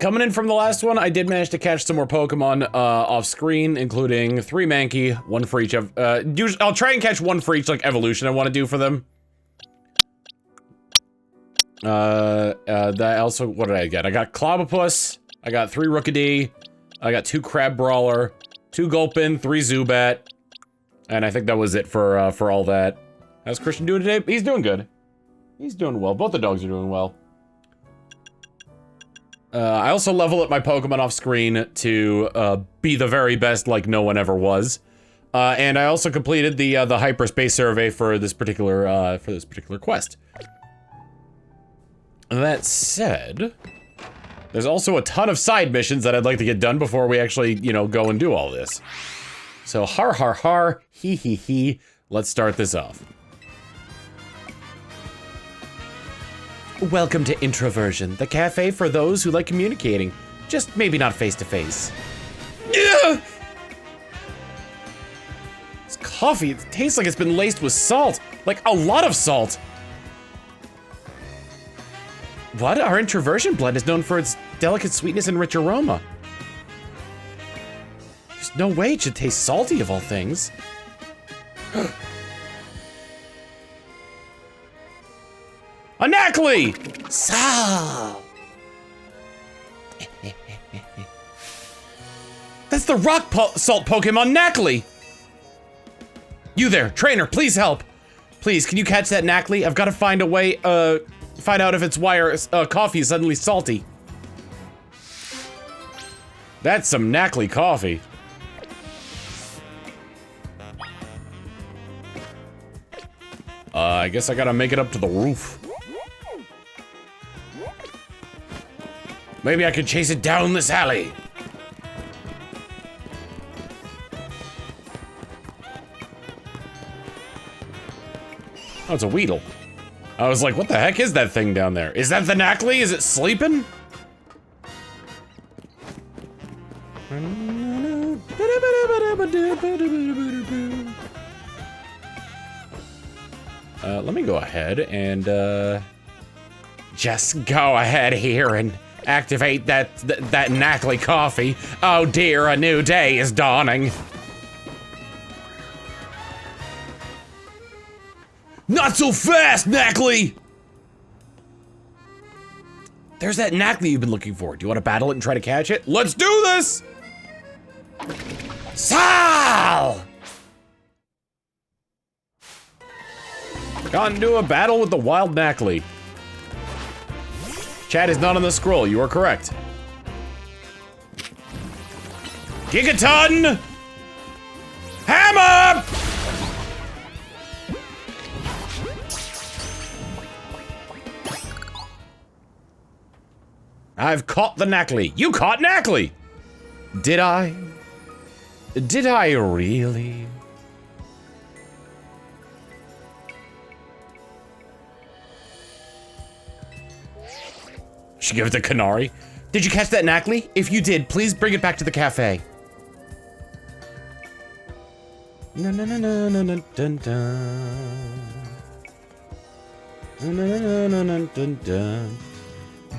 Coming in from the last one, I did manage to catch some more Pokemon off screen, including 3 Mankey, 1 for each of, I'll try and catch 1 for each, like, evolution I want to do for them. That also, what did I get? I got Clobbopus, I got 3 Rookidee, I got 2 Crab Brawler, 2 Gulpin, 3 Zubat, and I think that was it for all that. How's Christian doing today? He's doing good. He's doing well. Both the dogs are doing well. I also level up my Pokemon off screen to be the very best like no one ever was. And I also completed the Hyperspace survey for this particular quest. That said, there's also a ton of side missions that I'd like to get done before we actually, you know, go and do all this. So har har har, hee hee hee, let's start this off. Welcome to Introversion, the cafe for those who like communicating, just maybe not face to face. This coffee, it tastes like it's been laced with salt, like a lot of salt. What? Our Introversion blend is known for its delicate sweetness and rich aroma. There's no way it should taste salty of all things. A Nacli! Sal! That's the rock salt Pokemon Nacli! You there, trainer, please help! Please, can you catch that Nacli? I've got to find a way, find out if it's why our coffee is suddenly salty. That's some Nacli coffee. I guess I gotta make it up to the roof. Maybe I could chase it down this alley. Oh, it's a Weedle. I was like, what the heck is that thing down there? Is that the Nacli? Is it sleeping? Let me go ahead and, just go ahead here and activate that Nacli coffee. Oh dear, a new day is dawning. Not so fast, Nacli! There's that Nacli you've been looking for. Do you want to battle it and try to catch it? Let's do this! Sal! Gone into a battle with the wild Nacli. Chat is not on the scroll, you are correct. Gigaton! Hammer! I've caught the Nacli. You caught Nacli! Did I? Did I really? Should give it to Canary. Did you catch that Nacli? If you did, please bring it back to the cafe. Na na na na na na dun dun. Na na na na na dun dun.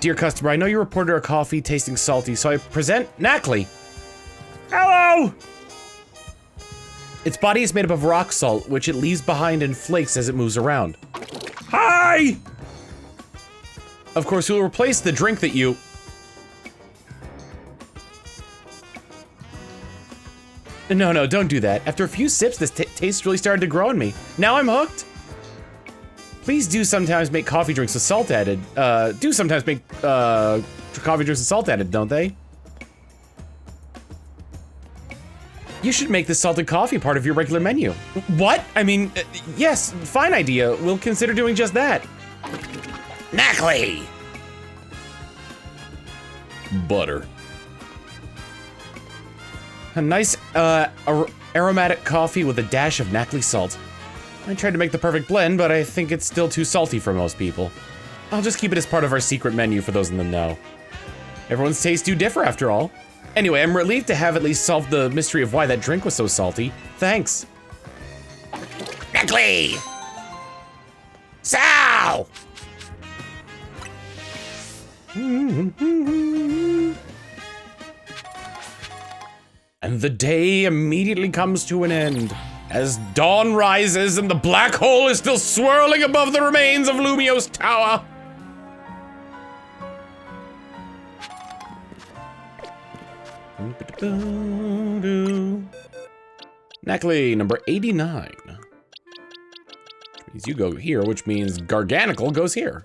Dear customer, I know you reported our coffee tasting salty, so I present Nacli. Hello! Its body is made up of rock salt, which it leaves behind in flakes as it moves around. Hi! Of course, we'll replace the drink that you... No, don't do that. After a few sips, this taste really started to grow on me. Now I'm hooked. Please do sometimes make coffee drinks with salt added. Do sometimes make, coffee drinks with salt added, don't they? You should make the salted coffee part of your regular menu. What? I mean, yes, fine idea. We'll consider doing just that. Nacli! Butter. A nice, aromatic coffee with a dash of Nacli salt. I tried to make the perfect blend, but I think it's still too salty for most people. I'll just keep it as part of our secret menu for those in the know. Everyone's tastes do differ, after all. Anyway, I'm relieved to have at least solved the mystery of why that drink was so salty. Thanks. Nacli! Sal! And the day immediately comes to an end as dawn rises and the black hole is still swirling above the remains of Lumio's tower. Neckley, number 89. Which means you go here, which means Garganical goes here.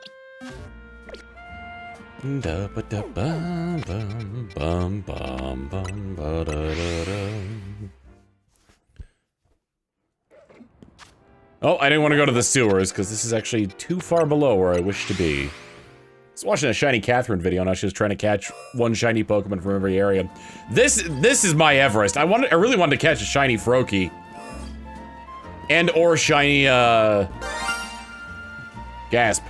Oh, I didn't want to go to the sewers because this is actually too far below where I wish to be. I was watching a Shiny Catherine video and I was just trying to catch one shiny Pokemon from every area. This is my Everest. I really wanted to catch a shiny Froakie. And or shiny Gasp.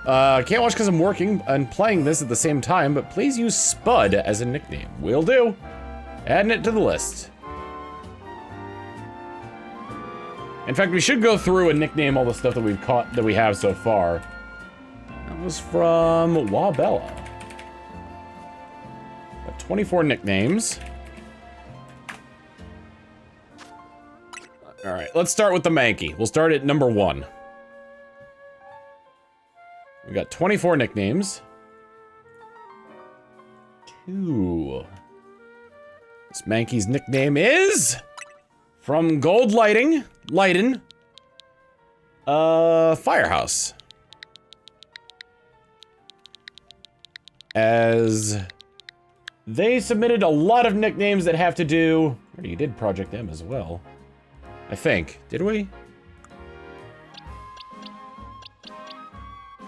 Can't watch because I'm working and playing this at the same time, but please use Spud as a nickname. Will do. Adding it to the list. In fact, we should go through and nickname all the stuff that we've caught, that we have so far. That was from Wabella. Got 24 nicknames. All right, let's start with the Mankey. We'll start at number 1. We got 24 nicknames. 2. This Mankey's nickname is from Gold Lighten, Firehouse. As they submitted a lot of nicknames that have to do. You did Project M as well, I think. Did we?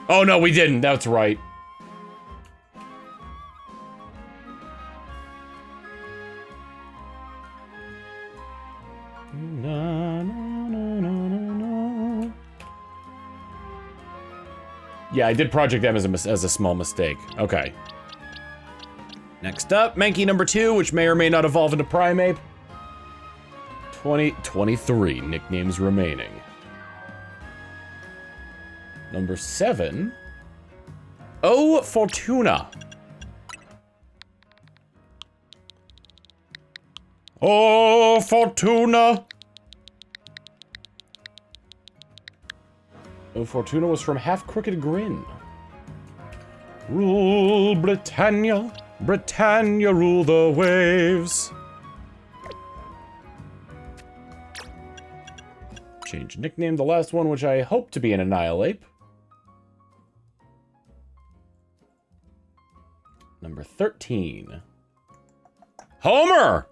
Oh no, we didn't. That's right. Yeah, I did Project M as a small mistake. Okay. Next up, Mankey number 2, which may or may not evolve into Primeape. 23 nicknames remaining. Number 7. Oh, Fortuna. Oh, Fortuna. Oh, Fortuna was from Half Crooked Grin. Rule Britannia, Britannia rule the waves. Change nickname, the last one, which I hope to be an Annihilape. Number 13. Homer!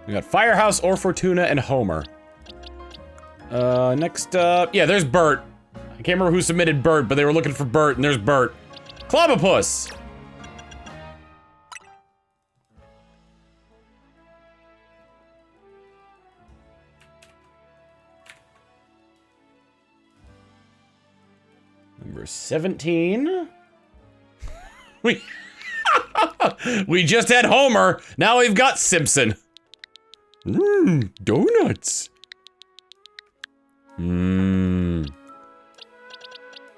We got Firehouse, or Fortuna, and Homer. Next up, yeah, there's Bert. I can't remember who submitted Bert, but they were looking for Bert, and there's Bert. Clobopus! Number 17. We just had Homer, now we've got Simpson. Donuts.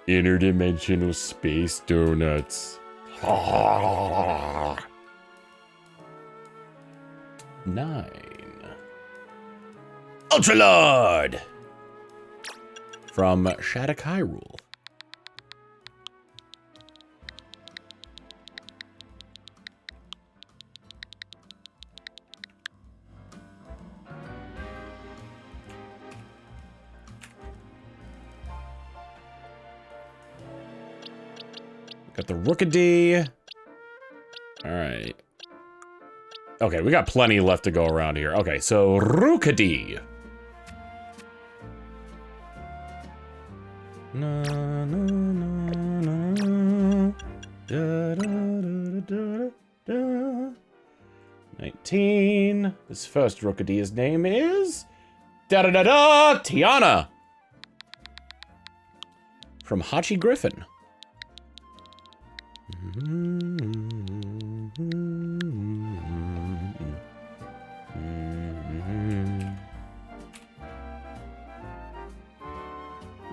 Interdimensional space donuts. 9. Ultralord! From Shattuck Hyrule. Got the Rookidee. Alright. Okay, we got plenty left to go around here. Okay, so Rookidee. Na, na, na, na. Da, da, da, da, da. 19. This first Rookidee's name is da-da-da-da, Tiana. From Hachi Griffin. 20.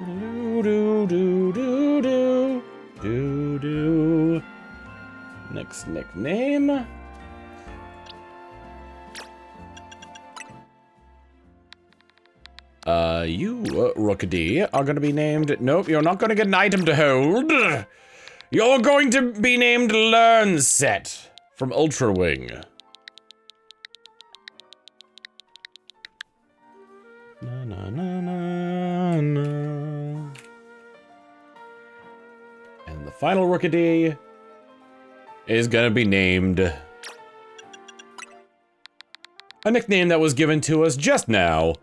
Do do do do do do do. Next nickname. You, Rookedy, are gonna be named... Nope, you're not gonna get an item to hold. You're going to be named Learn Set from Ultra Wing. Na na na na na. And the final Rookedy is gonna be named... a nickname that was given to us just now.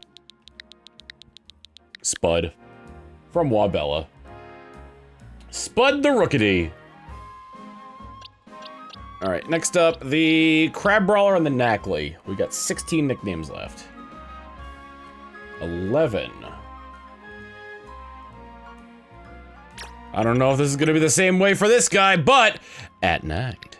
Spud. From Wabella. Spud the Rookedy. Alright, next up, the Crab Brawler and the Knackley. We got 16 nicknames left. 11. I don't know if this is gonna be the same way for this guy, but at night.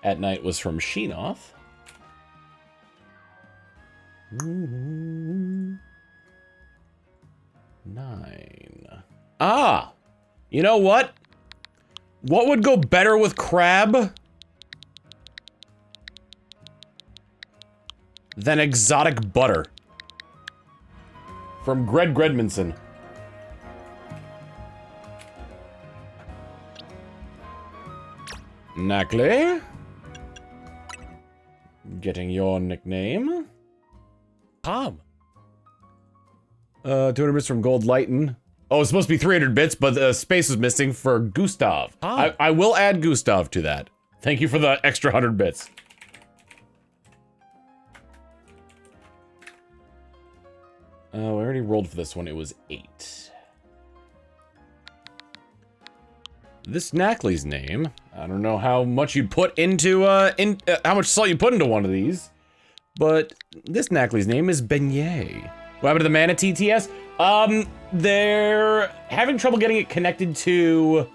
At night was from Sheenoth. 9. Ah! You know what? What would go better with crab than exotic butter? From Gred Gredmanson. Knackley. Getting your nickname. Tom. 200 bits from Gold Lighten. Oh, it's supposed to be 300 bits, but the space is missing for Gustav. I will add Gustav to that. Thank you for the extra 100 bits. We already rolled for this one. It was 8. This Knackley's name. I don't know how much you'd put into, how much salt you put into one of these. But this Knackley's name is Beignet. What happened to the Manatee TS? They're having trouble getting it connected to,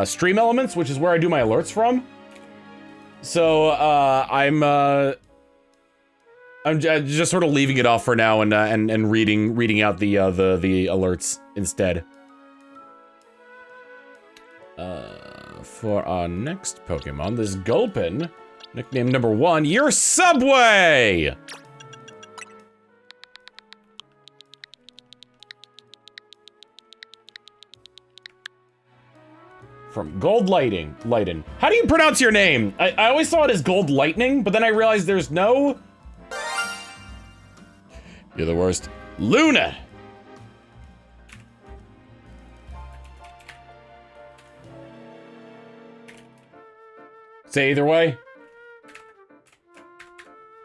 Stream Elements, which is where I do my alerts from. So, I'm just sort of leaving it off for now and reading out the alerts instead. For our next Pokemon, this Gulpin, nickname number 1, your Subway! From Gold Lighten. How do you pronounce your name? I always saw it as Gold Lightning, but then I realized there's no... You're the worst. Luna! Say either way.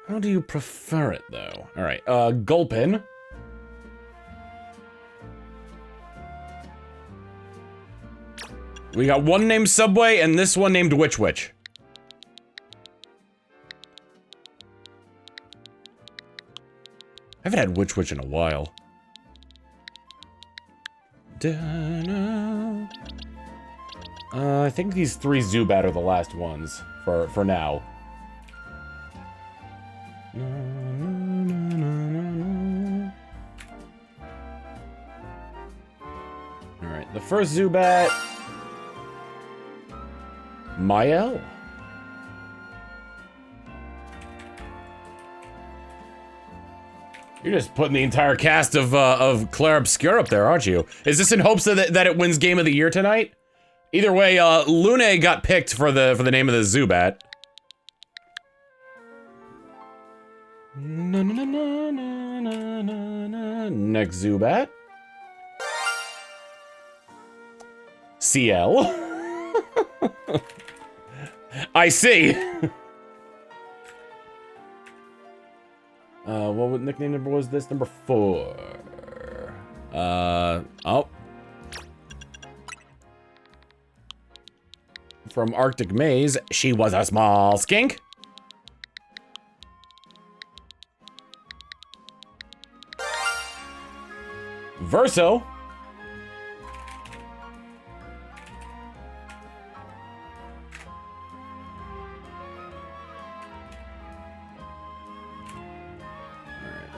How do you prefer it, though? Alright, Gulpin. We got one named Subway and this one named Witch Witch. I haven't had Witch Witch in a while. I think these 3 Zubat are the last ones for now. Alright, the first Zubat. Mael. You're just putting the entire cast of Claire Obscure up there, aren't you? Is this in hopes that it wins Game of the Year tonight? Either way, Lune got picked for the name of the Zubat. Next Zubat. CL. I see. What nickname number was this? Number 4. Oh. From Arctic Maze, she was a small skink. Verso.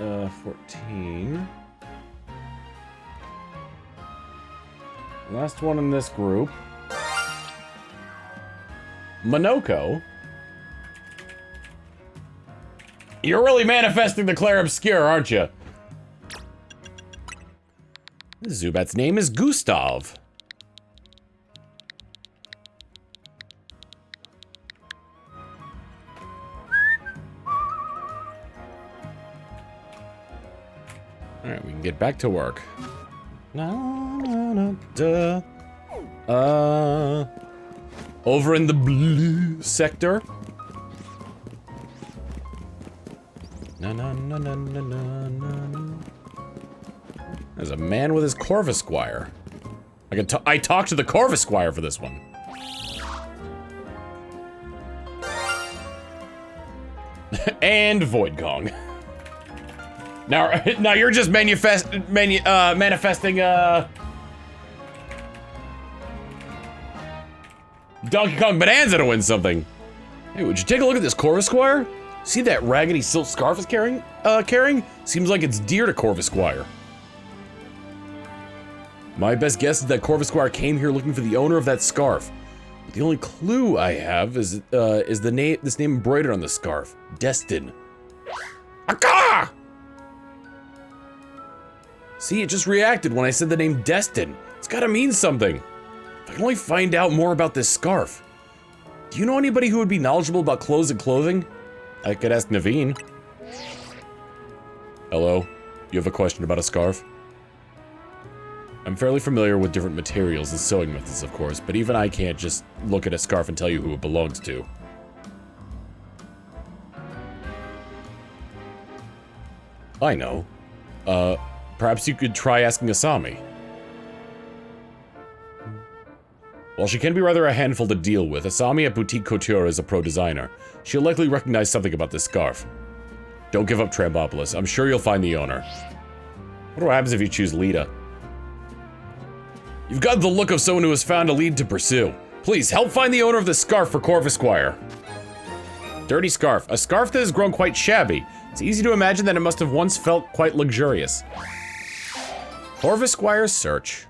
14. Last one in this group. Monoko. You're really manifesting the Claire Obscure, aren't you? Zubat's name is Gustav. Alright, we can get back to work. Over in the blue sector. There's a man with his Corvisquire. I talked to the Corvisquire for this one. And Void Kong. Now you're just manifesting Donkey Kong Bonanza to win something. Hey, would you take a look at this Corvisquire? See that raggedy silk scarf it's carrying? Seems like it's dear to Corvisquire. My best guess is that Corvisquire came here looking for the owner of that scarf. But the only clue I have is this name embroidered on the scarf. Destin. Aka! See, it just reacted when I said the name Destin. It's gotta mean something. If I can only find out more about this scarf. Do you know anybody who would be knowledgeable about clothes and clothing? I could ask Naveen. Hello, you have a question about a scarf? I'm fairly familiar with different materials and sewing methods, of course, but even I can't just look at a scarf and tell you who it belongs to. I know. Perhaps you could try asking Asami. While she can be rather a handful to deal with, Asami at Boutique Couture is a pro designer. She'll likely recognize something about this scarf. Don't give up, Trambopolis. I'm sure you'll find the owner. What happens if you choose Lita? You've got the look of someone who has found a lead to pursue. Please, help find the owner of this scarf for Corvisquire. Dirty scarf. A scarf that has grown quite shabby. It's easy to imagine that it must have once felt quite luxurious. Corvisquire's search.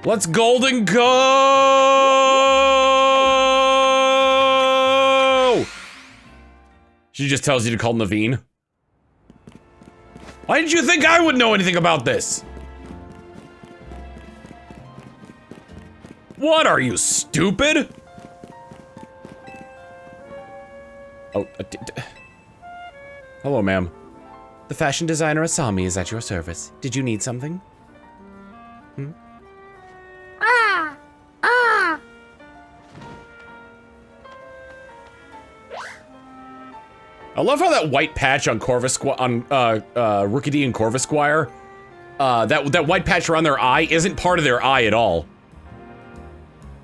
Let's golden go! She just tells you to call Naveen. Why did you think I would know anything about this? What, are you stupid? Oh, hello, ma'am. The fashion designer Asami is at your service. Did you need something? I love how that white patch on Corvisquire, Rookie D and Corvisquire, that white patch around their eye isn't part of their eye at all.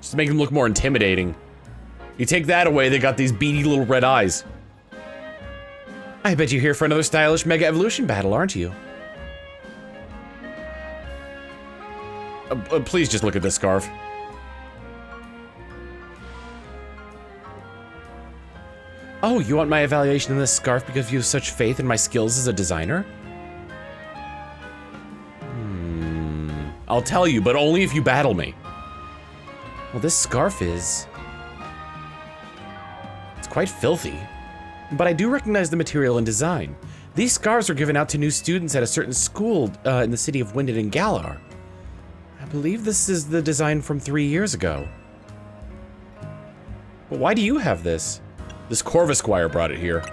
Just to make them look more intimidating. You take that away, they got these beady little red eyes. I bet you're here for another stylish Mega Evolution battle, aren't you? Please just look at this scarf. Oh, you want my evaluation of this scarf because you have such faith in my skills as a designer? I'll tell you, but only if you battle me. Well, this scarf is... it's quite filthy. But I do recognize the material and design. These scarves were given out to new students at a certain school in the city of Winded and Galar. I believe this is the design from 3 years ago. But why do you have this? This Corvisquire brought it here.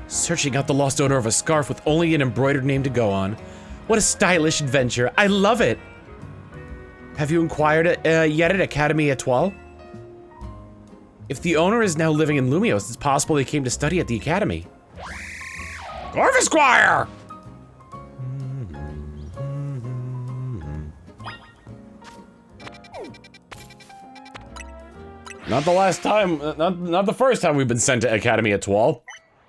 Searching out the lost owner of a scarf with only an embroidered name to go on. What a stylish adventure. I love it. Have you inquired yet at Academy Etoile? If the owner is now living in Lumios, it's possible they came to study at the Academy. Corvisquire! Not the last time, not the first time we've been sent to Academy Etoile.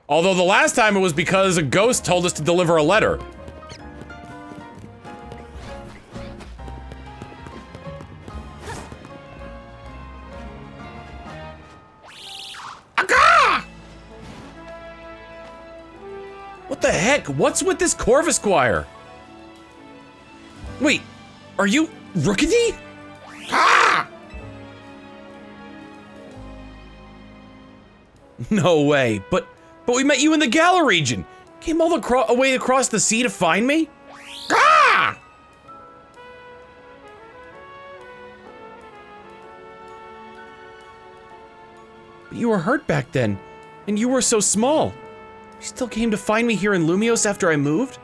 Although the last time it was because a ghost told us to deliver a letter. What the heck? What's with this Corvisquire? Wait, are you Rookity? Ah! No way, but we met you in the Galar region. Came all the way across the sea to find me? Ah! But you were hurt back then, and you were so small. You still came to find me here in Lumios after I moved?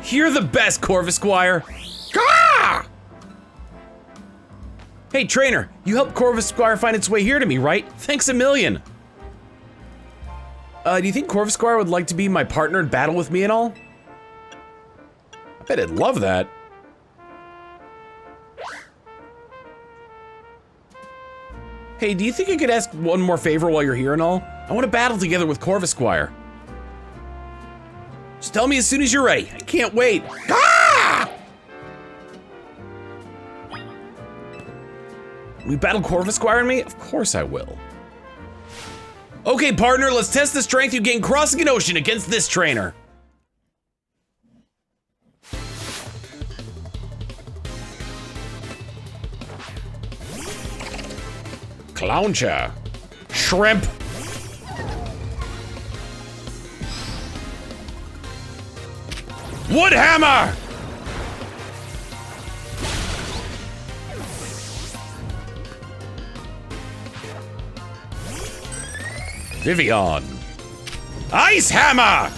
You're the best, Corvisquire! Ah! Hey, trainer, you helped Corvisquire find its way here to me, right? Thanks a million! Do you think Corvisquire would like to be my partner in battle with me and all? I bet I'd love that. Hey, do you think I could ask one more favor while you're here and all? I want to battle together with Corvisquire. Just tell me as soon as you're ready. I can't wait. Ah! We battle Corvisquire and me? Of course I will. Okay, partner, let's test the strength you gain crossing an ocean against this trainer. Clowncha. Shrimp. Woodhammer! Vivian. Ice Hammer!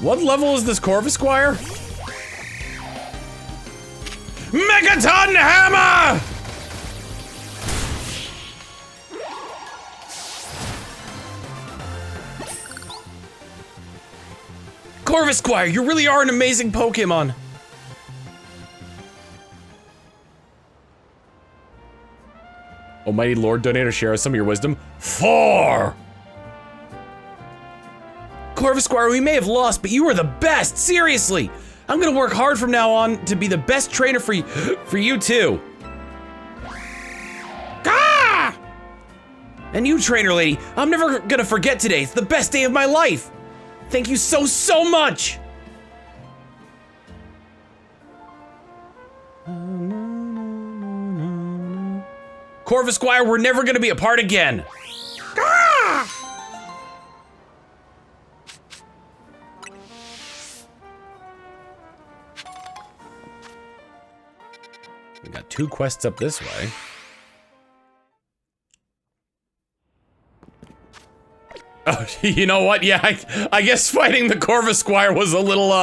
What level is this Corvisquire? Megaton Hammer! Corvisquire, you really are an amazing Pokemon. Almighty Lord, donate or share some of your wisdom. 4! Corvisquire, we may have lost, but you were the best, seriously! I'm gonna work hard from now on to be the best trainer for you too. Ah! And you, trainer lady, I'm never gonna forget today. It's the best day of my life. Thank you so much. Corvisquire, we're never gonna be apart again. Ah! We got 2 quests up this way. Oh, you know what? Yeah, I guess fighting the Corvisquire was a little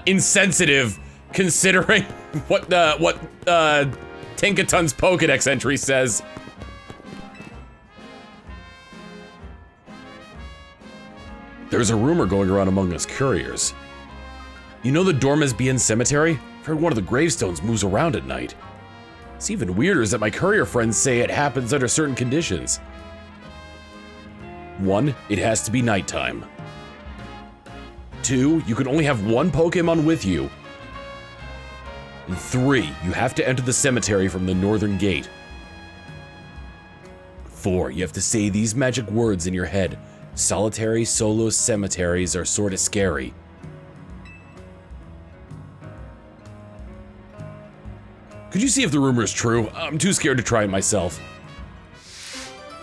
insensitive, considering what Tinkaton's Pokedex entry says. There's a rumor going around among us couriers. You know the Dormesbian Cemetery? I've heard one of the gravestones moves around at night. It's even weirder is that my courier friends say it happens under certain conditions. 1, it has to be nighttime. 2, you can only have 1 Pokemon with you. And 3, you have to enter the cemetery from the northern gate. 4, you have to say these magic words in your head. Solitary solo cemeteries are sorta scary. Could you see if the rumor is true? I'm too scared to try it myself.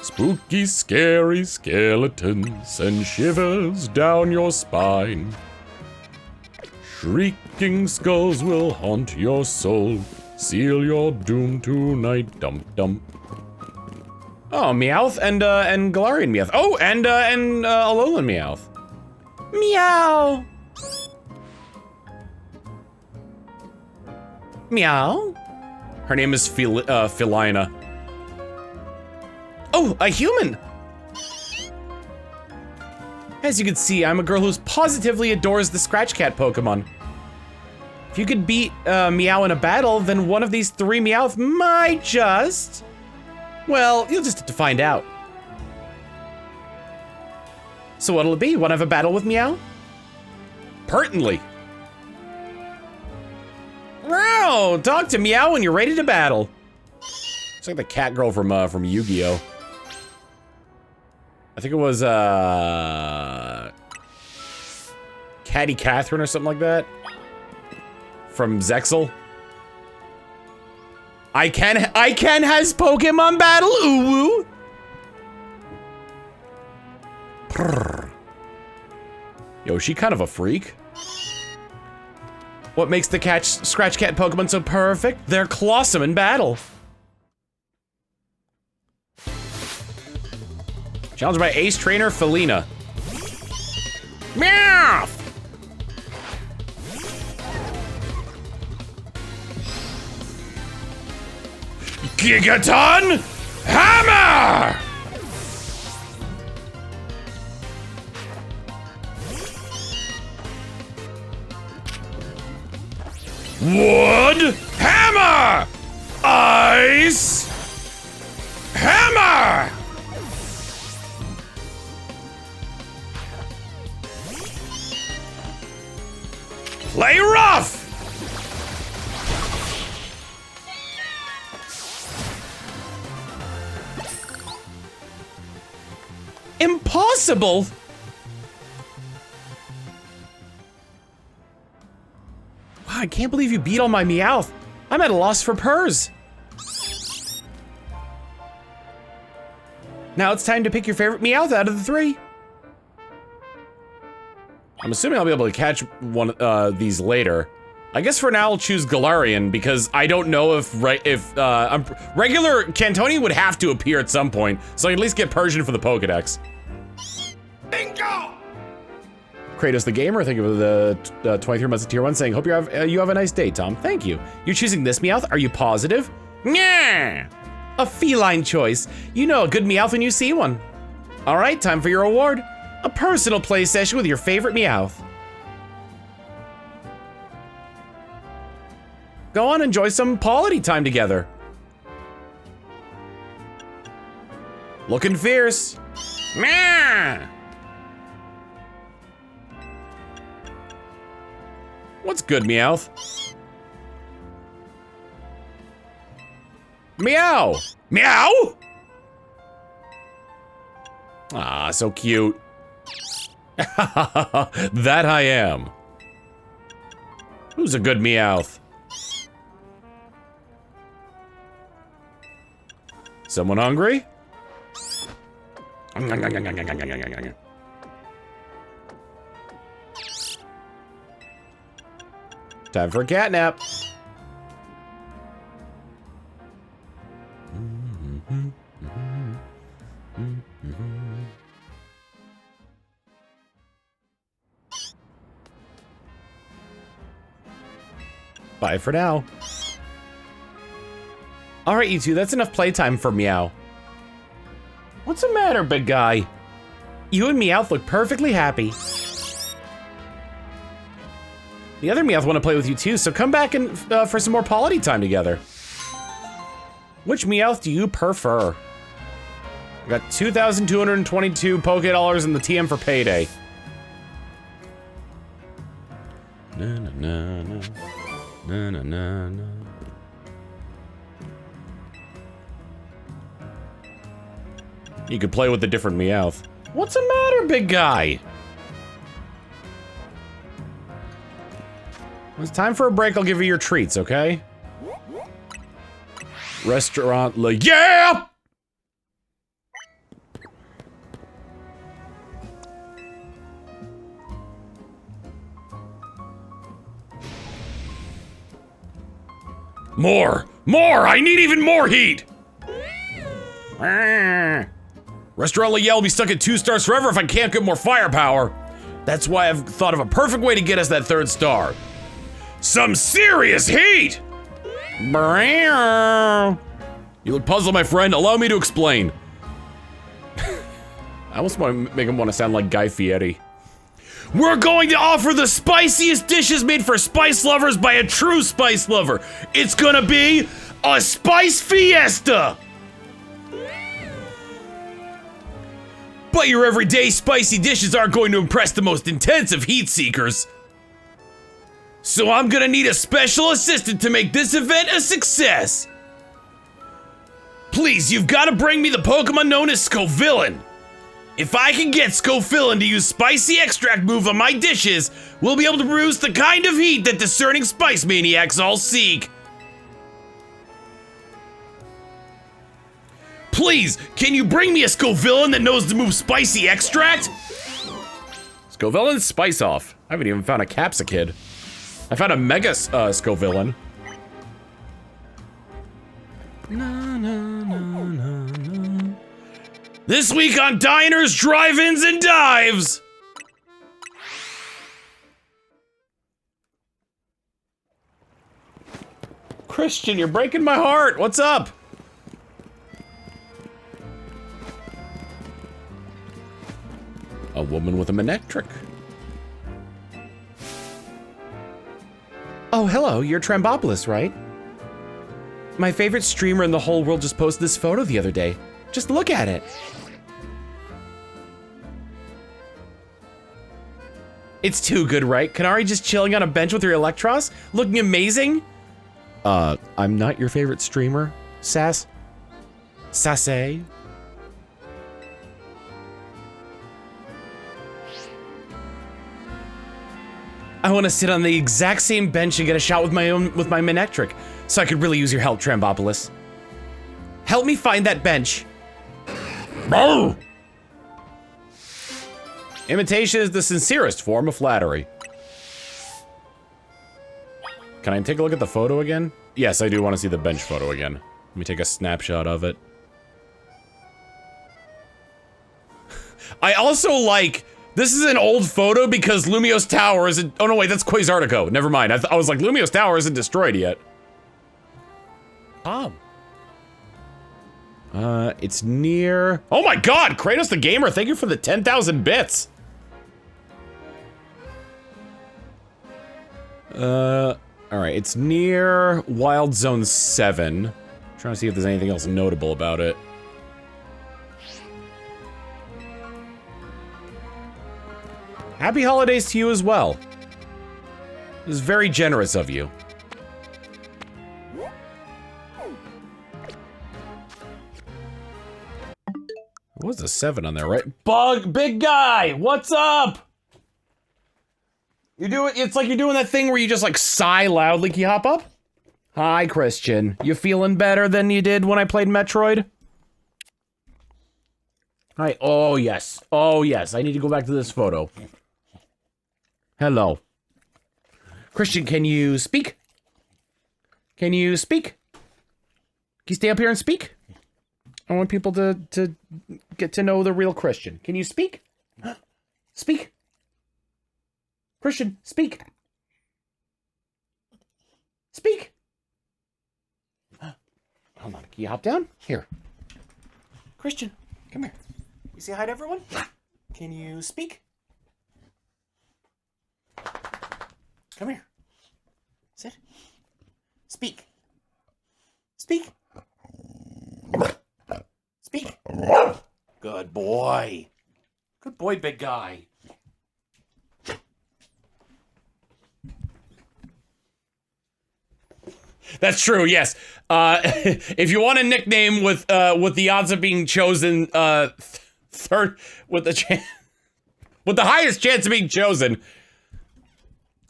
Spooky, scary skeletons send shivers down your spine. Shrieking skulls will haunt your soul, seal your doom tonight, dump dump. Oh, Meowth and Galarian Meowth. Oh, and Alolan Meowth. Meow. Meow. Her name is Felina. Oh, a human! As you can see, I'm a girl who positively adores the Scratch Cat Pokemon. If you could beat Meow in a battle, then one of these 3 Meowth might just... Well, you'll just have to find out. So what'll it be? Wanna have a battle with Meow? Pertinently. Wow, talk to Meow when you're ready to battle. It's like the cat girl from Yu-Gi-Oh. I think it was Catty Catherine or something like that. From Zexal. I can has Pokemon battle, ooh woo. Yo, she kind of a freak. What makes the Scratch Cat Pokemon so perfect? They're clawsome in battle. Challenged by Ace Trainer Felina. Meow! Gigaton Hammer! Wood Hammer! Ice Hammer! Play rough! Impossible! Wow, I can't believe you beat all my Meowth. I'm at a loss for purrs. Now it's time to pick your favorite Meowth out of the 3. I'm assuming I'll be able to catch one these later. I guess for now I'll choose Galarian because I don't know if regular Cantonian would have to appear at some point, so I can at least get Persian for the Pokedex. Bingo! Kratos the Gamer, thank you for the 23 months of tier 1 saying, hope you have a nice day, Tom. Thank you. You're choosing this Meowth? Are you positive? Yeah. A feline choice. You know a good Meowth when you see one. All right, time for your award. A personal play session with your favorite Meowth. Go on, enjoy some quality time together. Looking fierce. Meow. What's good, Meowth? Meow! Meow! Ah, so cute. That I am. Who's a good Meowth? Someone hungry? Time for a cat nap. Bye for now. All right, you two, that's enough playtime for Meow. What's the matter, big guy? You and Meowth look perfectly happy. The other Meowth want to play with you too, so come back and for some more quality time together. Which Meowth do you prefer? I got 2,222 Poké-Dollars in the TM for payday. Na na na na. Na na na na. You could play with the different Meowth. What's the matter, big guy? When it's time for a break, I'll give you your treats, okay? Restaurant yeah! More! More! I need even more heat! Restaurant Yell will be stuck at 2 stars forever if I can't get more firepower. That's why I've thought of a perfect way to get us that 3rd star. Some serious heat! You look puzzled, my friend. Allow me to explain. I almost want to make him want to sound like Guy Fieri. We're going to offer the spiciest dishes made for spice lovers by a true spice lover. It's gonna be a spice fiesta! But your everyday spicy dishes aren't going to impress the most intensive heat seekers. So I'm gonna need a special assistant to make this event a success. Please, you've gotta bring me the Pokemon known as Scovillain. If I can get Scovillain to use spicy extract move on my dishes, we'll be able to produce the kind of heat that discerning spice maniacs all seek. Please, can you bring me a Scovillain that knows to move spicy extract? Scovillain's Spice Off. I haven't even found a Capsicid. I found a Mega Scovillain. Na, na, na, na, na. This week on Diners, Drive-Ins, and Dives! Christian, you're breaking my heart. What's up? A woman with a Manectric. Oh, hello, you're Trambopolis, right? My favorite streamer in the whole world just posted this photo the other day. Just look at it. It's too good, right? Kanari just chilling on a bench with her Electros, looking amazing? I'm not your favorite streamer, Sass. Sassay. I want to sit on the exact same bench and get a shot with my Manectric, so I could really use your help, Trambopolis. Help me find that bench. Brr! Imitation is the sincerest form of flattery. Can I take a look at the photo again? Yes, I do want to see the bench photo again. Let me take a snapshot of it. I also like... This is an old photo because Lumiose Tower isn't... Oh no, wait, that's Quasartico. Never mind. I was like, Lumiose Tower isn't destroyed yet. It's near... Oh my god, Kratos the Gamer, thank you for the 10,000 bits. Alright, it's near Wild Zone 7. I'm trying to see if there's anything else notable about it. Happy holidays to you as well. It was very generous of you. What was the 7 on there, right? Big guy, what's up? You do it, it's like you're doing that thing where you just like sigh loudly. Can you hop up? Hi, Christian. You feeling better than you did when I played Metroid? Hi, oh yes, I need to go back to this photo. Hello. Christian, can you speak? Can you speak? Can you stay up here and speak? I want people to get to know the real Christian. Can you speak? Speak. Christian, speak. Speak. Hold on, can you hop down? Here. Christian, come here. You say hi to everyone? Can you speak? Come here. Sit. Speak. Speak. Speak. Good boy. Good boy, big guy. That's true, yes. If you want a nickname with the odds of being chosen third with the highest chance of being chosen.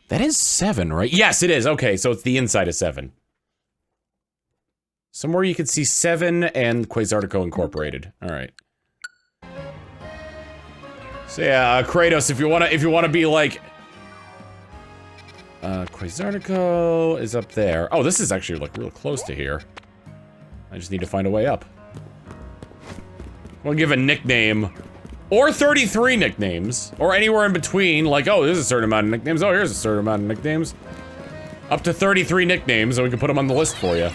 That is 7, right? Yes, it is. Okay, so it's the inside of 7. Somewhere you can see 7 and Quasartico Incorporated. All right. So yeah, Kratos, if you wanna be like, Quasartico is up there. Oh, this is actually like real close to here. I just need to find a way up. We'll give a nickname. Or 33 nicknames. Or anywhere in between, like, oh, there's a certain amount of nicknames. Oh, here's a certain amount of nicknames. Up to 33 nicknames, and we can put them on the list for you.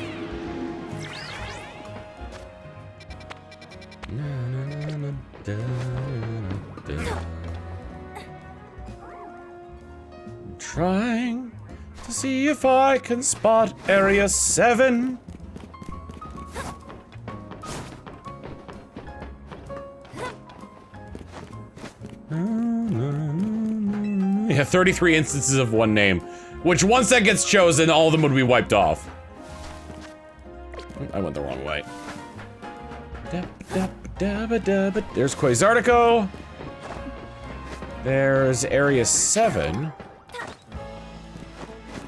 I'm trying to see if I can spot Area 7. Yeah, 33 instances of one name. Which, once that gets chosen, all of them would be wiped off. I went the wrong way. There's Quasartico. There's Area 7.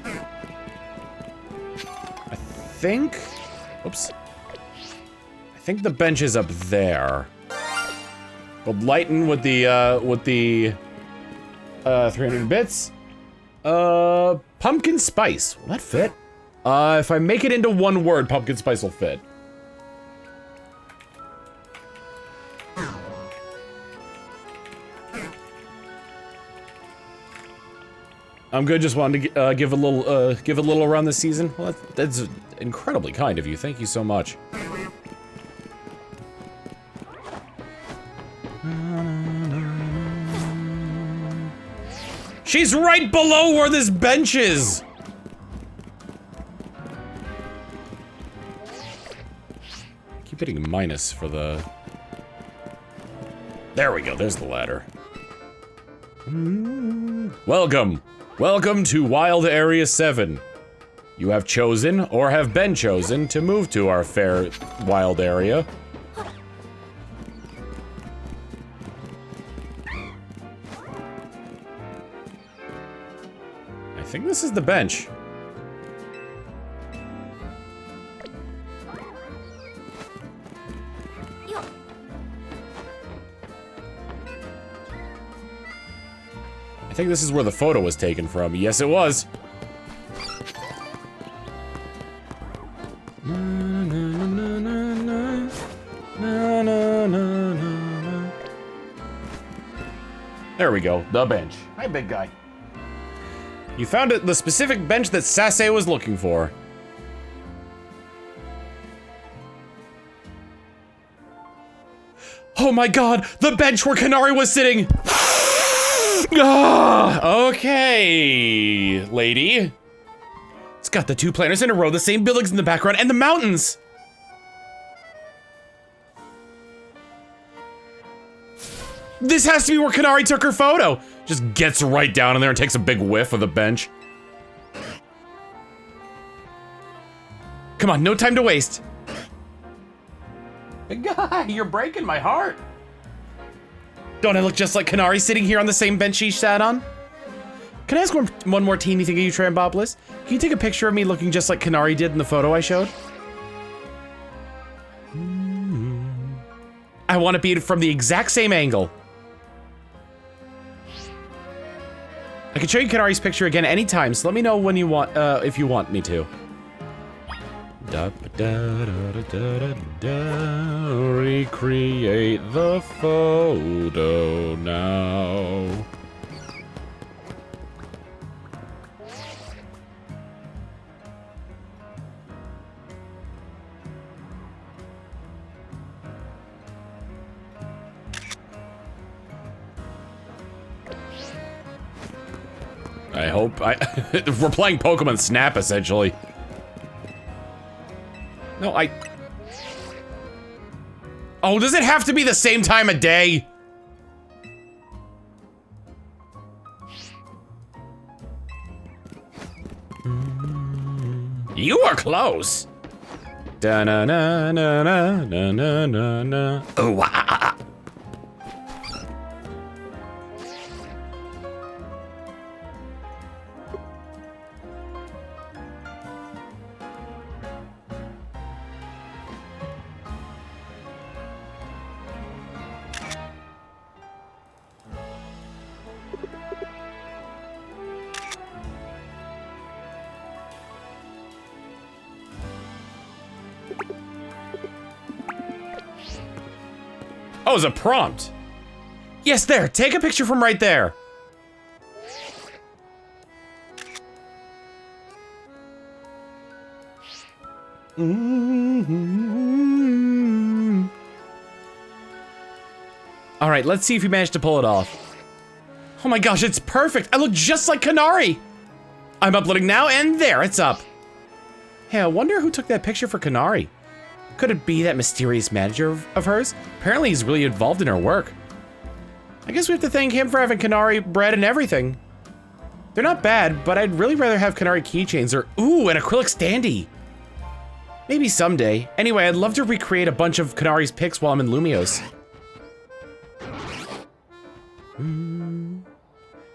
I think... Oops. I think the bench is up there. We'll lighten with the 300 bits. Pumpkin spice. Will that fit? If I make it into one word, pumpkin spice will fit. I'm good. Just wanted to give a little around this season. Well, that's incredibly kind of you. Thank you so much. She's right below where this bench is. Keep hitting minus for the. There we go. There's the ladder. Welcome. Welcome to Wild Area 7. You have chosen, or have been chosen, to move to our fair wild area. I think this is the bench. I think this is where the photo was taken from. Yes, it was. There we go. The bench. Hi, big guy. You found the specific bench that Sasse was looking for. Oh my god! The bench where Canary was sitting! Okay, lady. It's got the two planters in a row, the same buildings in the background, and the mountains. This has to be where Canary took her photo. Just gets right down in there and takes a big whiff of the bench. Come on, no time to waste. Big guy, you're breaking my heart. Don't I look just like Canary sitting here on the same bench she sat on? Can I ask one more teeny thing of you, Trambopolis? Can you take a picture of me looking just like Canary did in the photo I showed? I want to be from the exact same angle. I can show you Canary's picture again anytime, so let me know when you want, if you want me to. Recreate the photo now. I hope we're playing Pokemon Snap, essentially. No, oh, does it have to be the same time of day? You are close. Da na na na na na na na na. Oh, wow. Oh, it's a prompt. Yes, there. Take a picture from right there. All right, let's see if you managed to pull it off. Oh my gosh, it's perfect. I look just like Canary. I'm uploading now, and there, it's up. Hey, I wonder who took that picture for Canary. Could it be that mysterious manager of hers? Apparently he's really involved in her work. I guess we have to thank him for having Canary bred and everything. They're not bad, but I'd really rather have Canary keychains or, ooh, an acrylic standee. Maybe someday. Anyway, I'd love to recreate a bunch of Canari's pics while I'm in Lumiose.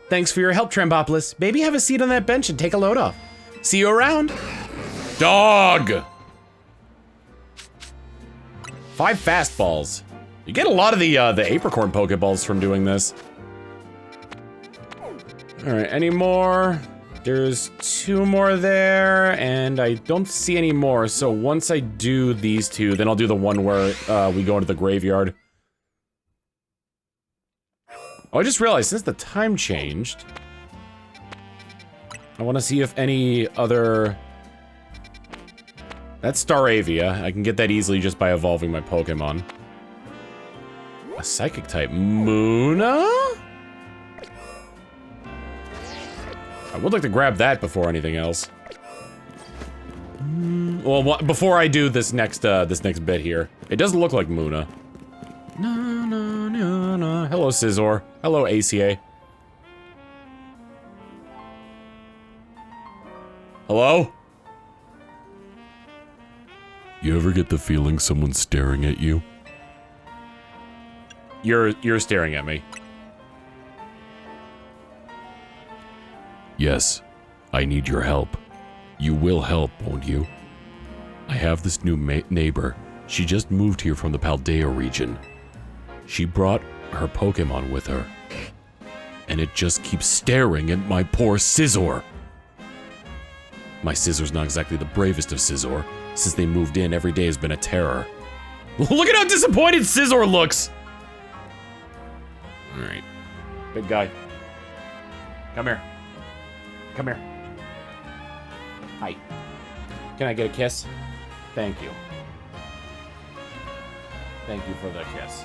Thanks for your help, Trambopolis. Maybe have a seat on that bench and take a load off. See you around. Dog! 5 fastballs. You get a lot of the apricorn Pokeballs from doing this. All right, any more? There's 2 more there, and I don't see any more. So once I do these 2, then I'll do the one where we go into the graveyard. Oh, I just realized since the time changed, I want to see if any other... That's Staravia. I can get that easily just by evolving my Pokemon. A Psychic type. Munna? I would like to grab that before anything else. Well, before I do this next bit here. It doesn't look like Munna. No. Hello, Scizor. Hello, ACA. Hello? You ever get the feeling someone's staring at you? You're staring at me. Yes, I need your help. You will help, won't you? I have this new neighbor. She just moved here from the Paldea region. She brought her Pokemon with her. And it just keeps staring at my poor Scizor. My Scizor's not exactly the bravest of Scizor. Since they moved in, every day has been a terror. Look at how disappointed Scizor looks! Alright. Big guy. Come here. Come here. Hi. Can I get a kiss? Thank you. Thank you for the kiss.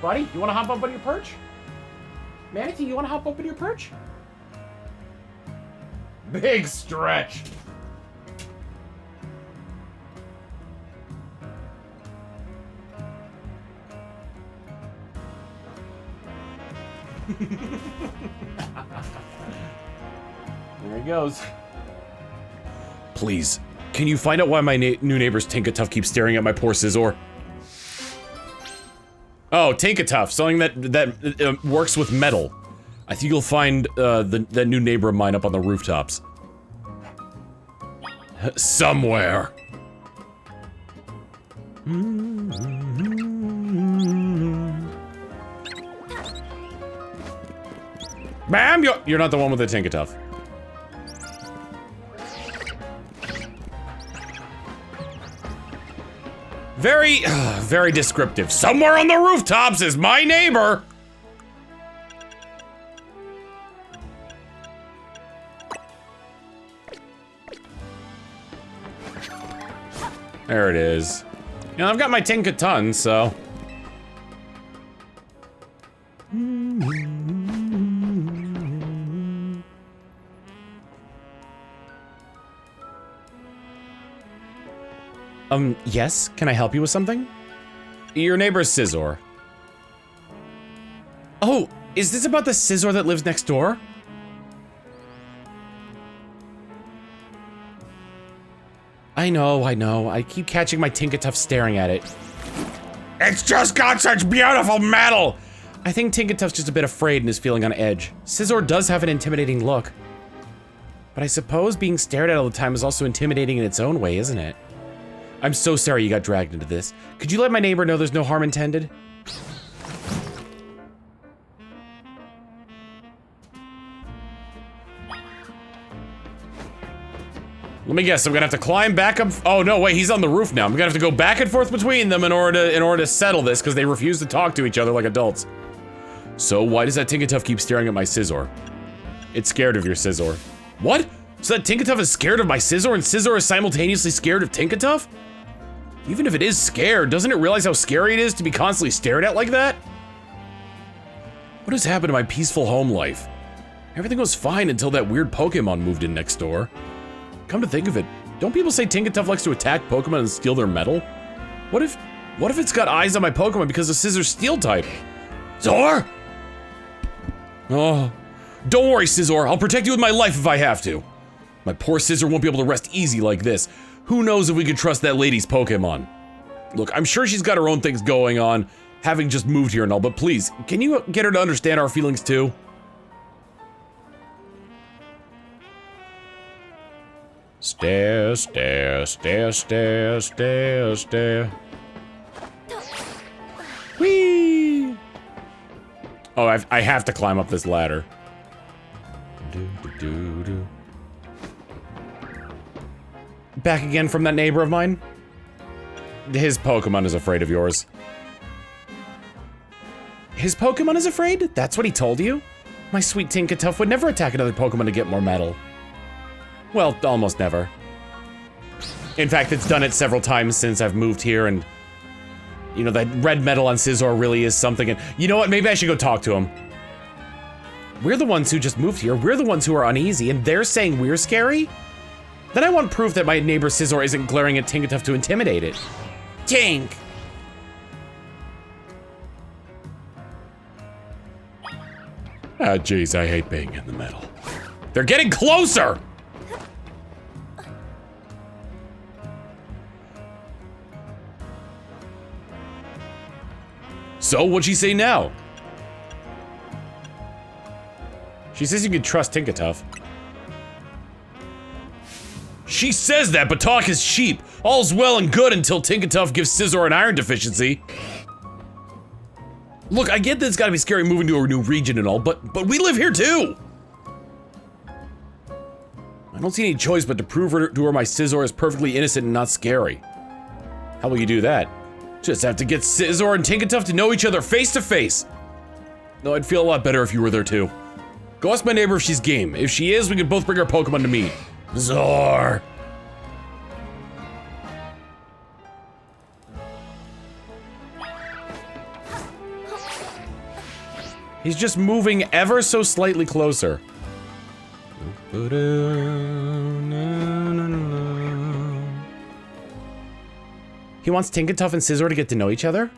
Buddy, you wanna hop up on your perch? Manatee, you wanna hop up on your perch? Big stretch. There he goes. Please, can you find out why my new neighbor's Tinkatuff keeps staring at my poor Scizor? Oh, Tinkatuff, something that works with metal. I think you'll find that new neighbor of mine up on the rooftops. Somewhere. Bam! You're not the one with the Tinkatuff. Very descriptive. Somewhere on the rooftops is my neighbor! There it is. You know, I've got my Tinkaton, so... Yes? Can I help you with something? Your neighbor's Scizor. Oh, is this about the Scizor that lives next door? I know. I keep catching my Tinkatuff staring at it. It's just got such beautiful metal! I think Tinkatuff's just a bit afraid and is feeling on edge. Scizor does have an intimidating look. But I suppose being stared at all the time is also intimidating in its own way, isn't it? I'm so sorry you got dragged into this. Could you let my neighbor know there's no harm intended? Let me guess, I'm gonna have to climb back up. Oh no, wait, he's on the roof now. I'm gonna have to go back and forth between them in order to settle this, because they refuse to talk to each other like adults. So why does that Tinkatuff keep staring at my Scizor? It's scared of your Scizor. What? So that Tinkatuff is scared of my Scizor and Scizor is simultaneously scared of Tinkatuff? Even if it is scared, doesn't it realize how scary it is to be constantly stared at like that? What has happened to my peaceful home life? Everything was fine until that weird Pokemon moved in next door. Come to think of it, don't people say Tinkatuff likes to attack Pokemon and steal their metal? What if it's got eyes on my Pokemon because of Scizor's steel type? Zor! Oh, Don't worry, Scizor. I'll protect you with my life if I have to. My poor Scizor won't be able to rest easy like this. Who knows if we can trust that lady's Pokemon? Look, I'm sure she's got her own things going on, having just moved here and all, but please, can you get her to understand our feelings too? Stare, stare, stare, stare, stare, stare. Whee! Oh, I have to climb up this ladder. Back again from that neighbor of mine? His Pokemon is afraid of yours. His Pokemon is afraid? That's what he told you? My sweet Tinkatuff would never attack another Pokemon to get more metal. Well, almost never. In fact, it's done it several times since I've moved here, and you know, that red metal on Scizor really is something, and you know what, maybe I should go talk to him. We're the ones who just moved here, we're the ones who are uneasy, and they're saying we're scary? Then I want proof that my neighbor Scizor isn't glaring at Tinkatuff to intimidate it. Tink! Ah, jeez, I hate being in the middle. They're getting closer! So, what'd she say now? She says you can trust Tinkatuff. She says that, but talk is cheap. All's well and good until Tinkatuff gives Scizor an iron deficiency. Look, I get that it's gotta be scary moving to a new region and all, but we live here too! I don't see any choice but to prove to her my Scizor is perfectly innocent and not scary. How will you do that? Just have to get Scizor and Tinkatuff to know each other face to face. No, I'd feel a lot better if you were there too. Go ask my neighbor if she's game. If she is, we can both bring our Pokemon to meet. Zor! He's just moving ever so slightly closer. He wants Tinkatuff and Scizor to get to know each other?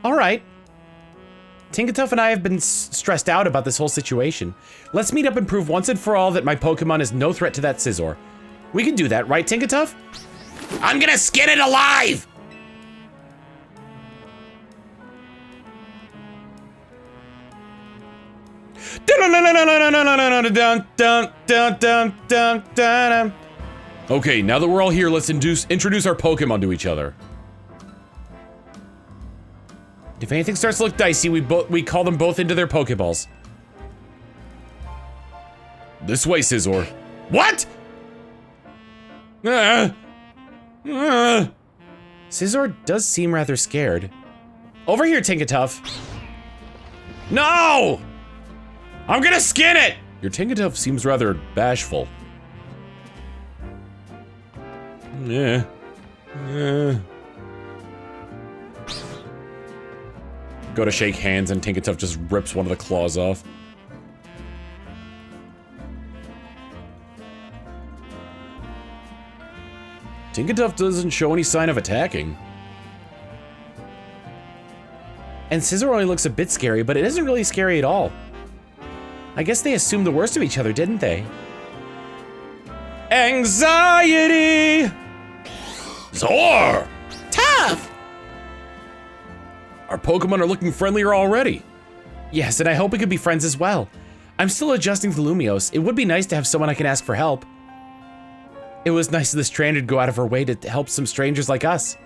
Alright. Tinkatuff and I have been stressed out about this whole situation. Let's meet up and prove once and for all that my Pokemon is no threat to that Scizor. We can do that, right, Tinkatuff? I'm gonna skin it alive! Okay, now that we're all here, let's introduce our Pokemon to each other. If anything starts to look dicey, we call them both into their Pokeballs. This way, Scizor. What? Scizor does seem rather scared. Over here, Tinkatuff. No! I'm gonna skin it! Your Tinkatuff seems rather bashful. Yeah. Go to shake hands and Tinkatuff just rips one of the claws off. Tinkatuff doesn't show any sign of attacking. And Scizor only looks a bit scary, but it isn't really scary at all. I guess they assumed the worst of each other, didn't they? Anxiety! Zor! Tough! Our Pokemon are looking friendlier already. Yes, and I hope we could be friends as well. I'm still adjusting to Lumiose. It would be nice to have someone I can ask for help. It was nice of this trainer to go out of her way to help some strangers like us.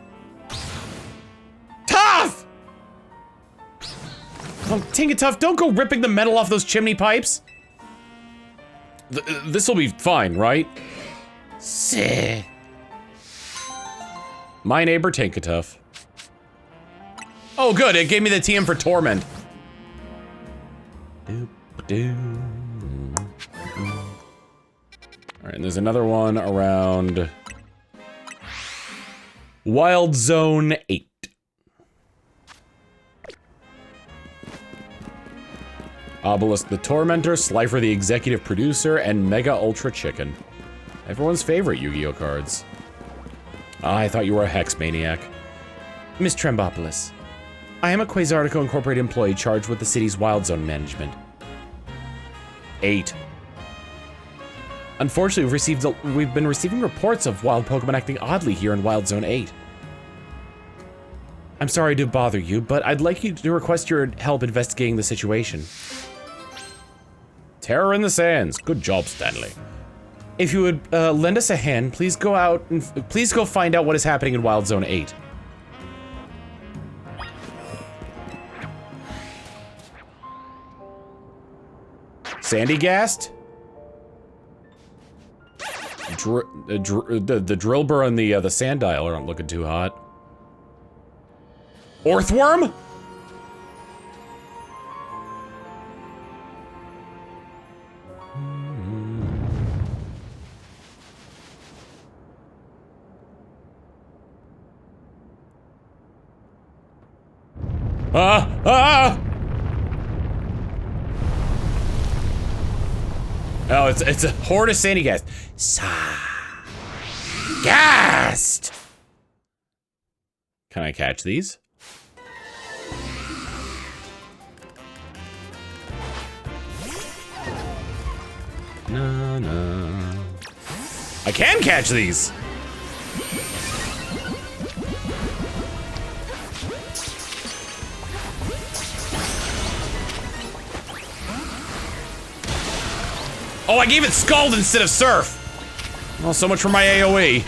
Tough! Oh, Tinkatuff, don't go ripping the metal off those chimney pipes. This'll be fine, right? Sick. My neighbor Tinkatuff. Oh, good. It gave me the TM for Torment. Alright, and there's another one around Wild Zone 8. Obelisk the Tormentor, Slifer the Executive Producer, and Mega Ultra Chicken. Everyone's favorite Yu-Gi-Oh cards. Ah, I thought you were a Hex Maniac. Miss Trembopolis, I am a Quasartico Incorporated employee charged with the city's Wild Zone management. 8. Unfortunately, we've been receiving reports of wild Pokemon acting oddly here in Wild Zone 8. I'm sorry to bother you, but I'd like you to request your help investigating the situation. Terror in the Sands. Good job, Stanley. If you would lend us a hand, please go find out what is happening in Wild Zone 8. Sandygast? The drill burr and the Sandile aren't looking too hot. Orthworm? Oh, it's a horde of Sandygast. Gast! Can I catch these? No. I can catch these! Oh, I gave it Scald instead of Surf! Well, so much for my AoE.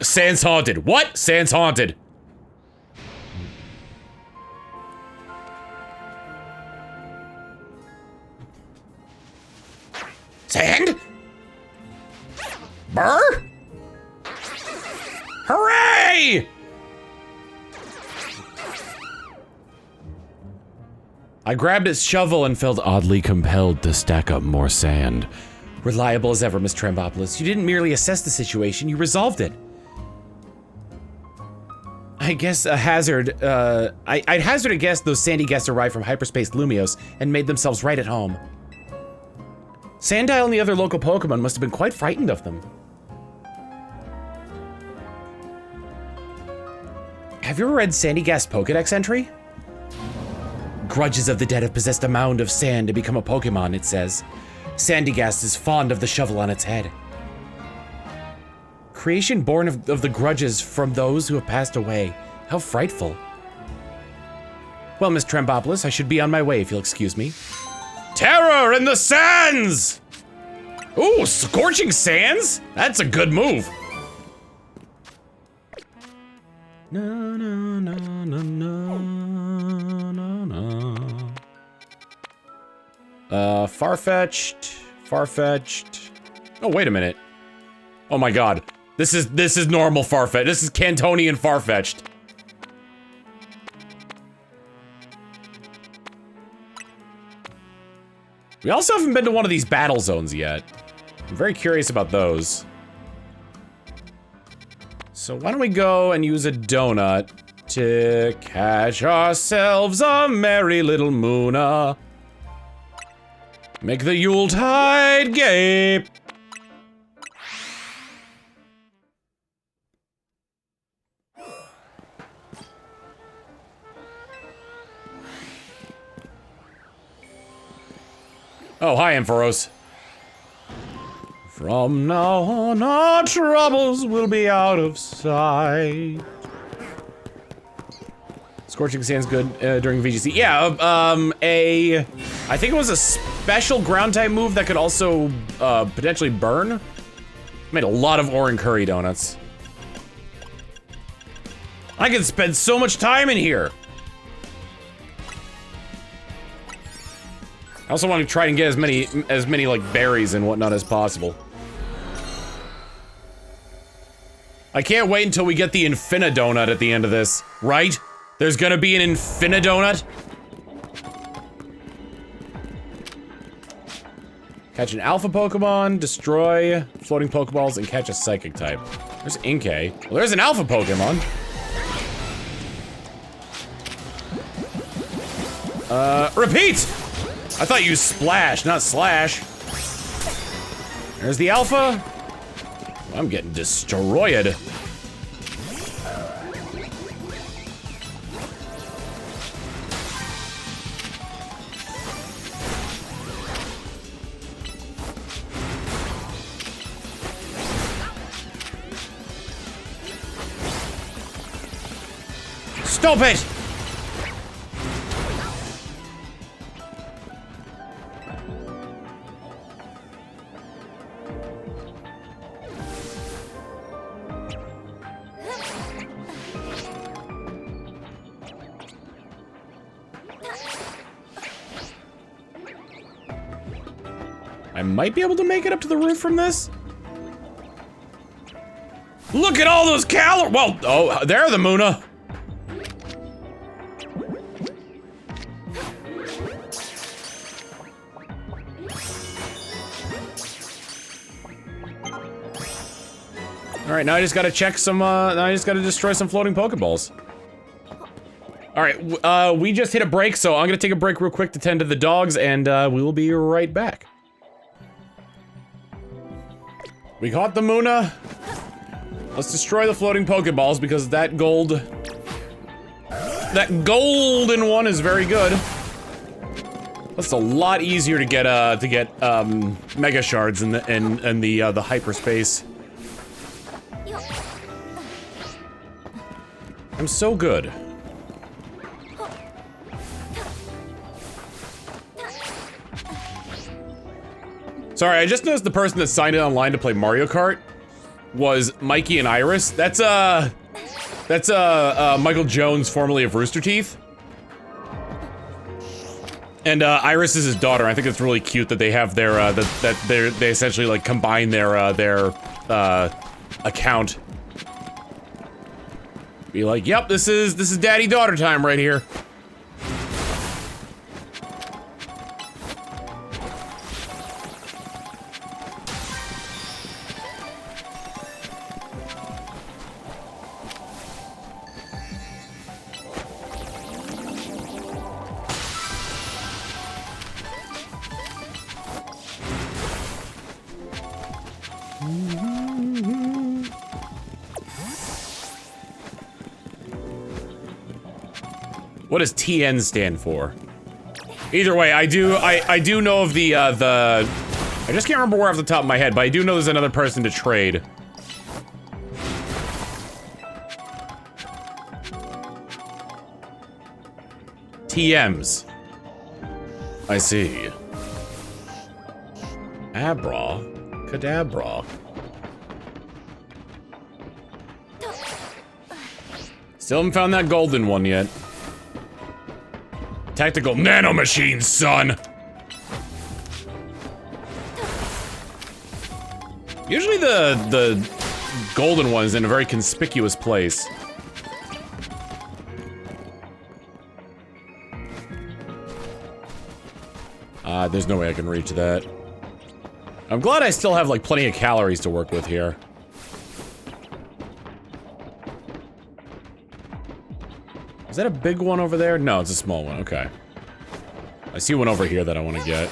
Sand's haunted. What? Sand's haunted. Sand? Burr? Hooray! I grabbed its shovel and felt oddly compelled to stack up more sand. Reliable as ever, Miss Trambopoulos. You didn't merely assess the situation, you resolved it. I guess a hazard, I'd hazard a guess those Sandygast arrived from Hyperspace Lumios and made themselves right at home. Sandile and the other local Pokemon must have been quite frightened of them. Have you ever read Sandygast's Pokedex entry? Grudges of the dead have possessed a mound of sand to become a Pokemon, it says. Sandygast is fond of the shovel on its head. Creation born of the grudges from those who have passed away. How frightful. Well, Miss Trambopoulos, I should be on my way if you'll excuse me. Terror in the Sands! Ooh, Scorching Sands? That's a good move. No, no, no, no, no, no, no. Farfetch'd. Oh, wait a minute. Oh my god. This is normal Farfetch'd. This is Cantonian Farfetch'd. We also haven't been to one of these battle zones yet. I'm very curious about those. So why don't we go and use a donut to catch ourselves a merry little Moona. Make the Yuletide gape. Oh, hi, Ampharos. From now on, our troubles will be out of sight. Scorching Sand's good during VGC. Yeah, I think it was a special ground type move that could also potentially burn. Made a lot of Oran Curry donuts. I can spend so much time in here. I also want to try and get as many like berries and whatnot as possible. I can't wait until we get the Infinidonut at the end of this, right? There's gonna be an Infinidonut? Catch an Alpha Pokemon, destroy floating Pokeballs, and catch a Psychic type. There's Inkay. Well, there's an Alpha Pokemon. Repeat! I thought you Splash, not Slash. There's the alpha. I'm getting destroyed. Stop it! I might be able to make it up to the roof from this. Look at all those calories! Well, oh, there the Muna. Alright, now I just gotta check some, now I just gotta destroy some floating Pokeballs. Alright, we just hit a break, so I'm gonna take a break real quick to tend to the dogs, and, we will be right back. We caught the Muna. Let's destroy the floating Pokeballs, because that golden one is very good. That's a lot easier to get Mega Shards in the Hyperspace. I'm so good. Sorry, I just noticed the person that signed in online to play Mario Kart was Mikey and Iris. That's Michael Jones, formerly of Rooster Teeth. And Iris is his daughter. I think it's really cute that they have their they essentially like combine their account. Be like, yep, this is daddy-daughter time right here. What does TN stand for? Either way, I do know of the I just can't remember where off the top of my head, but I do know there's another person to trade. TMs. I see. Abra. Kadabra. Still haven't found that golden one yet. Tactical nanomachine, son! Usually the golden one's in a very conspicuous place. There's no way I can reach that. I'm glad I still have, like, plenty of calories to work with here. Is that a big one over there? No, it's a small one. Okay. I see one over here that I want to get.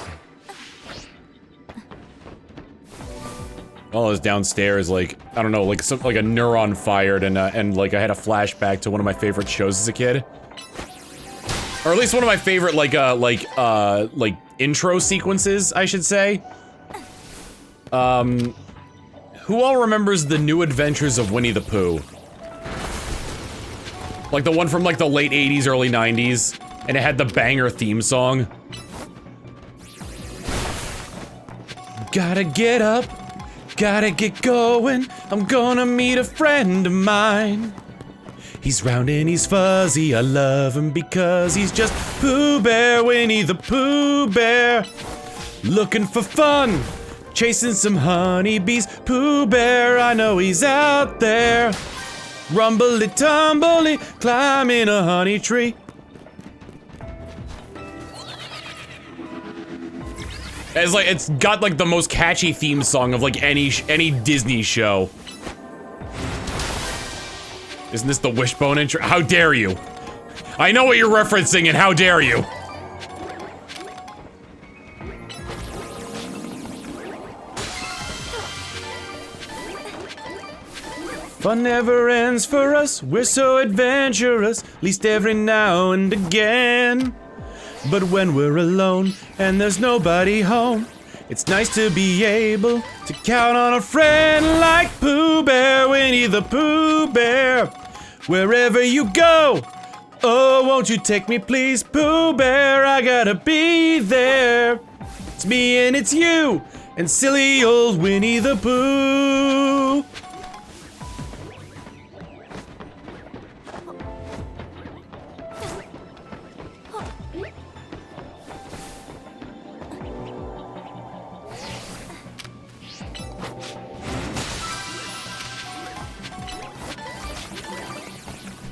Well, it's downstairs, like, I don't know, like a neuron fired, and like I had a flashback to one of my favorite shows as a kid. Or at least one of my favorite, like intro sequences, I should say. Who all remembers The New Adventures of Winnie the Pooh? Like the one from like the late 80s, early 90s, and it had the banger theme song. Gotta get up, gotta get going, I'm gonna meet a friend of mine. He's round and he's fuzzy, I love him because he's just Pooh Bear, Winnie the Pooh Bear. Looking for fun, chasing some honeybees, Pooh Bear, I know he's out there. Rumbly tumbly, climbing a honey tree. It's like, it's got like the most catchy theme song of like any Disney show. Isn't this the Wishbone intro? How dare you? I know what you're referencing, and how dare you? Fun never ends for us, we're so adventurous, least every now and again. But when we're alone and there's nobody home, it's nice to be able to count on a friend like Pooh Bear, Winnie the Pooh Bear. Wherever you go, oh, won't you take me please, Pooh Bear, I gotta be there. It's me and it's you, and silly old Winnie the Pooh.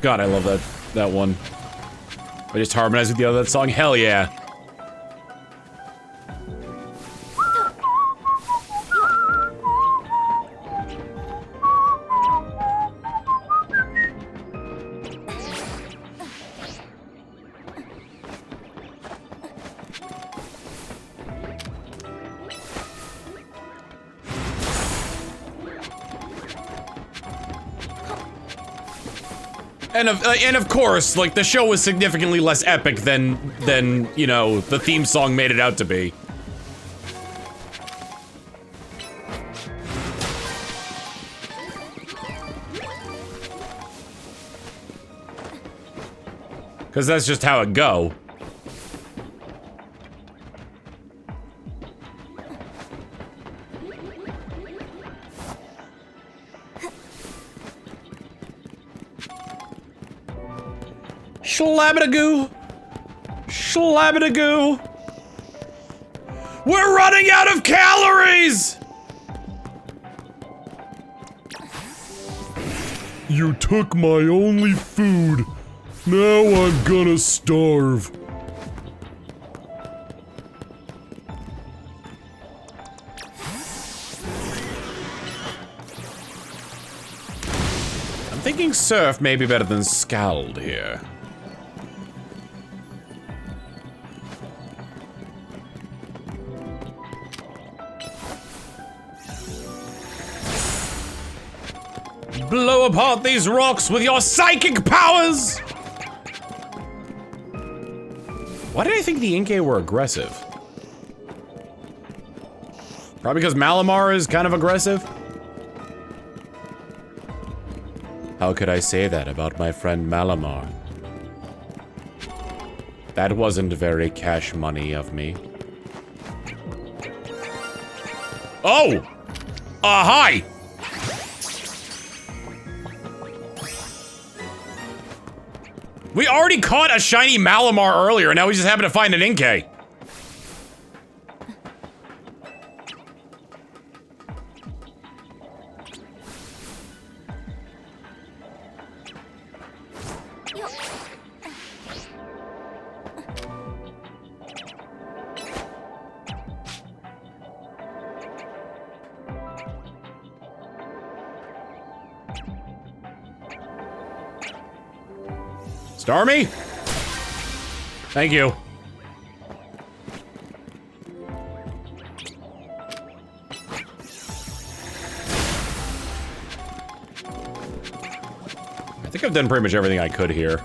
God, I love that one. I just harmonized with the other song. Hell yeah. And of course, like, the show was significantly less epic than, you know, the theme song made it out to be. Cause that's just how it go. Schlabadagoo! Schlabadagoo! We're running out of calories! You took my only food. Now I'm gonna starve. I'm thinking Surf may be better than Scald here. Blow apart these rocks with your psychic powers! Why did I think the Inkay were aggressive? Probably because Malamar is kind of aggressive? How could I say that about my friend Malamar? That wasn't very cash money of me. Oh! Hi! We already caught a shiny Malamar earlier, and now we just happen to find an Inkay. Starmie? Thank you. I think I've done pretty much everything I could here.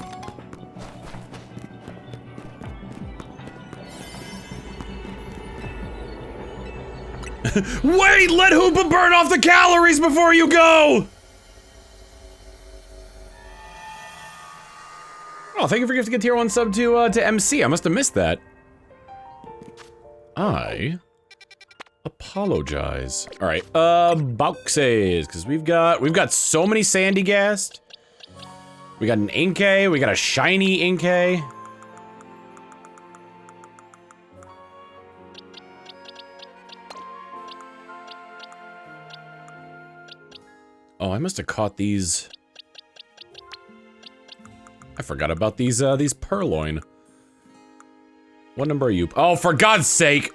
Wait! Let Hoopa burn off the calories before you go! Oh, thank you for gifting a tier 1 sub to MC. I must have missed that. I apologize. All right, boxes, because we've got so many Sandygast. We got an Inkay. We got a shiny Inkay. Oh, I must have caught these. I forgot about these Purloin. What number are you? Oh, for God's sake!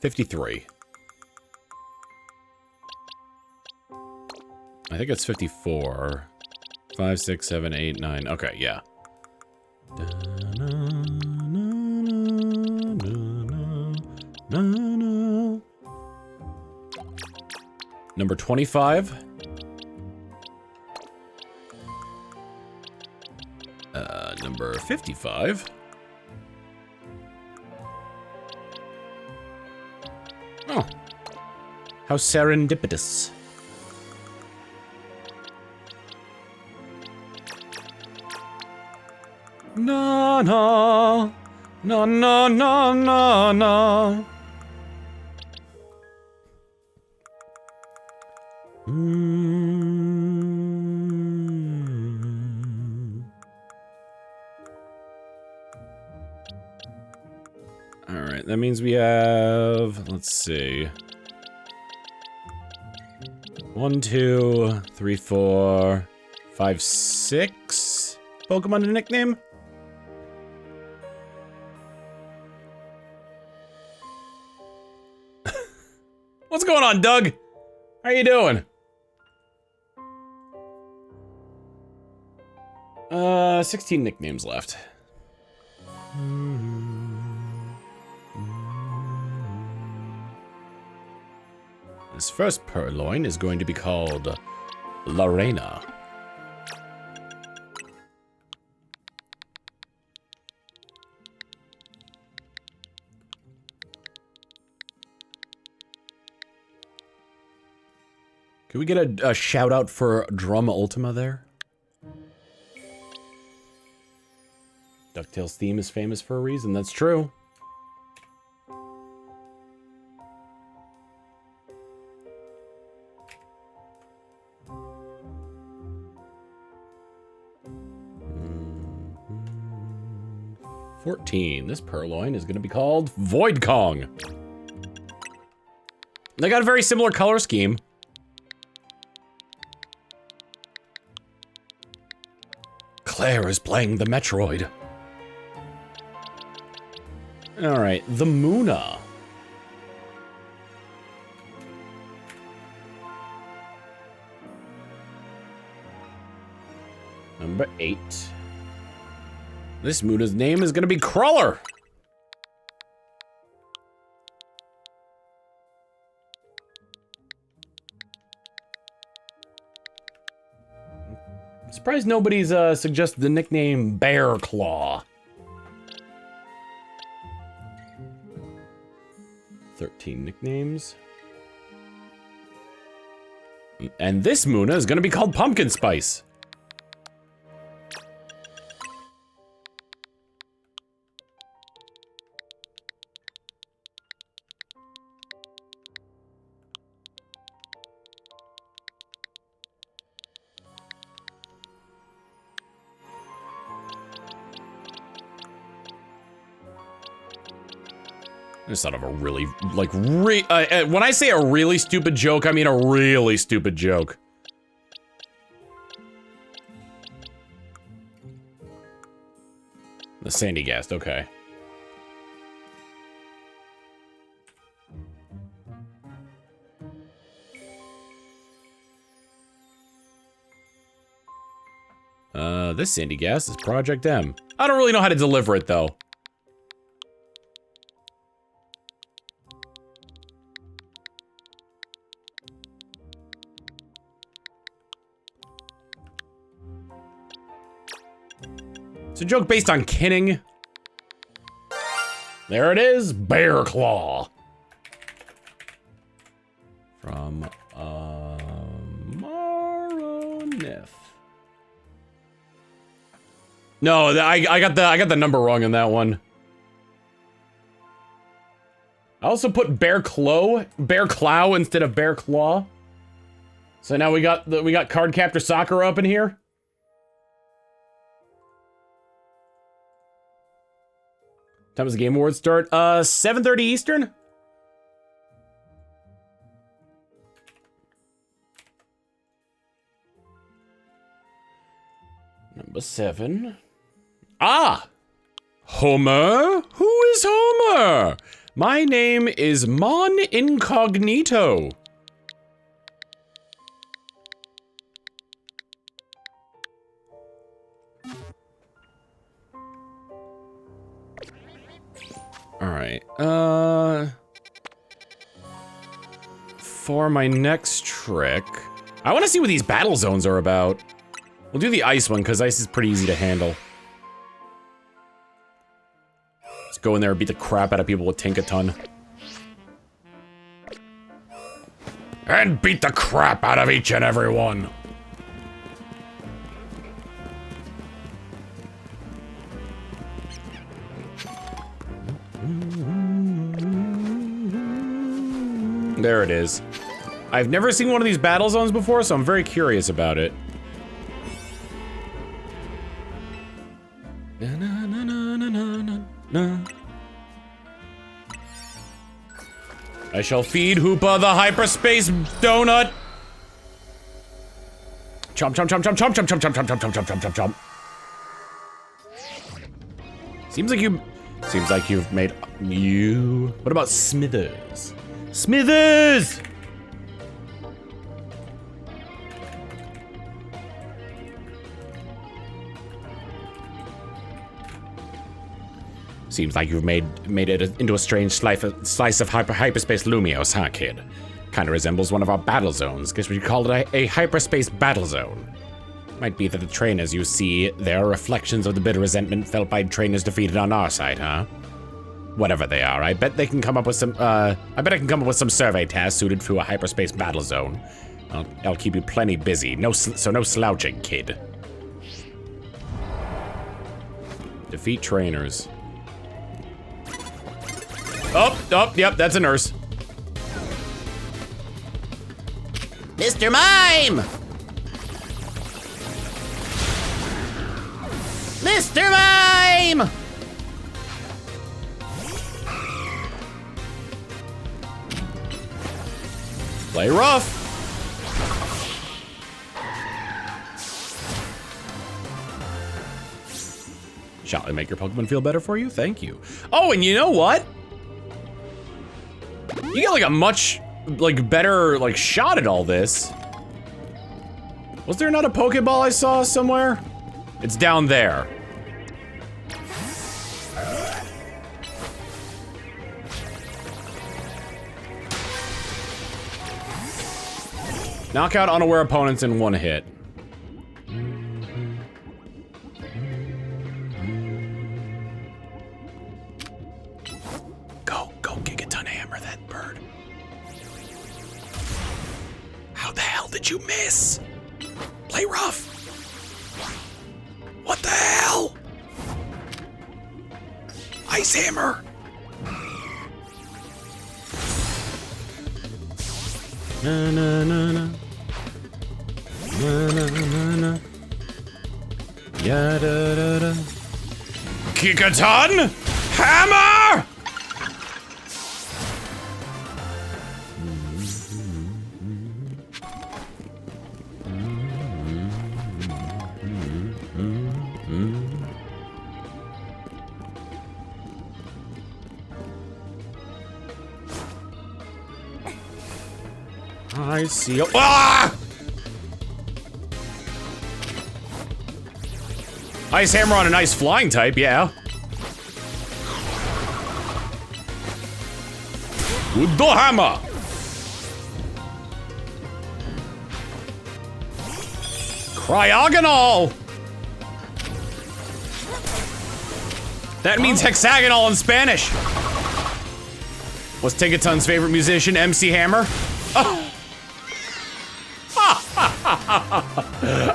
$53. I think it's 54. 5, 6, 7, 8, 9. Okay, yeah. Na, na. Number 25. Number 55. Oh. How serendipitous. Na na. Na na na na na. Alright, that means we have, let's see. 1, 2, 3, 4, 5, 6 Pokemon to nickname? What's going on, Doug? How you doing? 16 nicknames left. This first purloin is going to be called Lorena. Can we get a shout out for Drum Ultima there? DuckTales theme is famous for a reason, that's true. Mm-hmm. 14. This purloin is going to be called Void Kong. They got a very similar color scheme. Claire is playing the Metroid. Alright, the Muna. Number 8. This Muna's name is gonna be Crawler. I'm surprised nobody's suggested the nickname Bear Claw. 13 nicknames. And this Muna is gonna be called Pumpkin Spice. I just thought of a really, like, when I say a really stupid joke, I mean a really stupid joke. The Sandy Gast, okay. This Sandy Gast is Project M. I don't really know how to deliver it, though. It's a joke based on kinning. There it is, Bear Claw. From, Maronif. No, I got the number wrong on that one. I also put Bear Claw instead of Bear Claw. So now we got Cardcaptor Sakura up in here. Time does the Game Awards start? 7:30 Eastern? Number 7. Ah! Homer? Who is Homer? My name is Mon Incognito. Alright, for my next trick, I want to see what these battle zones are about. We'll do the ice one, because ice is pretty easy to handle. Let's go in there and beat the crap out of people with Tinkatuff. And beat the crap out of each and every one. There it is. I've never seen one of these battle zones before, so I'm very curious about it. Na, na, na, na, na, na, na. I shall feed Hoopa the hyperspace donut. Chomp, chomp, chomp, chomp, chomp, chomp, chomp, chomp, chomp, chomp, chomp, chomp, chomp, chomp. Seems like you've made you. What about Smithers? Smithers! Seems like you've made it into a strange slice of hyperspace Lumios, huh, kid? Kinda resembles one of our battle zones. Guess we could call it a hyperspace battle zone. Might be that the trainers you see there are reflections of the bitter resentment felt by trainers defeated on our side, huh? Whatever they are, I bet they can come up with some, I bet I can come up with some survey tasks suited for a hyperspace battle zone. I'll keep you plenty busy. So no slouching, kid. Defeat trainers. Oh, yep, that's a nurse. Mr. Mime! Mr. Mime! Play rough. Shall I make your Pokemon feel better for you? Thank you. Oh, and you know what? You get like a much, better, shot at all this. Was there not a Pokeball I saw somewhere? It's down there. Knock out unaware opponents in one hit. Go, Gigaton hammer that bird. How the hell did you miss? Play rough. What the hell? Ice hammer. Na na na na. Na na na na. Ya da da da. Gigaton hammer! I see. Ah! Ice hammer on a nice flying type, yeah. With the hammer. Cryogonal. That means hexagonal in Spanish. What's Tinkaton's favorite musician, MC Hammer? Oh.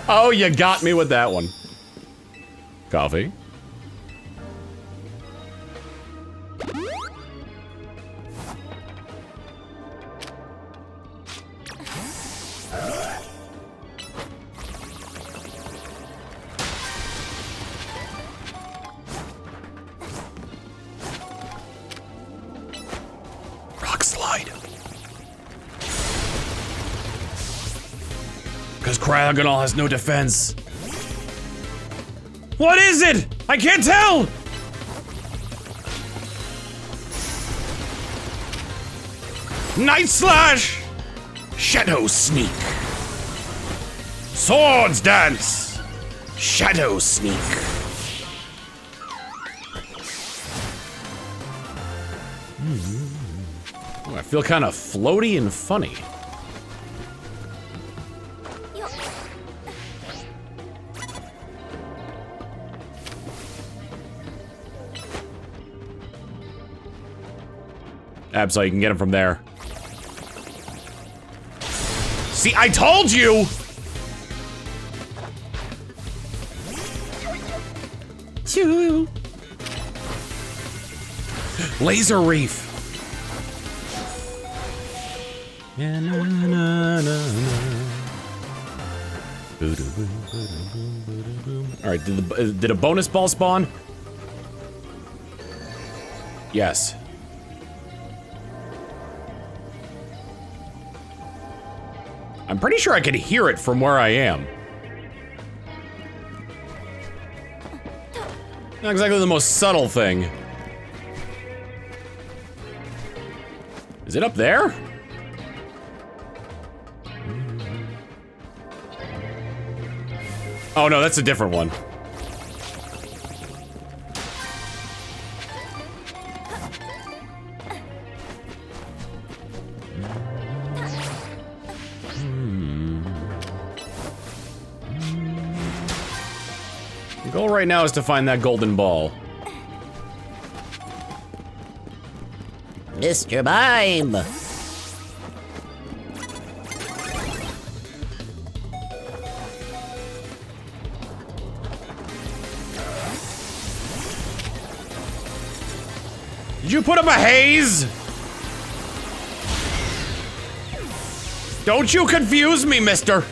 Oh, you got me with that one. Coffee. Rock slide. Because Cryogonal has no defense. What is it? I can't tell! Night Slash! Shadow Sneak. Swords Dance! Shadow Sneak. Oh, I feel kind of floaty and funny. Absolutely, you can get him from there. See, I told you! Laser Reef. Alright, did a bonus ball spawn? Yes. I'm pretty sure I could hear it from where I am. Not exactly the most subtle thing. Is it up there? Oh no, that's a different one. The goal right now is to find that golden ball. Mr. Mime! Did you put up a haze? Don't you confuse me, mister!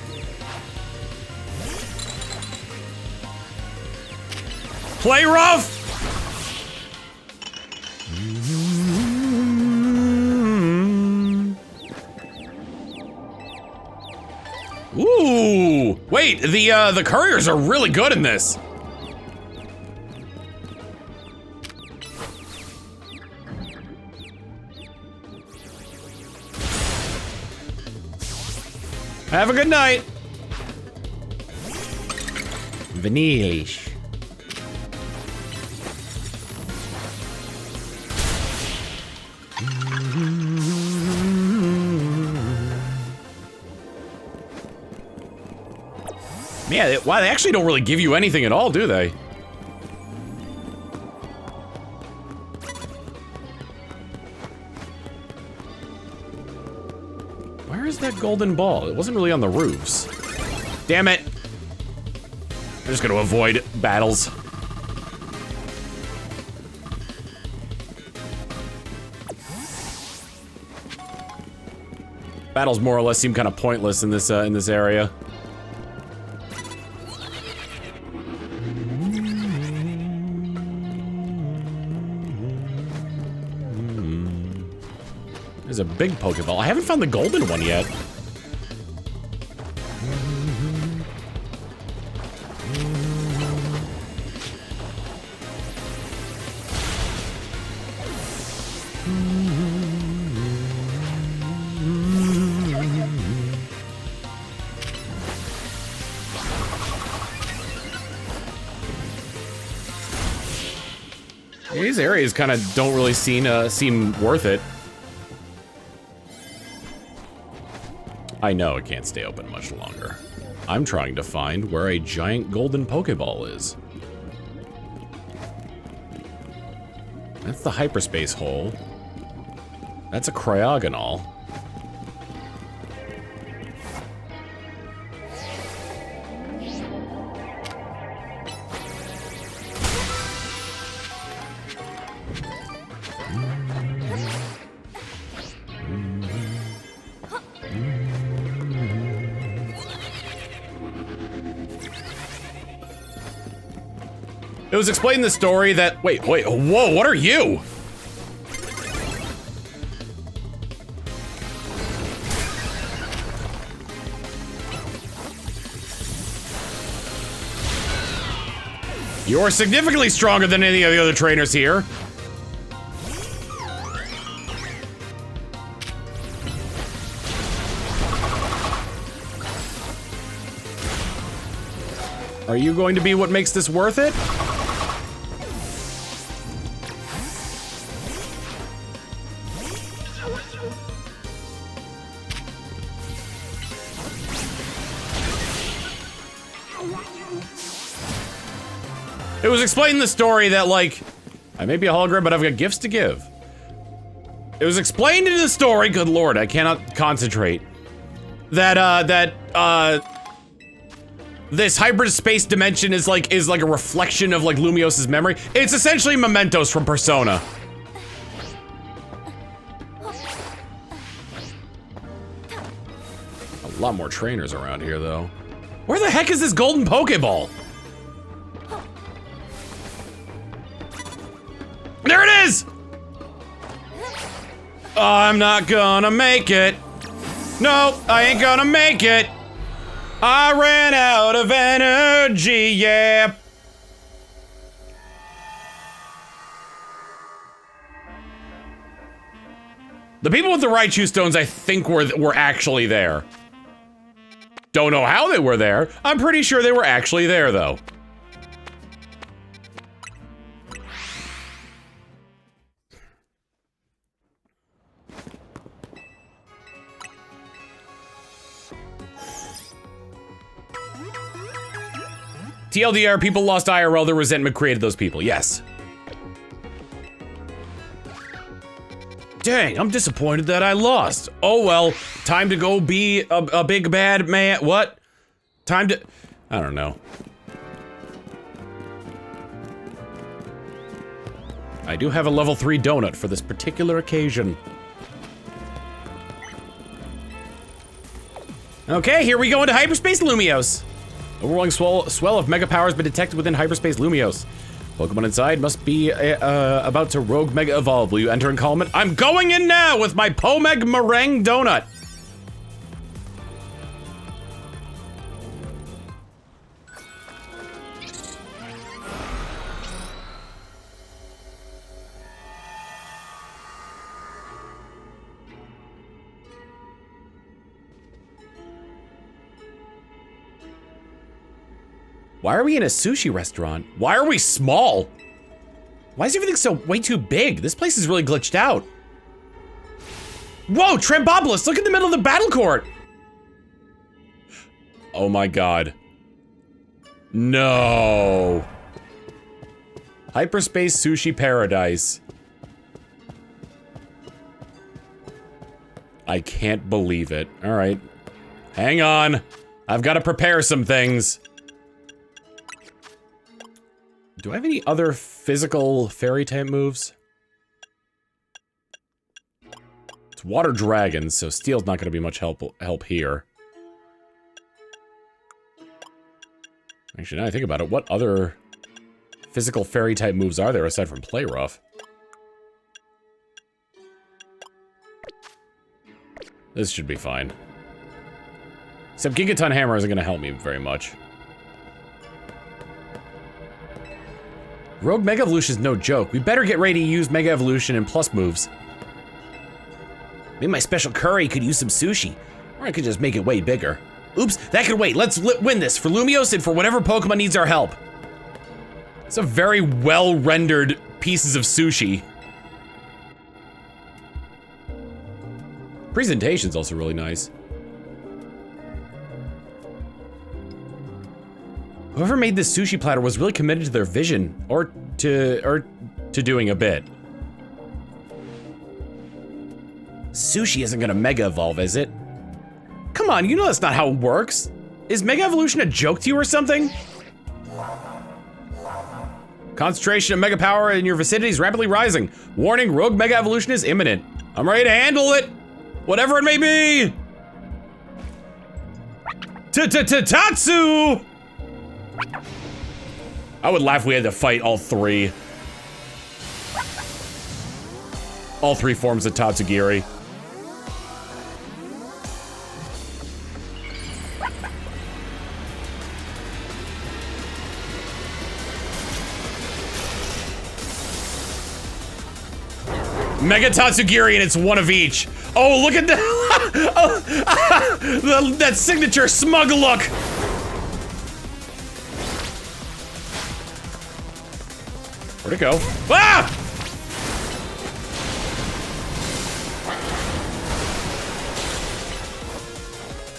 Play rough! Ooh! Wait, the couriers are really good in this. Have a good night. Vanillish. Yeah, wow, they actually don't really give you anything at all, do they? Where is that golden ball? It wasn't really on the roofs. Damn it! I'm just gonna avoid battles. Battles more or less seem kind of pointless in this area. There's a big Pokeball. I haven't found the golden one yet. These areas kind of don't really seem worth it. I know it can't stay open much longer. I'm trying to find where a giant golden Pokeball is. That's the Hyperspace hole. That's a Cryogonal. It was explained in the story that- wait, whoa, what are you? You're significantly stronger than any of the other trainers here. Are you going to be what makes this worth it? It was explained in the story that, like, I may be a hologram, but I've got gifts to give. It was explained in the story, good lord, I cannot concentrate. That, this hyperspace dimension is like a reflection of like Lumios's memory. It's essentially mementos from Persona. A lot more trainers around here though. Where the heck is this golden Pokeball? There it is! I'm not gonna make it. No, I ain't gonna make it. I ran out of energy, yeah. The people with the Raichu stones, I think, were actually there. Don't know how they were there. I'm pretty sure they were actually there, though. TLDR, people lost IRL, the resentment created those people, yes. Dang, I'm disappointed that I lost. Oh well, time to go be a big bad man. What? Time to, I don't know. I do have a level 3 donut for this particular occasion. Okay, here we go into Hyperspace Lumiose. Overwhelming swell of mega power has been detected within Hyperspace Lumiose. Pokemon inside must be about to rogue mega evolve. Will you enter and call it? I'm going in now with my Pomeg Meringue Donut. Why are we in a sushi restaurant? Why are we small? Why is everything so way too big? This place is really glitched out. Whoa, Trambobolus, look in the middle of the battle court. Oh my god. No. Hyperspace Sushi Paradise. I can't believe it. All right. Hang on. I've got to prepare some things. Do I have any other physical fairy type moves? It's water dragon, so steel's not going to be much help here. Actually, now I think about it, what other physical fairy type moves are there aside from Play Rough? This should be fine. Except Gigaton Hammer isn't going to help me very much. Rogue Mega Evolution is no joke. We better get ready to use Mega Evolution and plus moves. Maybe my special curry could use some sushi. Or I could just make it way bigger. Oops, that could wait. Let's win this for Lumiose and for whatever Pokemon needs our help. It's a very well-rendered pieces of sushi. Presentation's also really nice. Whoever made this sushi platter was really committed to their vision, or to doing a bit. Sushi isn't gonna Mega Evolve, is it? Come on, you know that's not how it works. Is Mega Evolution a joke to you or something? Concentration of Mega Power in your vicinity is rapidly rising. Warning, Rogue Mega Evolution is imminent. I'm ready to handle it, whatever it may be. Tatsu! I would laugh if we had to fight all three. All three forms of Tatsugiri. Mega Tatsugiri and it's one of each. Oh, look at that! Oh, that signature smug look! Where'd it go? Ah!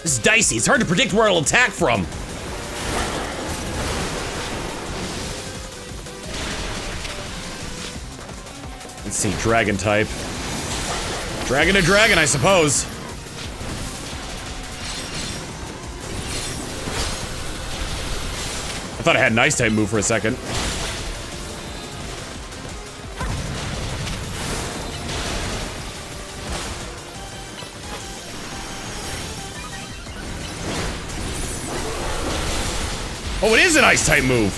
This is dicey. It's hard to predict where it'll attack from. Let's see, dragon type. Dragon to dragon, I suppose. I thought I had an ice type move for a second. Oh, it is an ice type move.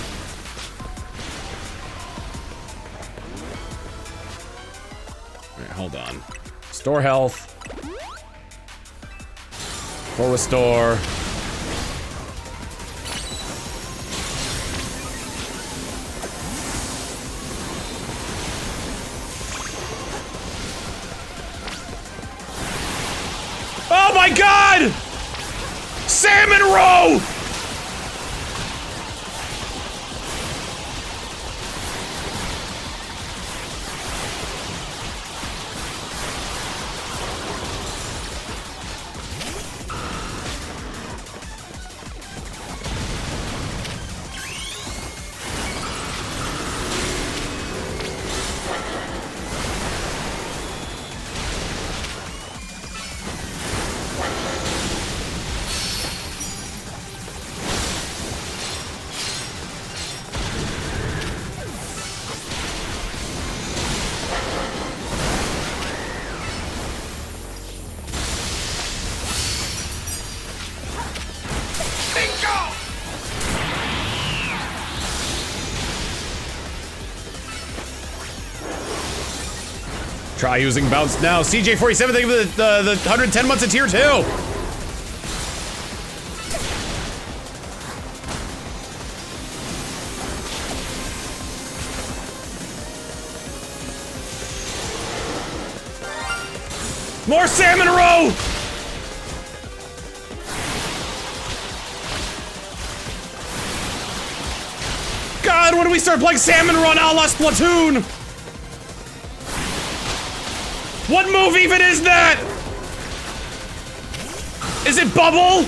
Alright, hold on. Store health. Full restore. Oh my god! Salmon row! Try using bounce now. CJ47, thank you for the 110 months of tier 2. More salmon row! God, when do we start playing Salmon Run a la Splatoon? What move even is that? Is it Bubble?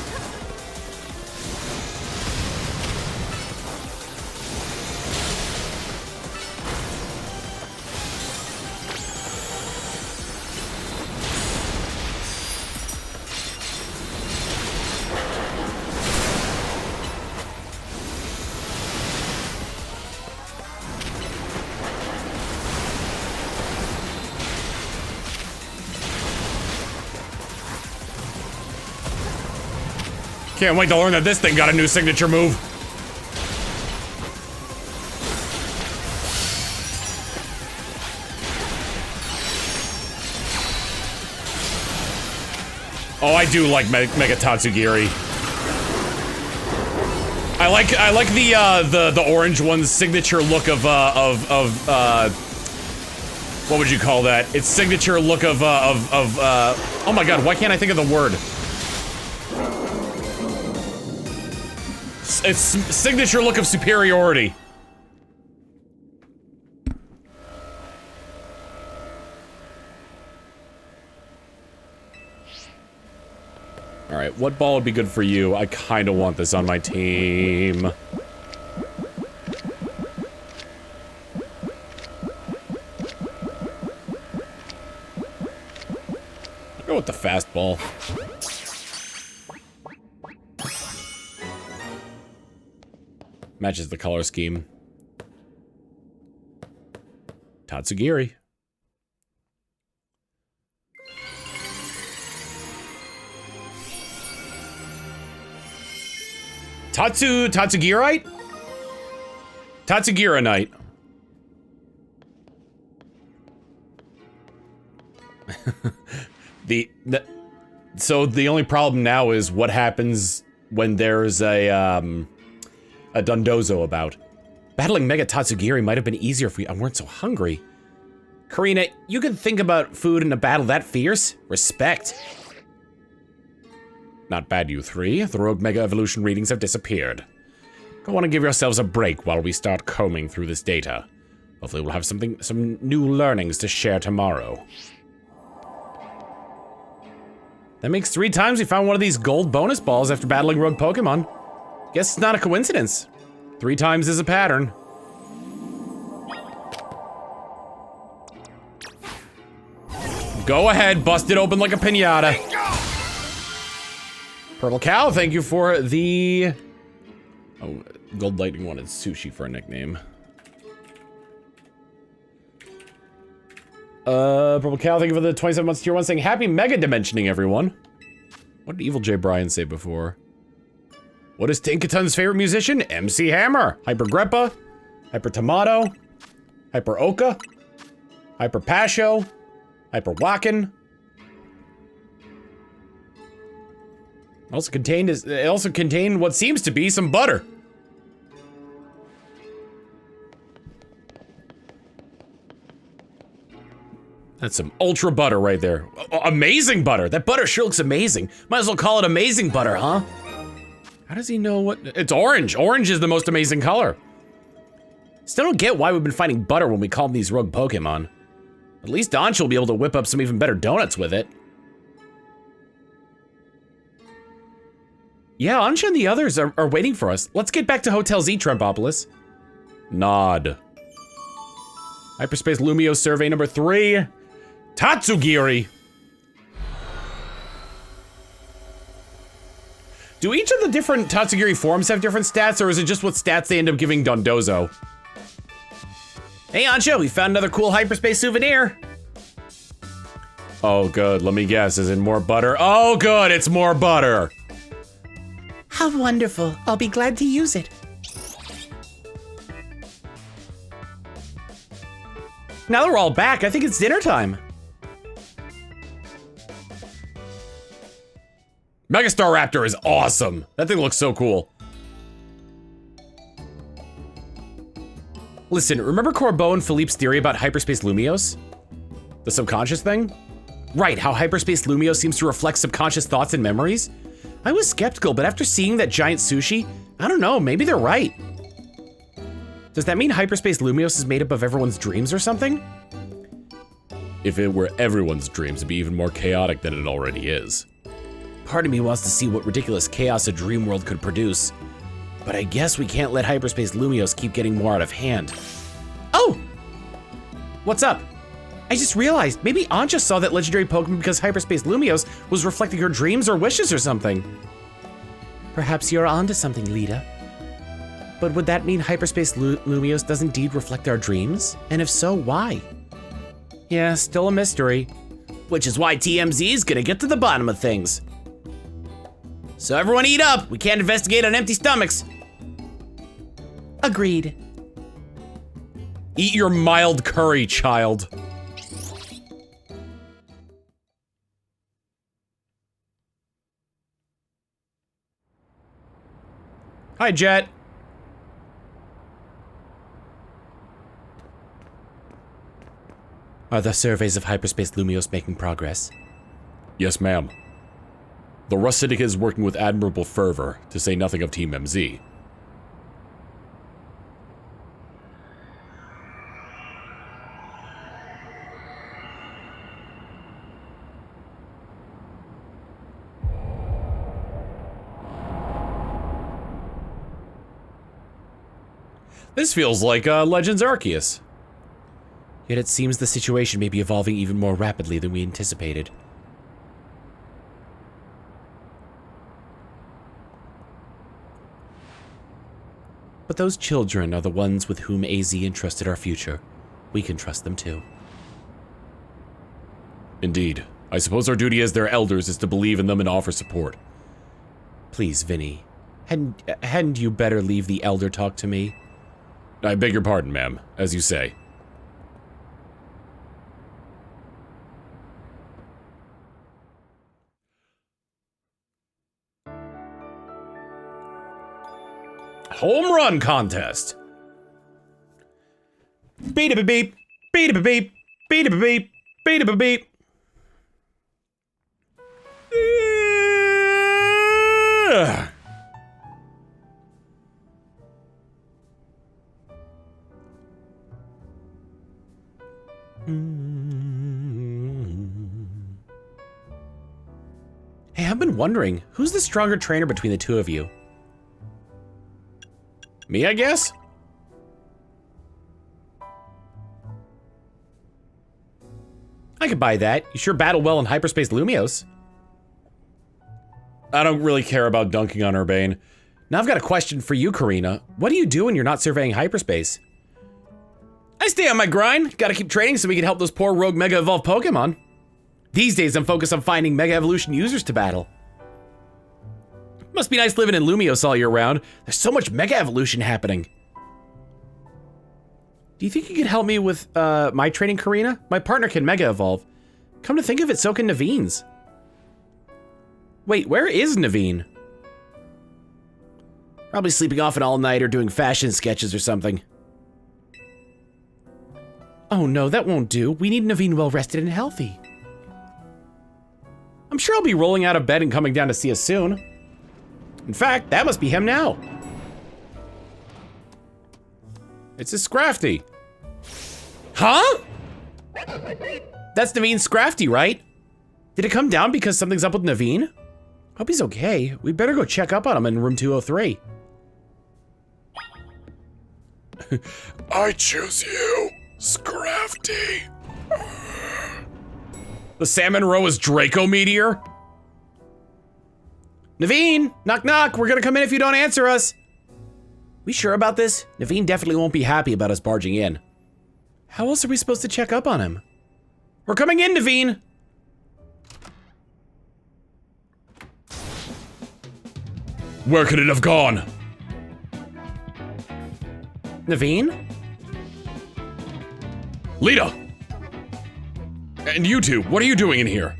Can't wait to learn that this thing got a new signature move. Oh, I do like Mega Tatsugiri. I like the orange one's signature look of what would you call that? Its signature look of oh my god, why can't I think of the word? Its signature look of superiority. Alright, what ball would be good for you? I kinda want this on my team. I'll go with the fastball. Matches the color scheme. Tatsugiri. Tatsugirite? Tatsugiranite. So the only problem now is what happens when there's a Dundozo about. Battling Mega Tatsugiri might have been easier if we weren't so hungry. Karina, you can think about food in a battle that fierce? Respect. Not bad, you three. The rogue Mega Evolution readings have disappeared. Go on and give yourselves a break while we start combing through this data. Hopefully we'll have some new learnings to share tomorrow. That makes 3 times we found one of these gold bonus balls after battling rogue Pokemon. Guess it's not a coincidence. 3 times is a pattern. Go ahead, bust it open like a piñata. Purple Cow, thank you for the... Oh, Gold Lightning wanted Sushi for a nickname. Purple Cow, thank you for the 27 months tier 1 saying happy mega dimensioning, everyone. What did Evil J. Brian say before? What is Tinkaton's favorite musician? MC Hammer. Hyper Greppa. Hyper Tomato. Hyper Oka. Hyper Pasho. Hyper Wacken. It also contained what seems to be some butter. That's some ultra butter right there. Amazing butter. That butter sure looks amazing. Might as well call it amazing butter, huh? How does he know what? It's orange. Orange is the most amazing color. Still don't get why we've been finding butter when we call them these rogue Pokemon. At least Ancha will be able to whip up some even better donuts with it. Yeah, Ancha and the others are waiting for us. Let's get back to Hotel Z, Trempopolis. Nod. Hyperspace Lumio survey number 3. Tatsugiri. Do each of the different Tatsugiri forms have different stats, or is it just what stats they end up giving Dondozo? Hey Ancha, we found another cool Hyperspace souvenir. Oh good, let me guess, is it more butter? Oh good, it's more butter. How wonderful, I'll be glad to use it. Now that we're all back, I think it's dinner time. Megastar Raptor is awesome. That thing looks so cool. Listen, remember Corbeau and Philippe's theory about Hyperspace Lumios? The subconscious thing? Right, how Hyperspace Lumios seems to reflect subconscious thoughts and memories? I was skeptical, but after seeing that giant sushi, I don't know, maybe they're right. Does that mean Hyperspace Lumios is made up of everyone's dreams or something? If it were everyone's dreams, it'd be even more chaotic than it already is. Part of me wants to see what ridiculous chaos a dream world could produce, but I guess we can't let Hyperspace Lumios keep getting more out of hand. Oh! What's up? I just realized, maybe Ancha saw that legendary Pokemon because Hyperspace Lumios was reflecting her dreams or wishes or something. Perhaps you're onto something, Lita. But would that mean Hyperspace Lumios does indeed reflect our dreams? And if so, why? Yeah, still a mystery. Which is why TMZ is gonna get to the bottom of things. So everyone eat up! We can't investigate on empty stomachs. Agreed. Eat your mild curry, child. Hi, Jet. Are the surveys of Hyperspace Lumios making progress? Yes, ma'am. The Rust Syndicate is working with admirable fervor, to say nothing of Team MZ. This feels like Legends Arceus. Yet it seems the situation may be evolving even more rapidly than we anticipated. But those children are the ones with whom AZ entrusted our future. We can trust them too. Indeed. I suppose our duty as their elders is to believe in them and offer support. Please, Vinny. Hadn't you better leave the elder talk to me? I beg your pardon, ma'am. As you say. Home run contest. Beep a beep, beep a beep, beep a beep, beep a beep. Hey, I've been wondering, who's the stronger trainer between the two of you? Me, I guess? I could buy that. You sure battle well in Hyperspace Lumios. I don't really care about dunking on Urbane. Now I've got a question for you, Karina. What do you do when you're not surveying Hyperspace? I stay on my grind. Gotta keep training so we can help those poor rogue Mega Evolved Pokemon. These days I'm focused on finding Mega Evolution users to battle. Must be nice living in Lumios all year round. There's so much Mega Evolution happening. Do you think you could help me with my training, Karina? My partner can Mega Evolve. Come to think of it, so can Naveen's. Wait, where is Naveen? Probably sleeping off an all-night or doing fashion sketches or something. Oh no, that won't do. We need Naveen well-rested and healthy. I'm sure I'll be rolling out of bed and coming down to see us soon. In fact, that must be him now. It's a Scrafty. Huh? That's Naveen's Scrafty, right? Did it come down because something's up with Naveen? Hope he's okay. We better go check up on him in room 203. I choose you, Scrafty. The Salmon Row is Draco Meteor? Naveen, knock knock, we're gonna come in if you don't answer us. We sure about this? Naveen definitely won't be happy about us barging in. How else are we supposed to check up on him? We're coming in, Naveen. Where could it have gone? Naveen? Lita! And you two, what are you doing in here?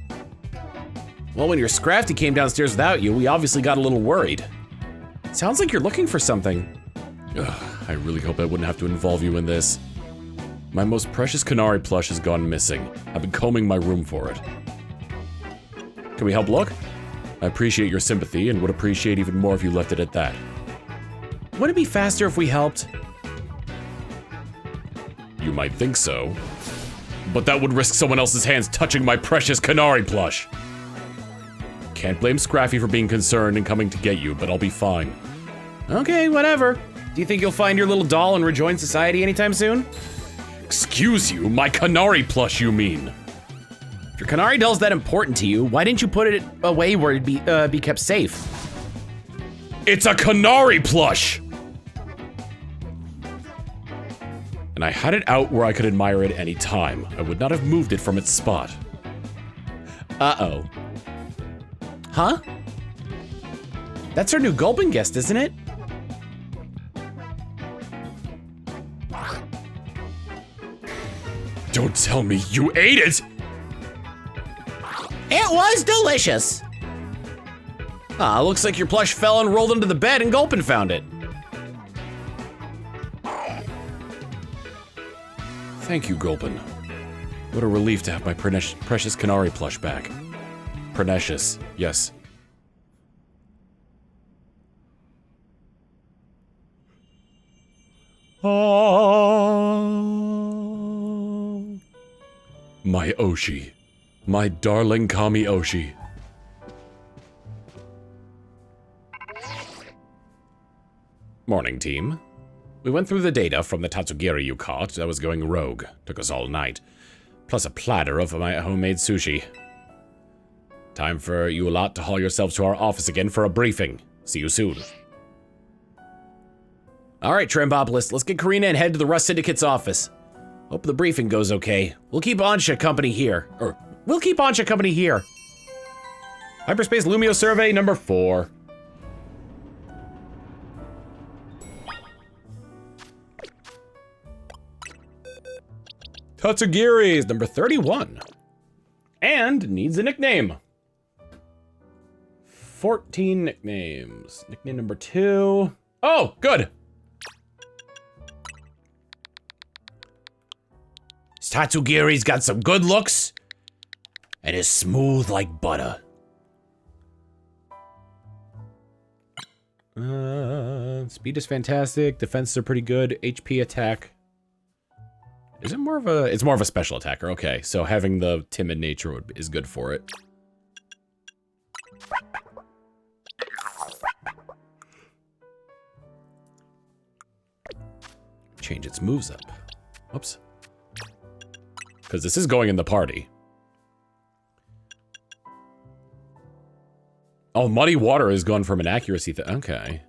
Well, when your Scrafty came downstairs without you, we obviously got a little worried. Sounds like you're looking for something. Ugh, I really hope I wouldn't have to involve you in this. My most precious Canary plush has gone missing. I've been combing my room for it. Can we help look? I appreciate your sympathy and would appreciate even more if you left it at that. Wouldn't it be faster if we helped? You might think so, but that would risk someone else's hands touching my precious Canary plush. Can't blame Scraffy for being concerned and coming to get you, but I'll be fine. Okay, whatever. Do you think you'll find your little doll and rejoin society anytime soon? Excuse you, my Canary plush, you mean? If your Canary doll's that important to you, why didn't you put it away where it'd be kept safe? It's a Canary plush! And I had it out where I could admire it any time. I would not have moved it from its spot. Uh-oh. Huh? That's our new Gulpin guest, isn't it? Don't tell me you ate it! It was delicious. Ah, looks like your plush fell and rolled into the bed and Gulpin found it. Thank you, Gulpin. What a relief to have my precious Canary plush back. Pernicious, yes. My Oshi. My darling Kami Oshi. Morning, team. We went through the data from the Tatsugiri you caught that was going rogue. Took us all night. Plus a platter of my homemade sushi. Time for you a lot to haul yourselves to our office again for a briefing. See you soon. Alright, Trembopolis, let's get Karina and head to the Rust Syndicate's office. Hope the briefing goes okay. We'll keep Ansha company here. Hyperspace Lumio survey number 4. Tatsugiri is number 31. And needs a nickname. 14 nicknames. Nickname number 2. Oh, good. Tatsugiri's got some good looks and is smooth like butter. Speed is fantastic. Defenses are pretty good. HP attack. Is it more of a... It's more of a special attacker. Okay, so having the timid nature is good for it. Change its moves up. Whoops. Because this is going in the party. Oh, Muddy Water has gone from an accuracy thing. Okay.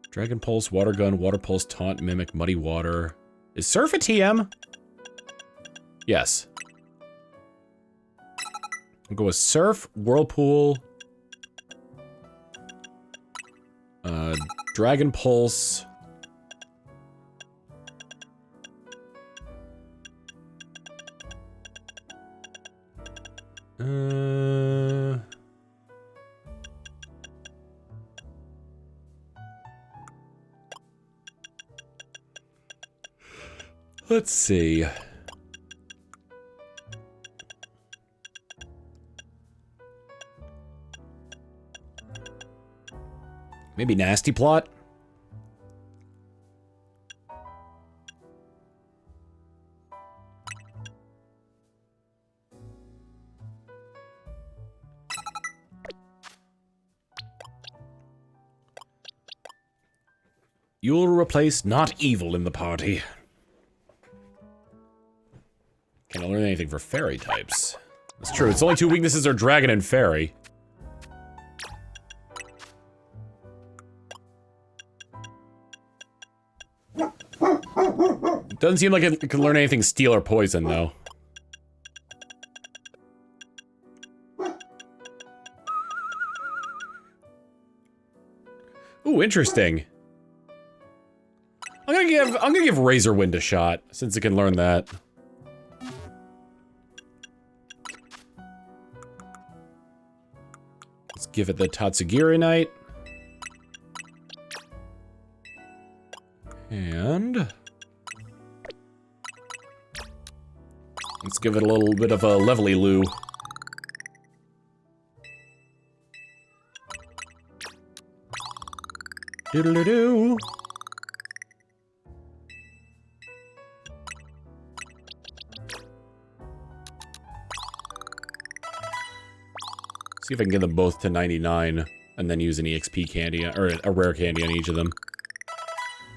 Dragon Pulse, Water Gun, Water Pulse, Taunt, Mimic, Muddy Water. Is Surf a TM? Yes. I'll go with Surf, Whirlpool, Dragon Pulse. Let's see. Maybe Nasty Plot? You'll replace not evil in the party. Can't learn anything for fairy types. That's true, its only two weaknesses are dragon and fairy. Doesn't seem like it can learn anything steel or poison, though. Ooh, interesting. I'm gonna give Razorwind a shot, since it can learn that. Let's give it the Tatsugiri Knight. And let's give it a little bit of a Levely Loo. Doodle-doo. See if I can get them both to 99 and then use an EXP candy, or a rare candy on each of them.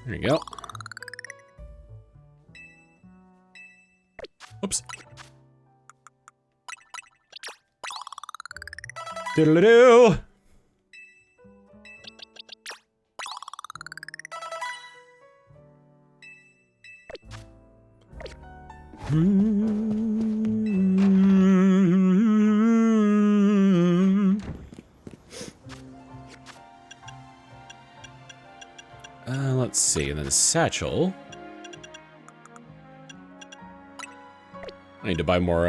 There you go. Oops. Doodle-doo. Let's see, and then Satchel. I need to buy more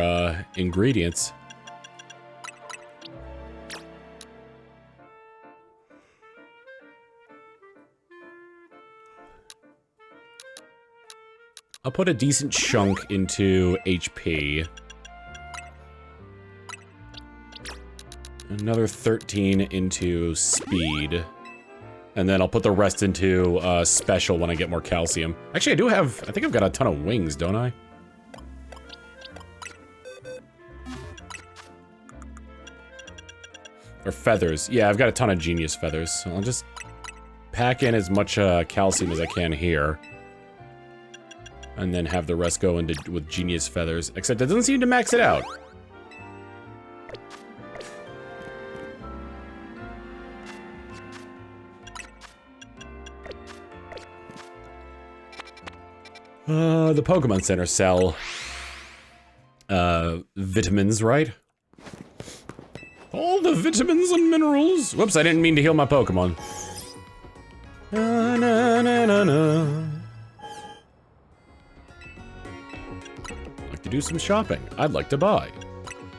ingredients. I'll put a decent chunk into HP. Another 13 into speed. And then I'll put the rest into special when I get more calcium. Actually, I think I've got a ton of wings, don't I? Or feathers. Yeah, I've got a ton of genius feathers. So I'll just pack in as much calcium as I can here. And then have the rest go into with genius feathers. Except it doesn't seem to max it out. The Pokemon Center sell vitamins, right? All the vitamins and minerals. Whoops, I didn't mean to heal my Pokemon. Na, na, na, na, na. Like to do some shopping. I'd like to buy.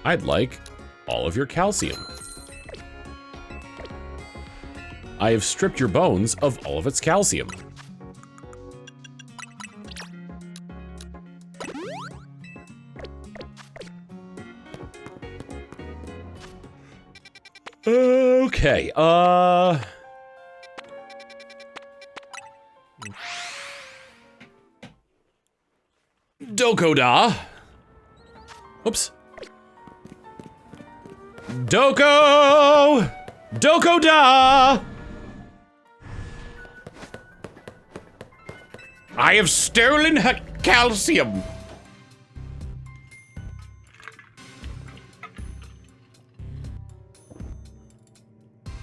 I'd like all of your calcium. I have stripped your bones of all of its calcium. Okay, Dokoda. Oops. Dokoda! I have stolen her calcium.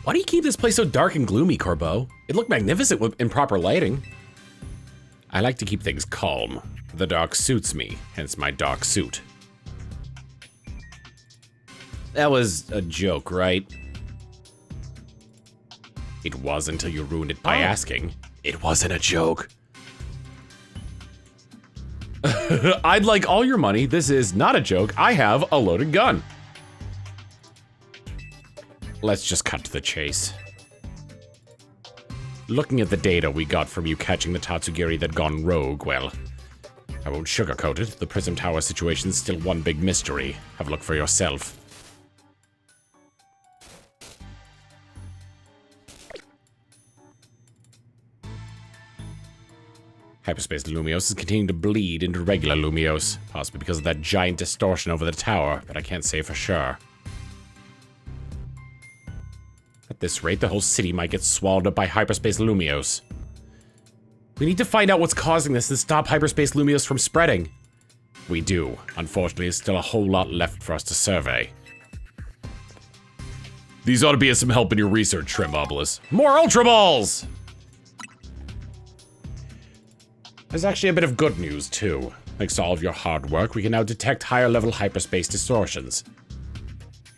Why do you keep this place so dark and gloomy, Corbeau? It looked magnificent in proper lighting. I like to keep things calm. The dark suits me, hence my dark suit. That was a joke, right? It was until you ruined it by asking. It wasn't a joke. I'd like all your money. This is not a joke. I have a loaded gun. Let's just cut to the chase. Looking at the data we got from you catching the Tatsugiri that gone rogue, well, I won't sugarcoat it. The Prism Tower situation's still one big mystery. Have a look for yourself. Hyperspace Lumiose is continuing to bleed into regular Lumiose, possibly because of that giant distortion over the tower, but I can't say for sure. At this rate, the whole city might get swallowed up by Hyperspace Lumiose. We need to find out what's causing this and stop Hyperspace Lumiose from spreading. We do. Unfortunately, there's still a whole lot left for us to survey. These ought to be of some help in your research, Shrimbobolus. More Ultra Balls! There's actually a bit of good news, too. Thanks to all of your hard work, we can now detect higher-level hyperspace distortions.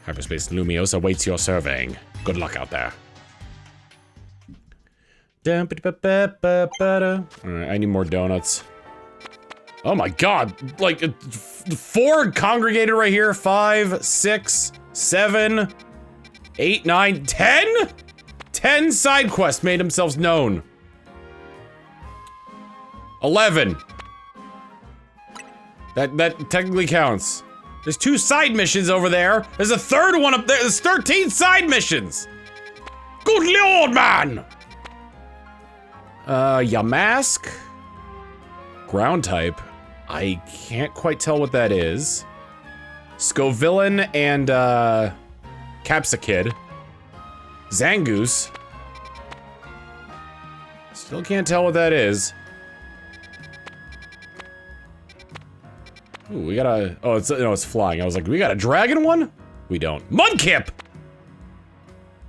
Hyperspace Lumiose awaits your surveying. Good luck out there. Alright, I need more donuts. Oh my god! Like, 4 congregated right here. 5, 6, 7, 8, 9, 10? 10 side quests made themselves known. 11. That technically counts. There's 2 side missions over there. There's a 3rd one up there. There's 13 side missions. Good lord, man. Yamask. Ground type. I can't quite tell what that is. Scovillain and Capsicid. Zangoose. Still can't tell what that is. Ooh, we got a... Oh, it's, no, it's flying. I was like, we got a dragon one? We don't. Mudkip!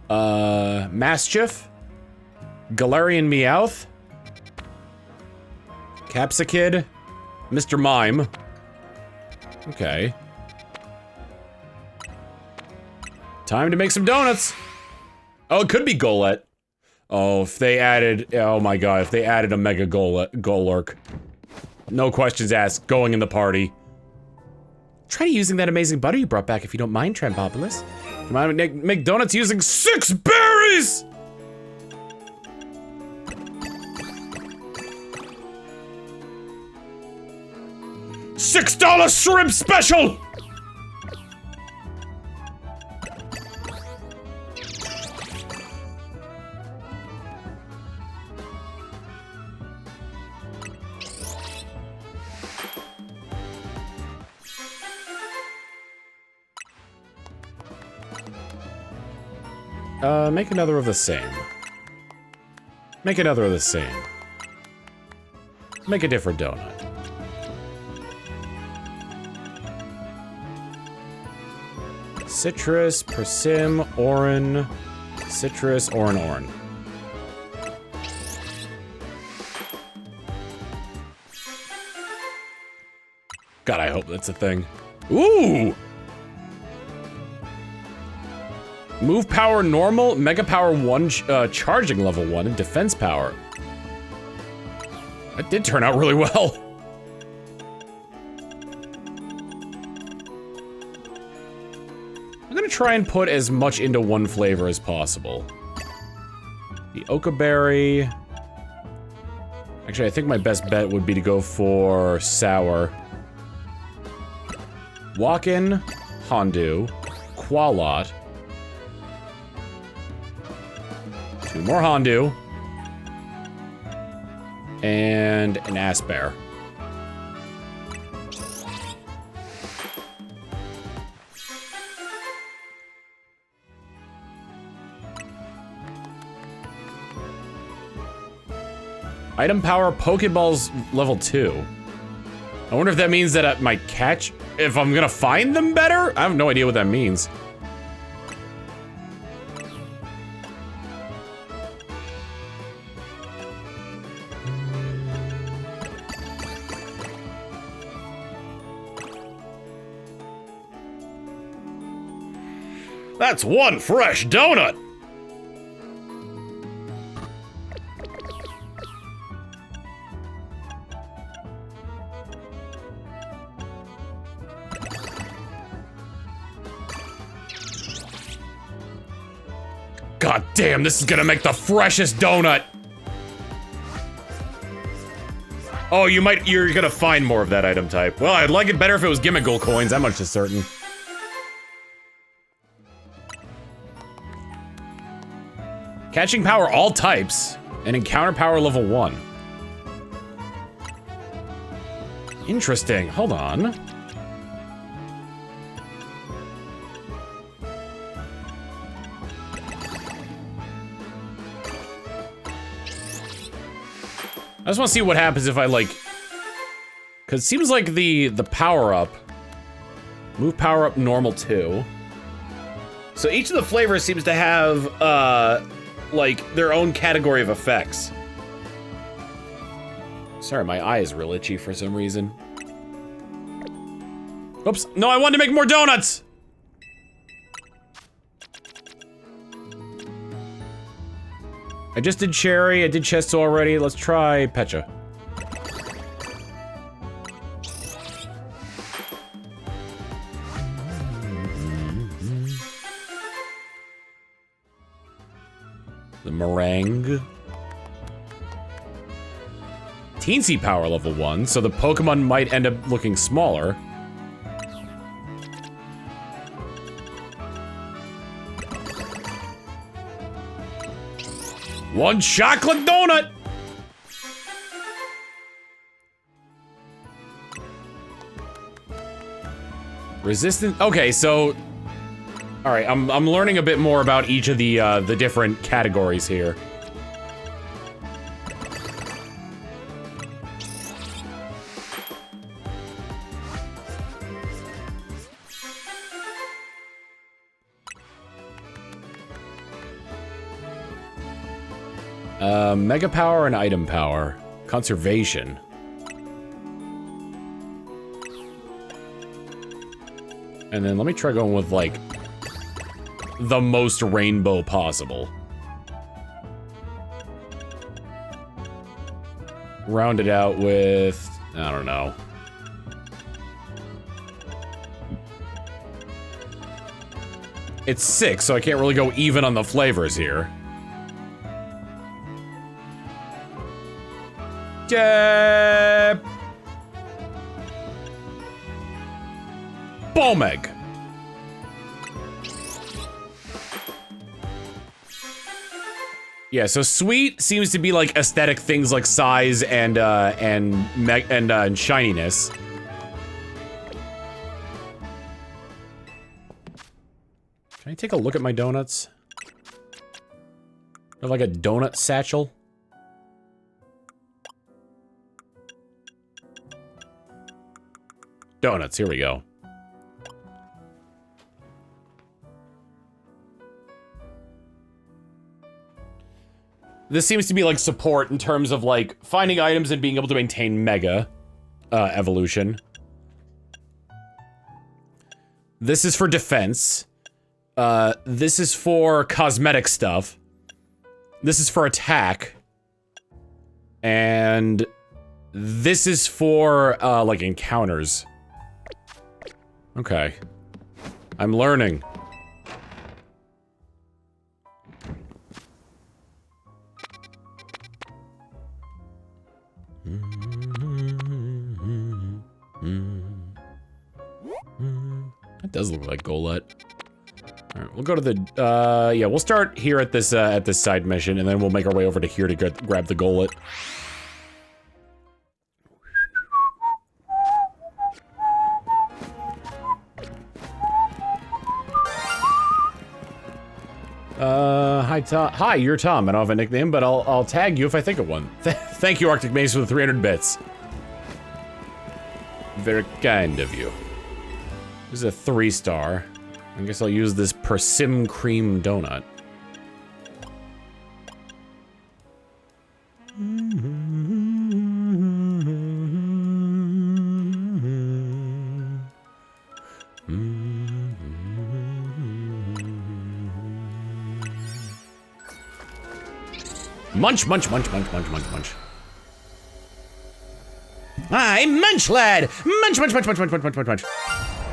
Mastiff? Galarian Meowth? Capsicid? Mr. Mime? Okay. Time to make some donuts! Oh, it could be Golett. Oh, if they added... Oh my god, if they added a Mega Golurk. No questions asked. Going in the party. Try using that amazing butter you brought back if you don't mind, Trampopolis. Come on, make donuts using 6 berries! $6 shrimp special! Make another of the same. Make another of the same. Make a different donut. Citrus, persim, oran, citrus, oran. God, I hope that's a thing. Ooh! Move power normal, mega power 1, charging level 1, and defense power. That did turn out really well. I'm gonna try and put as much into one flavor as possible. The Oka Berry. Actually, I think my best bet would be to go for sour. Walk-in, Hondu, Qualot. 2 more Hondu. And an Aspear. Item power Pokeballs level 2. I wonder if that means that I might catch, if I'm gonna find them better? I have no idea what that means. That's one fresh donut! God damn, this is gonna make the freshest donut! Oh, you're gonna find more of that item type. Well, I'd like it better if it was Gimmickle coins, that much is certain. Catching power all types, and encounter power level 1. Interesting, hold on. I just want to see what happens if I, like... Because it seems like the power-up... Move power-up normal 2. So each of the flavors seems to have, like, their own category of effects. Sorry, my eye is real itchy for some reason. Oops. No, I wanted to make more donuts! I just did cherry, I did chests already. Let's try Pecha. The meringue. Teensy power level 1, so the Pokemon might end up looking smaller. One chocolate donut! Resistant. Okay, so, all right. I'm learning a bit more about each of the different categories here. Mega power and item power. Conservation. And then let me try going with, like, the most rainbow possible. Round it out with, I don't know. It's 6, so I can't really go even on the flavors here. Bomeg. Yeah, so sweet seems to be like aesthetic things like size and shininess. Can I take a look at my donuts? I have like a donut satchel. Donuts, here we go. This seems to be like support in terms of like finding items and being able to maintain mega evolution. This is for defense. This is for cosmetic stuff. This is for attack. And this is for like encounters. Okay. I'm learning. That does look like Golett. Alright, we'll go to the, yeah, we'll start here at this side mission, and then we'll make our way over to here to grab the Golett. Hi, Tom. Hi, you're Tom. I don't have a nickname, but I'll tag you if I think of one. Thank you, Arctic Maze, for the 300 bits. Very kind of you. This is a 3-star. I guess I'll use this persim cream donut. Munch, munch, munch, munch, munch, munch, munch. I'm Munch Lad! Munch, munch, munch, munch, munch, munch, munch, munch, munch.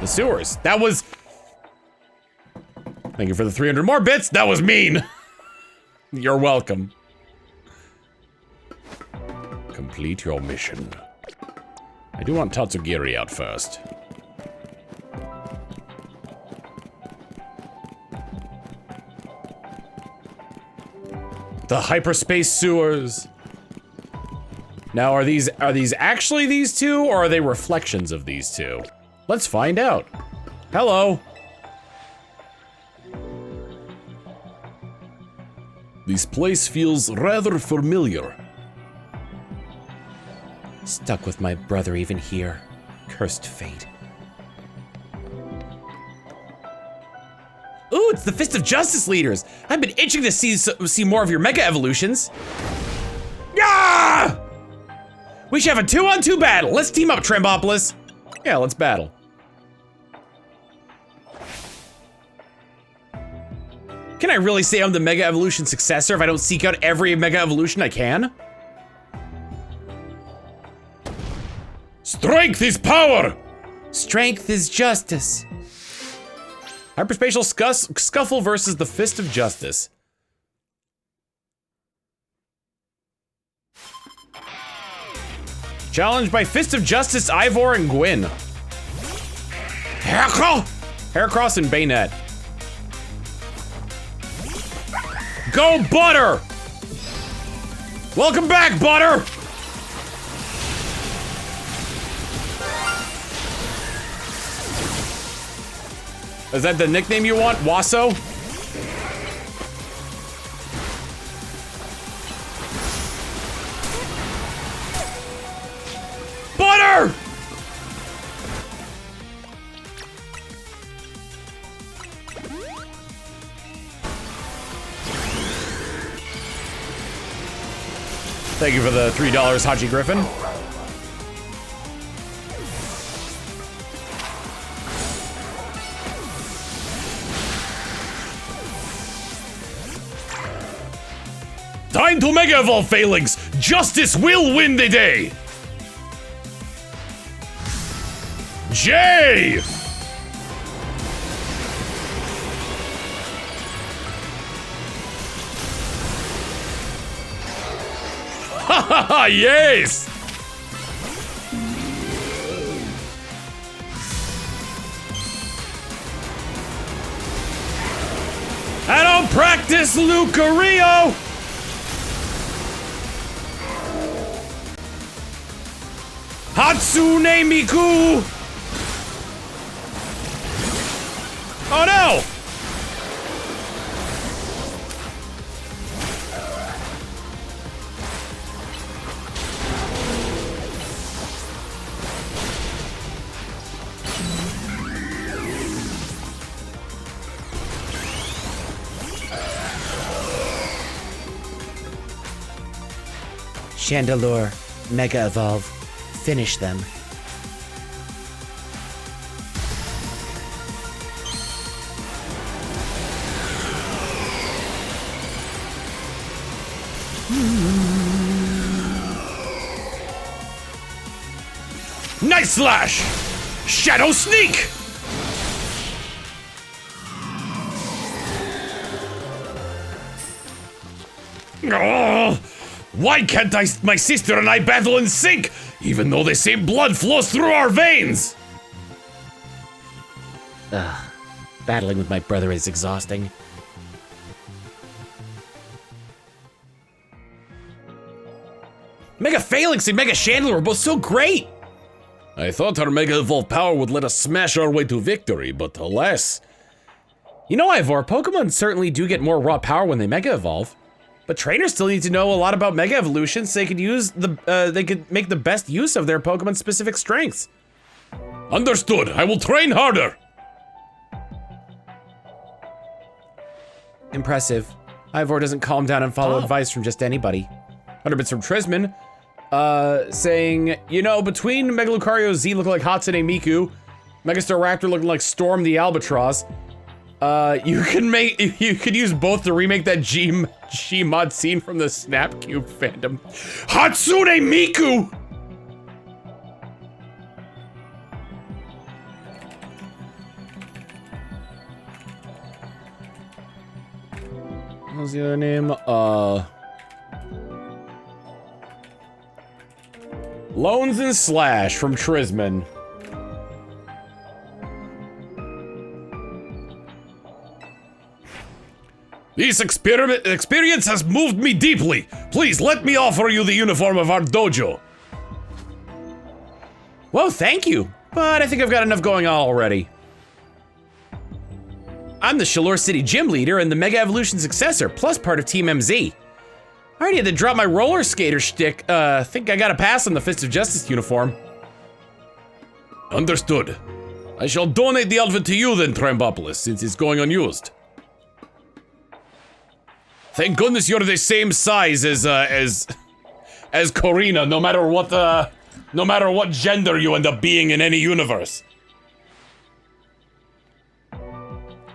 The sewers. That was... Thank you for the 300 more bits. That was mean. You're welcome. Complete your mission. I do want Tatsugiri out first. The hyperspace sewers. Now, are these actually these two, or are they reflections of these two? Let's find out. Hello. This place feels rather familiar. Stuck with my brother even here. Cursed fate. Ooh, it's the Fist of Justice leaders. I've been itching to see more of your Mega Evolutions. Yeah! We should have a 2-on-2 battle. Let's team up, Trembopolis. Yeah, let's battle. Can I really say I'm the Mega Evolution successor if I don't seek out every Mega Evolution I can? Strength is power! Strength is justice. Hyperspatial Scuffle versus the Fist of Justice. Challenged by Fist of Justice, Ivor and Gwyn. Heracross and Bayonet. Go, Butter! Welcome back, Butter! Is that the nickname you want, Wasso? Butter! Thank you for the $3, Haji Griffin. Time to Mega Evolve, Phalanx! Justice will win the day! J! Ha ha ha, yes! I don't practice Lucario! Hatsune Miku! Oh no! Chandelure, Mega Evolve. Finish them. Nice slash! Shadow Sneak! Oh, why can't my sister and I battle in sync, even though the same blood flows through our veins? Battling with my brother is exhausting. Mega Phalanx and Mega Chandelure were both so great! I thought our Mega Evolve power would let us smash our way to victory, but alas. You know, Ivor, Pokemon certainly do get more raw power when they Mega Evolve. But trainers still need to know a lot about Mega Evolution so they could make the best use of their Pokemon specific strengths. Understood, I will train harder! Impressive. Ivor doesn't calm down and follow advice from just anybody. 100 bits from Trisman, saying, you know, between Mega Lucario Z looking like Hatsune Miku, Megastar Raptor looking like Storm the Albatross, You could use both to remake that Gmod scene from the Snapcube fandom. Hatsune Miku! What was the other name? Loans and Slash from Trisman. This experience has moved me deeply. Please let me offer you the uniform of our dojo. Well, thank you, but I think I've got enough going on already. I'm the Shalor City gym leader and the Mega Evolution successor, plus part of Team MZ. I already had to drop my roller skater shtick. Think I got a pass on the Fist of Justice uniform. Understood. I shall donate the outfit to you then, Trambopolis, since it's going unused. Thank goodness you're the same size as Corina, no matter what gender you end up being in any universe.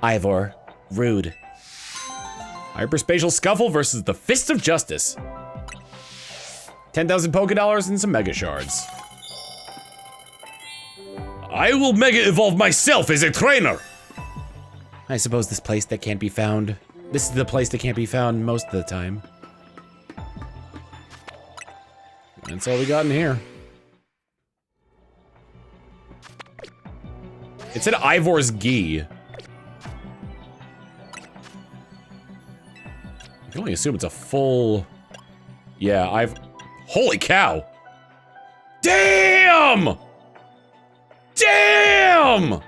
Ivor, rude. Hyperspatial Scuffle versus the Fist of Justice. 10,000 Pokédollars and some Mega Shards. I will Mega Evolve myself as a trainer! I suppose this is the place that can't be found most of the time. That's all we got in here. It said Ivor's Gi. I can only assume it's a full... Yeah, Holy cow! Damn! Damn!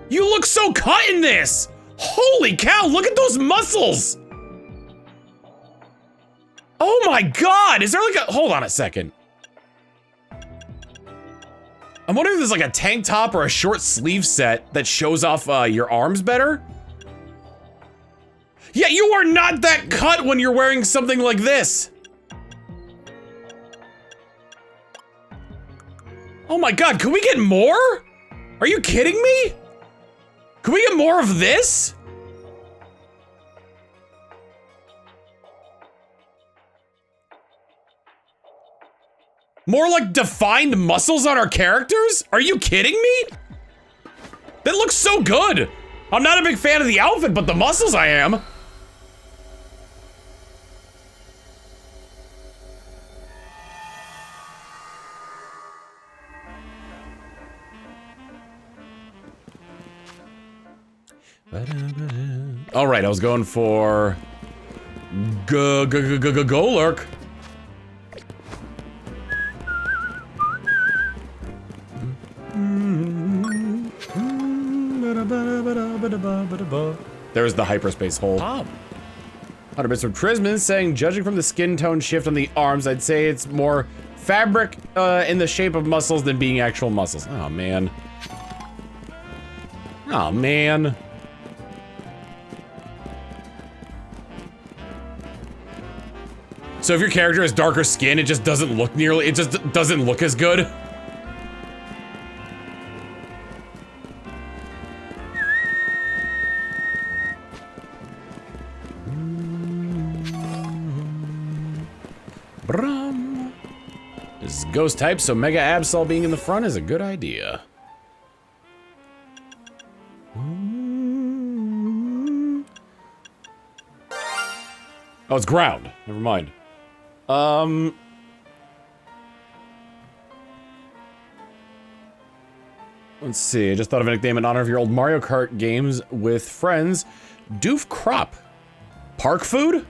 You look so cut in this! Holy cow, look at those muscles! Oh my god, is there like a... Hold on a second. I'm wondering if there's like a tank top or a short sleeve set that shows off your arms better? Yeah, you are not that cut when you're wearing something like this. Oh my god, can we get more? Are you kidding me? Can we get more of this? More like defined muscles on our characters? Are you kidding me? That looks so good. I'm not a big fan of the outfit, but the muscles I am. All right, I was going for Golurk. There's the hyperspace hole. 100 bits from Trisman saying, judging from the skin tone shift on the arms, I'd say it's more fabric in the shape of muscles than being actual muscles. Oh man. Oh man. So if your character has darker skin, it just doesn't look as good. Brum. This is ghost type, so Mega Absol being in the front is a good idea. Oh, it's ground. Never mind. Let's see, I just thought of a nickname in honor of your old Mario Kart games with friends. Doof Crop. Park food?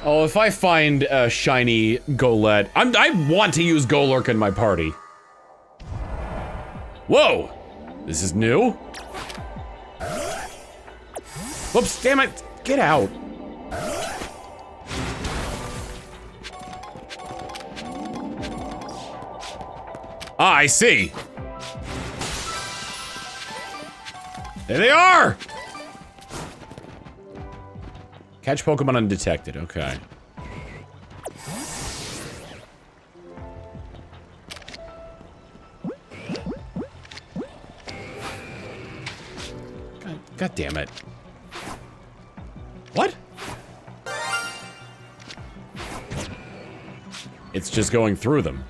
Oh, if I find a shiny Golett, I want to use Golurk in my party. Whoa! This is new. Whoops, damn it! Get out. Ah, I see. There they are! Catch Pokemon undetected, okay. God damn it. What? It's just going through them.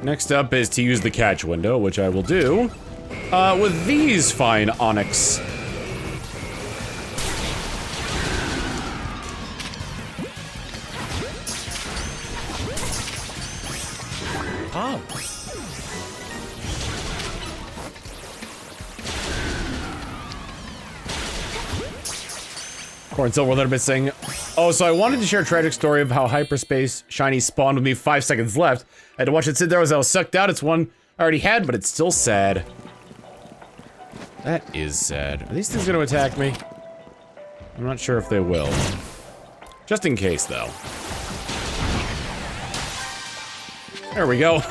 Next up is to use the catch window, which I will do with these fine Onyx. Oh. Corn Silver that missing. Oh, so I wanted to share a tragic story of how Hyperspace Shiny spawned with me 5 seconds left. I had to watch it sit there as I was sucked out. It's one I already had, but it's still sad. That is sad. Are these things gonna attack me? I'm not sure if they will. Just in case, though. There we go.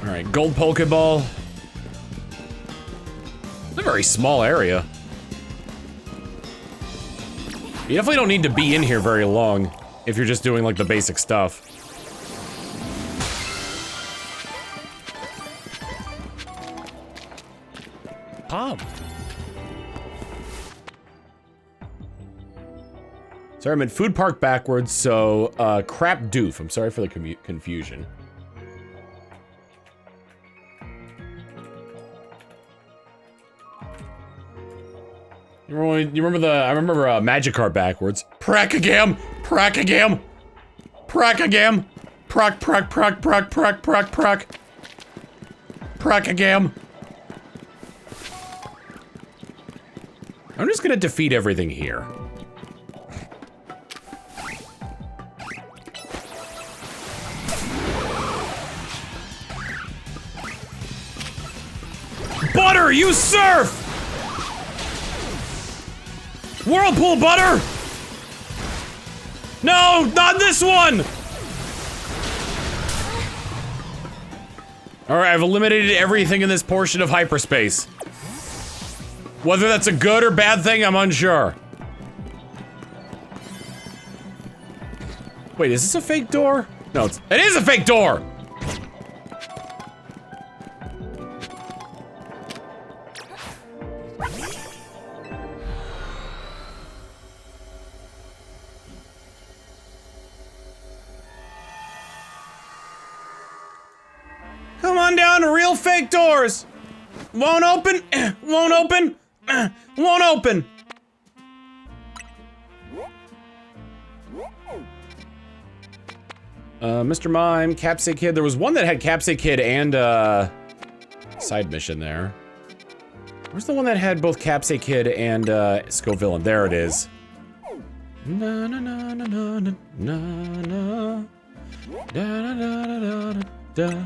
Alright, gold Pokeball. It's a very small area. You definitely don't need to be in here very long if you're just doing like the basic stuff. Pom. Sorry, I'm in Food Park backwards, so crap doof. I'm sorry for the confusion. You remember I remember Magikarp backwards. Prackagam! Prackagam! Prackagam! Proc, proc, proc, proc, proc, proc, proc. Prackagam! I'm just gonna defeat everything here. Butter, you surf! Whirlpool butter! No, not this one! Alright, I've eliminated everything in this portion of hyperspace. Whether that's a good or bad thing, I'm unsure. Wait, is this a fake door? No, it is a fake door! Come on down to real fake doors! Won't open, won't open, won't open! Mr. Mime, Capsay Kid. There was one that had Capsay Kid and, side mission there. Where's the one that had both Capsay Kid and, Scovillain? There it is. Na na na na na na na na. Da da da da da da.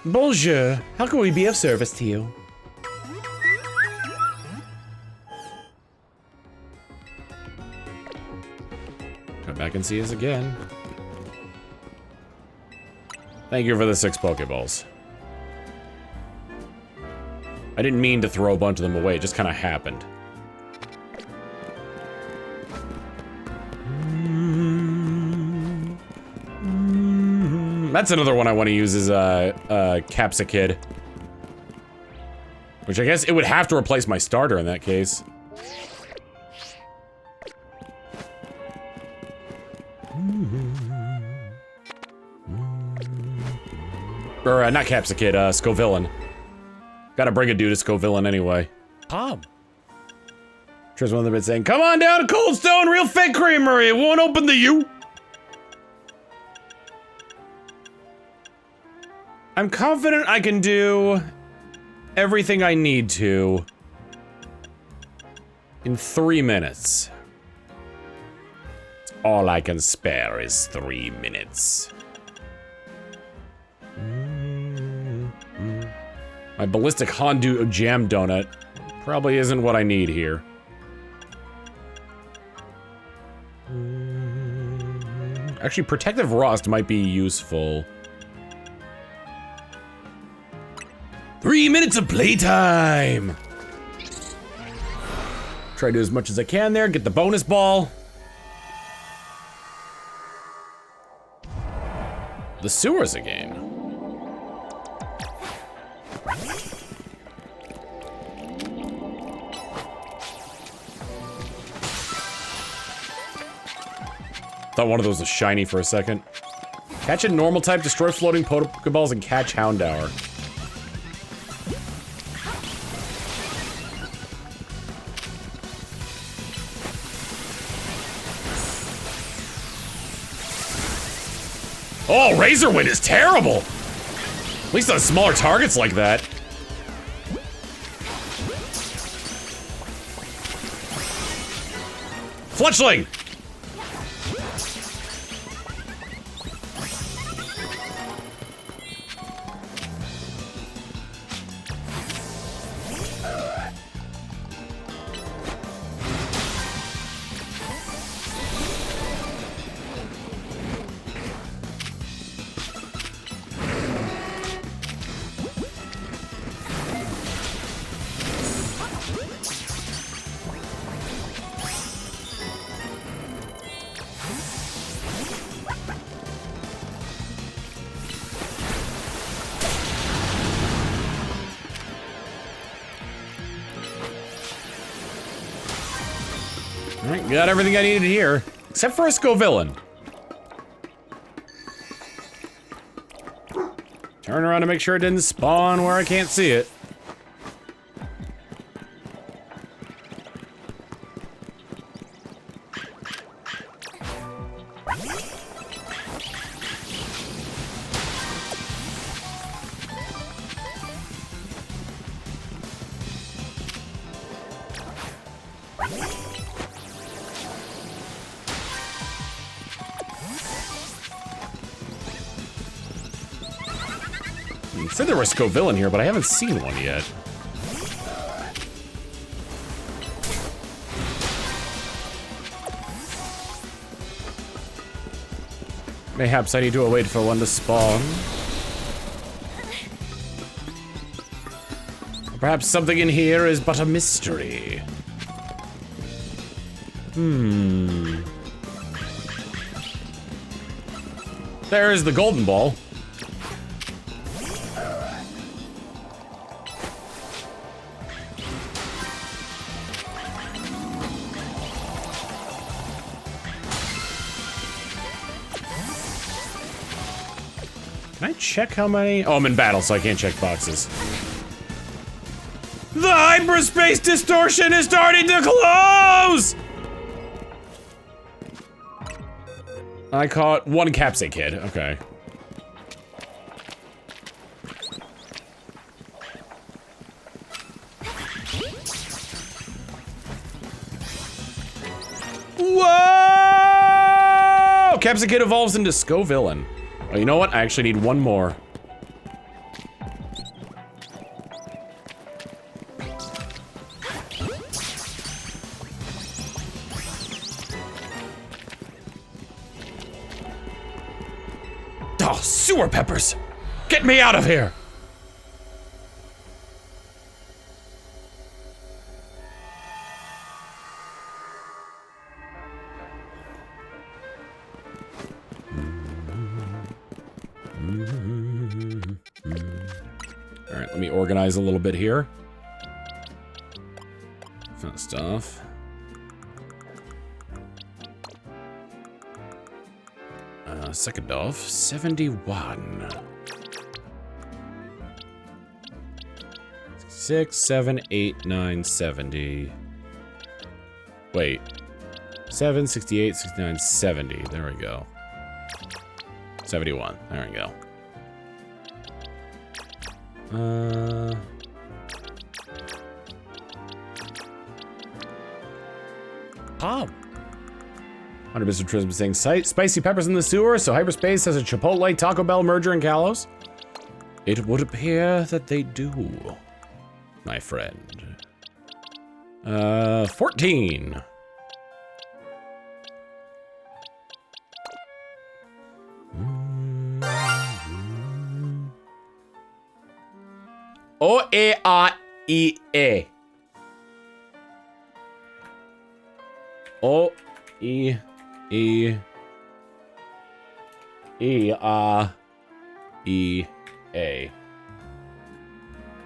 Bonjour. How can we be of service to you? Come back and see us again. Thank you for the 6 Pokeballs. I didn't mean to throw a bunch of them away, it just kind of happened. That's another one I want to use is Capsicid. Which I guess it would have to replace my starter in that case. Or, not Capsicid, Scovillain. Gotta bring a dude to Scovillain anyway. Tom. There's one of them been saying, come on down to Cold Stone, real fake creamery, it won't open to you. I'm confident I can do everything I need to in 3 minutes. All I can spare is 3 minutes. My ballistic Hondu jam donut probably isn't what I need here. Actually, protective rust might be useful. 3 minutes of playtime! Try to do as much as I can there, get the bonus ball. The sewers again. Thought one of those was shiny for a second. Catch a normal type, destroy floating Pokeballs, and catch Houndour. Oh, Razor Wind is terrible! At least on smaller targets like that. Fletchling! Alright, got everything I needed here. Except for a Scovillain. Turn around to make sure it didn't spawn where I can't see it. It said there was Scovillain here, but I haven't seen one yet. Mayhaps I need to wait for one to spawn. Perhaps something in here is but a mystery. There is the golden ball. Can I check how many? Oh, I'm in battle, so I can't check boxes. The hyperspace distortion is starting to close! I caught one Capsicid, okay. Whoa! Capsicid evolves into Scovillain. Oh, you know what? I actually need one more. Oh, sewer peppers! Get me out of here! me organize a little bit here. Fun stuff. Second off, 71. 6, 7, 8, 9, 70. Wait. 7, 68, 69, 70. There we go. 71. There we go. Pop. 100 Mr. Trism saying spicy peppers in the sewer, so Hyperspace has a Chipotle Taco Bell merger in Kalos? It would appear that they do, my friend. 14. O-E-A-E-A. O-E-E-E-A.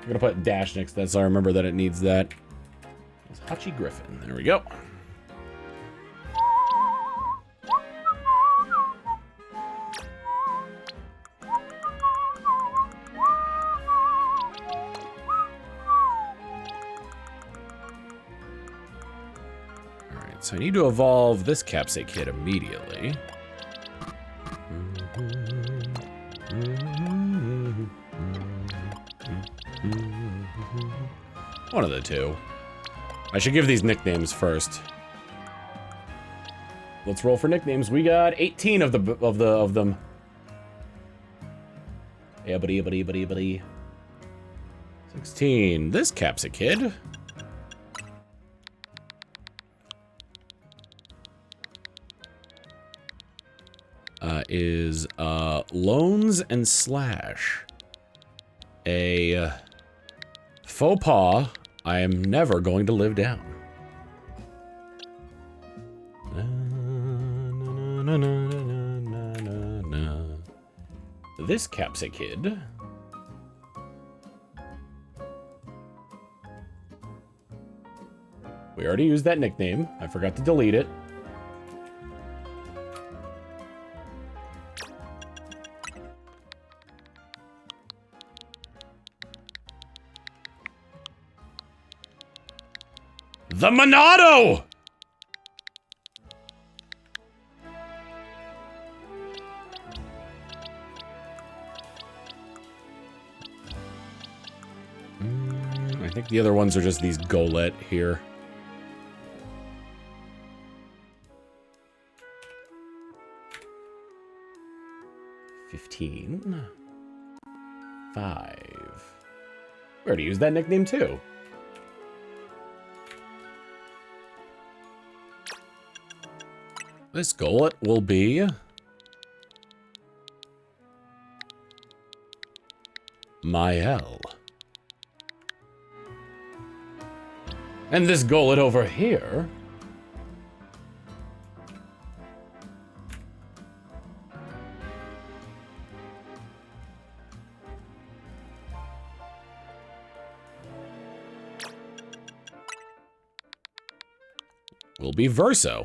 I'm gonna put dash next to that so I remember that it needs that. It's Hachi Griffin. There we go. Alright, so I need to evolve this Capsate Kid immediately. One of the two. I should give these nicknames first. Let's roll for nicknames. We got 18 of them. Yeah, buddy. 16. This Capsate Kid. Is Loans and Slash. A faux pas I am never going to live down. This Capsate Kid. We already used that nickname. I forgot to delete it. The Monado! I think the other ones are just these Golett here. $15. 5. We already used that nickname too. This Golett will be Mael. And this Golett over here will be Verso.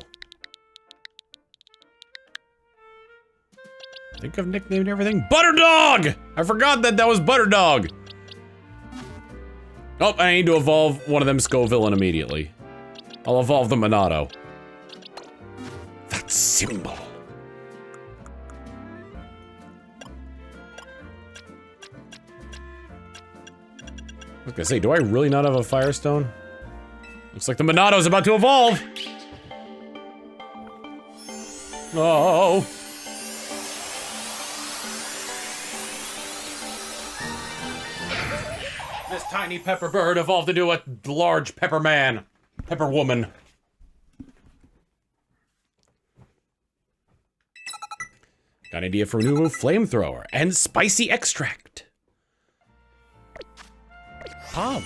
I think I've nicknamed everything. Butterdog! I forgot that was Butterdog. Oh, I need to evolve one of them Scovillain immediately. I'll evolve the Monado. That symbol. I was gonna say, do I really not have a Firestone? Looks like the Monado's about to evolve. Oh. This tiny pepper bird evolved into a large pepper man. Pepper woman. Got an idea for a new flamethrower and spicy extract. Pom.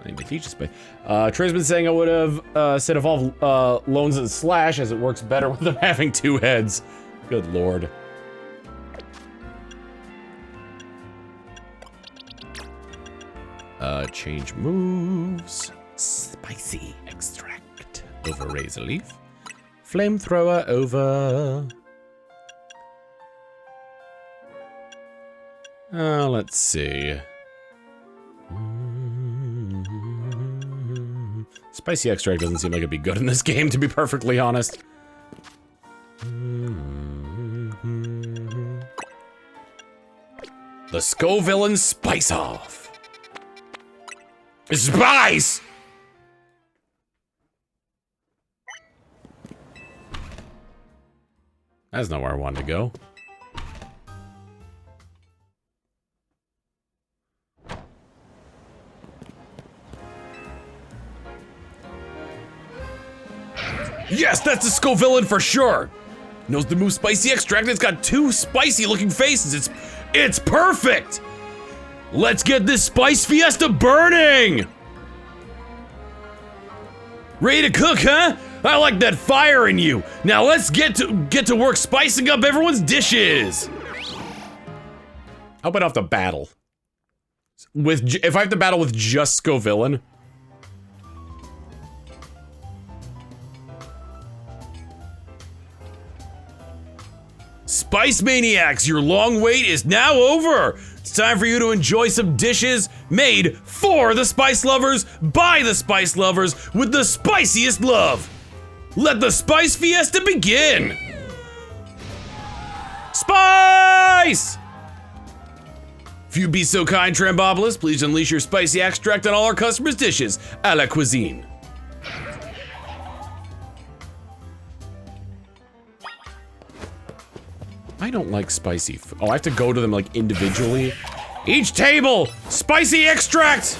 I need to teach this, but Trey's been saying I would have said evolve Loans and Slash as it works better with them having two heads. Good lord. Change moves. Spicy extract over razor leaf. Flamethrower over. Let's see. Spicy extract doesn't seem like it'd be good in this game, to be perfectly honest. The Scovillain Spice Off. Spice! That's not where I wanted to go. Yes, that's a Scovillain for sure! Knows the move Spicy Extract, it's got 2 spicy looking faces, it's perfect! Let's get this Spice Fiesta burning! Ready to cook, huh? I like that fire in you! Now let's get to work spicing up everyone's dishes! How about I have to battle? If I have to battle with just Scovillain? Spice Maniacs, your long wait is now over! It's time for you to enjoy some dishes made for the spice lovers, by the spice lovers, with the spiciest love! Let the Spice Fiesta begin! Spice! If you'd be so kind, Trambopolis, please unleash your spicy extract on all our customers' dishes, a la cuisine. I don't like spicy food. Oh, I have to go to them like individually. Each table, spicy extract!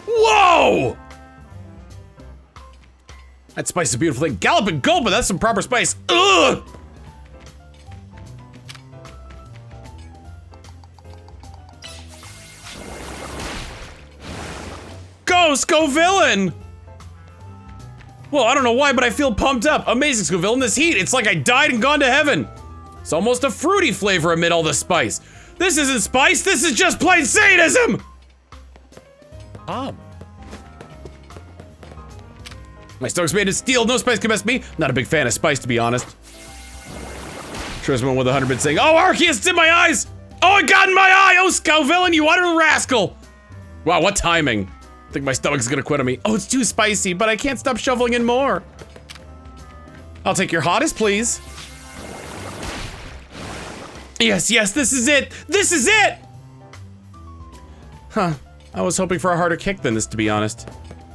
Whoa! That spice is a beautiful thing. Gallop and gulp, but that's some proper spice. Ugh! Go, Scovillain! Well, I don't know why, but I feel pumped up. Amazing, Scovillain. This heat, it's like I died and gone to heaven. It's almost a fruity flavor amid all the spice. This isn't spice, this is just plain sadism! My stomach's made of steel, no spice can mess me. Not a big fan of spice, to be honest. Trisman with 100 been saying, oh, Arceus, it's in my eyes! Oh, it got in my eye! Oh, Scovillain, you utter rascal! Wow, what timing. I think my stomach's gonna quit on me. Oh, it's too spicy, but I can't stop shoveling in more. I'll take your hottest, please. Yes, yes, this is it! This is it! Huh, I was hoping for a harder kick than this, to be honest.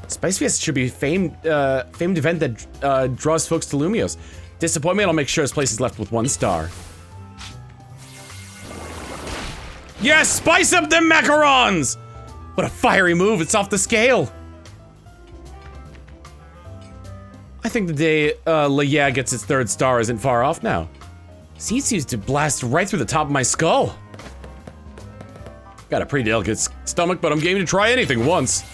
Spice Fiesta should be a famed event that draws folks to Lumios. Disappointment, I'll make sure this place is left with 1 star. Yes, spice up them macarons! What a fiery move, it's off the scale. I think the day Leia gets its 3rd star isn't far off now. Seeds used to blast right through the top of my skull. Got a pretty delicate stomach, but I'm game to try anything once.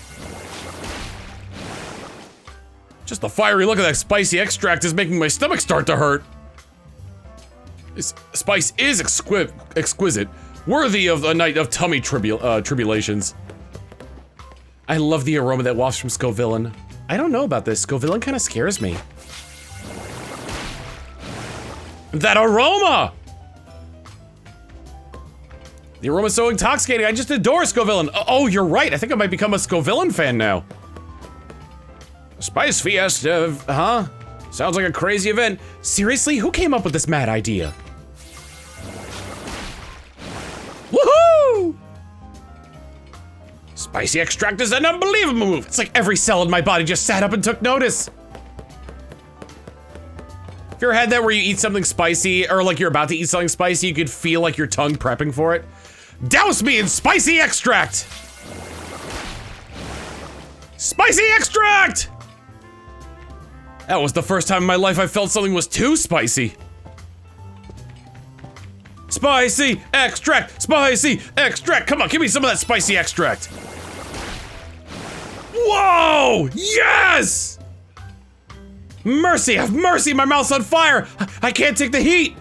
Just the fiery look of that spicy extract is making my stomach start to hurt. This spice is exquisite, worthy of a night of tummy tribulations. I love the aroma that wafts from Scovillain. I don't know about this, Scovillain kind of scares me. That aroma! The aroma's so intoxicating, I just adore Scovillain. Oh, you're right, I think I might become a Scovillain fan now. Spice Fiesta, huh? Sounds like a crazy event. Seriously, who came up with this mad idea? Woohoo! Spicy extract is an unbelievable move. It's like every cell in my body just sat up and took notice. Have you ever had that where you eat something spicy, or like you're about to eat something spicy, you could feel like your tongue prepping for it? Douse me in spicy extract! Spicy extract! That was the first time in my life I felt something was too spicy. Spicy extract! Spicy extract! Come on, give me some of that spicy extract! Whoa! Yes! Mercy, have mercy, my mouth's on fire! I can't take the heat!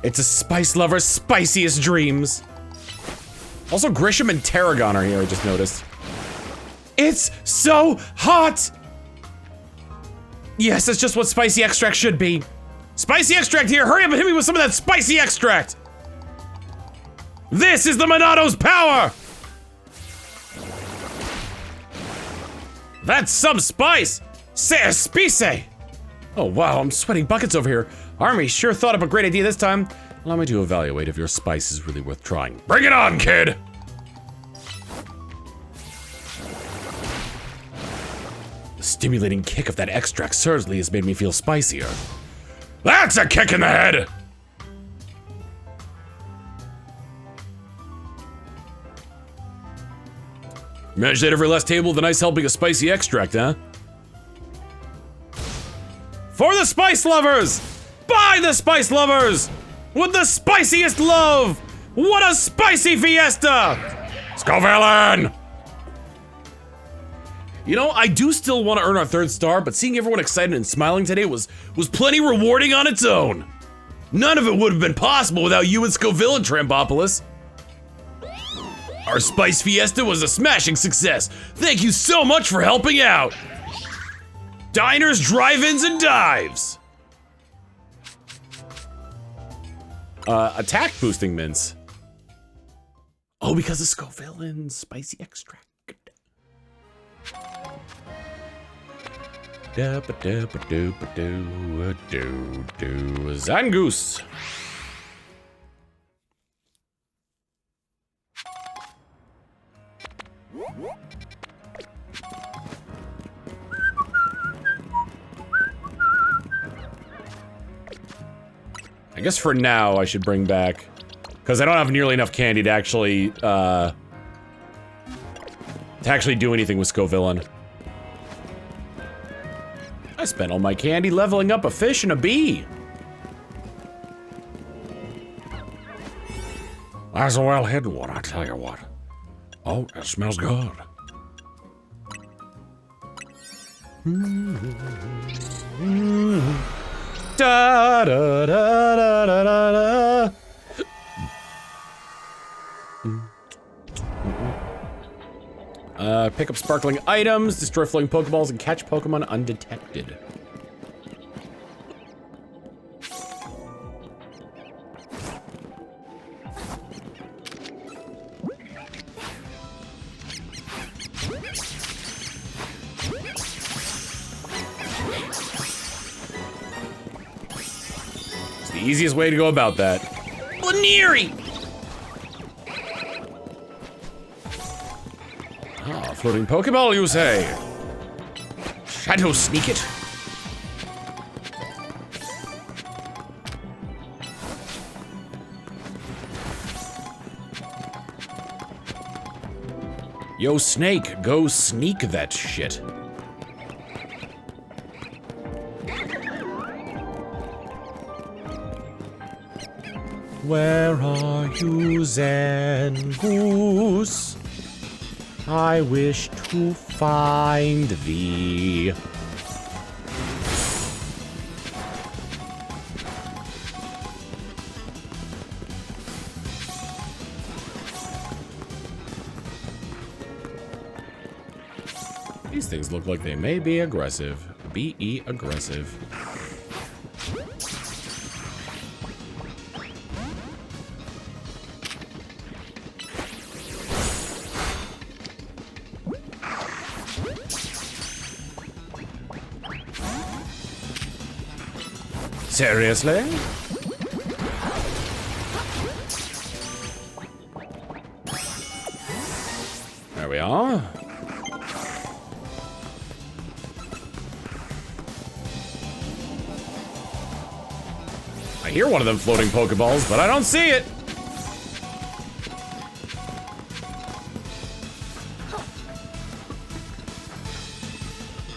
It's a spice lover's spiciest dreams. Also, Grisham and Tarragon are here, I just noticed. It's so hot! Yes, that's just what spicy extract should be. Spicy extract here! Hurry up and hit me with some of that spicy extract! This is the Monato's power! That's some spice! Say SBC! Oh wow, I'm sweating buckets over here. Army sure thought up a great idea this time. Allow me to evaluate if your spice is really worth trying. Bring it on, kid! The stimulating kick of that extract certainly has made me feel spicier. That's a kick in the head! Managed that every last table with a nice helping of spicy extract, huh? For the spice lovers! By the spice lovers! With the spiciest love! What a spicy fiesta! Scovillain! You know, I do still want to earn our 3rd star, but seeing everyone excited and smiling today was plenty rewarding on its own. None of it would have been possible without you and Scovillain, Trampopolis. Our Spice Fiesta was a smashing success. Thank you so much for helping out. Diners, drive-ins, and dives. Attack boosting mints. Oh, because of Scovillain's spicy extract. Zangoose. I guess for now I should bring back, because I don't have nearly enough candy to actually do anything with Scovillain. I spent all my candy leveling up a fish and a bee. That's a well-hidden one, I tell you what. Oh, it smells good. Da, da, da, da, da, da. Pick up sparkling items, destroy floating Pokeballs, and catch Pokemon undetected. It's the easiest way to go about that. Lanieri! Ah, floating Pokeball, you say? Shadow Sneak it. Yo, Snake, go sneak that shit. Where are you, Zangoose? I wish to find thee. These things look like they may be aggressive. Be aggressive. Seriously? There we are. I hear one of them floating Pokeballs, but I don't see it.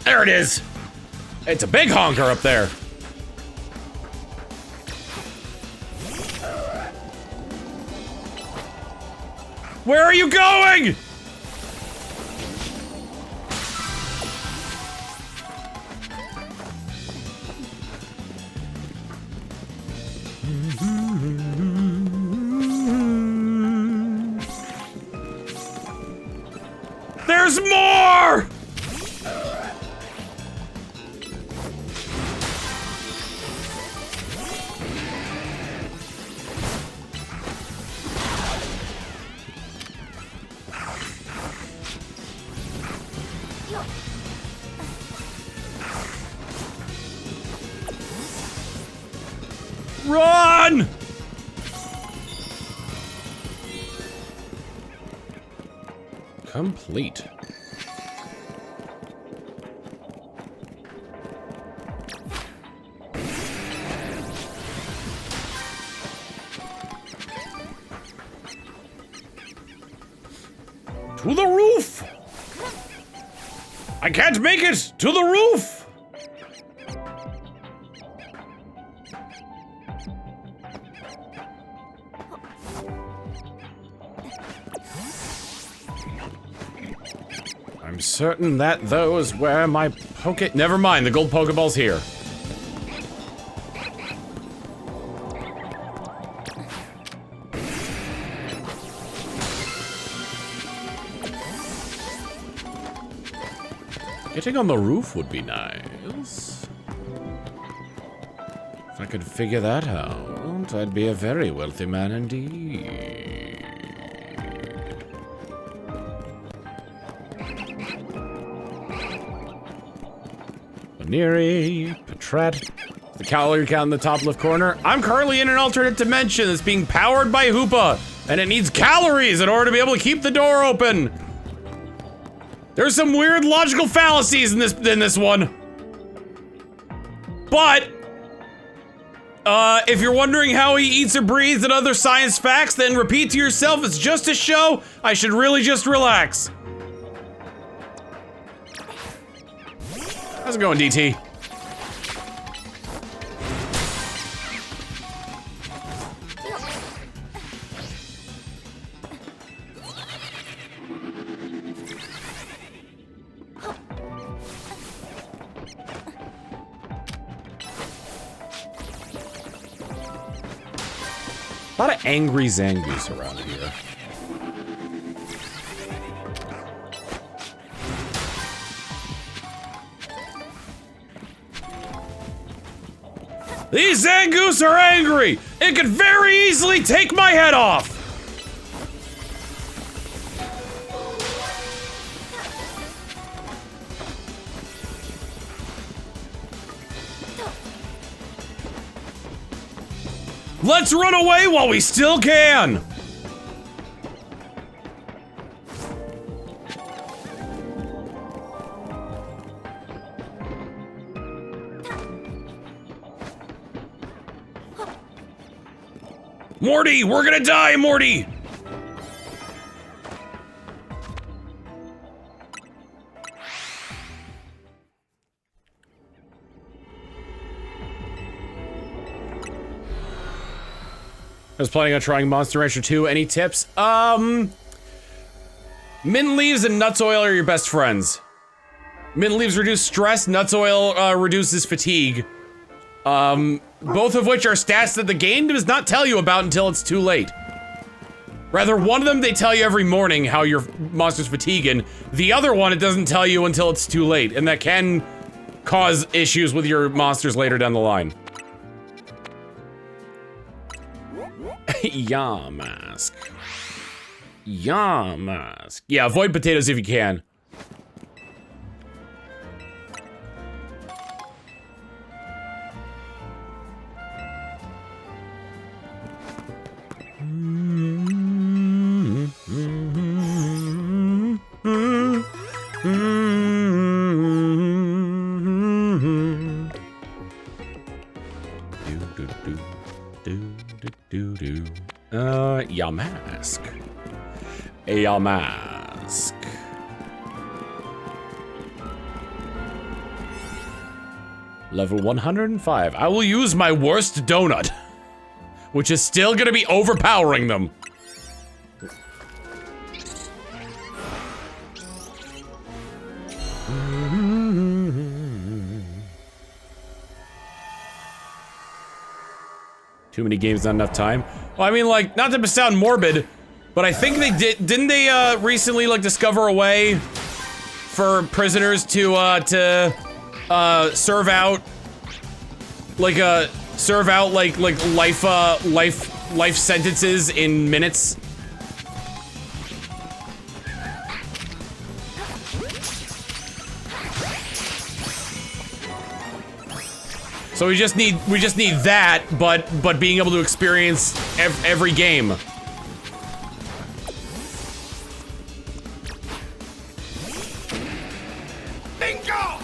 There it is. It's a big honker up there. Where are you going? There's more! Run! Complete. To the roof! I can't make it! To the roof! I'm certain that those were my Never mind, the gold Pokeball's here. Getting on the roof would be nice. If I could figure that out, I'd be a very wealthy man indeed. Neri, Patrat, the calorie count in the top left corner. I'm currently in an alternate dimension that's being powered by Hoopa, and it needs calories in order to be able to keep the door open. There's some weird logical fallacies in this one. But, if you're wondering how he eats or breathes and other science facts, then repeat to yourself, it's just a show. I should really just relax. How's it going, DT? A lot of angry Zangoose around here. These Zangoose are angry! It could very easily take my head off! Let's run away while we still can! Morty, we're gonna die, Morty! I was planning on trying Monster Rancher 2. Any tips? Mint leaves and nuts oil are your best friends. Mint leaves reduce stress, nuts oil reduces fatigue. Both of which are stats that the game does not tell you about until it's too late. Rather, one of them they tell you every morning how your monster's fatiguing. The other one it doesn't tell you until it's too late, and that can cause issues with your monsters later down the line. Yamask. Yamask. Yeah, avoid potatoes if you can. Yamask. Yamask. Level 105. I will use my worst donut, which is still gonna be overpowering them. Too many games, not enough time. Well, I mean, like, not to sound morbid, but I think they didn't they, recently, like, discover a way for prisoners to serve out like life sentences in minutes. So we just need that, but being able to experience every game. Bingo!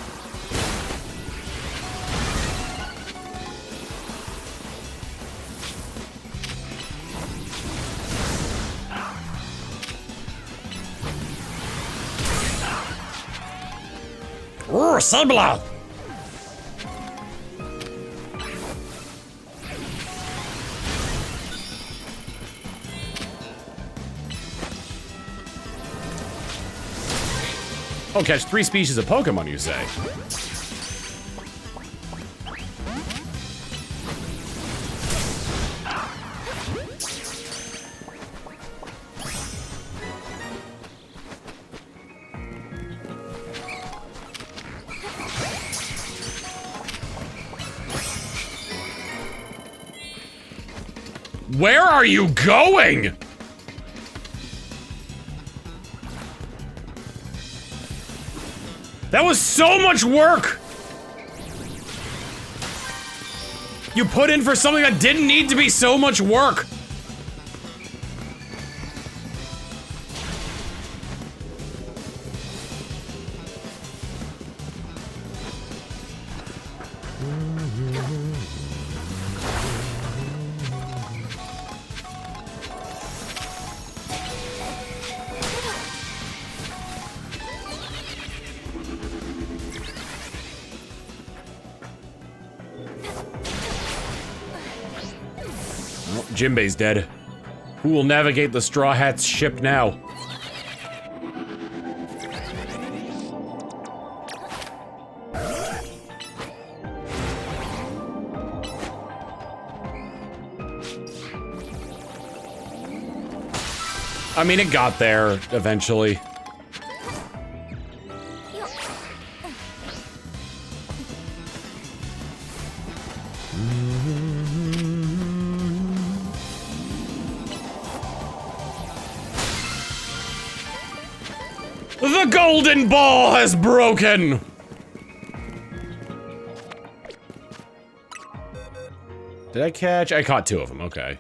Sabla! Oh, catch 3 species of Pokemon, you say? Where are you going? That was so much work! You put in for something that didn't need to be so much work! Jinbei's dead. Who will navigate the Straw Hat's ship now? I mean, it got there eventually. The golden ball has broken! Did I catch? I caught 2 of them, okay.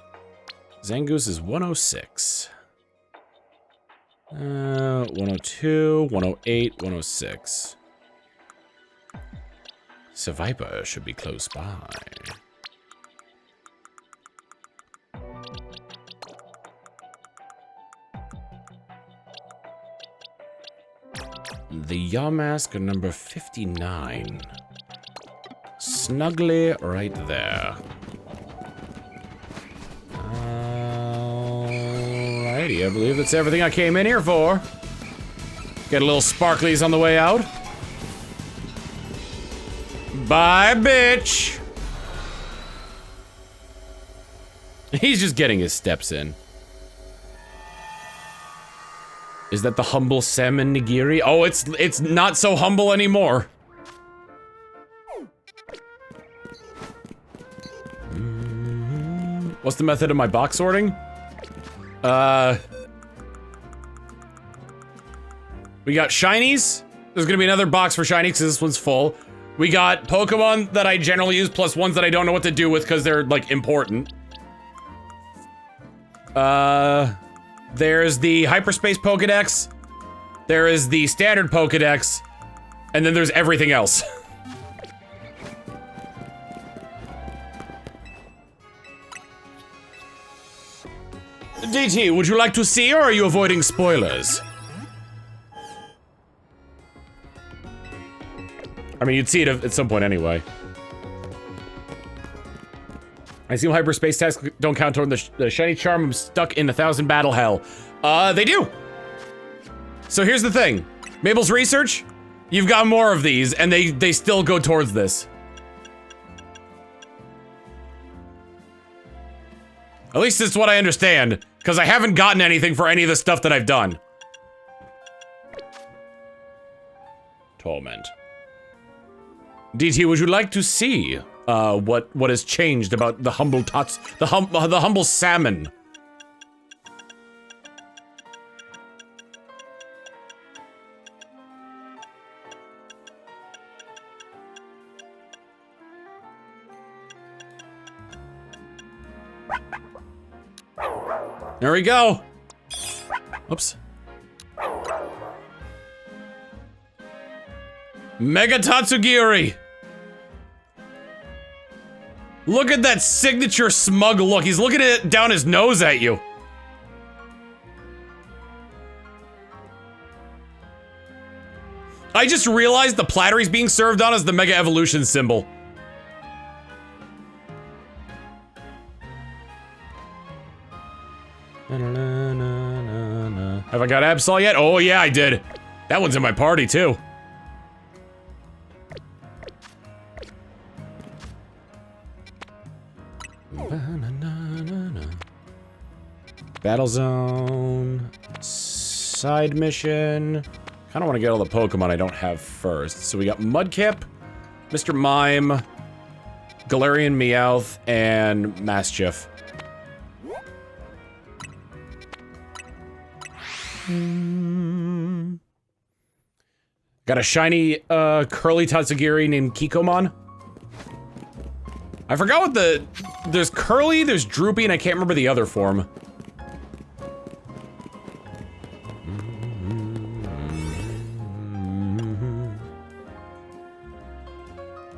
Zangoose is 106. 102, 108, 106. Seviper should be close by. The Yamask number 59. Snugly right there. Alrighty, I believe that's everything I came in here for. Get a little sparklies on the way out. Bye, bitch! He's just getting his steps in. Is that the humble salmon nigiri? Oh, it's not so humble anymore. What's the method of my box sorting? We got shinies. There's gonna be another box for shinies because this one's full. We got Pokemon that I generally use plus ones that I don't know what to do with because they're like important. There's the Hyperspace Pokedex, there is the Standard Pokedex, and then there's everything else. DT, would you like to see, or are you avoiding spoilers? I mean, you'd see it at some point anyway. I assume Hyperspace tasks don't count toward the shiny charm. I'm stuck in 1,000 battle hell. They do! So here's the thing. Mabel's research, you've got more of these, and they still go towards this. At least it's what I understand, because I haven't gotten anything for any of the stuff that I've done. Torment. DT, would you like to see what has changed about the humble the humble salmon? There we go. Oops. Mega Tatsugiri! Look at that signature smug look. He's looking it down his nose at you. I just realized the platter he's being served on is the Mega Evolution symbol. Have I got Absol yet? Oh yeah, I did. That one's in my party too. Battle zone, side mission. Kind of want to get all the Pokemon I don't have first. So we got Mudkip, Mr. Mime, Galarian Meowth, and Mastiff. Got a shiny curly Tatsugiri named Kikomon. I forgot what there's curly, there's droopy, and I can't remember the other form.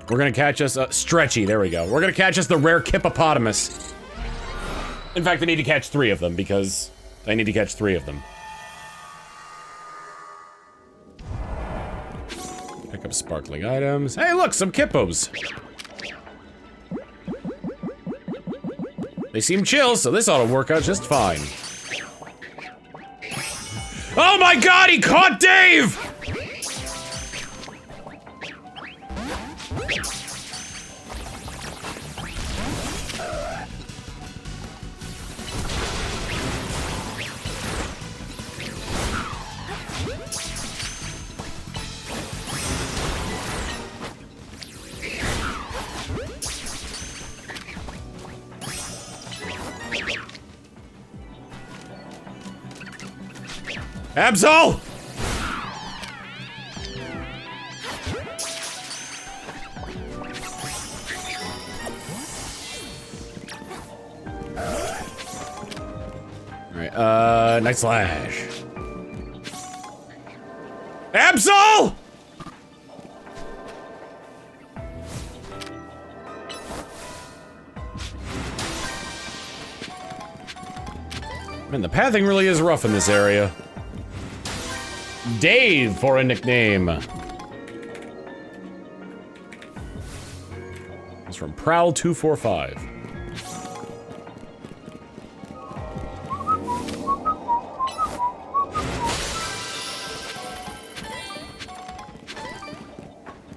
We're gonna catch us Stretchy, there we go. We're gonna catch us the rare Kippopotamus. In fact, I need to catch 3 of them because I need to catch 3 of them. Pick up sparkling items. Hey, look, some Kippos. They seem chill, so this ought to work out just fine. Oh my god, he caught Dave! Absol! Alright, Night Slash. Absol! Man, the pathing really is rough in this area. Dave for a nickname. It's from Prowl245.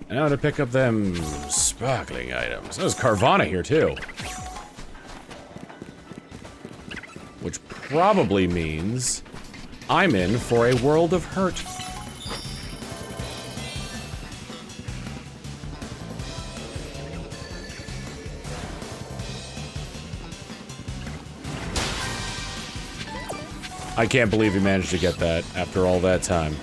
Now to pick up them sparkling items. There's Carvana here too. Which probably means I'm in for a world of hurt. I can't believe he managed to get that after all that time.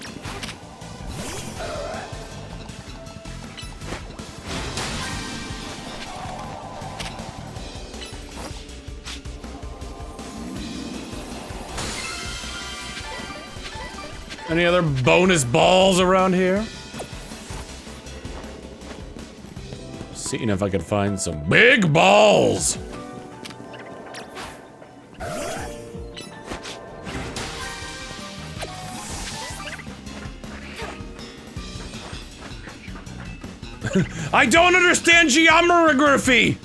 Any other bonus balls around here? Seeing if I could find some big balls. I don't understand geometry!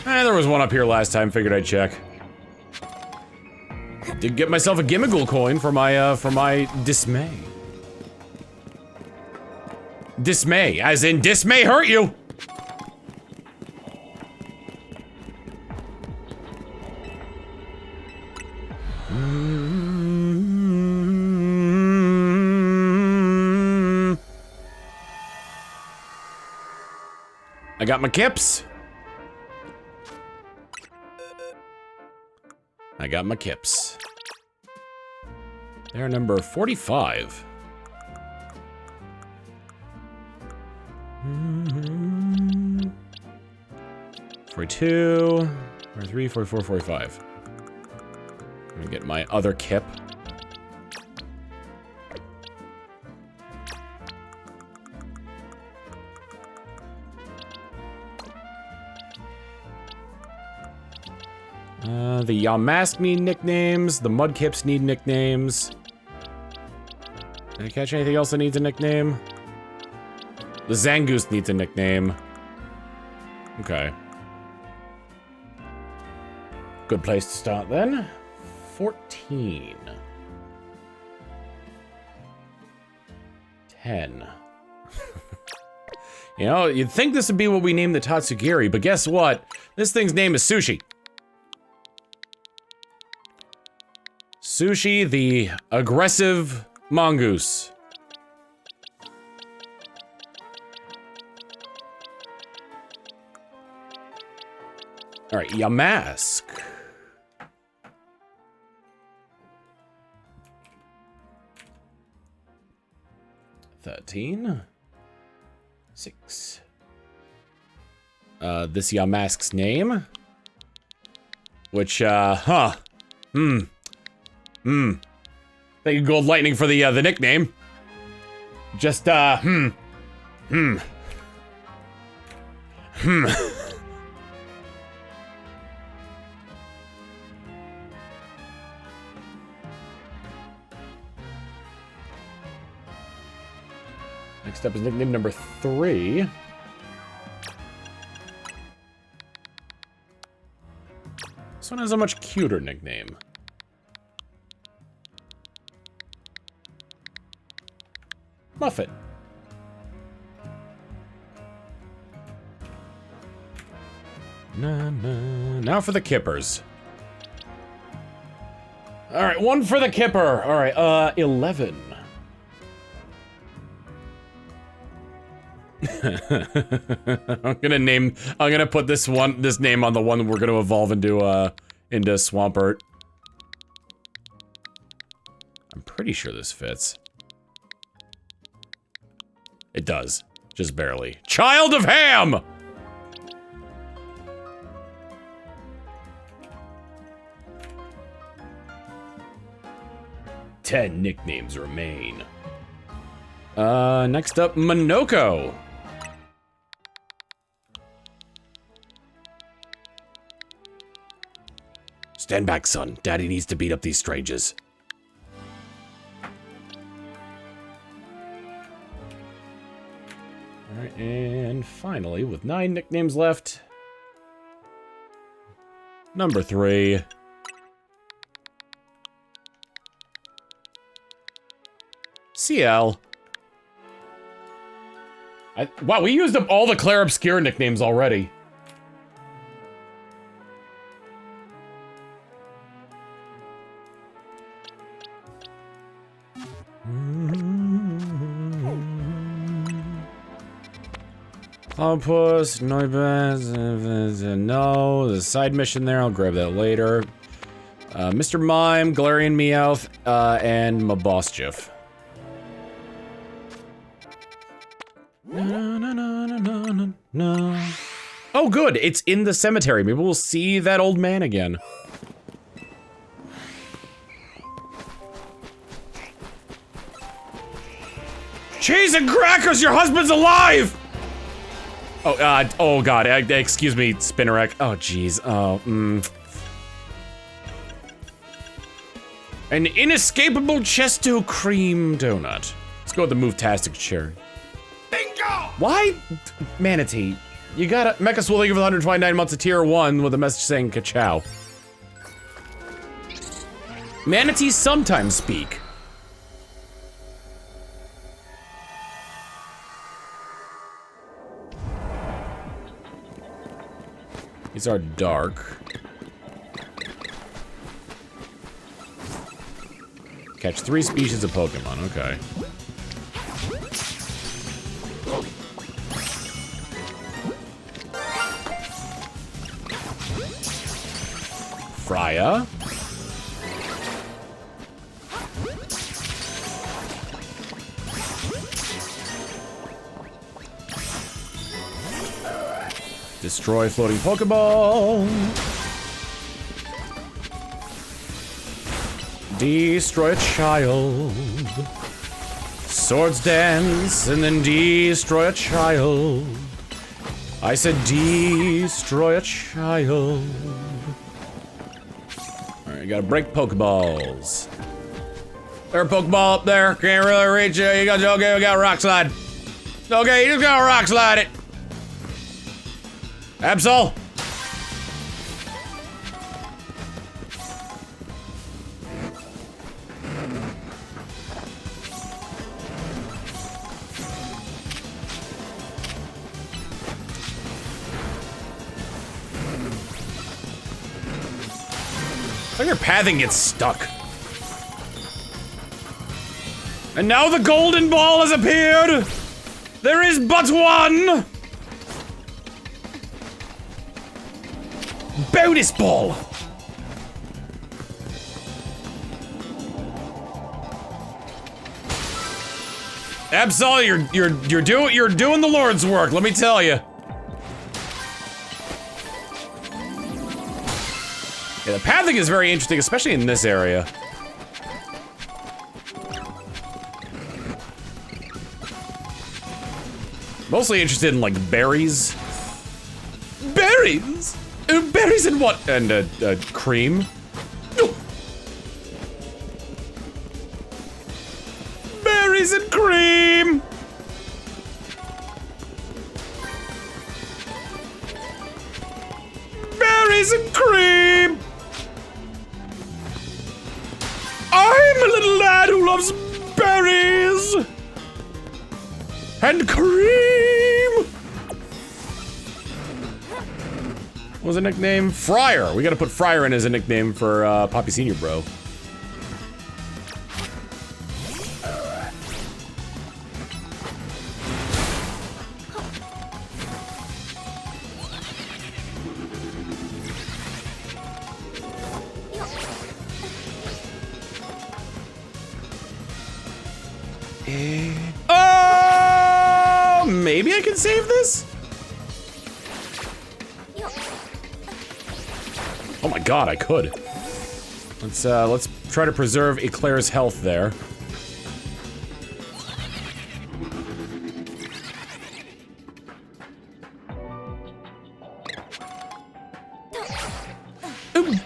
There was one up here last time, figured I'd check. Did get myself a Gimmighoul coin for my dismay. dismay, as in this may hurt you. I got my kips. I got my kips. They're number 45. 42, 43, 44, 45. I'm gonna get my other kip. The Yamask need nicknames. The Mudkips need nicknames. Did I catch anything else that needs a nickname? The Zangoose needs a nickname. Okay. Good place to start then. 14. 10. You know, you'd think this would be what we name the Tatsugiri, but guess what? This thing's name is Sushi. Sushi, the aggressive mongoose. All right, Yamask. $13. 6. This Yamask's name, which, Thank you, Gold Lightning, for the nickname. Just, Next up is nickname number 3. This one has a much cuter nickname. Muffet. Now for the kippers. Alright, one for the kipper. Alright, 11. I'm gonna put this name on the one we're gonna evolve into Swampert. I'm pretty sure this fits. It does. Just barely. Child of Ham! Ten nicknames remain. Next up, Monoko. Stand back, son. Daddy needs to beat up these strangers. Alright, and finally, with 9 nicknames left, number 3. CL. Wow, we used up all the Claire Obscure nicknames already. Cloudpuss, Noibaz, no, there's a side mission there, I'll grab that later. Mr. Mime, Galarian Meowth, and my boss Jiff. No. Oh good, it's in the cemetery, maybe we'll see that old man again. Cheese and crackers, your husband's alive! Oh god, excuse me, Spinnerack. Oh jeez, An inescapable Chesto cream donut. Let's go with the Move-tastic cherry. Bingo! Why? Manatee, you gotta- Mecha Swole, thank you for the 129 months of tier 1 with a message saying ka-chow. Manatees sometimes speak. These are dark. Catch 3 species of Pokemon, okay. Freya. Destroy floating Pokeball. Destroy a child. Swords dance and then destroy a child. I said destroy a child. Alright, you gotta break Pokeballs. There's a Pokeball up there. Can't really reach it. You got okay, we got a rock slide. Okay, you just gotta rock slide it. Absol! Like your pathing gets stuck. And now the golden ball has appeared! There is but one! Bonus ball! Absol, you're doing the Lord's work, let me tell you. Yeah, the pathing is very interesting, especially in this area. Mostly interested in, like, berries. Berries? Berries and what? And, cream? No. Berries and cream! Berries and cream! I'm a little lad who loves berries! And cream! What was the nickname? Friar. We gotta put Friar in as a nickname for Poppy Senior Bro. Oh, maybe I can save this? Oh my god, I could. Let's try to preserve Eclair's health there.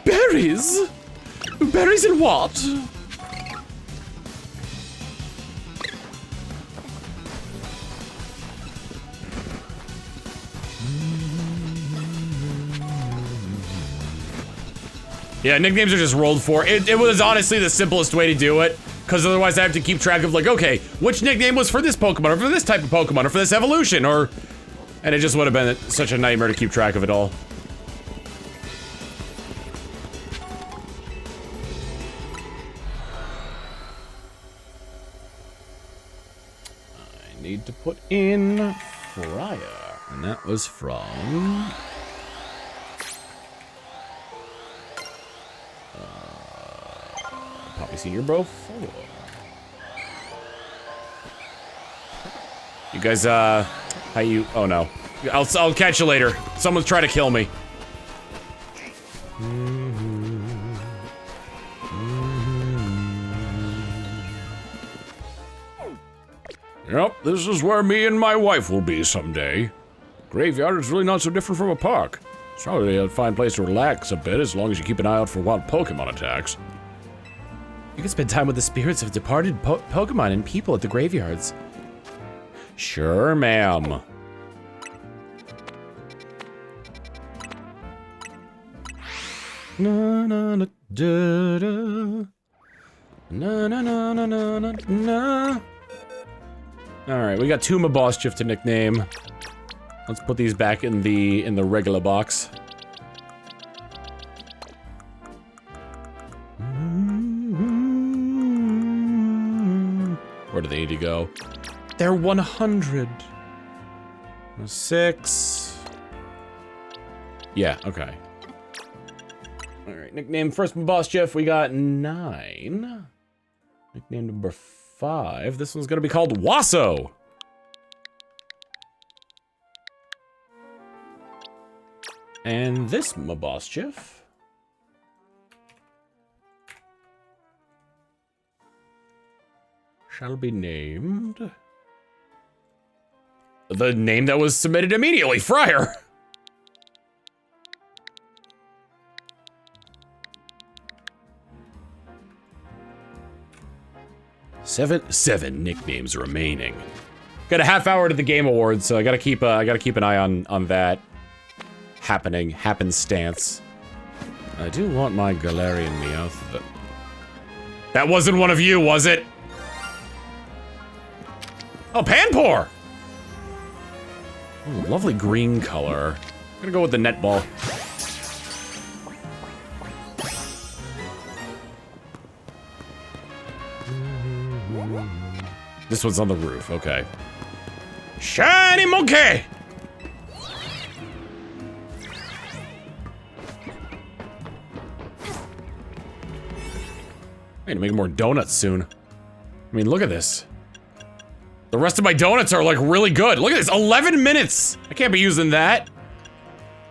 Berries? Berries and what? Yeah, nicknames are just rolled for. It was honestly the simplest way to do it, because otherwise I have to keep track of, like, okay, which nickname was for this Pokemon, or for this type of Pokemon, or for this evolution, or... And it just would have been such a nightmare to keep track of it all. I need to put in Freya, and that was from... Poppy Senior Bro 4. You guys, how you? Oh no, I'll catch you later. Someone's trying to kill me. Yep, this is where me and my wife will be someday. Graveyard is really not so different from a park. It's probably a fine place to relax a bit as long as you keep an eye out for wild Pokemon attacks. You can spend time with the spirits of departed Pokemon and people at the graveyards. Sure, ma'am. Na na na da da. Na na na na na na na. Alright, we got 2 Maboschiff to nickname. Let's put these back in the regular box. do they need to go? They're 100. 6. Yeah, okay. Alright, nickname first boss Jeff, we got 9. Nickname number 5. This one's gonna be called Wasso. And this boss Jeff. Shall be named. The name that was submitted immediately, Friar. Seven nicknames remaining. Got a half hour to the Game Awards, so I gotta keep an eye on that happenstance. I do want my Galarian Meowth. That wasn't one of you, was it? Oh, Panpour! Oh, lovely green color. I'm gonna go with the netball. This one's on the roof, okay. Shiny monkey! I need to make more donuts soon. I mean, look at this. The rest of my donuts are like really good. Look at this, 11 minutes! I can't be using that.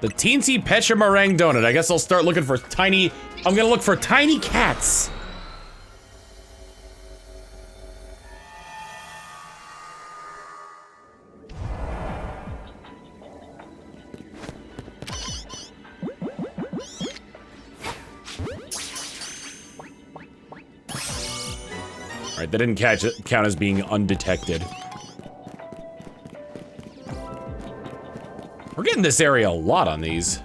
The Teensy Pecha Meringue donut. I guess I'll start looking for tiny... I'm gonna look for tiny cats. Alright, that didn't count as being undetected. We're getting this area a lot on these.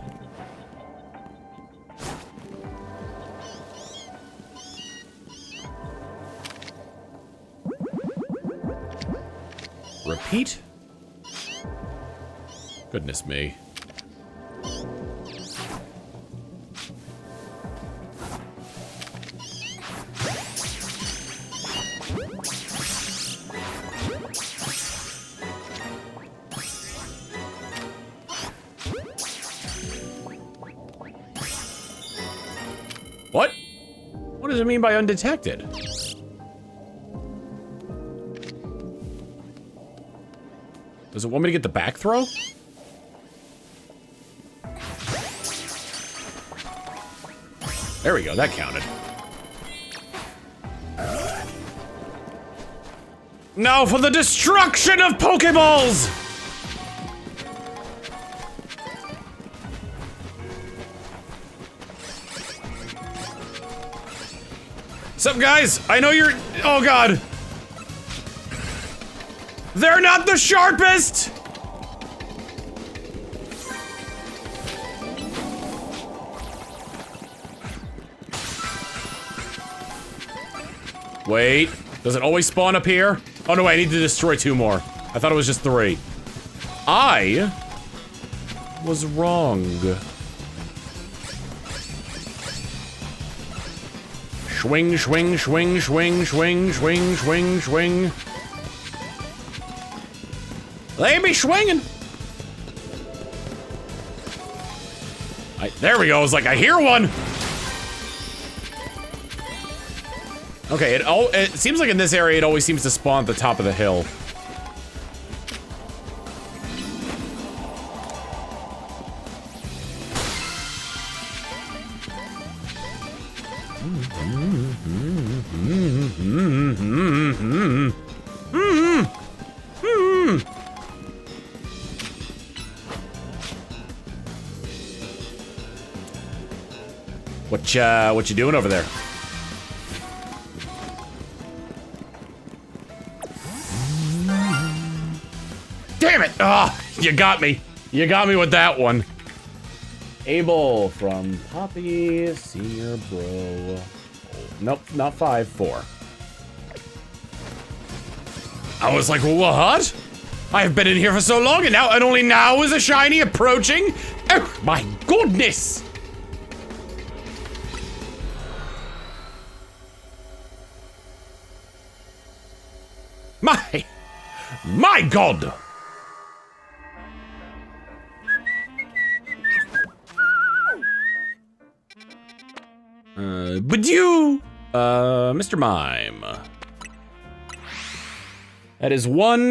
Repeat? Goodness me. What? What does it mean by undetected? Does it want me to get the back throw? There we go, that counted. Now for the destruction of Pokeballs! Sup, guys? I know you're... Oh, God. They're not the sharpest! Wait. Does it always spawn up here? Oh, no, I need to destroy 2 more. I thought it was just 3. I was wrong. Swing, swing, swing, swing, swing, swing, swing, swing. They be swinging. There we go. I was like, I hear one. Okay, it seems like in this area it always seems to spawn at the top of the hill. What you doing over there? Damn it! Ah, you got me. You got me with that one. Abel from Poppy, Senior Bro. Nope, not 5, 4. I was like, what? I've been in here for so long, and only now is a shiny approaching? Oh my goodness! My God! But you, Mr. Mime. That is one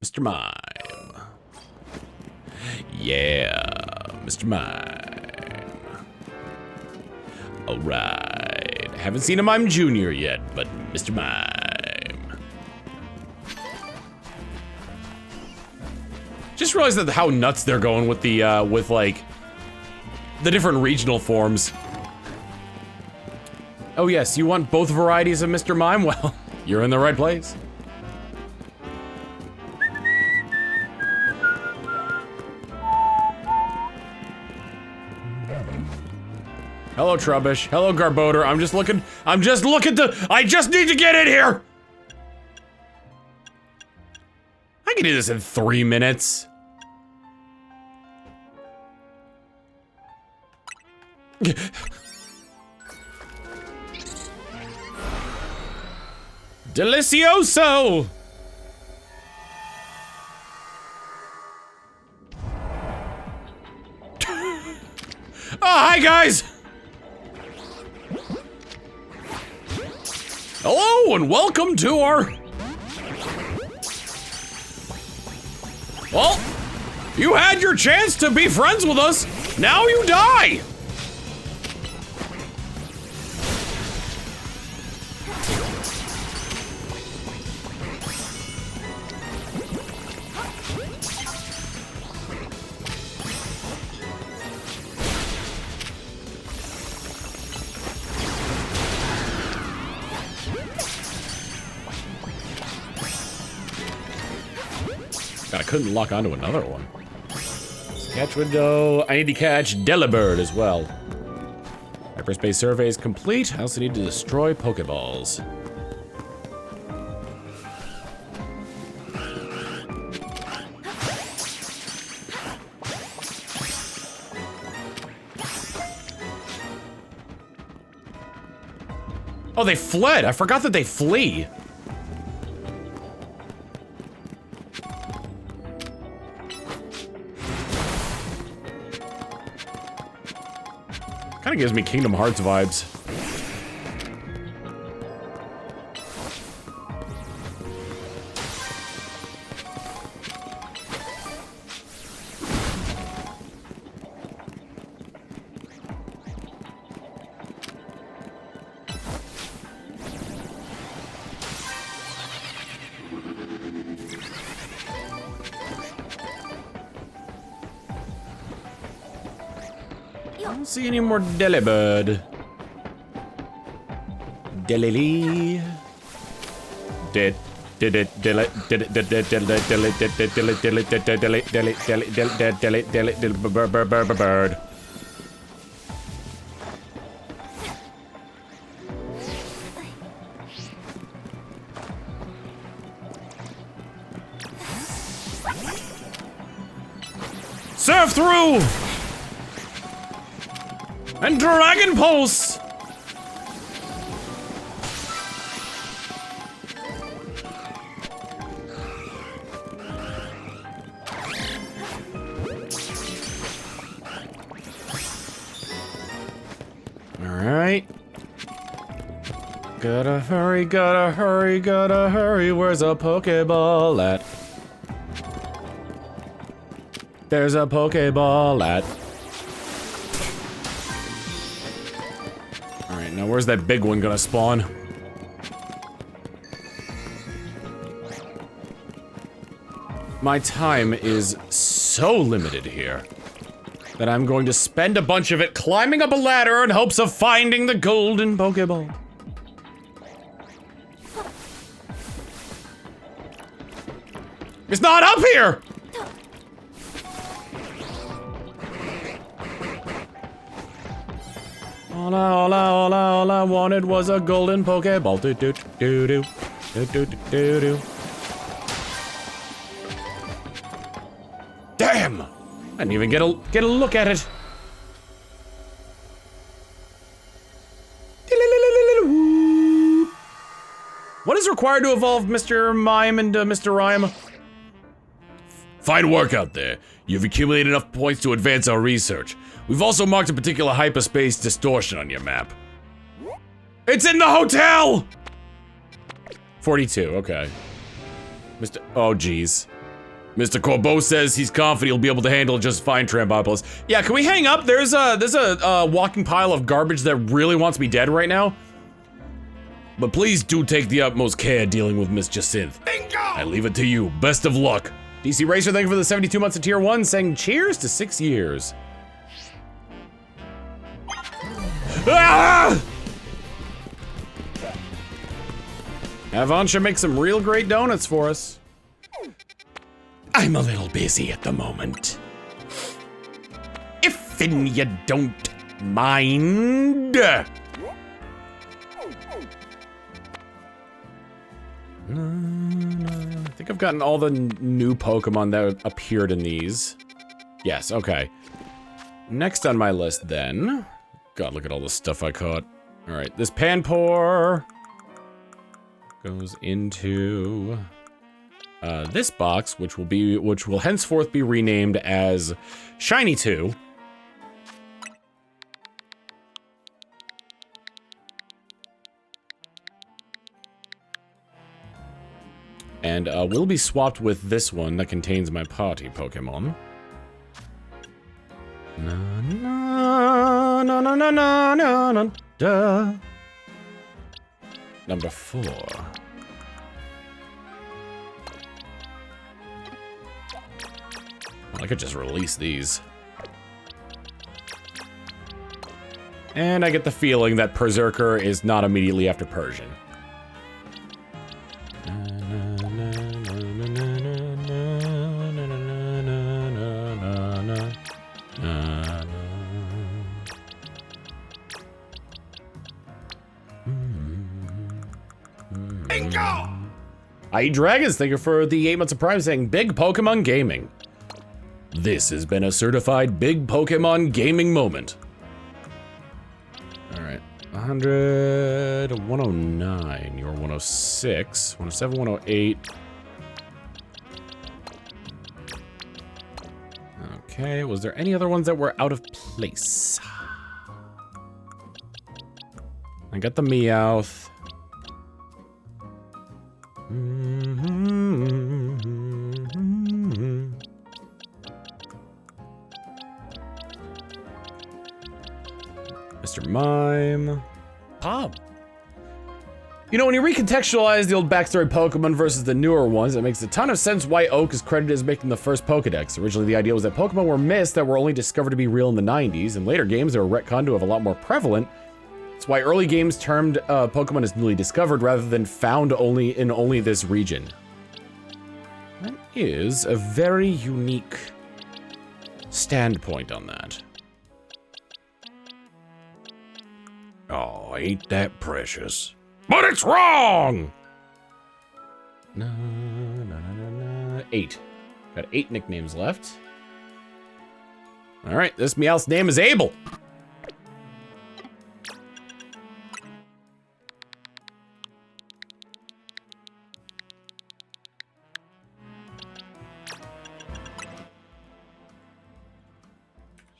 Mr. Mime. Yeah, Mr. Mime. All right. Haven't seen a Mime Jr. yet, but Mr. Mime. Just realized that how nuts they're going with the, like, the different regional forms. Oh yes, you want both varieties of Mr. Mime? Well, you're in the right place. Hello, Trubbish. Hello, Garbodor. I just need to get in here! I can do this in 3 minutes. Delicioso! Oh, hi guys! Hello and welcome to our... Well, you had your chance to be friends with us. Now you die! God, I couldn't lock onto another one. Catch window. I need to catch Delibird as well. Hyperspace survey is complete. I also need to destroy Pokeballs. Oh, they fled. I forgot that they flee. Kind of gives me Kingdom Hearts vibes. I don't see any more Delibird. Delily. Did it bird. Surf through! And Dragon Pulse! Alright. Gotta hurry, gotta hurry, gotta hurry. Where's a Pokeball at? There's a Pokeball at. Alright, now where's that big one gonna spawn? My time is so limited here that I'm going to spend a bunch of it climbing up a ladder in hopes of finding the golden Pokeball. It's not up here! All I wanted was a golden Pokeball. Do do do do do do do do. Damn! I didn't even get a look at it. What is required to evolve Mr. Mime into Mr. Rhyme? Fine work out there. You've accumulated enough points to advance our research. We've also marked a particular hyperspace distortion on your map. It's in the hotel! 42, okay. Oh, geez. Mr. Corbeau says he's confident he'll be able to handle just fine, Trampopolis. Yeah, can we hang up? There's a walking pile of garbage that really wants to be dead right now. But please do take the utmost care dealing with Miss Jacinth. Bingo! I leave it to you. Best of luck. DC Racer, thank you for the 72 months of Tier 1, saying cheers to 6 years. Ah! Avon should make some real great donuts for us. I'm a little busy at the moment. If you don't mind. I think I've gotten all the new Pokemon that appeared in these. Yes, okay. Next on my list then. God, look at all the stuff I caught. All right, this Panpour goes into this box, which will henceforth be renamed as Shiny 2. And will be swapped with this one that contains my party Pokemon. Na na na na na na na na da. Number 4. I could just release these. And I get the feeling that Berserker is not immediately after Persian. Bingo! I Eat Dragons, thank you for the 8 months of Prime, saying Big Pokemon Gaming. This has been a certified big Pokemon gaming moment. All right, 100, 109, you're 106, 107, 108. Okay, was there any other ones that were out of place? I got the Meowth. Mr. Mime. Pop. You know, when you recontextualize the old backstory Pokemon versus the newer ones, it makes a ton of sense why Oak is credited as making the first Pokedex. Originally, the idea was that Pokemon were myths that were only discovered to be real in the 90s. In later games, they were retconned to have a lot more prevalent. That's why early games termed Pokemon as newly discovered rather than found only in this region. That is a very unique standpoint on that. Oh, ain't that precious. But it's wrong! No, no, no, no, no. 8. Got 8 nicknames left. All right, this Meowth's name is Abel.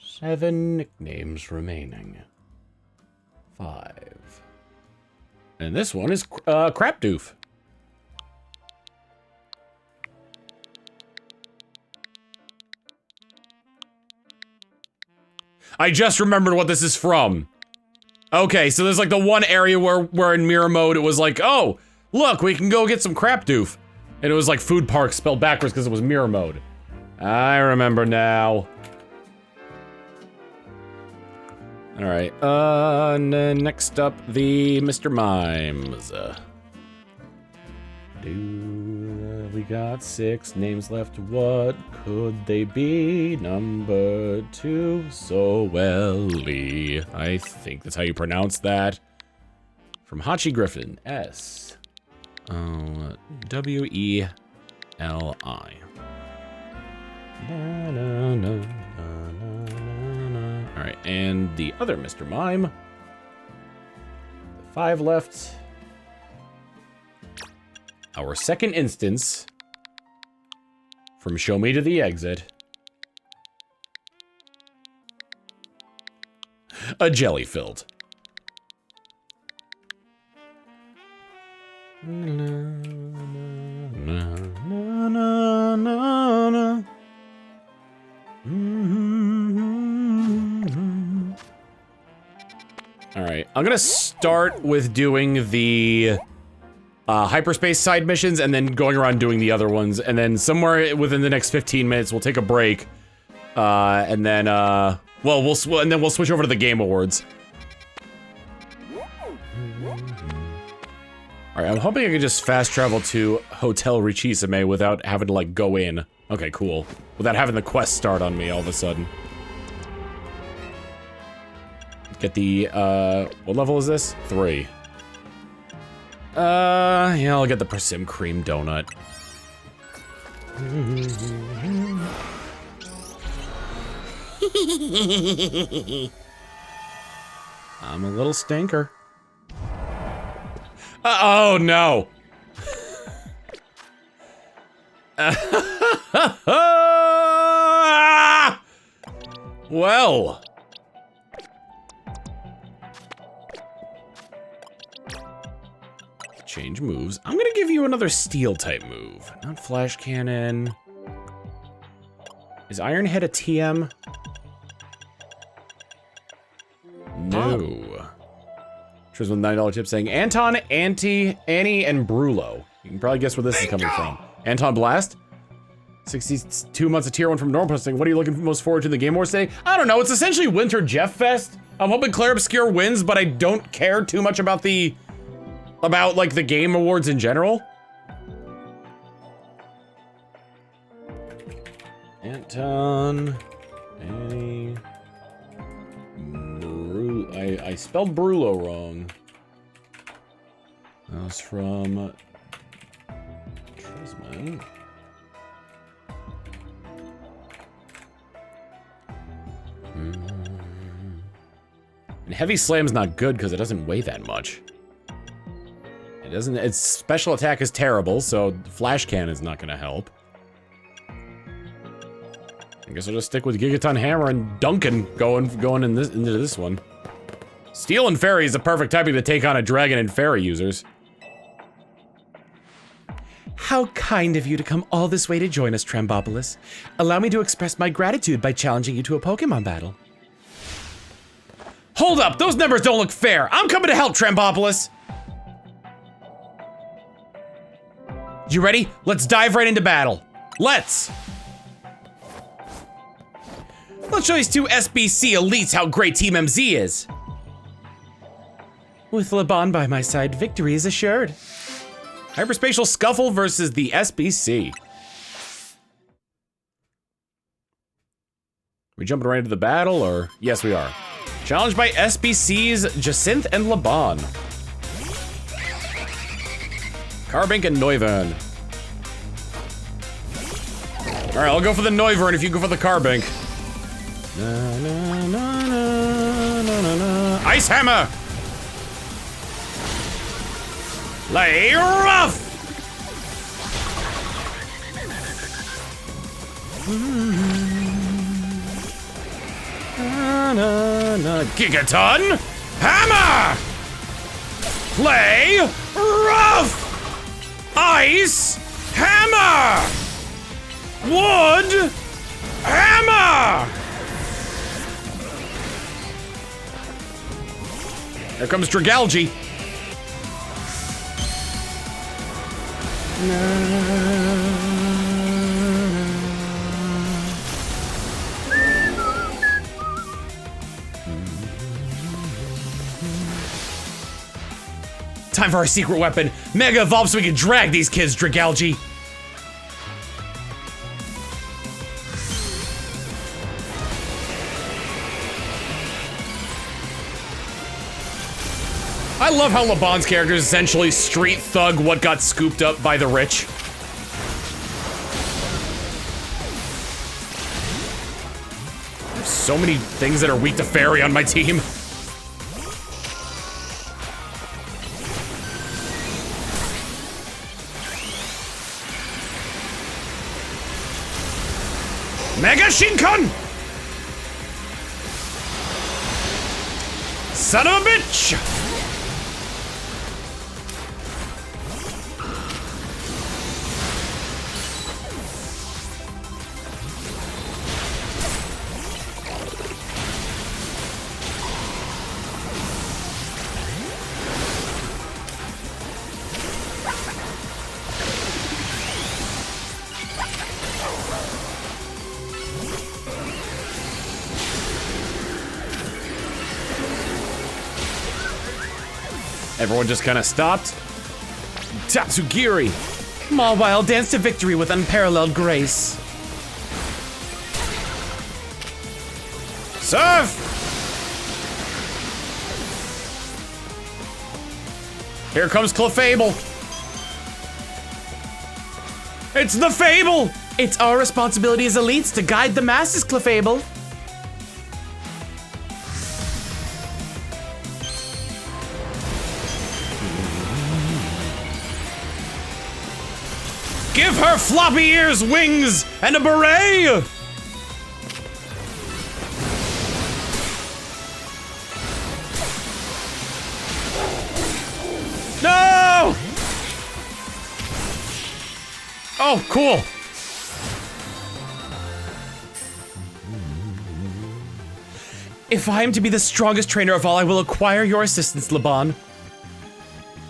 Seven nicknames remaining. 5. And this one is Crapdoof. I just remembered what this is from. Okay, so there's like the one area where in mirror mode it was like, oh, look, we can go get some Crapdoof. And it was like Food Park spelled backwards because it was mirror mode. I remember now. All right, and then next up, the Mr. Mimes. We got 6 names left. What could they be? Number 2, Sowelly. I think that's how you pronounce that. From Hachi Griffin, S. W-E-L-I. All right, and the other Mr. Mime. 5 left. our second instance from Show Me to the Exit. A jelly filled. Alright, I'm gonna start with doing the Hyperspace side missions and then going around doing the other ones, and then somewhere within the next 15 minutes we'll take a break, and then we'll switch over to the Game Awards. Alright, I'm hoping I can just fast travel to Hotel Richisame without having to, like, go in. Okay, cool. Without having the quest start on me all of a sudden. Get the, what level is this? 3. Yeah, I'll get the Persim Cream Donut. I'm a little stinker. Oh no! Well. Change moves. I'm gonna give you another steel type move. Not flash cannon. Is Iron Head a TM? No. Here's with $9 tip saying Anton, Annie, and Brulo. You can probably guess where this is coming from. Anton Blast? 62 months of tier 1 from normal posting. What are you looking most forward to in the Game Awards today? I don't know, it's essentially Winter Jeff Fest. I'm hoping Claire Obscure wins, but I don't care too much about like the Game Awards in general. Anton, Annie, I spelled Brulo wrong. That was from Trisman. And Heavy Slam's not good because it doesn't weigh that much. It doesn't. Its special attack is terrible, so Flash Cannon's not gonna help. I guess I'll just stick with Gigaton Hammer and Duncan going into this one. Steel and Fairy is the perfect typing to take on a Dragon and Fairy users. How kind of you to come all this way to join us, Trambopolis. Allow me to express my gratitude by challenging you to a Pokemon battle. Hold up! Those numbers don't look fair! I'm coming to help, Trambopolis! You ready? Let's dive right into battle. Let's show these two SBC elites how great Team MZ is. With Laban by my side, victory is assured. Hyperspatial Scuffle versus the SBC. We jumping right into the battle, or? Yes, we are. Challenged by SBC's Jacinth and Laban. Carbink and Noivern. Alright, I'll go for the Noivern if you go for the Carbink. Ice Hammer! Lay rough! Gigaton Hammer! Play rough! Ice Hammer! Wood Hammer! Here comes Dragalge. Time for our secret weapon. Mega Evolve so we can drag these kids, Dragalge. I love how Laban's character is essentially street thug what got scooped up by the rich. There's so many things that are weak to fairy on my team. Mega Shinkun! Son of a bitch! Everyone just kind of stopped. Tatsugiri! Mawile danced to victory with unparalleled grace. Surf! Here comes Clefable. It's the Fable! It's our responsibility as elites to guide the masses, Clefable. Give her floppy ears, wings, and a beret! No! Oh, cool. If I am to be the strongest trainer of all, I will acquire your assistance, Laban.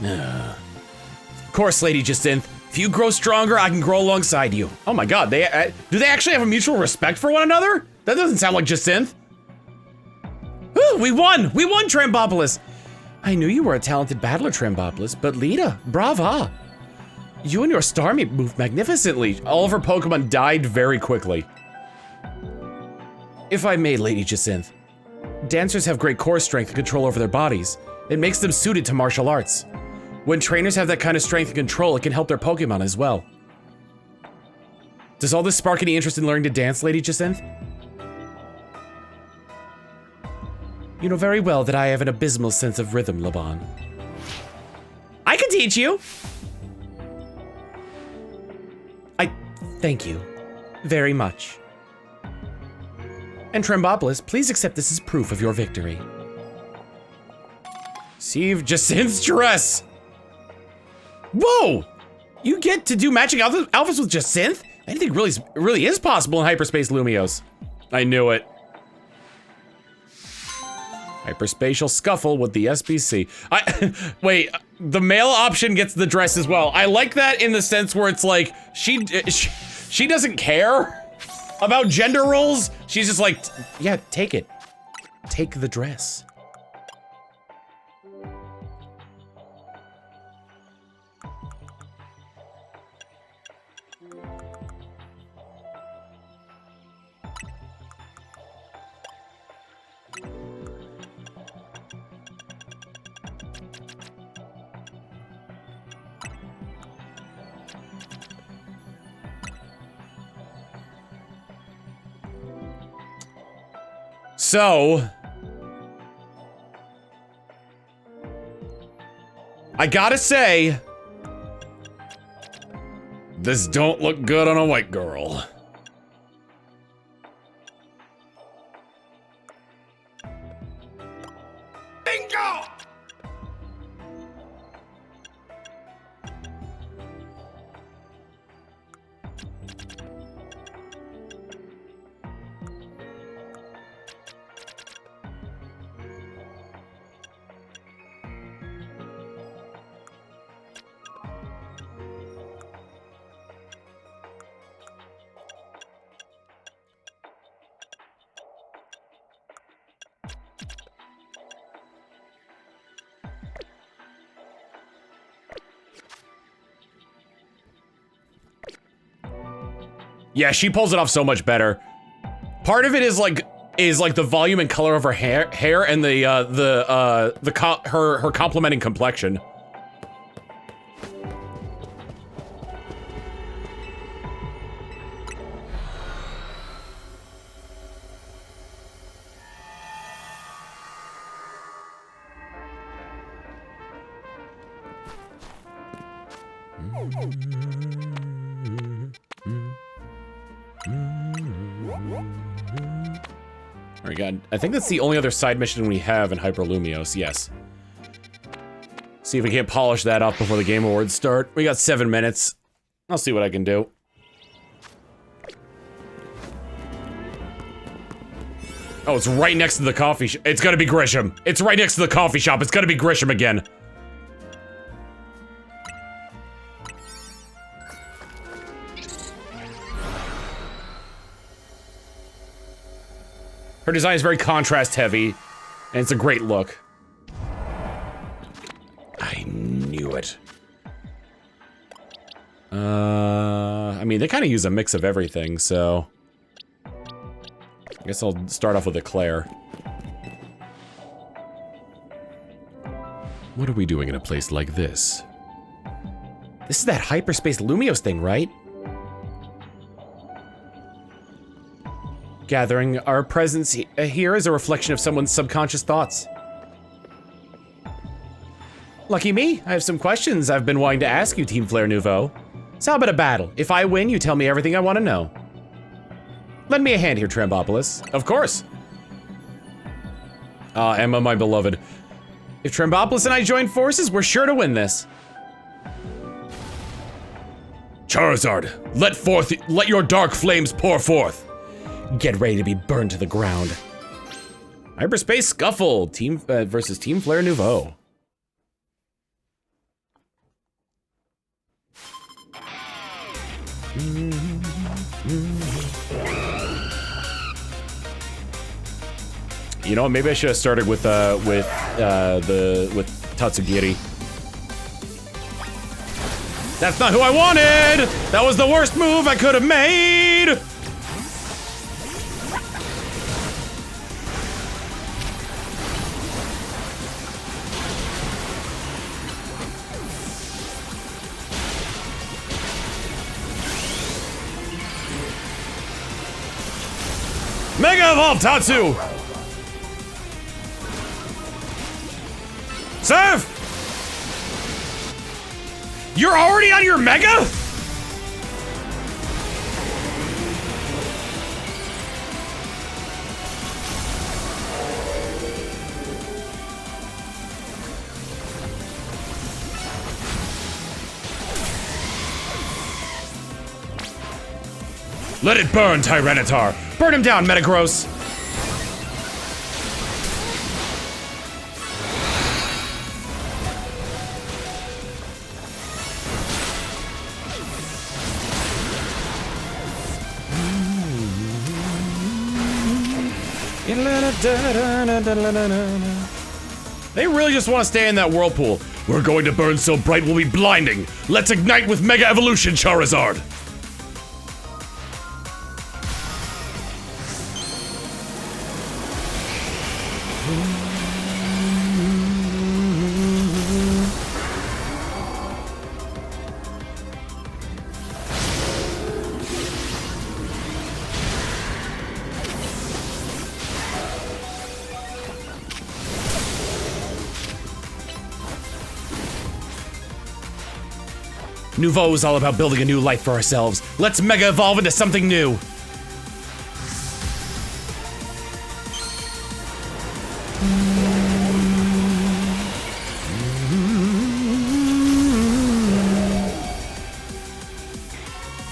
Of course, Lady Jacinth. If you grow stronger, I can grow alongside you. Oh my god, do they actually have a mutual respect for one another? That doesn't sound like Jacinth. Ooh, we won! We won, Trambopolis! I knew you were a talented battler, Trambopolis, but Lita, brava! You and your Starmie moved magnificently. All of her Pokemon died very quickly. If I may, Lady Jacinth, dancers have great core strength and control over their bodies. It makes them suited to martial arts. When trainers have that kind of strength and control, it can help their Pokemon as well. Does all this spark any interest in learning to dance, Lady Jacinth? You know very well that I have an abysmal sense of rhythm, Laban. I can teach you! I thank you very much. And Trambopolis, please accept this as proof of your victory. Receive Jacinth's dress! Whoa! You get to do matching outfits with Jacinth? Anything really is possible in Hyperspace Lumiose. I knew it. Hyperspatial scuffle with the SBC. Wait, the male option gets the dress as well. I like that in the sense where it's like, she doesn't care about gender roles. She's just like, yeah, take it. Take the dress. So, I gotta say, this don't look good on a white girl. Bingo! Yeah, she pulls it off so much better. Part of it is like the volume and color of her hair and her complementing complexion. Alright, God. I think that's the only other side mission we have in Hyperlumios, yes. See if we can't polish that up before the Game Awards start. We got 7 minutes. I'll see what I can do. Oh, it's right next to the coffee shop. It's gonna be Grisham. It's right next to the coffee shop. It's gonna be Grisham again. Her design is very contrast heavy, and it's a great look. I knew it. I mean, they kind of use a mix of everything, so... I guess I'll start off with Eclair. What are we doing in a place like this? This is that Hyperspace Lumios thing, right? Gathering our presence here is a reflection of someone's subconscious thoughts. Lucky me, I have some questions I've been wanting to ask you, Team Flare Nuvo. So how about a battle? If I win, you tell me everything I want to know. Lend me a hand here, Trambopolis. Of course. Emma, my beloved. If Trambopolis and I join forces, we're sure to win this. Charizard, let your dark flames pour forth. Get ready to be burned to the ground. Hyperspace Scuffle, versus Team Flare Nuvo. You know, maybe I should have started with Tatsugiri. That's not who I wanted! That was the worst move I could have made! Mega Evolve Tatsu! Serve! You're already on your Mega? Let it burn, Tyranitar! Burn him down, Metagross! They really just want to stay in that whirlpool. We're going to burn so bright we'll be blinding. Let's ignite with Mega Evolution, Charizard! Nuvo is all about building a new life for ourselves. Let's Mega Evolve into something new.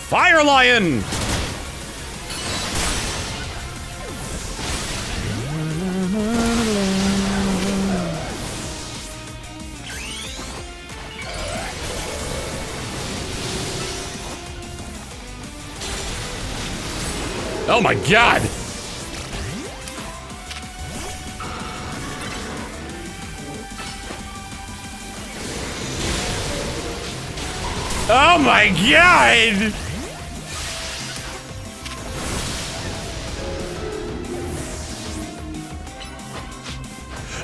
Fire Lion! Oh my god! Oh my god!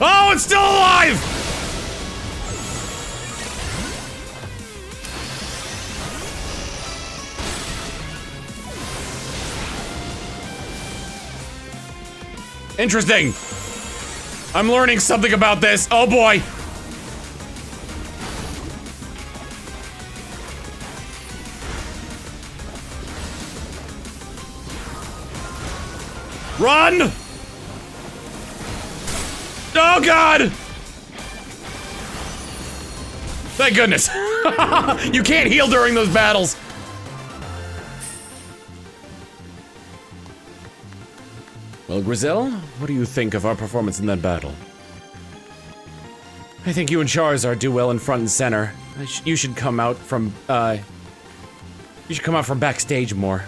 Oh, it's still alive! Interesting. I'm learning something about this. Oh boy. Run! Oh god! Thank goodness. You can't heal during those battles. Well, Grizel, what do you think of our performance in that battle? I think you and Charizard do well in front and center. You should come out from, you should come out from backstage more.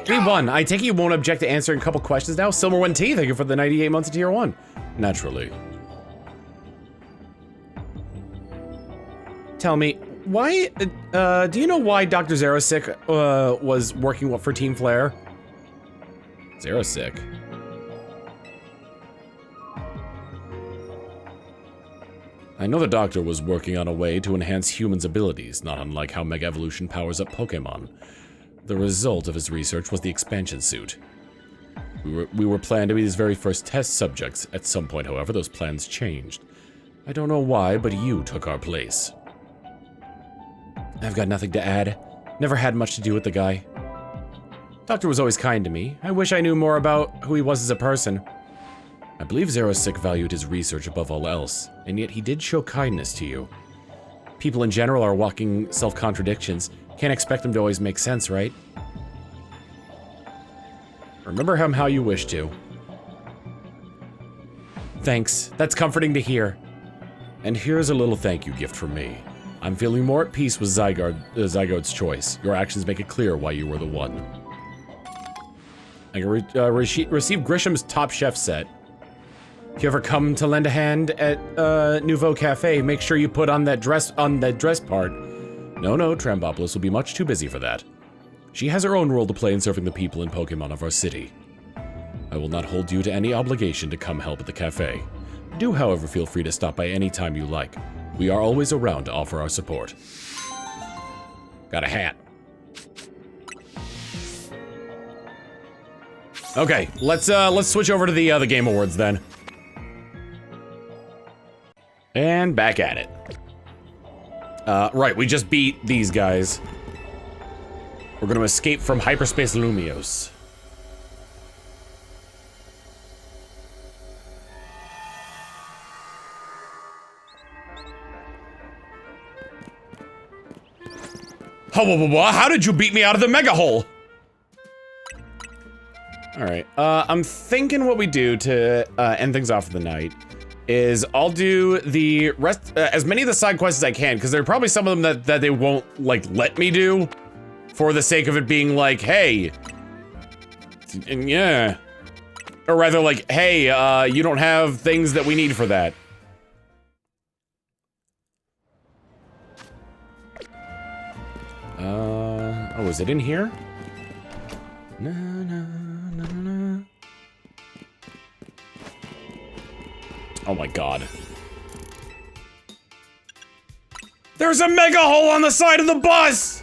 We won. I take it you won't object to answering a couple questions now? Silmer1T, thank you for the 98 months of tier 1. Naturally. Tell me, why, do you know why Dr. Zerosic, was working for Team Flare? Zerosic? I know the Doctor was working on a way to enhance humans' abilities, not unlike how Mega Evolution powers up Pokémon. The result of his research was the expansion suit. We were planned to be his very first test subjects. At some point, however, those plans changed. I don't know why, but you took our place. I've got nothing to add. Never had much to do with the guy. Doctor was always kind to me. I wish I knew more about who he was as a person. I believe Zerosic valued his research above all else, and yet he did show kindness to you. People in general are walking self-contradictions. Can't expect them to always make sense, right? Remember him how you wish to. Thanks. That's comforting to hear. And here's a little thank you gift from me. I'm feeling more at peace with Zygode's choice. Your actions make it clear why you were the one. I can receive Grisham's Top Chef set. If you ever come to lend a hand at Nuvo Cafe, make sure you put on that dress part. No, Trambopolis will be much too busy for that. She has her own role to play in serving the people and Pokemon of our city. I will not hold you to any obligation to come help at the cafe. Do, however, feel free to stop by any time you like. We are always around to offer our support. Got a hat. Okay, let's switch over to the Game Awards then. And back at it. Right, we just beat these guys. We're gonna escape from Hyperspace Lumiose. How did you beat me out of the mega hole? Alright, I'm thinking what we do to end things off for the night is I'll do the rest, as many of the side quests as I can, because there are probably some of them that they won't, like, let me do for the sake of it being like, hey, and yeah. Or rather like, hey, you don't have things that we need for that. Oh, is it in here? No, no, no, no. Oh my god. There's a mega hole on the side of the bus!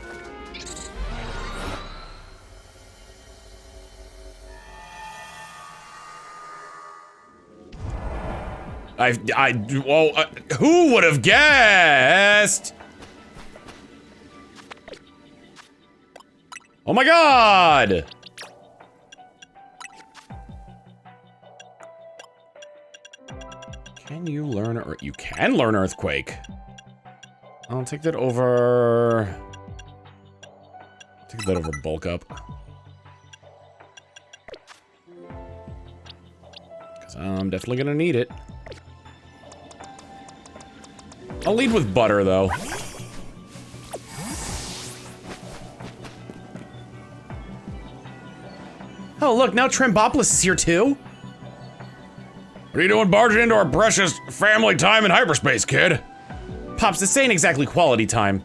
Who would have guessed? Oh my god! Can you learn, or you can learn Earthquake? I'll take that over... Take that over Bulk Up. Because I'm definitely gonna need it. I'll lead with Butter, though. Oh, look, now Trambopolis is here, too? What are you doing barging into our precious family time in hyperspace, kid? Pops, this ain't exactly quality time.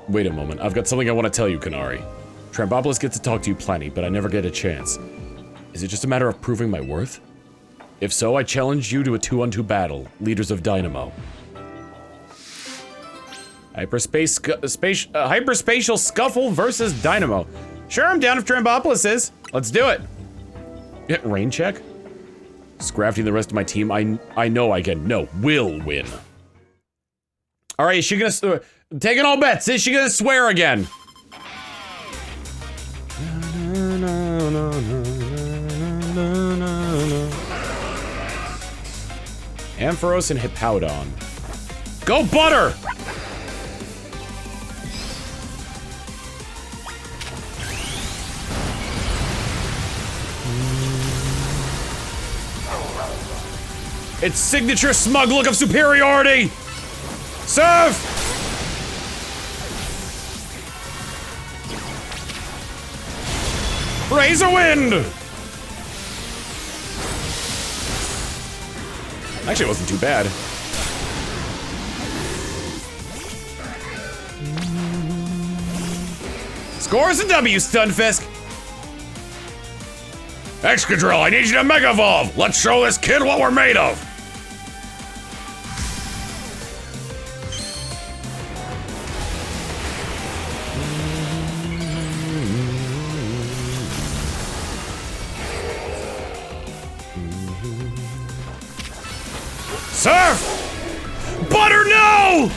Wait a moment, I've got something I want to tell you, Kanari. Trambopolis gets to talk to you plenty, but I never get a chance. Is it just a matter of proving my worth? If so, I challenge you to a 2-on-2 battle, leaders of Dynamo. Hyperspatial Scuffle versus Dynamo. Sure, I'm down if Trambopolis is. Let's do it. Yeah, rain check? Scrafty and the rest of my team, I know I can, no, will win. All right, is she gonna, taking all bets, is she gonna swear again? Ampharos and Hippowdon. Go Butter! Its signature smug look of superiority! Serve! Razor Wind! Actually, it wasn't too bad. Scores a W, Stunfisk! Excadrill, I need you to Mega Evolve! Let's show this kid what we're made of! Surf! Butter, no!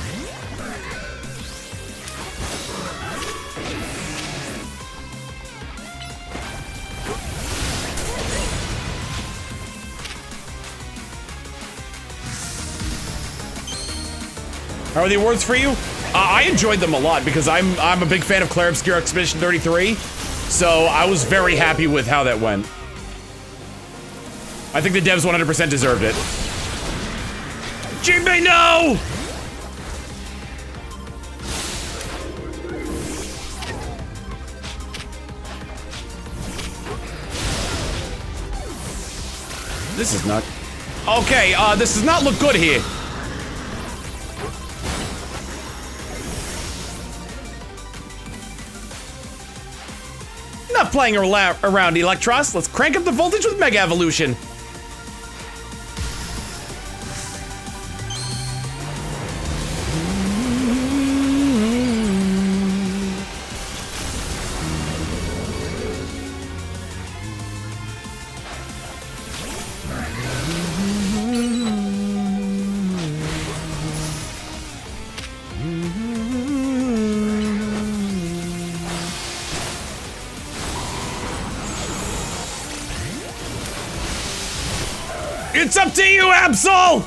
How are the awards for you? I enjoyed them a lot because I'm a big fan of Claire Obscure Expedition 33, so I was very happy with how that went. I think the devs 100% deserved it. Jinbei, no! This is not... Okay, this does not look good here. Not playing around, Electros. Let's crank up the voltage with Mega Evolution. It's up to you, Absol!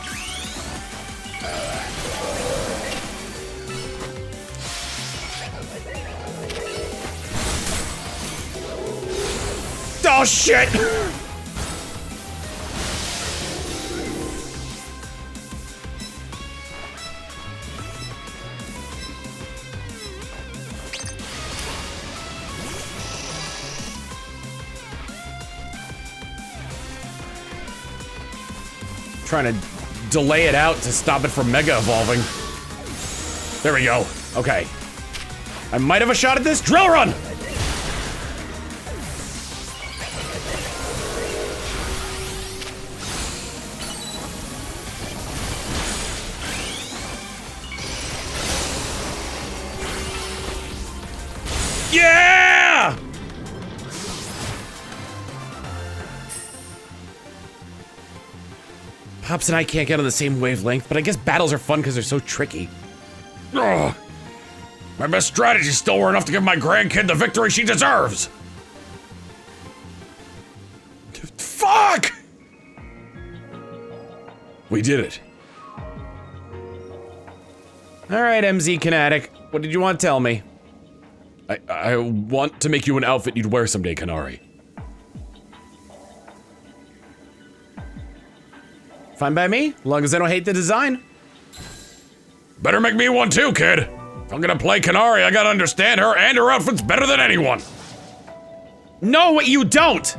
Oh, shit! Trying to delay it out to stop it from Mega Evolving. There we go. Okay. I might have a shot at this. Drill Run! Yeah! Pops and I can't get on the same wavelength, but I guess battles are fun because they're so tricky. Ugh. My best strategy still were enough to give my grandkid the victory she deserves. Fuck! We did it. All right, MZ Kinetic. What did you want to tell me? I want to make you an outfit you'd wear someday, Kanari. Fine by me, as long as I don't hate the design. Better make me one too, kid. If I'm gonna play Kanari, I gotta understand her and her outfits better than anyone. No, you don't!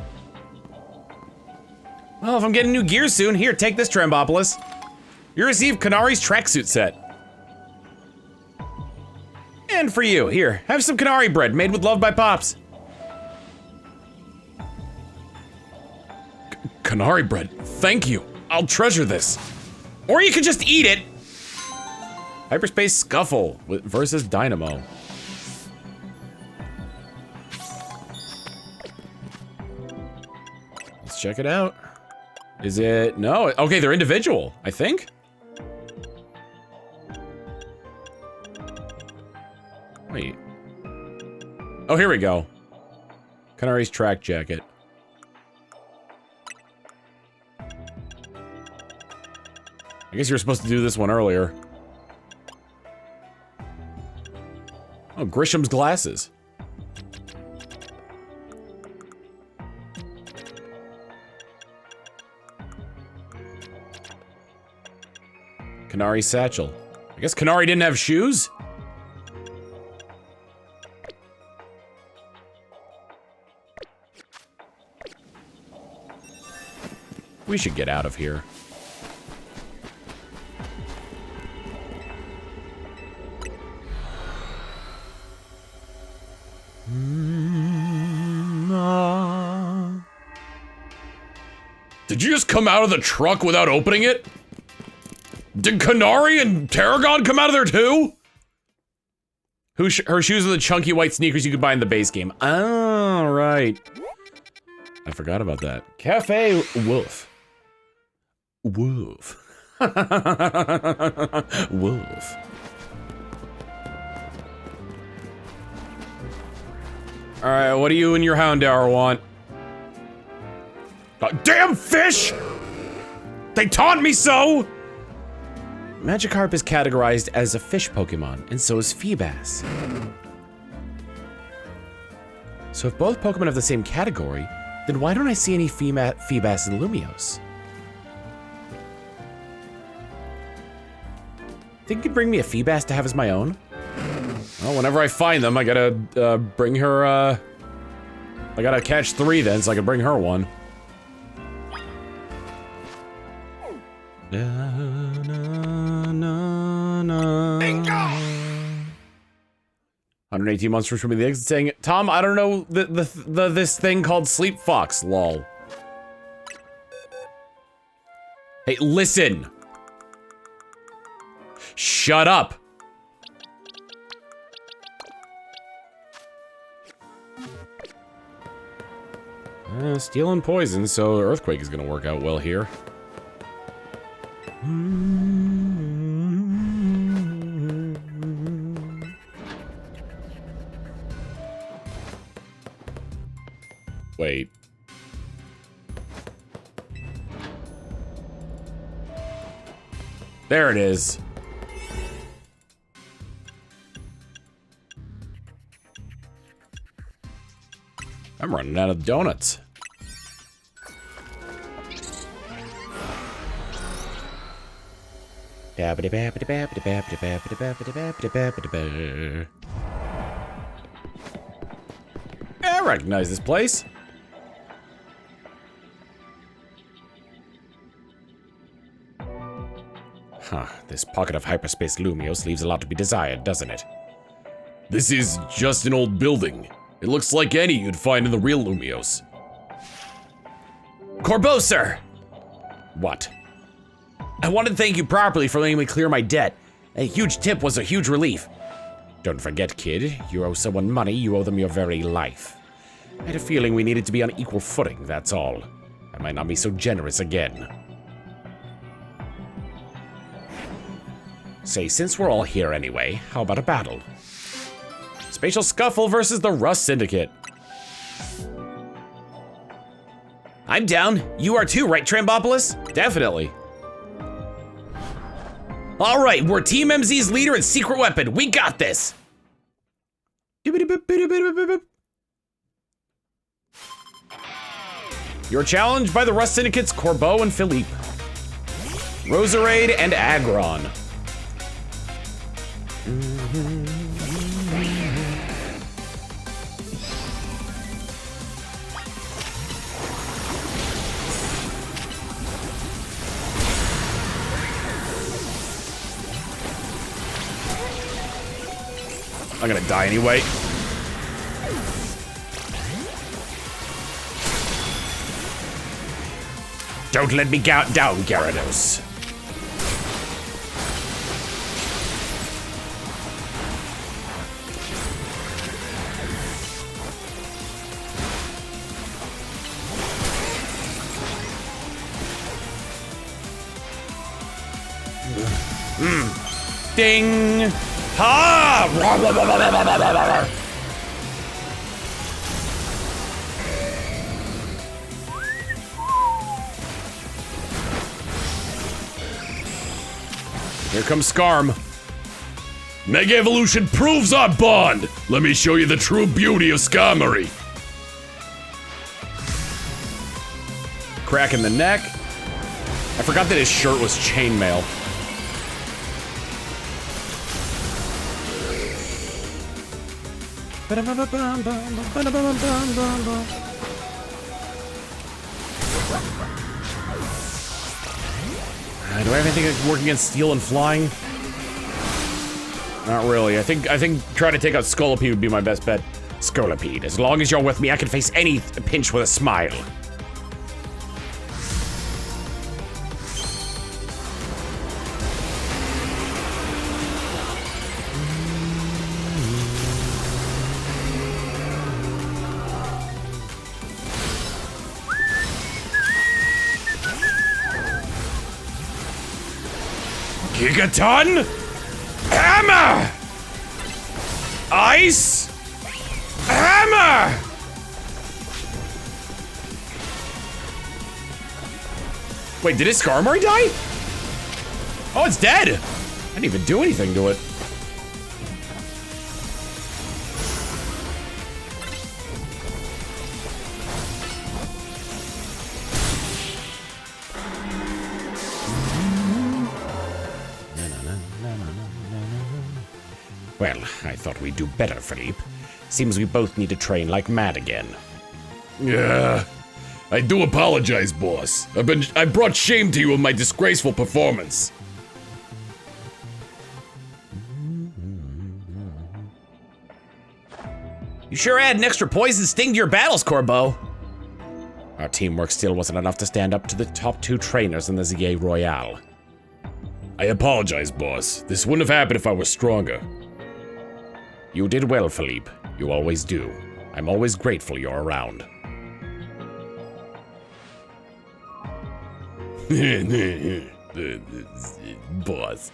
Well, if I'm getting new gear soon, here, take this, Trembopolis. You receive Kanari's tracksuit set. And for you, here, have some Kanari bread made with love by Pops. Kanari bread, thank you. I'll treasure this. Or you can just eat it. Hyperspace Scuffle versus Dynamo. Let's check it out. Is it? No. Okay, they're individual, I think. Wait. Oh, here we go. Canari's track jacket. I guess you were supposed to do this one earlier. Oh, Grisham's glasses. Canary satchel. I guess Canary didn't have shoes? We should get out of here. Did you just come out of the truck without opening it? Did Canary and Tarragon come out of there too? Her shoes are the chunky white sneakers you could buy in the base game. Oh, right. I forgot about that. Cafe Wolf. Wolf. Wolf. Alright, what do you and your Houndour want? Oh, damn fish! They taunt me so! Magikarp is categorized as a fish Pokemon, and so is Feebas. So if both Pokemon have the same category, then why don't I see any Feebas and Lumiose? Think you could bring me a Feebas to have as my own? Well, whenever I find them, I gotta bring her, I gotta catch 3 then, so I can bring her one. Bingo! 118 months from the exit saying, Tom, I don't know this thing called Sleep Fox, lol. Hey, listen! Shut up! Steel and poison, so Earthquake is gonna work out well here. Wait. There it is. I'm running out of donuts. I recognize this place. Huh, this pocket of hyperspace Lumiose leaves a lot to be desired, doesn't it? This is just an old building. It looks like any you'd find in the real Lumiose. Corbeau, sir! What? I wanted to thank you properly for letting me clear my debt. A huge tip was a huge relief. Don't forget, kid, you owe someone money, you owe them your very life. I had a feeling we needed to be on equal footing, that's all. I might not be so generous again. Say, since we're all here anyway, how about a battle? Spatial Scuffle versus the Rust Syndicate. I'm down. You are too, right, Trambopolis? Definitely. All right, we're Team MZ's leader and secret weapon. We got this. You're challenged by the Rust Syndicate's Corbeau and Philippe. Roserade and Aggron. I'm gonna die anyway. Don't let me down, Gyarados. Ding! Ha! Here comes Scarm. Mega Evolution proves our bond! Let me show you the true beauty of Skarmory. Crack in the neck. I forgot that his shirt was chainmail. Do I have anything that can work against steel and flying? Not really. I think trying to take out Scolipede would be my best bet. Scolipede, as long as you're with me, I can face any pinch with a smile. Gigaton! Hammer! Ice! Hammer! Wait, did his Skarmory die? Oh, it's dead! I didn't even do anything to it. Well, I thought we'd do better, Philippe. Seems we both need to train like mad again. Yeah, I do apologize, boss. I brought shame to you with my disgraceful performance. You sure add an extra poison sting to your battles, Corbo. Our teamwork still wasn't enough to stand up to the top 2 trainers in the ZA Royale. I apologize, boss. This wouldn't have happened if I was stronger. You did well, Philippe. You always do. I'm always grateful you're around. Boss.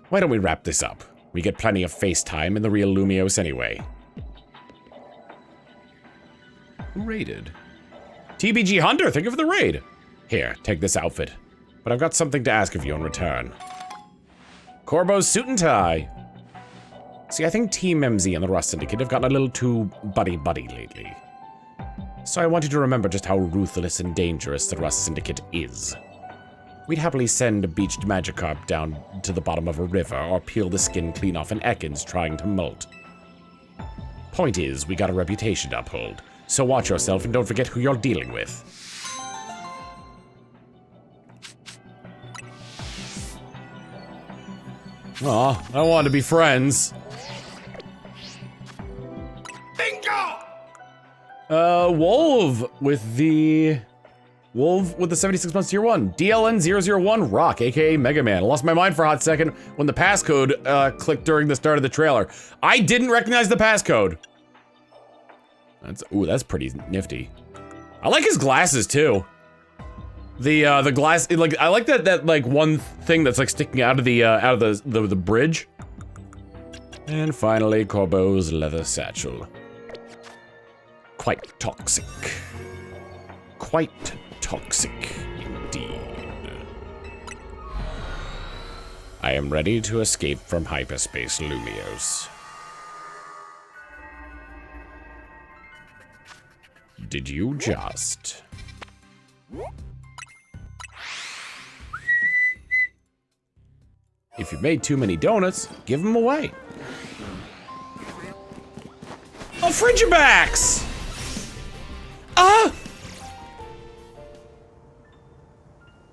Why don't we wrap this up? We get plenty of FaceTime in the real Lumiose anyway. Who raided? TBG Hunter, thank you for the raid. Here, take this outfit. But I've got something to ask of you in return. Corbo's suit and tie. See, I think Team MZ and the Rust Syndicate have gotten a little too buddy-buddy lately. So I want you to remember just how ruthless and dangerous the Rust Syndicate is. We'd happily send a beached Magikarp down to the bottom of a river or peel the skin clean off an Ekans trying to molt. Point is, we got a reputation to uphold, so watch yourself and don't forget who you're dealing with. Aw, I wanted to be friends. Wolf with the 76 months tier 1. DLN001 Rock, aka Mega Man. I lost my mind for a hot second when the passcode clicked during the start of the trailer. I didn't recognize the passcode. That's pretty nifty. I like his glasses too. The glass, like I like that like one thing that's like sticking out of the bridge. And finally, Corbo's leather satchel. Quite toxic. Quite toxic, indeed. I am ready to escape from Hyperspace Lumiose. Did you just... If you made too many donuts, give them away. Oh, Frigibax! Ah!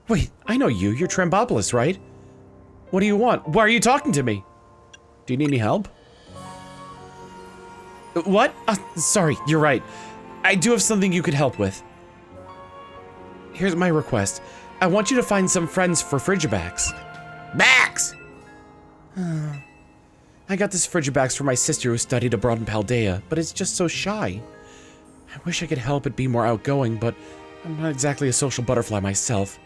Wait, I know you. You're Trembopolis, right? What do you want? Why are you talking to me? Do you need any help? What? Sorry, you're right. I do have something you could help with. Here's my request. I want you to find some friends for Frigibax. Max! I got this Frigibax for my sister who studied abroad in Paldea, but it's just so shy. I wish I could help it be more outgoing, but I'm not exactly a social butterfly myself.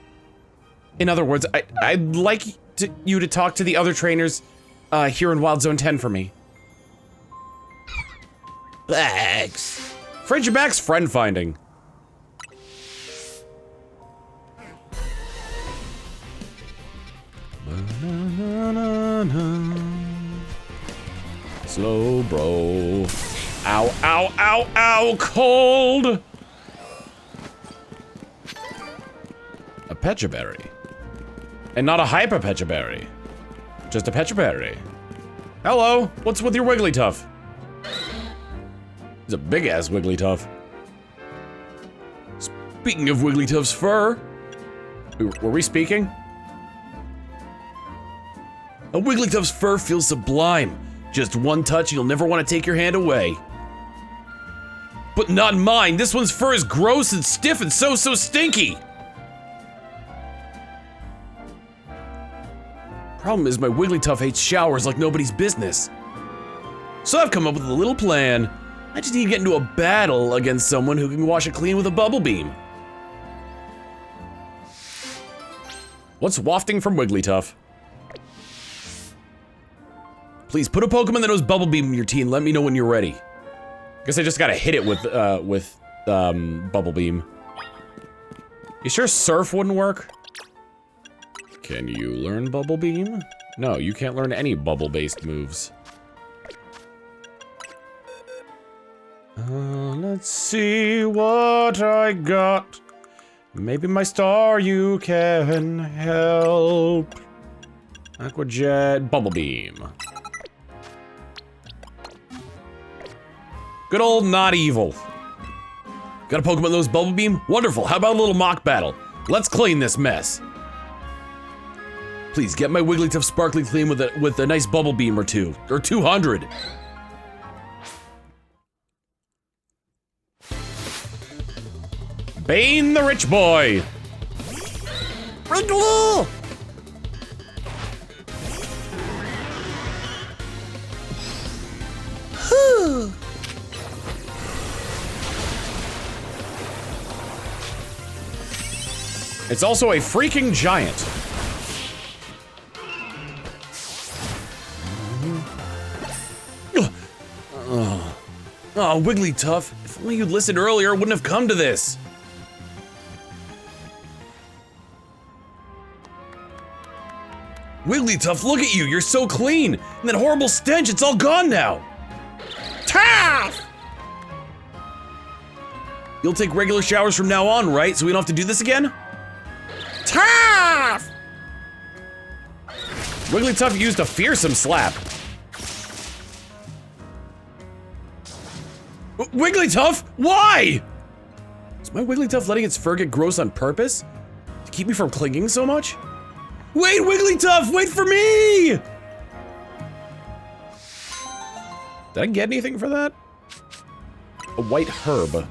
In other words, I'd like you to talk to the other trainers here in Wild Zone 10 for me. Bags. Frigibax friend finding. Slow, bro. Ow, ow, ow, ow, cold! A Pechaberry. And not a Hyper Pechaberry. Just a Pechaberry. Hello, what's with your Wigglytuff? It's a big-ass Wigglytuff. Speaking of Wigglytuff's fur. Were we speaking? A Wigglytuff's fur feels sublime. Just one touch and you'll never want to take your hand away. But not mine. This one's fur is gross and stiff and so stinky. Problem is my Wigglytuff hates showers like nobody's business. So I've come up with a little plan. I just need to get into a battle against someone who can wash it clean with a bubble beam. What's wafting from Wigglytuff? Please put a Pokemon that knows Bubble Beam in your team. Let me know when you're ready. Guess I just gotta hit it with Bubble Beam. You sure Surf wouldn't work? Can you learn Bubble Beam? No, you can't learn any bubble-based moves. Let's see what I got. Maybe my star you can help. Aqua Jet, Bubble Beam. Good old not evil. Got a Pokemon that knows Bubble Beam? Wonderful, how about a little mock battle? Let's clean this mess. Please get my Wigglytuff sparkly clean with a nice Bubble Beam or two, or 200. Bane the rich boy. Wriggly! It's also a freaking giant. Oh, Wigglytuff. If only you'd listened earlier, I wouldn't have come to this. Wigglytuff, look at you. You're so clean. And that horrible stench, it's all gone now. Tough! You'll take regular showers from now on, right? So we don't have to do this again? Tough! Wigglytuff used a fearsome slap. Wigglytuff, why? Is my Wigglytuff letting its fur get gross on purpose? To keep me from clinging so much? Wait, Wigglytuff, wait for me! Did I get anything for that? A white herb.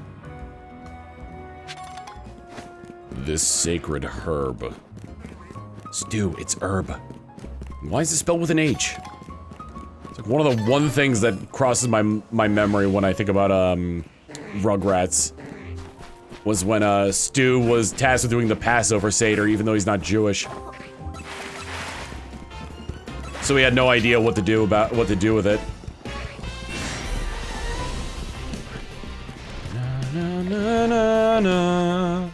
This sacred herb. Stu, it's herb. Why is it spelled with an H? It's like one of the things that crosses my memory when I think about, Rugrats. Was when, Stu was tasked with doing the Passover Seder, even though he's not Jewish. So he had no idea what to do with it. Na, na, na, na.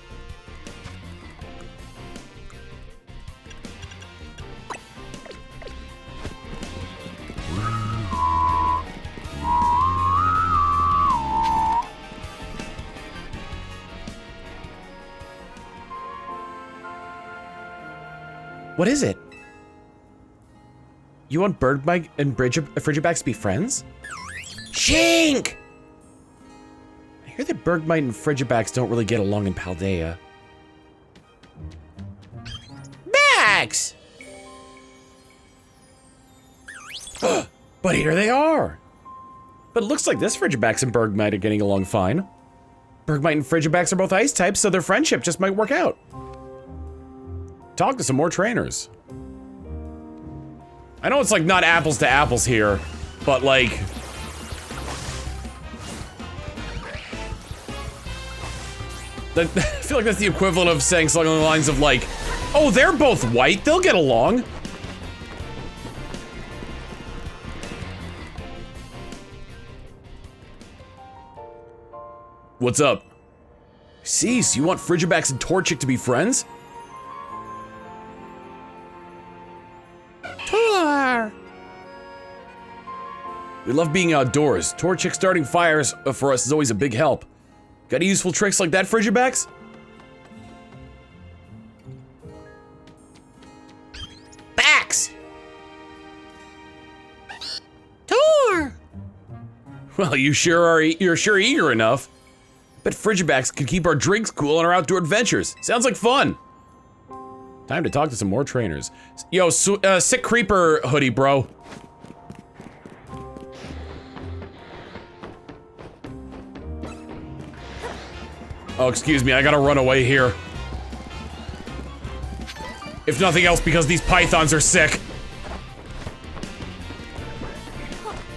What is it? You want Bergmite and Frigibax to be friends? Shink! I hear that Bergmite and Frigibax don't really get along in Paldea. Bax! But here they are! But it looks like this Frigibax and Bergmite are getting along fine. Bergmite and Frigibax are both ice types, so their friendship just might work out. Talk to some more trainers. I know it's like not apples to apples here, but like... I feel like that's the equivalent of saying something along the lines of like, oh, they're both white, they'll get along. What's up? Cease, you want Frigibax and Torchic to be friends? We love being outdoors. Torchic starting fires for us is always a big help. Got any useful tricks like that, Frigibacks? Backs! Tour! Well, you're sure eager enough. Bet Frigibacks could keep our drinks cool on our outdoor adventures. Sounds like fun. Time to talk to some more trainers. Yo, sick creeper hoodie, bro. Oh, excuse me, I gotta run away here. If nothing else, because these pythons are sick.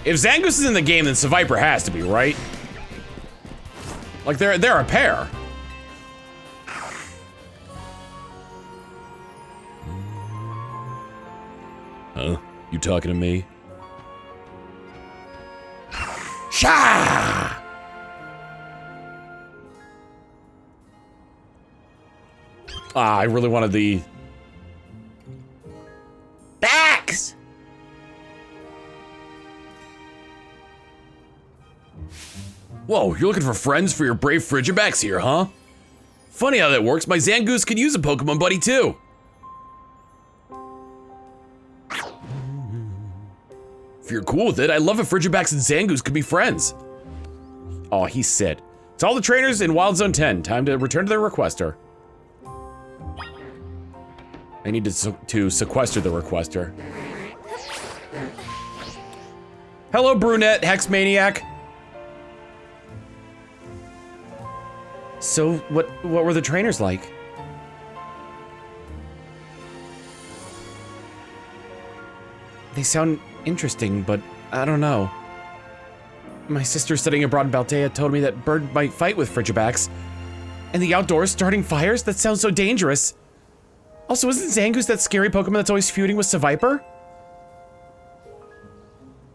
If Zangoose is in the game, then Seviper has to be, right? Like, they're a pair. Huh? You talking to me? Sha! Ah, I really wanted the... Backs! Whoa, you're looking for friends for your brave Frigibacks here, huh? Funny how that works, my Zangoose could use a Pokemon buddy too. If you're cool with it, I'd love if Frigibacks and Zangoose could be friends. Oh, he's Sid. It's all the trainers in Wild Zone 10. Time to return to their requester. I need to sequester the requester. Hello, Brunette, Hex Maniac. So, what were the trainers like? They sound interesting, but I don't know. My sister studying abroad in Baltea told me that Bird might fight with Frigibacks. And the outdoors starting fires? That sounds so dangerous. Also, isn't Zangoose that scary Pokemon that's always feuding with Seviper?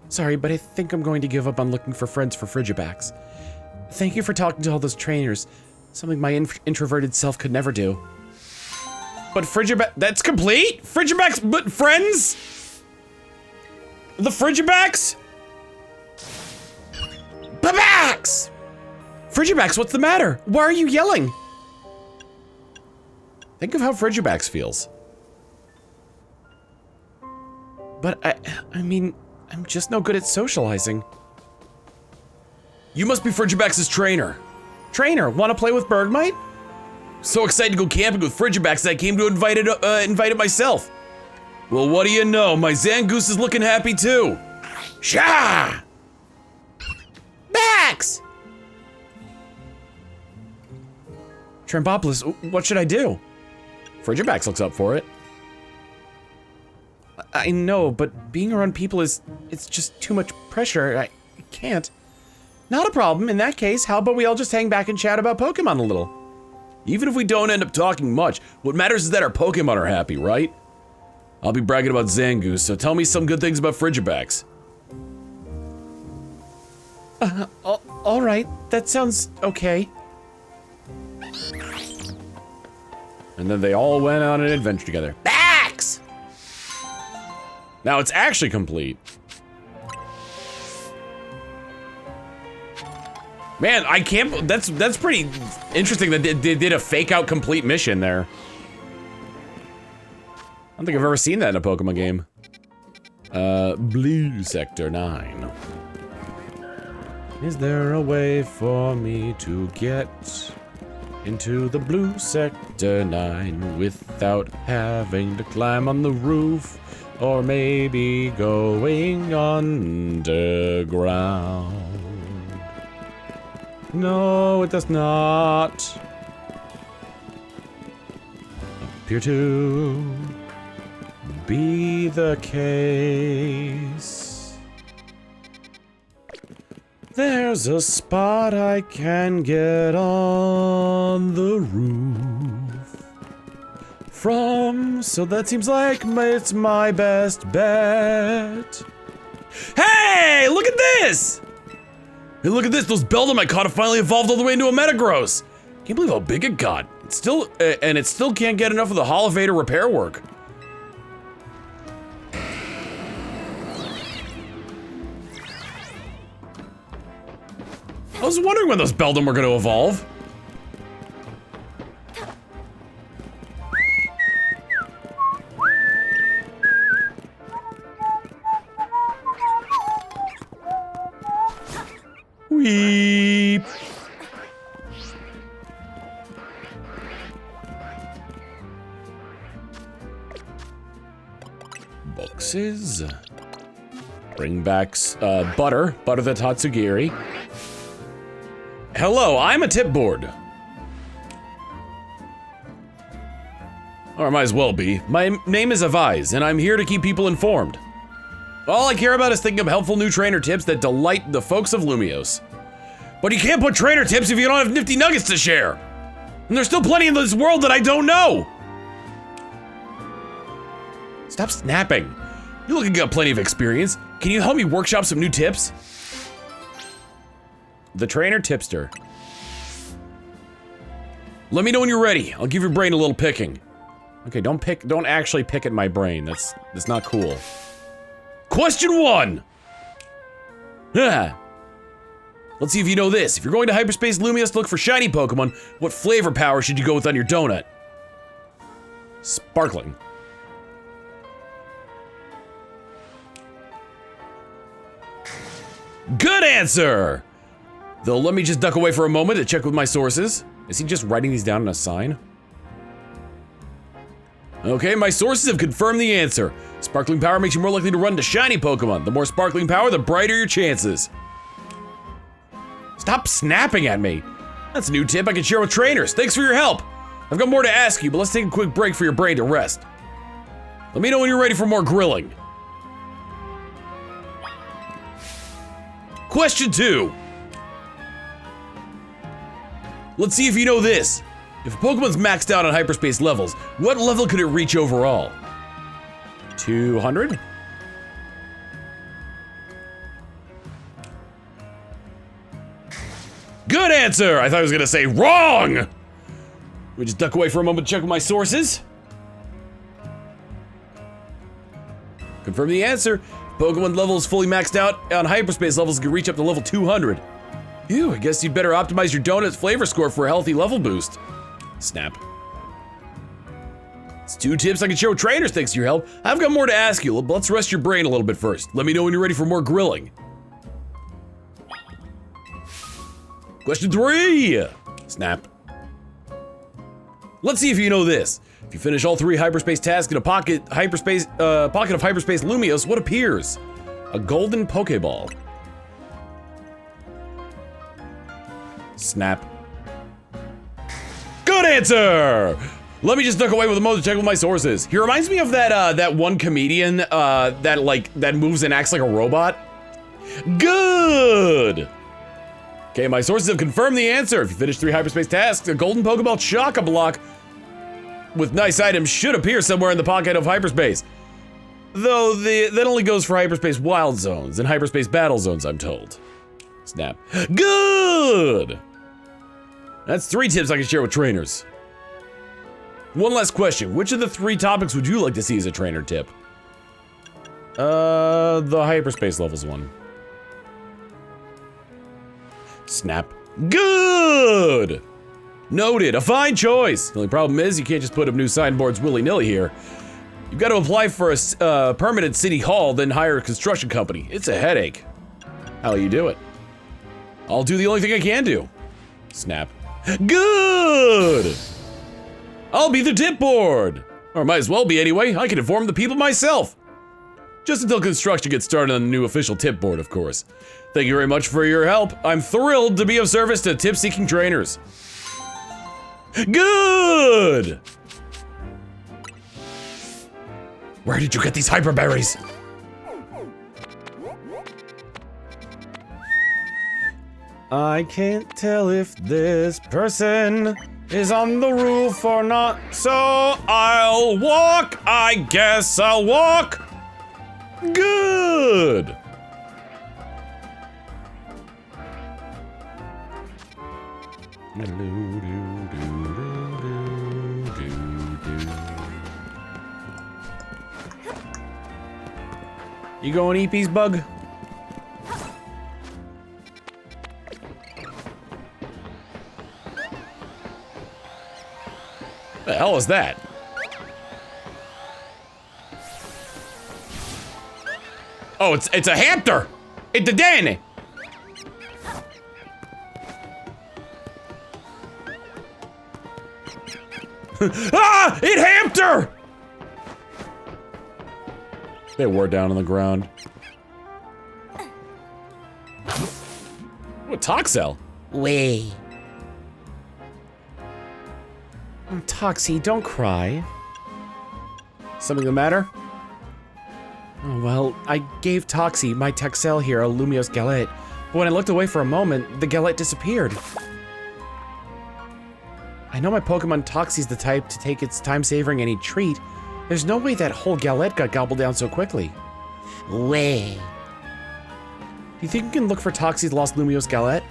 Sorry, but I think I'm going to give up on looking for friends for Frigibacks. Thank you for talking to all those trainers. Something my introverted self could never do. But that's complete? Frigibacks, but friends? The Frigibacks? Babacks! Frigibacks, what's the matter? Why are you yelling? Think of how Frigibacks feels. But I mean, I'm just no good at socializing. You must be Frigibacks' trainer. Trainer, want to play with Bergmite? So excited to go camping with Frigibacks that I came to invite it myself. Well, what do you know? My Zangoose is looking happy too. Sha! Backs! Trembopolis, what should I do? Frigibacks looks up for it. I know, but being around people it's just too much pressure. I can't. Not a problem. In that case, how about we all just hang back and chat about Pokemon a little? Even if we don't end up talking much, what matters is that our Pokemon are happy, right? I'll be bragging about Zangoose, so tell me some good things about Frigibacks. All right. That sounds okay. And then they all went on an adventure together. Backs! Now it's actually complete. Man, I can't, that's pretty interesting that they did a fake out complete mission there. I don't think I've ever seen that in a Pokemon game. Blue Sector 9. Is there a way for me to get into the blue sector 9 without having to climb on the roof or maybe going underground? No, it does not appear to be the case. There's a spot I can get on the roof from, so that seems like it's my best bet. Hey, look at this! Hey, look at this, those Beldum I caught have finally evolved all the way into a Metagross. Can't believe how big it got. It's still, and it still can't get enough of the Holovator repair work. I was wondering when those Beldum were going to evolve. Weep. Boxes. Bring back butter the Tatsugiri. Hello, I'm a tip board. Or might as well be. My name is Avise, and I'm here to keep people informed. All I care about is thinking of helpful new trainer tips that delight the folks of Lumios. But you can't put trainer tips if you don't have nifty nuggets to share. And there's still plenty in this world that I don't know. Stop snapping. You look like you got plenty of experience. Can you help me workshop some new tips? The trainer tipster. Let me know when you're ready. I'll give your brain a little picking. Okay, don't actually pick at my brain. That's not cool. Question 1. Let's see if you know this. If you're going to Hyperspace Lumios to look for shiny Pokemon, what flavor power should you go with on your donut? Sparkling. Good answer! Though let me just duck away for a moment to check with my sources. Is he just writing these down on a sign? Okay, my sources have confirmed the answer. Sparkling power makes you more likely to run into shiny Pokemon. The more sparkling power, the brighter your chances. Stop snapping at me. That's a new tip I can share with trainers. Thanks for your help. I've got more to ask you, but let's take a quick break for your brain to rest. Let me know when you're ready for more grilling. Question 2. Let's see if you know this. If a Pokemon's maxed out on Hyperspace levels, what level could it reach overall? 200? Good answer! I thought I was gonna say wrong! We just duck away for a moment to check with my sources. Confirm the answer. Pokemon levels fully maxed out on Hyperspace levels can reach up to level 200. Ew, I guess you'd better optimize your donut's flavor score for a healthy level boost. Snap. It's 2 tips I can share with trainers thanks to your help. I've got more to ask you, but let's rest your brain a little bit first. Let me know when you're ready for more grilling. Question 3! Snap. Let's see if you know this. If you finish all 3 Hyperspace tasks in a pocket of Hyperspace Lumios, what appears? A golden Pokeball. Snap. Good answer! Let me just duck away with a moment to check with my sources. He reminds me of that one comedian that moves and acts like a robot. Good! Okay, my sources have confirmed the answer. If you finish 3 Hyperspace tasks, a golden Pokeball Chock-a-Block with nice items should appear somewhere in the pocket of Hyperspace. Though that only goes for Hyperspace Wild Zones and Hyperspace Battle Zones, I'm told. Snap. Good! That's 3 tips I can share with trainers. One last question. Which of the 3 topics would you like to see as a trainer tip? The Hyperspace levels one. Snap. Good! Noted. A fine choice. The only problem is you can't just put up new signboards willy-nilly here. You've got to apply for a permanent city hall, then hire a construction company. It's a headache. How'll you do it? I'll do the only thing I can do. Snap. Good! I'll be the tip board! Or might as well be anyway. I can inform the people myself. Just until construction gets started on the new official tip board, of course. Thank you very much for your help. I'm thrilled to be of service to tip-seeking trainers. Good! Where did you get these hyper berries? I can't tell if this person is on the roof or not, so I'll walk. I guess I'll walk. Good! You going, EP's bug? The hell is that? Oh, it's a hamster! It's a Danny! Ah! It hamster! They wore down on the ground. What Toxel? Way. Toxie, don't cry. Something the matter? Oh, well, I gave Toxie, my Texel here, a Lumiose Galette, but when I looked away for a moment, the Galette disappeared. I know my Pokemon Toxie's the type to take its time savoring any treat. There's no way that whole Galette got gobbled down so quickly. Way. Do you think you can look for Toxie's lost Lumiose Galette?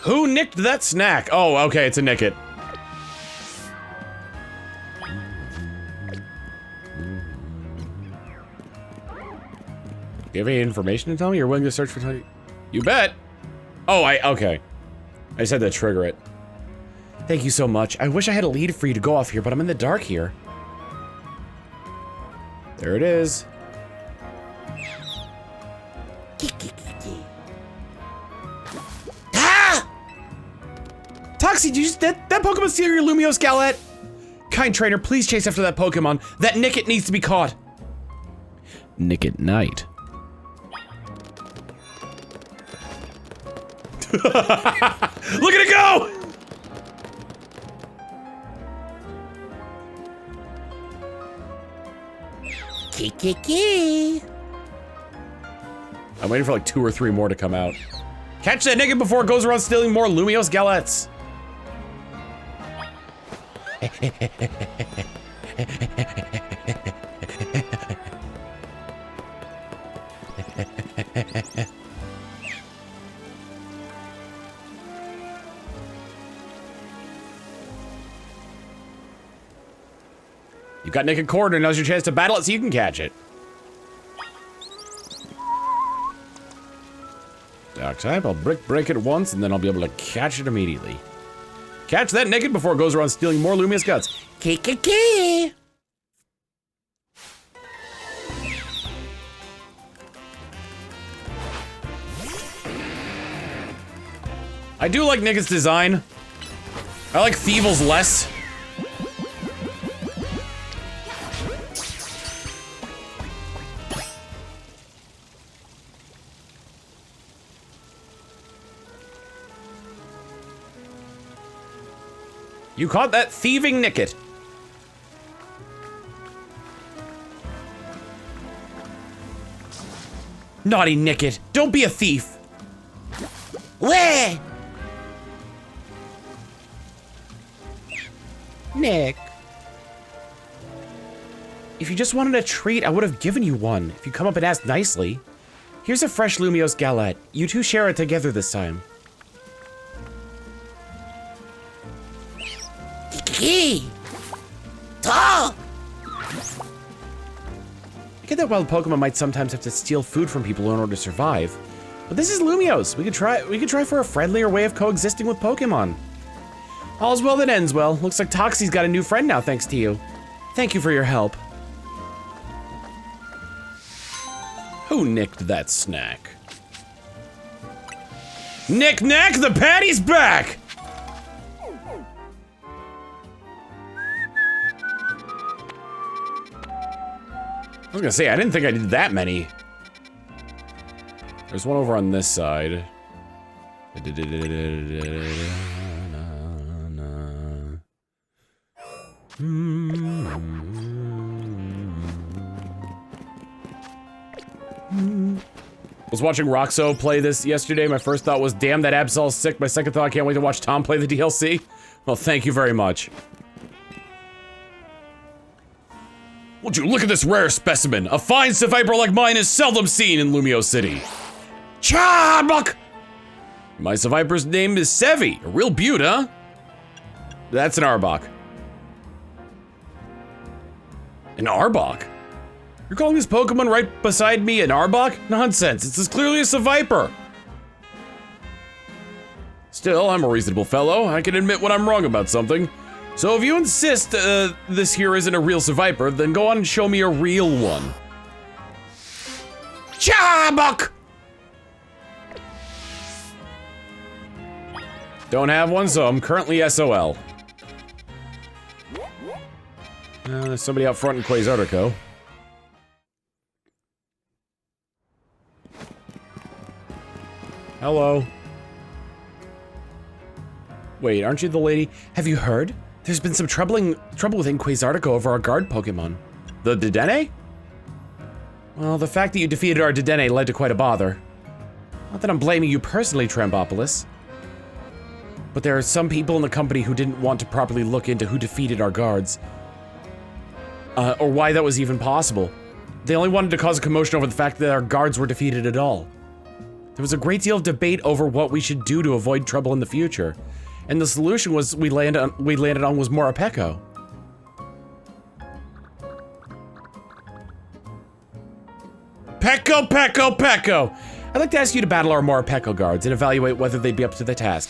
Who nicked that snack? Oh, okay, it's a Nickit. Do you have any information to tell me? You're willing to search for... You bet! Oh, okay. I just had to trigger it. Thank you so much. I wish I had a lead for you to go off here, but I'm in the dark here. There it is. Ah! Toxie, did you just, that Pokemon steal your Lumiose Galette? Kind trainer, please chase after that Pokemon. That Nickit needs to be caught. Nickit Knight. Look at it go! Kiki. I'm waiting for like 2 or 3 more to come out. Catch that Nickit before it goes around stealing more Lumiose Galettes. You got Nickit cornered, now's your chance to battle it so you can catch it. Dark type, I'll break it once and then I'll be able to catch it immediately. Catch that Nickit before it goes around stealing more Lumiose guts. Kiki. I do like Nickit's design. I like Thievel's less. You caught that thieving Nickit. Naughty Nickit, don't be a thief. Where? Nick. If you just wanted a treat, I would have given you one, if you come up and asked nicely. Here's a fresh Lumiose Galette. You two share it together this time. Kiki. Talk. I get that wild Pokemon might sometimes have to steal food from people in order to survive, but this is Lumiose. We could try for a friendlier way of coexisting with Pokemon. All's well that ends well. Looks like Toxie's got a new friend now thanks to you. Thank you for your help. Who nicked that snack? Knick-knack, the patty's back! I was gonna say, I didn't think I did that many. There's one over on this side. Was watching Roxo play this yesterday. My first thought was, damn, that Absol's sick. My second thought, I can't wait to watch Tom play the DLC. Well, thank you very much. Would you look at this rare specimen? A fine Seviper like mine is seldom seen in Lumio City. Charbuk! My Seviper's name is Sevi. A real beaut, huh? That's an Arbok. An Arbok? You're calling this Pokemon right beside me an Arbok? Nonsense, it's as clearly a Seviper. Still, I'm a reasonable fellow. I can admit when I'm wrong about something. So if you insist this here isn't a real Survivor, then go on and show me a real one. Chabuk! Don't have one, so I'm currently SOL. There's somebody out front in Quasartico. Hello. Wait, aren't you the lady? Have you heard? There's been some trouble within Quasartico over our guard Pokemon. The Dedenne? Well, the fact that you defeated our Dedenne led to quite a bother. Not that I'm blaming you personally, Trambopolis. But there are some people in the company who didn't want to properly look into who defeated our guards. Or why that was even possible. They only wanted to cause a commotion over the fact that our guards were defeated at all. There was a great deal of debate over what we should do to avoid trouble in the future. And the solution was we landed on was Morapeko. Peko, Peko, Peko! I'd like to ask you to battle our Morapeko guards and evaluate whether they'd be up to the task.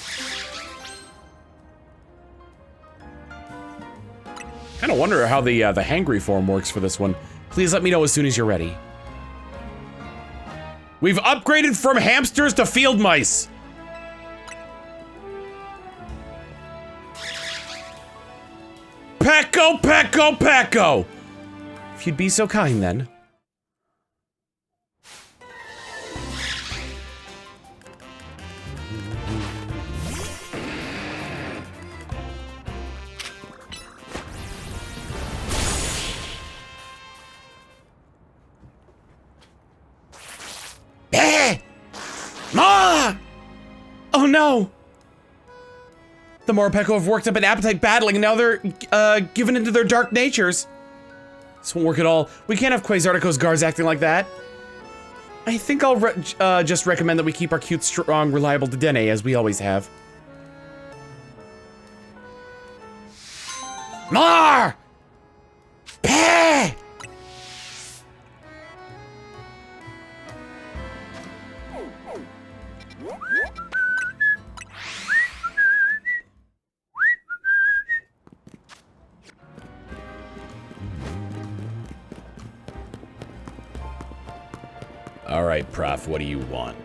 Kind of wonder how the hangry form works for this one. Please let me know as soon as you're ready. We've upgraded from hamsters to field mice. Peko, Peko, Peko! If you'd be so kind, then. More! Oh no! The Morapeko have worked up an appetite battling, and now they're, given into their dark natures. This won't work at all. We can't have Quasartico's guards acting like that. I think I'll just recommend that we keep our cute, strong, reliable Dedenne as we always have. More! Peh! All right, Prof, what do you want?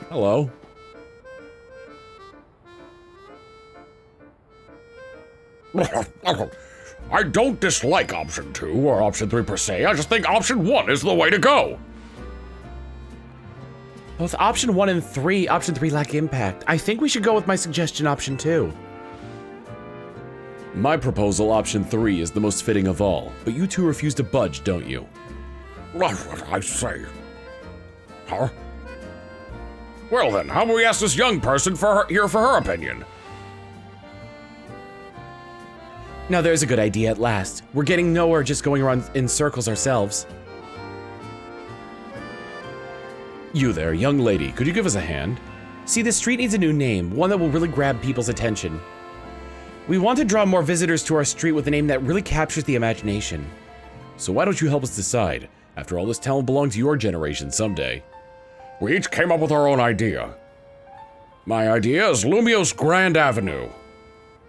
Hello. I don't dislike option 2 or option 3 per se. I just think option 1 is the way to go. Both option 1 and 3, option 3 lack impact. I think we should go with my suggestion, option 2. My proposal, option 3, is the most fitting of all, but you two refuse to budge, don't you? That's what I say. Huh? Well then, how about we ask this young person for her opinion? Now there's a good idea at last. We're getting nowhere just going around in circles ourselves. You there, young lady, could you give us a hand? See, this street needs a new name, one that will really grab people's attention. We want to draw more visitors to our street with a name that really captures the imagination. So why don't you help us decide? After all, this town belonged to your generation someday. We each came up with our own idea. My idea is Lumiose Grand Avenue.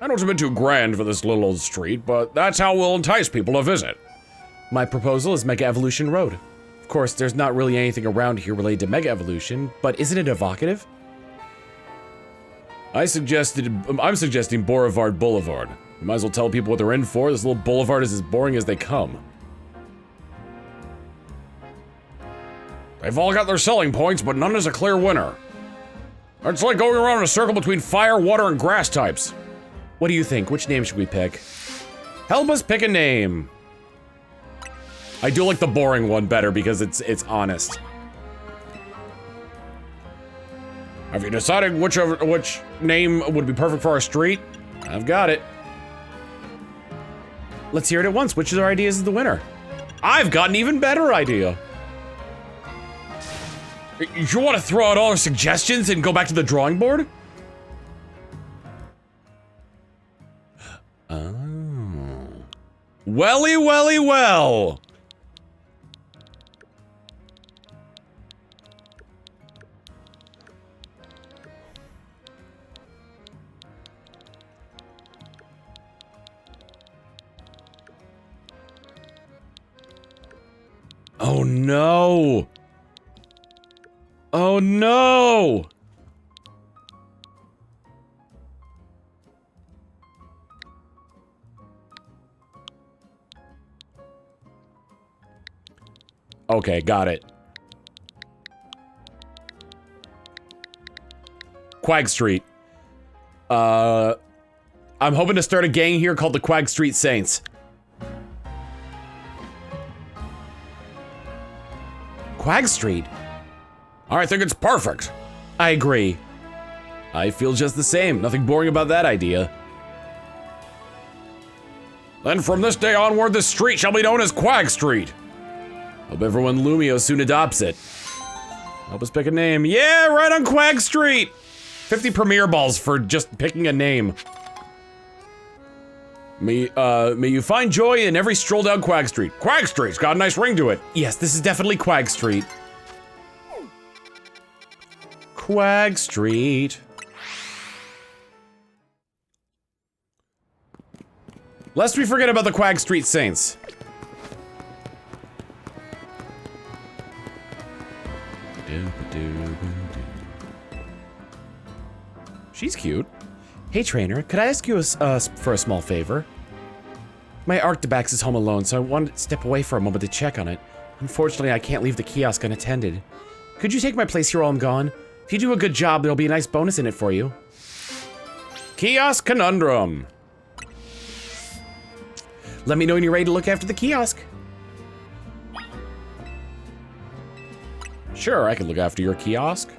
I know it's a bit too grand for this little old street, but that's how we'll entice people to visit. My proposal is Mega Evolution Road. Of course, there's not really anything around here related to Mega Evolution, but isn't it evocative? I'm suggesting Boulevard Boulevard. You might as well tell people what they're in for. This little boulevard is as boring as they come. They've all got their selling points, but none is a clear winner. It's like going around in a circle between fire, water, and grass types. What do you think? Which name should we pick? Help us pick a name. I do like the boring one better because it's honest. Have you decided which name would be perfect for our street? I've got it. Let's hear it at once. Which of our ideas is the winner? I've got an even better idea. You want to throw out all our suggestions and go back to the drawing board? Oh. Welly, welly, well. Oh no! Oh no! Okay, got it. Quag Street. I'm hoping to start a gang here called the Quag Street Saints. Quag Street? I think it's perfect. I agree. I feel just the same. Nothing boring about that idea. Then from this day onward, this street shall be known as Quag Street. Hope everyone Lumio soon adopts it. Help us pick a name. Yeah, right on Quag Street. 50 Premier Balls for just picking a name. May you find joy in every stroll down Quag Street. Quag Street's got a nice ring to it. Yes, this is definitely Quag Street. Quag Street. Lest we forget about the Quag Street Saints. She's cute. Hey trainer, could I ask you for a small favor? My Arctibax is home alone, so I wanted to step away for a moment to check on it. Unfortunately, I can't leave the kiosk unattended. Could you take my place here while I'm gone? If you do a good job, there'll be a nice bonus in it for you. Kiosk Conundrum. Let me know when you're ready to look after the kiosk. Sure, I can look after your kiosk.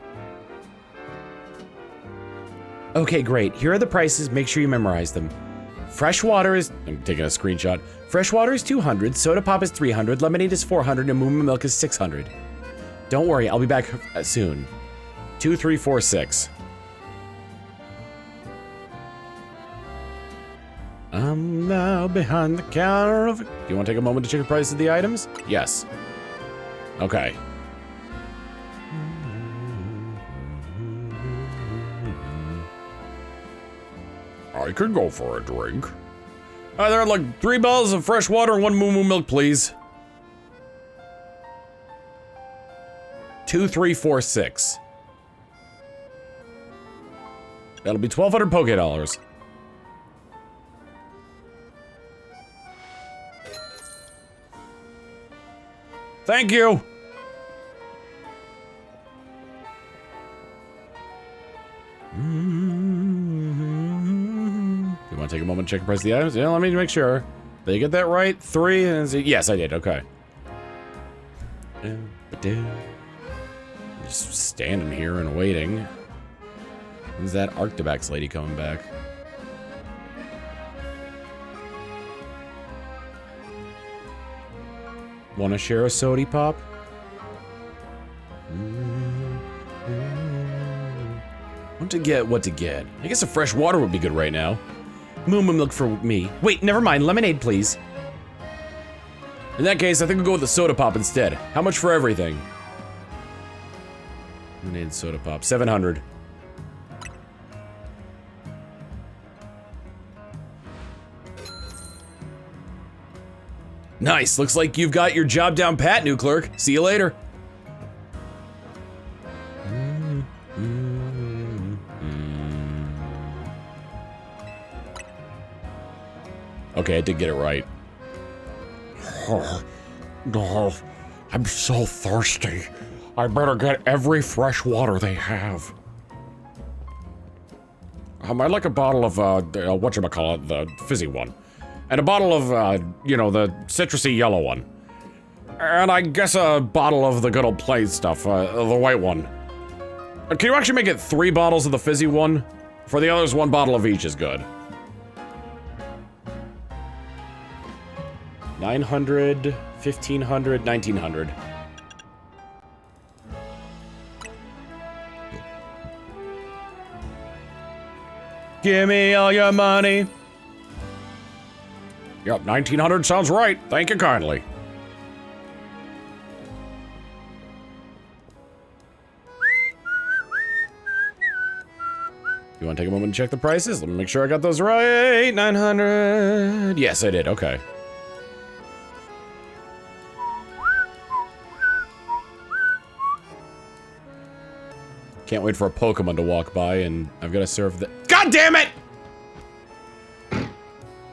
Okay, great. Here are the prices. Make sure you memorize them. Fresh water is... I'm taking a screenshot. Fresh water is 200, soda pop is 300, lemonade is 400, and Moo Milk is 600. Don't worry, I'll be back soon. 2, 3, 4, 6. I'm now behind the counter of... Do you want to take a moment to check the price of the items? Yes. Okay. I could go for a drink. There are like 3 bottles of fresh water and 1 Moo Milk, please. 2, 3, 4, 6. That'll be 1,200 Poké Dollars. Thank you. You want to take a moment to check the price of the items? Yeah, let me make sure. Did you get that right? 3 and yes, I did. Okay. Just standing here and waiting. When's that Arctibax lady coming back? Want to share a sody pop? What to get? What to get? I guess a fresh water would be good right now. Moo Milk for me. Wait, never mind. Lemonade, please. In that case, I think we'll go with the soda pop instead. How much for everything? Lemonade soda pop. 700. Nice. Looks like you've got your job down pat, new clerk. See you later. Okay, I did get it right. Oh, no, I'm so thirsty. I better get every fresh water they have. I'd like a bottle of, whatchamacallit, the fizzy one. And a bottle of, you know, the citrusy yellow one. And I guess a bottle of the good old plain stuff, the white one. Can you actually make it 3 bottles of the fizzy one? For the others, 1 bottle of each is good. 900, 1500, 1900. Give me all your money. Yep, 1900 sounds right. Thank you kindly. You want to take a moment to check the prices? Let me make sure I got those right. 900. Yes, I did. Okay. Can't wait for a Pokemon to walk by, and I've got to serve the— God damn it!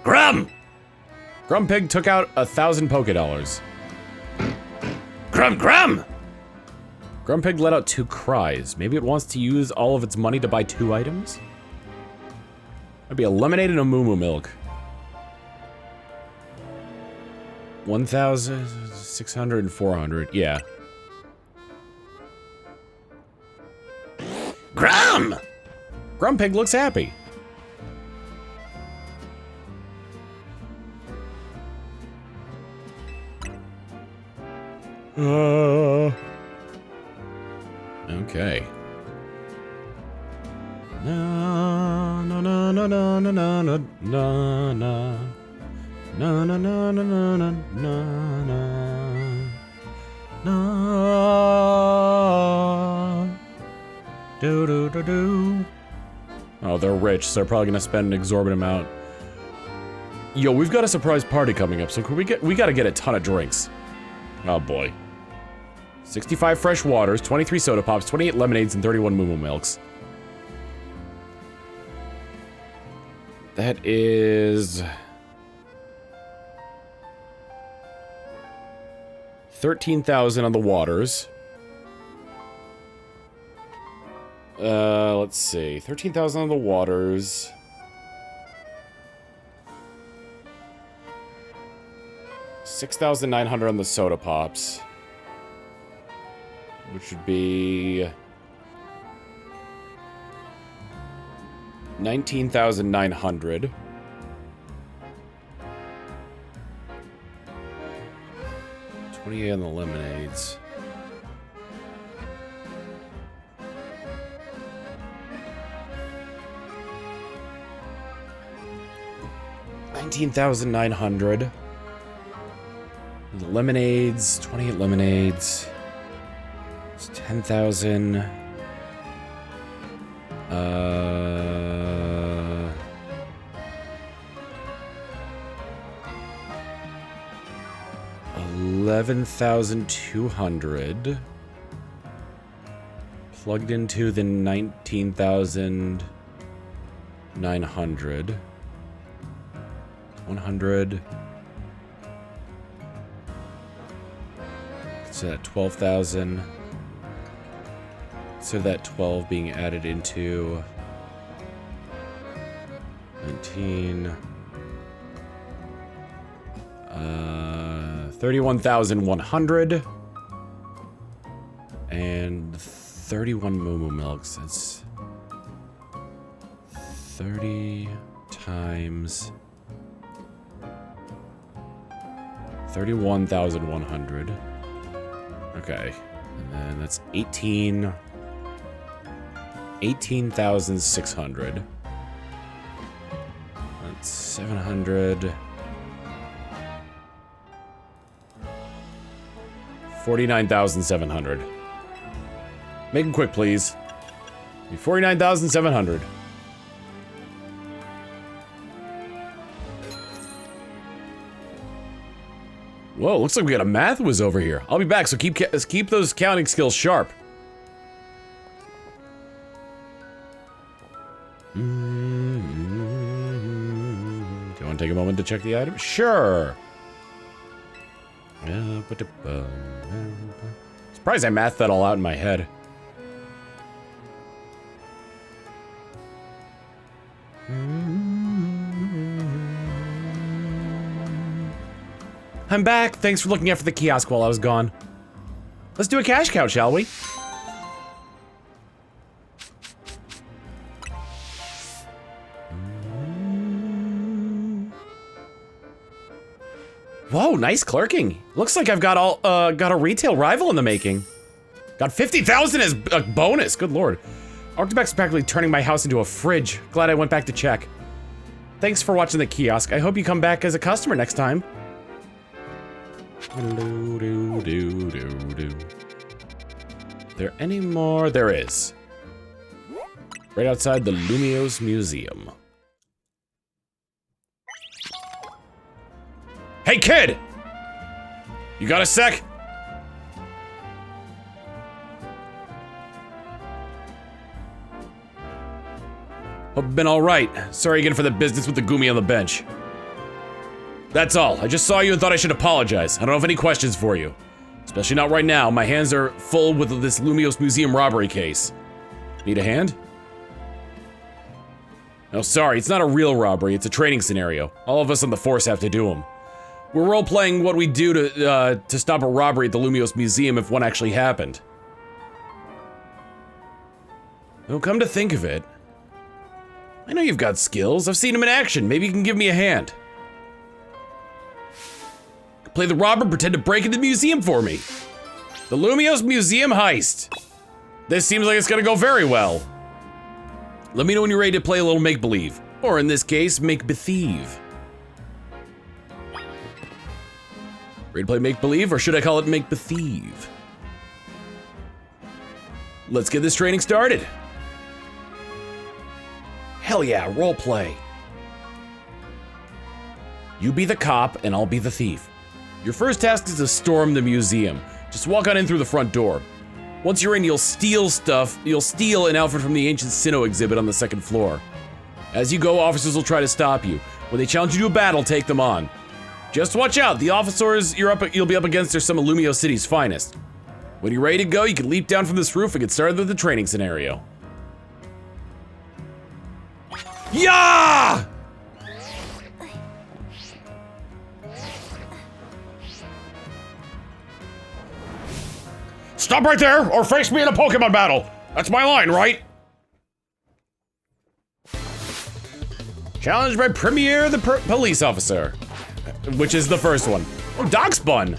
Grum! Grumpig took out 1,000 Pokédollars. Grum! Grumpig let out 2 cries. Maybe it wants to use all of its money to buy 2 items? That'd be a lemonade and a Moo Moo Milk. 1,600 and 400, yeah. Grumpig looks happy. Okay. Na na na na na na na na na na na na na na na na. Do do do do. Oh, they're rich, so they're probably gonna spend an exorbitant amount. Yo, we've got a surprise party coming up, so we gotta get a ton of drinks. Oh boy. 65 fresh waters, 23 soda pops, 28 lemonades, and 31 Moo Moo Milks. That is 13,000 on the waters. Let's see. 13,000 on the waters. $6,900 on the soda pops. Which would be 19,900. 28 on the lemonades. $19,900. The lemonades, 28 lemonades. It's 10,000. $11,200 plugged into the 19,900. 100. So that 12,000. So that 12 being added into 19. 31,100 and 31 Moo Moo Milks. That's 30 times 31,100. Okay, and then that's 18,600. That's 700. 49,700. Make it quick, please. 49,700. Whoa, looks like we got a math whiz over here. I'll be back, so keep those counting skills sharp. Do you want to take a moment to check the item? Sure. Surprised I mathed that all out in my head. I'm back. Thanks for looking after the kiosk while I was gone. Let's do a cash cow, shall we? Whoa, nice clerking. Looks like I've got a retail rival in the making. Got 50,000 as a bonus, good lord. Octobac's practically turning my house into a fridge. Glad I went back to check. Thanks for watching the kiosk. I hope you come back as a customer next time. There any more? There is. Right outside the Lumiose Museum. Hey, kid! You got a sec? Hope you've been alright. Sorry again for the business with the Gumi on the bench. That's all. I just saw you and thought I should apologize. I don't have any questions for you. Especially not right now. My hands are full with this Lumiose Museum robbery case. Need a hand? No, sorry, it's not a real robbery, it's a training scenario. All of us on the force have to do them. We're role-playing what we'd do to stop a robbery at the Lumiose Museum if one actually happened. Well, come to think of it, I know you've got skills. I've seen them in action. Maybe you can give me a hand. Play the robber, pretend to break into the museum for me. The Lumiose Museum heist. This seems like it's gonna go very well. Let me know when you're ready to play a little make-believe. Or in this case, make-bethieve. Ready to play make-believe, or should I call it make-bethieve? Let's get this training started. Hell yeah, role play. You be the cop, and I'll be the thief. Your first task is to storm the museum. Just walk on in through the front door. Once you're in, you'll steal stuff. You'll steal an outfit from the ancient Sinnoh exhibit on the second floor. As you go, officers will try to stop you. When they challenge you to a battle, take them on. Just watch out. The officers you'll be up against are some of Lumiose City's finest. When you're ready to go, you can leap down from this roof and get started with the training scenario. Yeah! Stop right there, or face me in a Pokemon battle. That's my line, right? Challenged by Premier the Police Officer. Which is the first one. Oh, Darkspawn.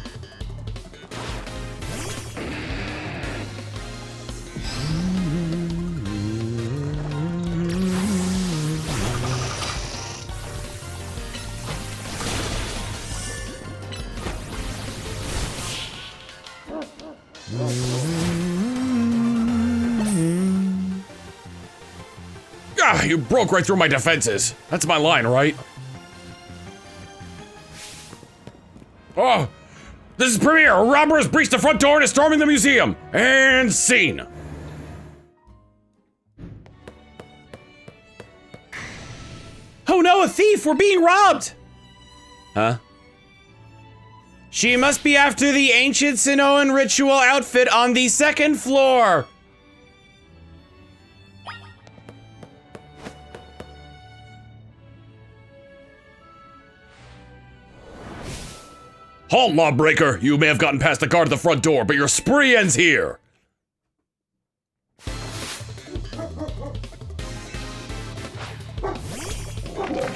Ah, you broke right through my defenses. That's my line, right? Oh, this is Premier. A robber has breached the front door and is storming the museum. And scene. Oh no, a thief! We're being robbed! Huh? She must be after the ancient Sinnohan ritual outfit on the second floor. Halt, lawbreaker! You may have gotten past the guard at the front door, but your spree ends here!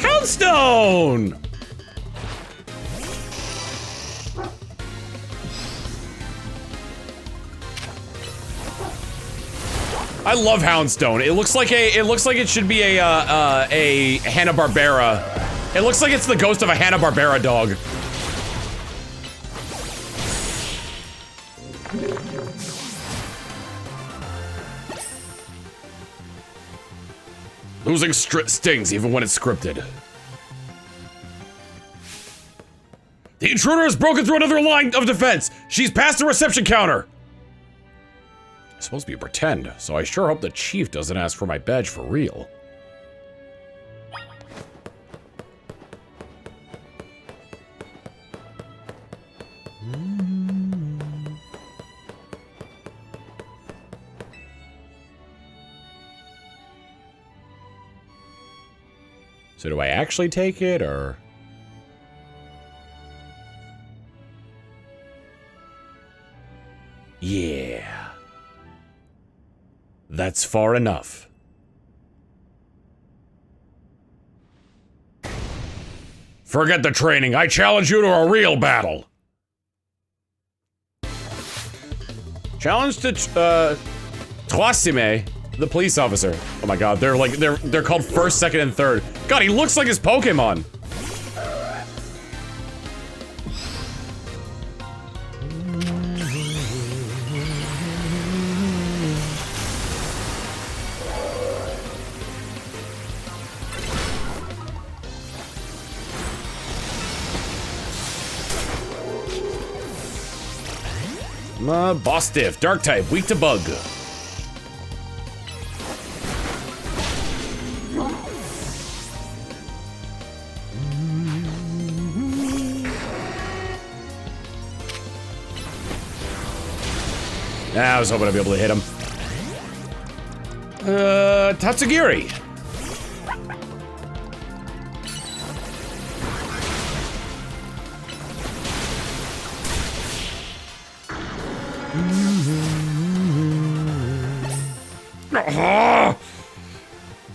Houndstone! I love Houndstone. It looks like it should be a Hanna-Barbera. It looks like it's the ghost of a Hanna-Barbera dog. Losing stings even when it's scripted. The intruder has broken through another line of defense. She's past the reception counter. It's supposed to be a pretend, so I sure hope the chief doesn't ask for my badge for real. So do I actually take it, or? Yeah. That's far enough. Forget the training. I challenge you to a real battle. Challenge to Troisime, the police officer. Oh my god, they're called first, second, and third. God, he looks like his Pokemon. Boss Stiff, Dark type, weak to bug. I was hoping I'd be able to hit him. Tatsugiri.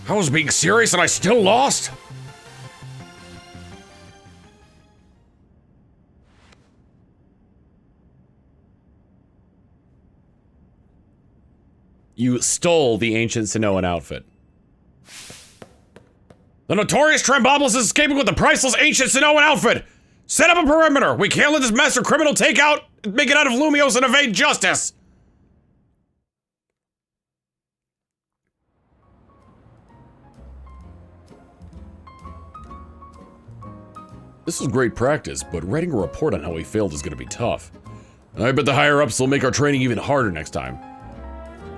I was being serious and I still lost? You stole the ancient Sinnohan outfit. The notorious Trembopolis is escaping with the priceless ancient Sinnohan outfit! Set up a perimeter! We can't let this master criminal make it out of Lumios and evade justice! This was great practice, but writing a report on how we failed is gonna be tough. I bet the higher-ups will make our training even harder next time.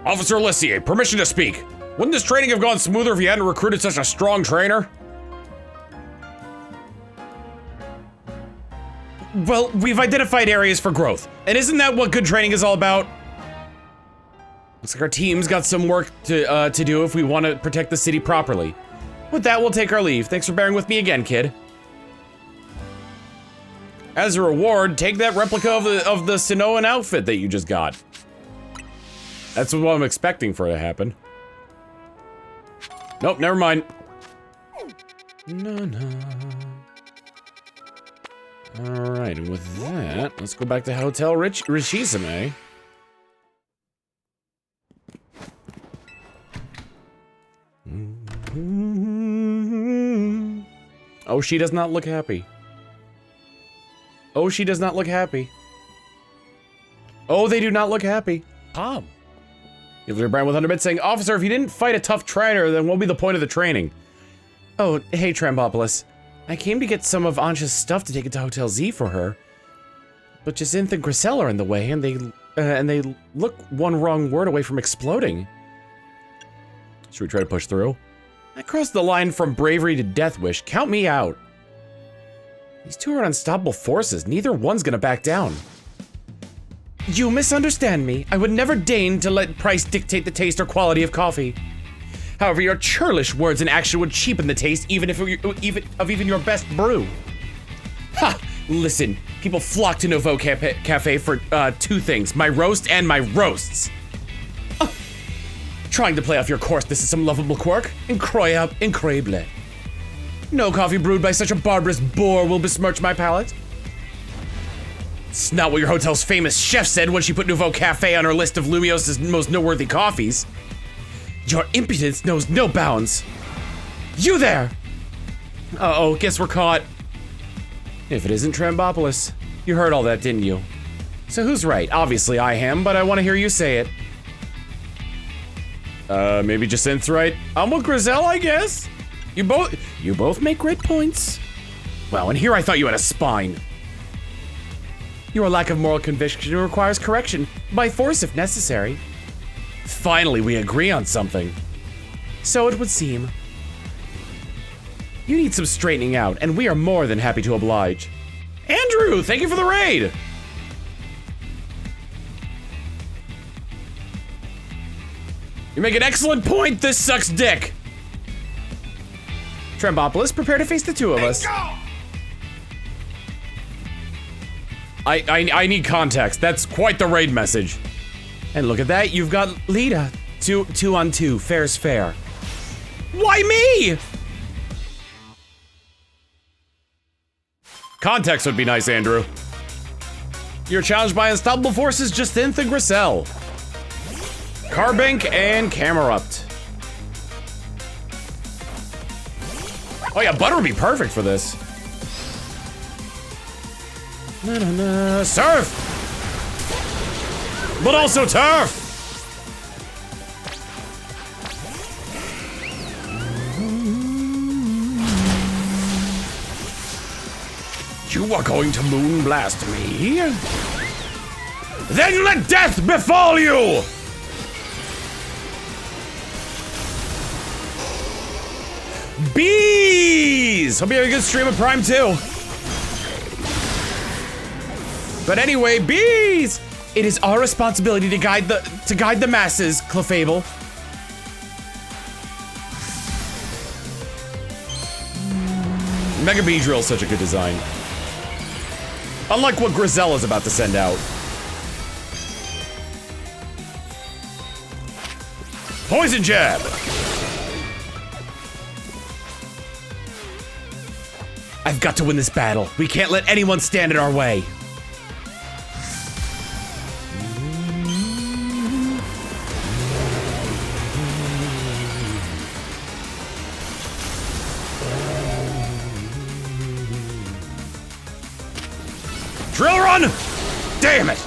Officer Lissier, permission to speak. Wouldn't this training have gone smoother if you hadn't recruited such a strong trainer? Well, we've identified areas for growth. And isn't that what good training is all about? Looks like our team's got some work to do if we want to protect the city properly. With that, we'll take our leave. Thanks for bearing with me again, kid. As a reward, take that replica of the Sinnohan outfit that you just got. That's what I'm expecting for it to happen. Nope, never mind. No. Alright, and with that, let's go back to Hotel Richizame. Oh, she does not look happy. Oh, she does not look happy. Oh, they do not look happy. Tom. You have Brian with 100 bits saying, Officer, if you didn't fight a tough trainer, then what'll be the point of the training? Oh, hey, Trembopolis. I came to get some of Ansha's stuff to take it to Hotel Z for her. But Jacinth and Griselle are in the way, and they look one wrong word away from exploding. Should we try to push through? I crossed the line from bravery to death wish. Count me out. These two are unstoppable forces. Neither one's gonna back down. You misunderstand me. I would never deign to let price dictate the taste or quality of coffee. However, your churlish words and action would cheapen the taste even of your best brew. Ha! Listen, people flock to Nouveau Cafe for two things, my roast and my roasts. Trying to play off your coarseness is some lovable quirk. Incroyable. No coffee brewed by such a barbarous boor will besmirch my palate. It's not what your hotel's famous chef said when she put Nouveau Cafe on her list of Lumios' most noteworthy coffees. Your impudence knows no bounds. You there! Uh-oh, guess we're caught. If it isn't Trembopolis. You heard all that, didn't you? So who's right? Obviously I am, but I want to hear you say it. Maybe Jacinth's right. I'm with Griselle, I guess. You both make great points. Well, and here I thought you had a spine. Your lack of moral conviction requires correction, by force if necessary. Finally, we agree on something. So it would seem. You need some straightening out, and we are more than happy to oblige. Andrew, thank you for the raid! You make an excellent point, this sucks dick! Trembopolis, prepare to face the two of us. I need context. That's quite the raid message. And look at that, you've got Lita. Two on two, fair's fair. Why me? Context would be nice, Andrew. You're challenged by unstoppable forces Jacinth and Griselle. Carbink and Camerupt. Oh yeah, Butter would be perfect for this. Surf! But also turf! You are going to moonblast me? Then let death befall you! Bees! Hope you have a good stream of Prime 2. But anyway, bees! It is our responsibility to guide the masses, Clefable. Mega Beedrill is such a good design. Unlike what Grizella's about to send out. Poison Jab! I've got to win this battle. We can't let anyone stand in our way. Drill Run! Damn it!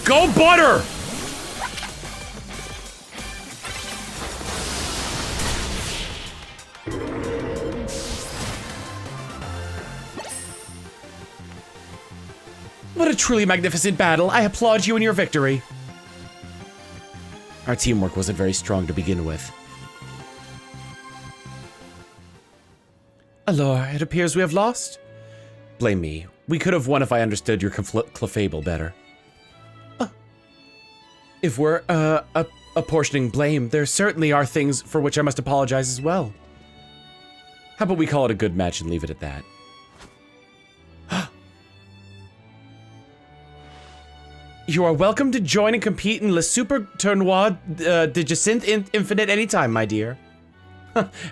Go Butter! What a truly magnificent battle. I applaud you in your victory. Our teamwork wasn't very strong to begin with. Allure, it appears we have lost. Blame me. We could have won if I understood your Clefable better. If we're, apportioning blame, there certainly are things for which I must apologize as well. How about we call it a good match and leave it at that? You are welcome to join and compete in Le Super Tournoi de Jacinthe Infinite anytime, my dear.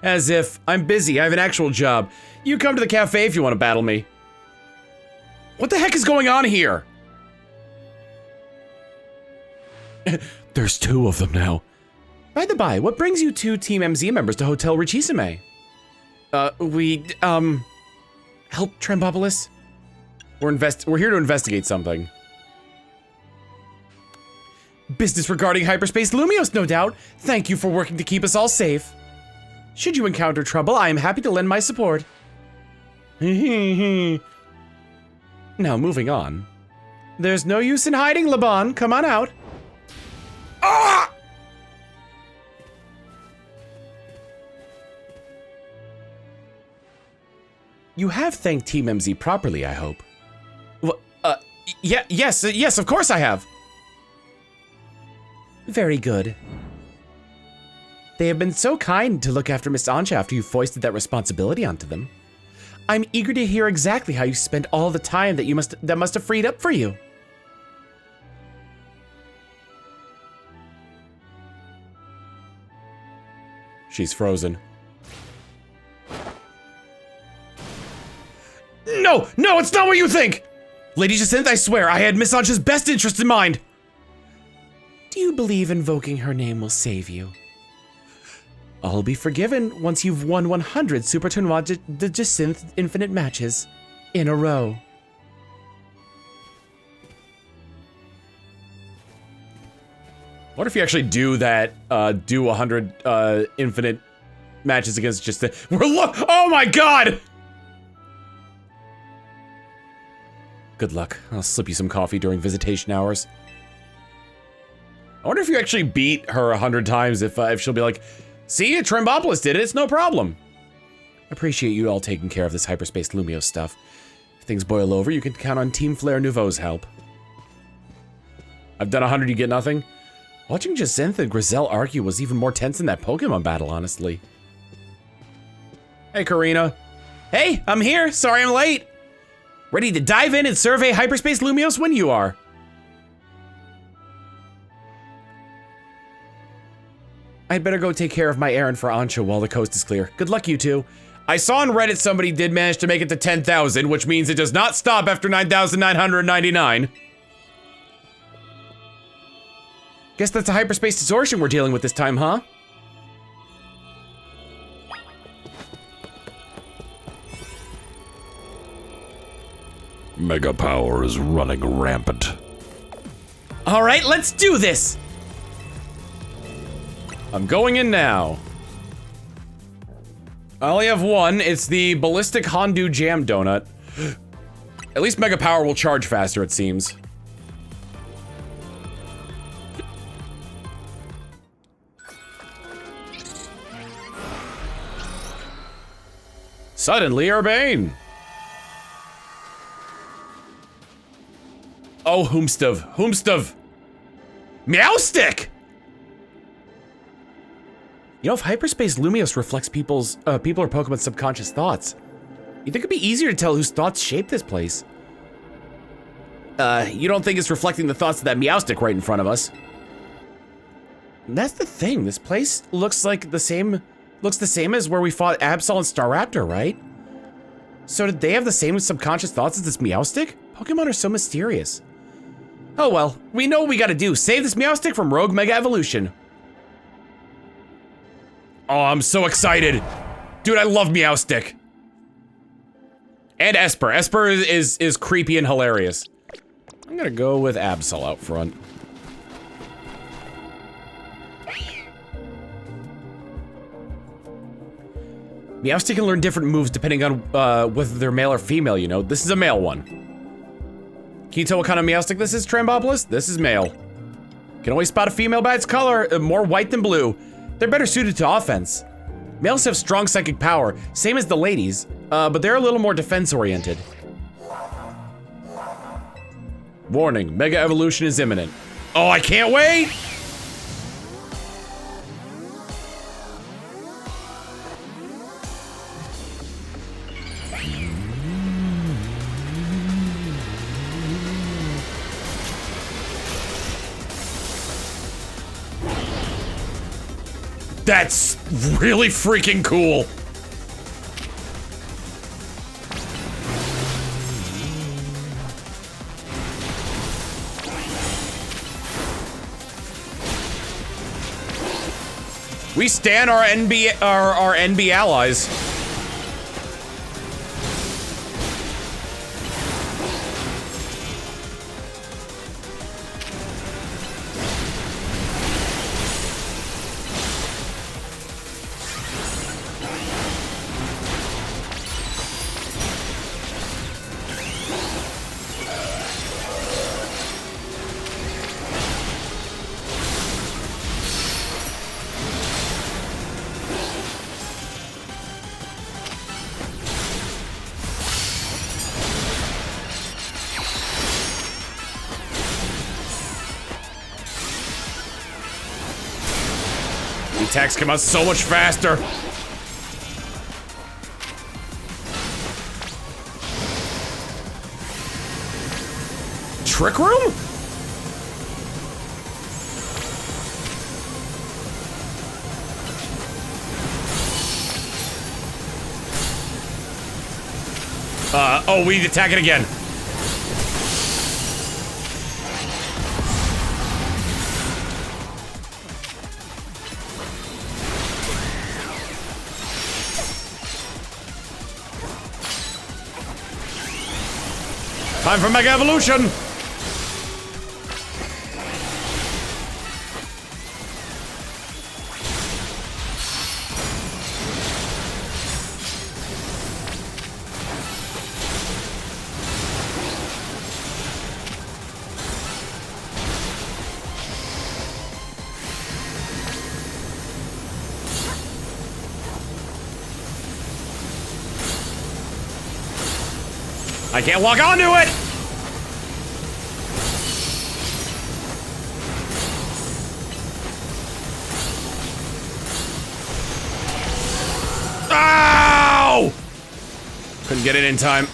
As if. I'm busy, I have an actual job. You come to the cafe if you want to battle me. What the heck is going on here? There's 2 of them now. By the by, what brings you 2 Team MZ members to Hotel Richisime? We help Trembopolis? We're here to investigate something. Business regarding Hyperspace Lumios, no doubt. Thank you for working to keep us all safe. Should you encounter trouble, I am happy to lend my support. Now, moving on. There's no use in hiding, Laban. Come on out. Ah! You have thanked Team MZ properly, I hope. Well, yes, of course I have. Very good. They have been so kind to look after Miss Ancha after you foisted that responsibility onto them. I'm eager to hear exactly how you spent all the time that must have freed up for you. She's frozen. No, it's not what you think! Lady Jacinthe, I swear, I had Miss Ancha's best interest in mind. Do you believe invoking her name will save you? I'll be forgiven once you've won 100 Super Tournoi de Jacinthe Infinite matches in a row. What if you actually do that, do 100 infinite matches against just the- oh my god! Good luck. I'll slip you some coffee during visitation hours. I wonder if you actually beat her 100 times, if she'll be like, see, Trembopolis did it, it's no problem. Appreciate you all taking care of this Hyperspace Lumios stuff. If things boil over, you can count on Team Flare Nuvo's help. I've done 100, you get nothing? Watching Jacinthe and Griselle argue was even more tense than that Pokemon battle, honestly. Hey, Karina. Hey, I'm here. Sorry I'm late. Ready to dive in and survey Hyperspace Lumios when you are. I'd better go take care of my errand for Ancha while the coast is clear. Good luck, you two. I saw on Reddit somebody did manage to make it to 10,000, which means it does not stop after 9,999. Guess that's a hyperspace distortion we're dealing with this time, huh? Mega power is running rampant. All right, let's do this. I'm going in now. I only have one. It's the Ballistic Hondu Jam Donut. At least Mega Power will charge faster, it seems. Suddenly Urbane. Oh, Hoomstuv. Hoomstuv. Meowstick! You know, if Hyperspace Lumios reflects people or Pokemon's subconscious thoughts, you think it'd be easier to tell whose thoughts shape this place? You don't think it's reflecting the thoughts of that Meowstick right in front of us? That's the thing. This place looks like the same as where we fought Absol and Staraptor, right? So did they have the same subconscious thoughts as this Meowstick? Pokemon are so mysterious. Oh well, we know what we gotta do. Save this Meowstick from Rogue Mega Evolution. Oh, I'm so excited. Dude, I love Meowstick. And Esper. Esper is creepy and hilarious. I'm gonna go with Absol out front. Meowstick can learn different moves depending on whether they're male or female, you know. This is a male one. Can you tell what kind of Meowstick this is, Trambopolis? This is male. Can only spot a female by its color, more white than blue. They're better suited to offense. Males have strong psychic power, same as the ladies, but they're a little more defense-oriented. Warning, Mega Evolution is imminent. Oh, I can't wait! That's really freaking cool. We stand our NB allies. Attacks come out so much faster. Trick Room? Oh, we need to attack it again. Time for Mega Evolution! I can't lock onto it! Ow! Couldn't get it in time.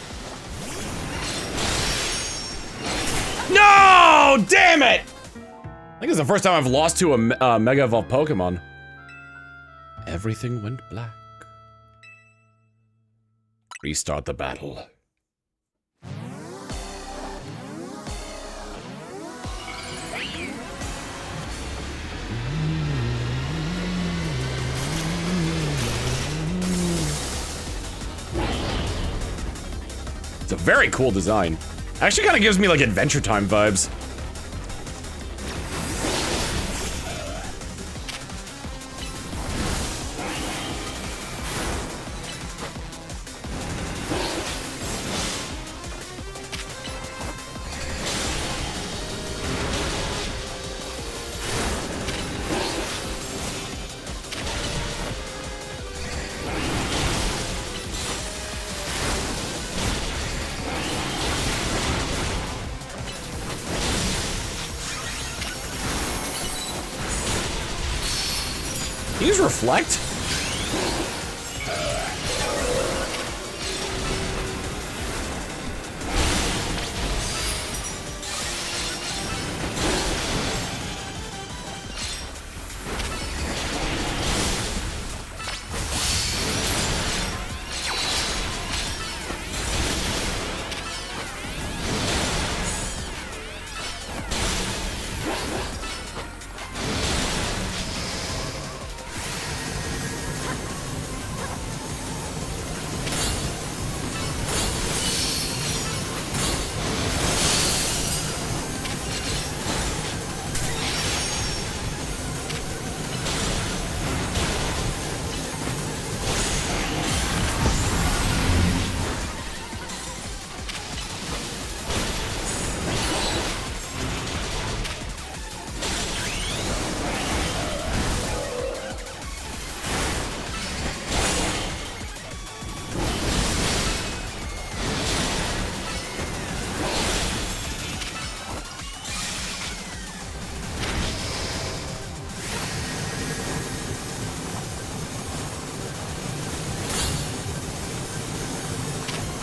No! Damn it! I think it's the first time I've lost to a Mega Evolved Pokemon. Everything went black. Restart the battle. It's a very cool design. Actually kind of gives me like Adventure Time vibes. Use reflect?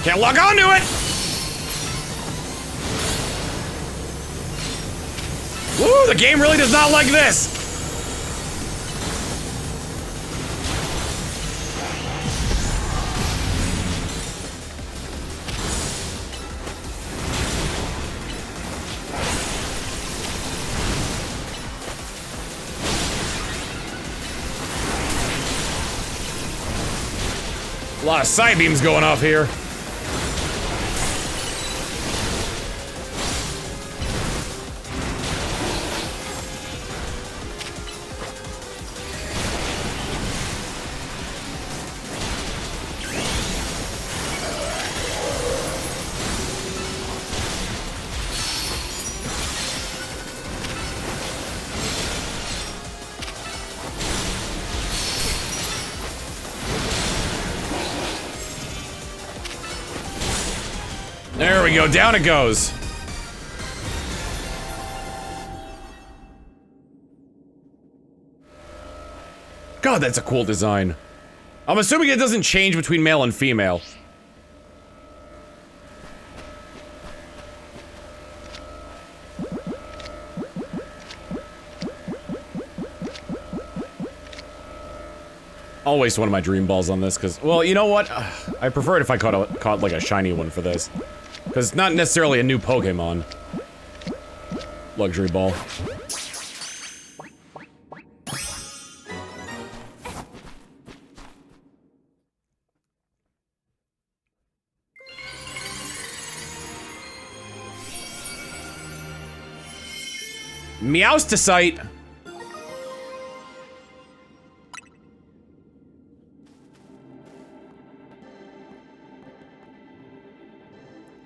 Can't log on to it! Woo, the game really does not like this! A lot of side beams going off here. There we go, down it goes. God, that's a cool design. I'm assuming it doesn't change between male and female. I'll waste one of my dream balls on this, because, well, you know what? I prefer it if I caught like a shiny one for this. Because it's not necessarily a new Pokemon. Luxury ball. Meowsticite.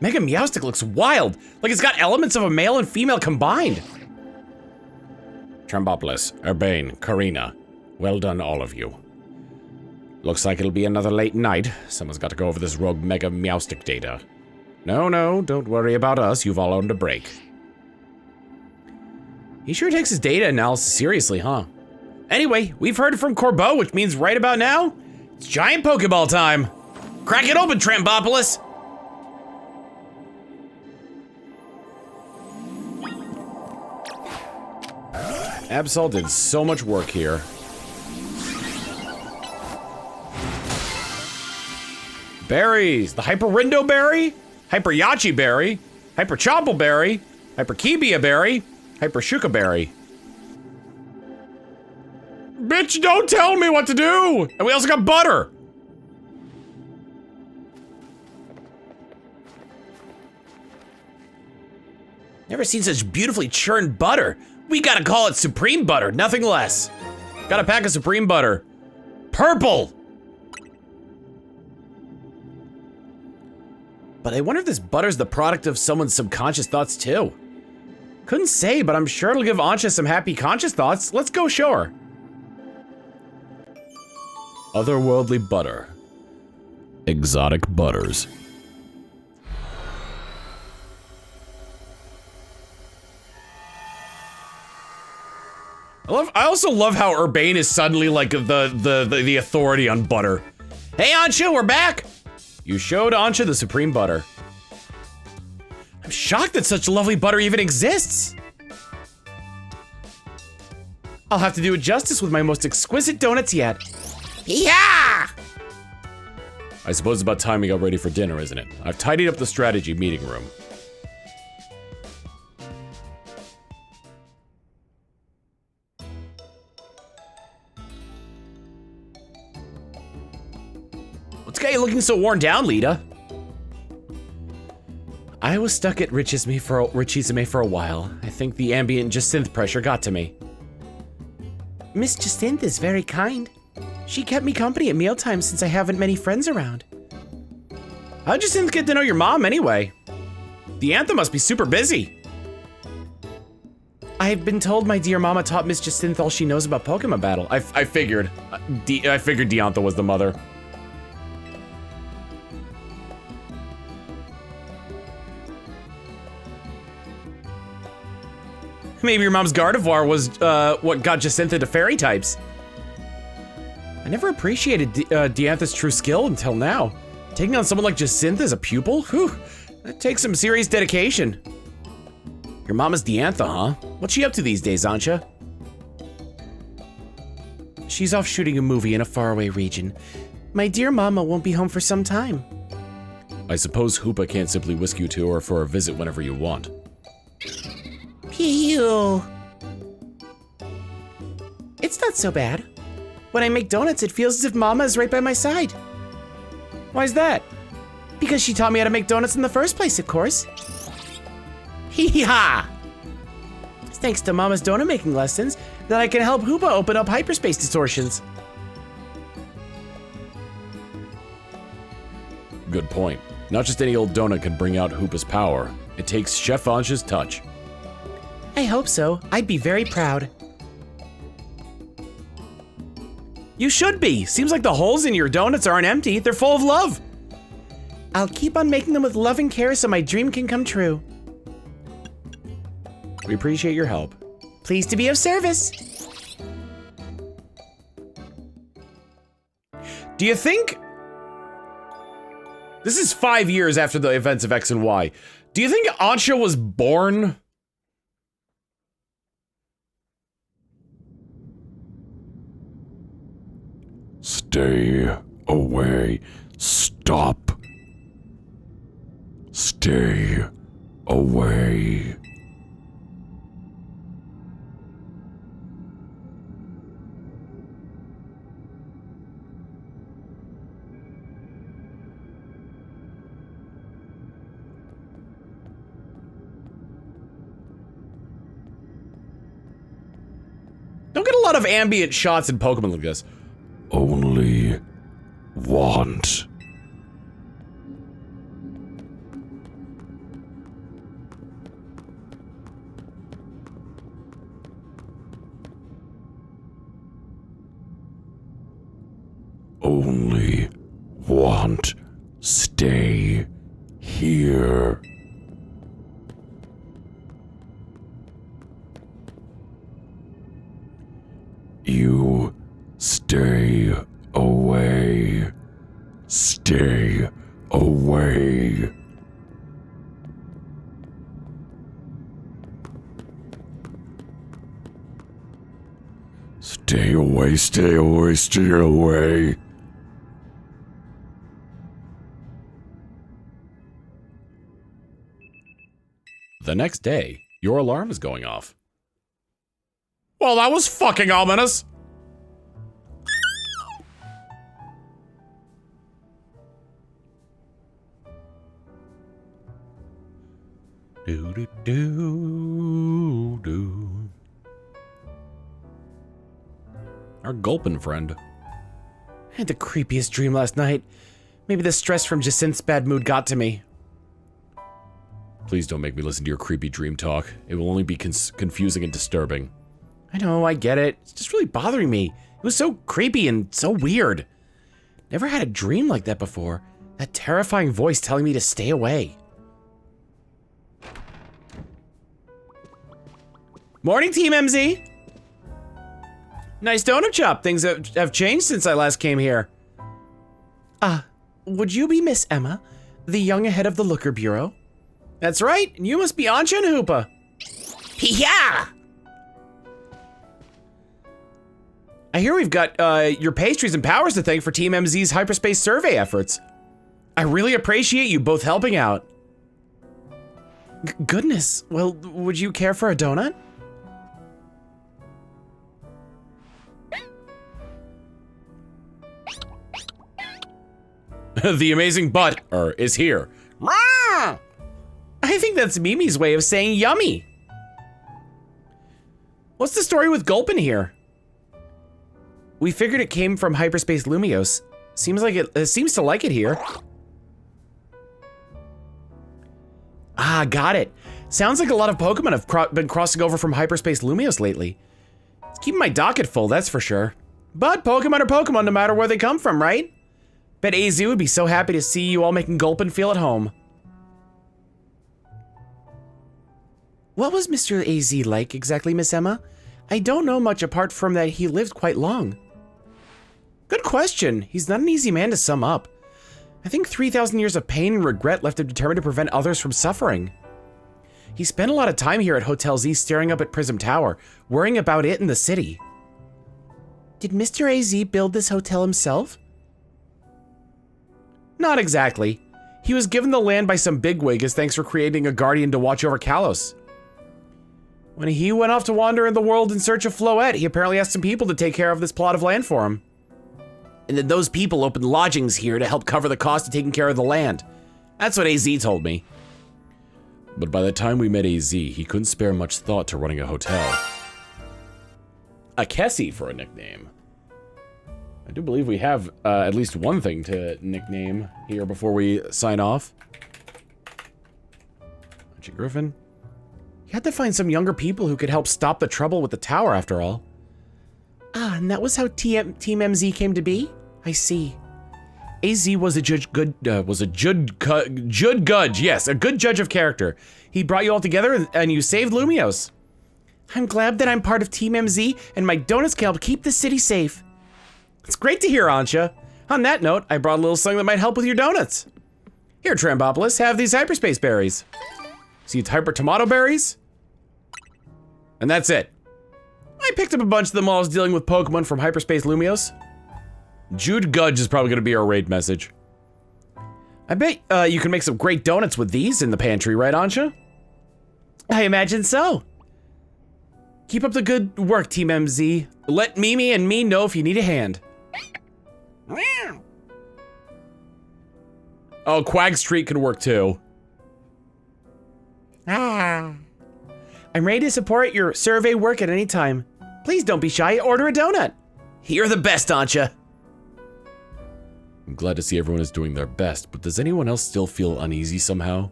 Mega Meowstic looks wild. Like it's got elements of a male and female combined. Trembopolis, Urbane, Karina. Well done, all of you. Looks like it'll be another late night. Someone's got to go over this rogue Mega Meowstic data. No, don't worry about us. You've all earned a break. He sure takes his data analysis seriously, huh? Anyway, we've heard from Corbeau, which means right about now, it's giant Pokeball time. Crack it open, Trembopolis. Absol did so much work here. Berries! The Hyper Rindo Berry, Hyper Yachi Berry, Hyper Chomple Berry, Hyper Kibia Berry, Hyper Shuka Berry. Bitch, don't tell me what to do! And we also got butter! Never seen such beautifully churned butter. We gotta call it Supreme Butter, nothing less. Got a pack of Supreme Butter. Purple! But I wonder if this butter's the product of someone's subconscious thoughts too. Couldn't say, but I'm sure it'll give Ancha some happy conscious thoughts. Let's go show her. Otherworldly butter. Exotic butters. I also love how Urbane is suddenly like the authority on butter. Hey Ansha, we're back! You showed Ansha the supreme butter. I'm shocked that such lovely butter even exists. I'll have to do it justice with my most exquisite donuts yet. Yeah! I suppose it's about time we got ready for dinner, isn't it? I've tidied up the strategy meeting room. What's got you looking so worn down, Lita? I was stuck at Richizame for a while. I think the ambient Jacinth pressure got to me. Miss Jacinth is very kind. She kept me company at mealtime since I haven't many friends around. How'd Jacinth get to know your mom anyway? The anthem must be super busy. I've been told my dear mama taught Miss Jacinth all she knows about Pokemon battle. I figured. I figured Diantha was the mother. Maybe your mom's Gardevoir was what got Jacinth into fairy types. I never appreciated Diantha's true skill until now. Taking on someone like Jacinth as a pupil? Whew, that takes some serious dedication. Your mama's Diantha, huh? What's she up to these days, Ansha? She's off shooting a movie in a faraway region. My dear mama won't be home for some time. I suppose Hoopa can't simply whisk you to her for a visit whenever you want. Pew. It's not so bad. When I make donuts, it feels as if Mama is right by my side. Why's that? Because she taught me how to make donuts in the first place, of course. Hee-ha! It's thanks to Mama's donut making lessons that I can help Hoopa open up hyperspace distortions. Good point. Not just any old donut can bring out Hoopa's power. It takes Chef Ansha's touch. I hope so. I'd be very proud. You should be. Seems like the holes in your donuts aren't empty. They're full of love. I'll keep on making them with love and care so my dream can come true. We appreciate your help. Pleased to be of service. Do you think... This is 5 years after the events of X and Y. Do you think Ansha was born... Stay away. Stop. Stay away. Don't get a lot of ambient shots in Pokemon like this. Only want. Only want. Stay here. You stay away. Stay away. Stay away, stay away, stay away. The next day, your alarm is going off. Well, that was fucking ominous. Do do do do. Our gulpin friend. I had the creepiest dream last night. Maybe the stress from Jacinth's bad mood got to me. Please don't make me listen to your creepy dream talk. It will only be confusing and disturbing. I know, I get it. It's just really bothering me. It was so creepy and so weird. Never had a dream like that before. That terrifying voice telling me to stay away. Morning, Team MZ. Nice donut shop. Things have changed since I last came here. Would you be Miss Emma, the young head of the Looker Bureau? That's right. You must be Ancha and Hoopa. Yeah. I hear we've got your pastries and powers to thank for Team MZ's hyperspace survey efforts. I really appreciate you both helping out. Goodness. Well, would you care for a donut? The amazing butt is here. I think that's Mimi's way of saying yummy. What's the story with Gulpin here? We figured it came from Hyperspace Lumios. Seems like it seems to like it here. Got it. Sounds like a lot of Pokemon have been crossing over from Hyperspace Lumios lately. It's keeping my docket full, that's for sure. But Pokemon are Pokemon no matter where they come from, right? Bet AZ would be so happy to see you all making Gulpin feel at home. What was Mr. AZ like exactly, Miss Emma? I don't know much apart from that he lived quite long. Good question. He's not an easy man to sum up. I think 3,000 years of pain and regret left him determined to prevent others from suffering. He spent a lot of time here at Hotel Z staring up at Prism Tower, worrying about it and the city. Did Mr. AZ build this hotel himself? Not exactly. He was given the land by some bigwig as thanks for creating a guardian to watch over Kalos. When he went off to wander in the world in search of Floette, he apparently asked some people to take care of this plot of land for him. And then those people opened lodgings here to help cover the cost of taking care of the land. That's what AZ told me. But by the time we met AZ, he couldn't spare much thought to running a hotel. A Kessie for a nickname. I do believe we have at least one thing to nickname here before we sign off. Archie Griffin. You had to find some younger people who could help stop the trouble with the tower after all. And that was how Team MZ came to be? I see. AZ was a judge yes, a good judge of character. He brought you all together and you saved Lumios. I'm glad that I'm part of Team MZ and my donuts can help keep the city safe. It's great to hear, Ancha. On that note, I brought a little something that might help with your donuts. Here, Trambopolis, have these hyperspace berries. See, it's hyper tomato berries. And that's it. I picked up a bunch of them while I was dealing with Pokemon from Hyperspace Lumios. Jude Gudge is probably going to be our raid message. I bet you can make some great donuts with these in the pantry, right, Ancha? I imagine so. Keep up the good work, Team MZ. Let Mimi and me know if you need a hand. Oh, Quag Street could work too. I'm ready to support your survey work at any time. Please don't be shy, order a donut. You're the best, Ancha. I'm glad to see everyone is doing their best, but does anyone else still feel uneasy somehow?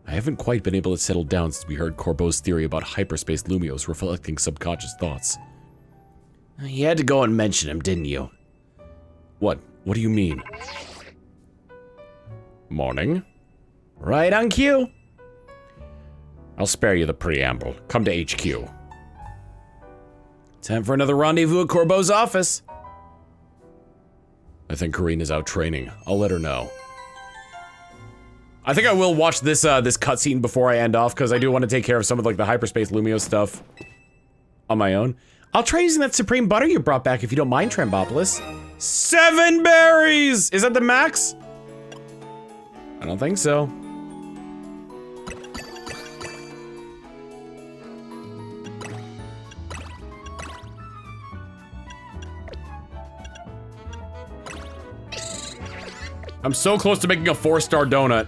I haven't quite been able to settle down since we heard Corbo's theory about Hyperspace Lumios reflecting subconscious thoughts. You had to go and mention him, didn't you? What? What do you mean? Morning. Right on cue. I'll spare you the preamble. Come to HQ. Time for another rendezvous at Corbo's office. I think Karina's out training. I'll let her know. I think I will watch this this cutscene before I end off because I do want to take care of some of like the Hyperspace Lumio stuff on my own. I'll try using that supreme butter you brought back if you don't mind, Trambopolis. 7 berries! Is that the max? I don't think so. I'm so close to making a 4-star donut.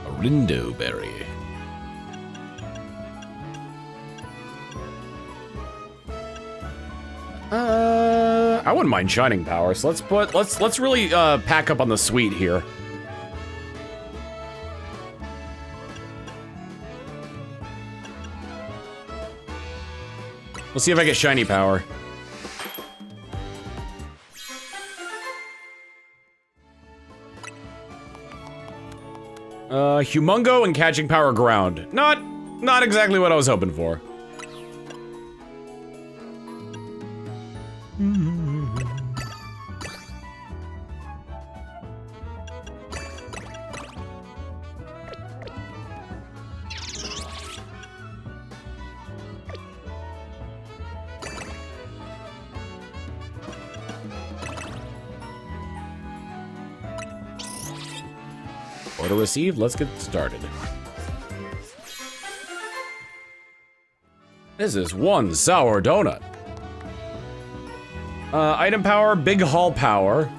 A Rindo berry. I wouldn't mind Shining Power, so let's really pack up on the sweet here. We'll see if I get Shiny Power. Humongo and catching power ground. Not exactly what I was hoping for. Order received, let's get started. This is one sour donut. Item power, big haul power,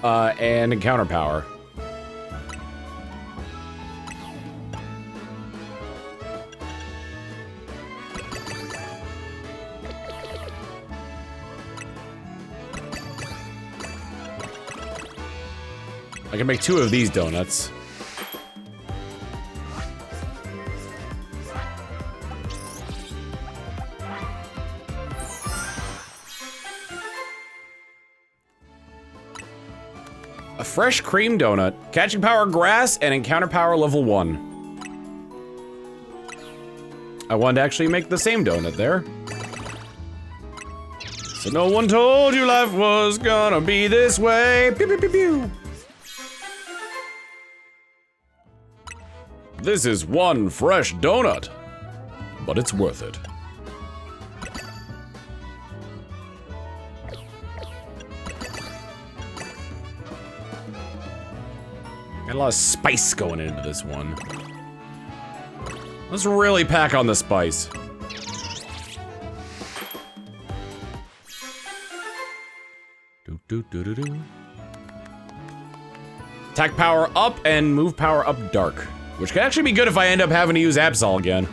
and encounter power. I can make 2 of these donuts. A fresh cream donut, catching power grass, and encounter power level 1. I wanted to actually make the same donut there. So no one told you life was gonna be this way. Pew, pew, pew, pew. This is one fresh donut, but it's worth it. Got a lot of spice going into this one. Let's really pack on the spice. Attack power up and move power up dark. Which could actually be good if I end up having to use Absol again.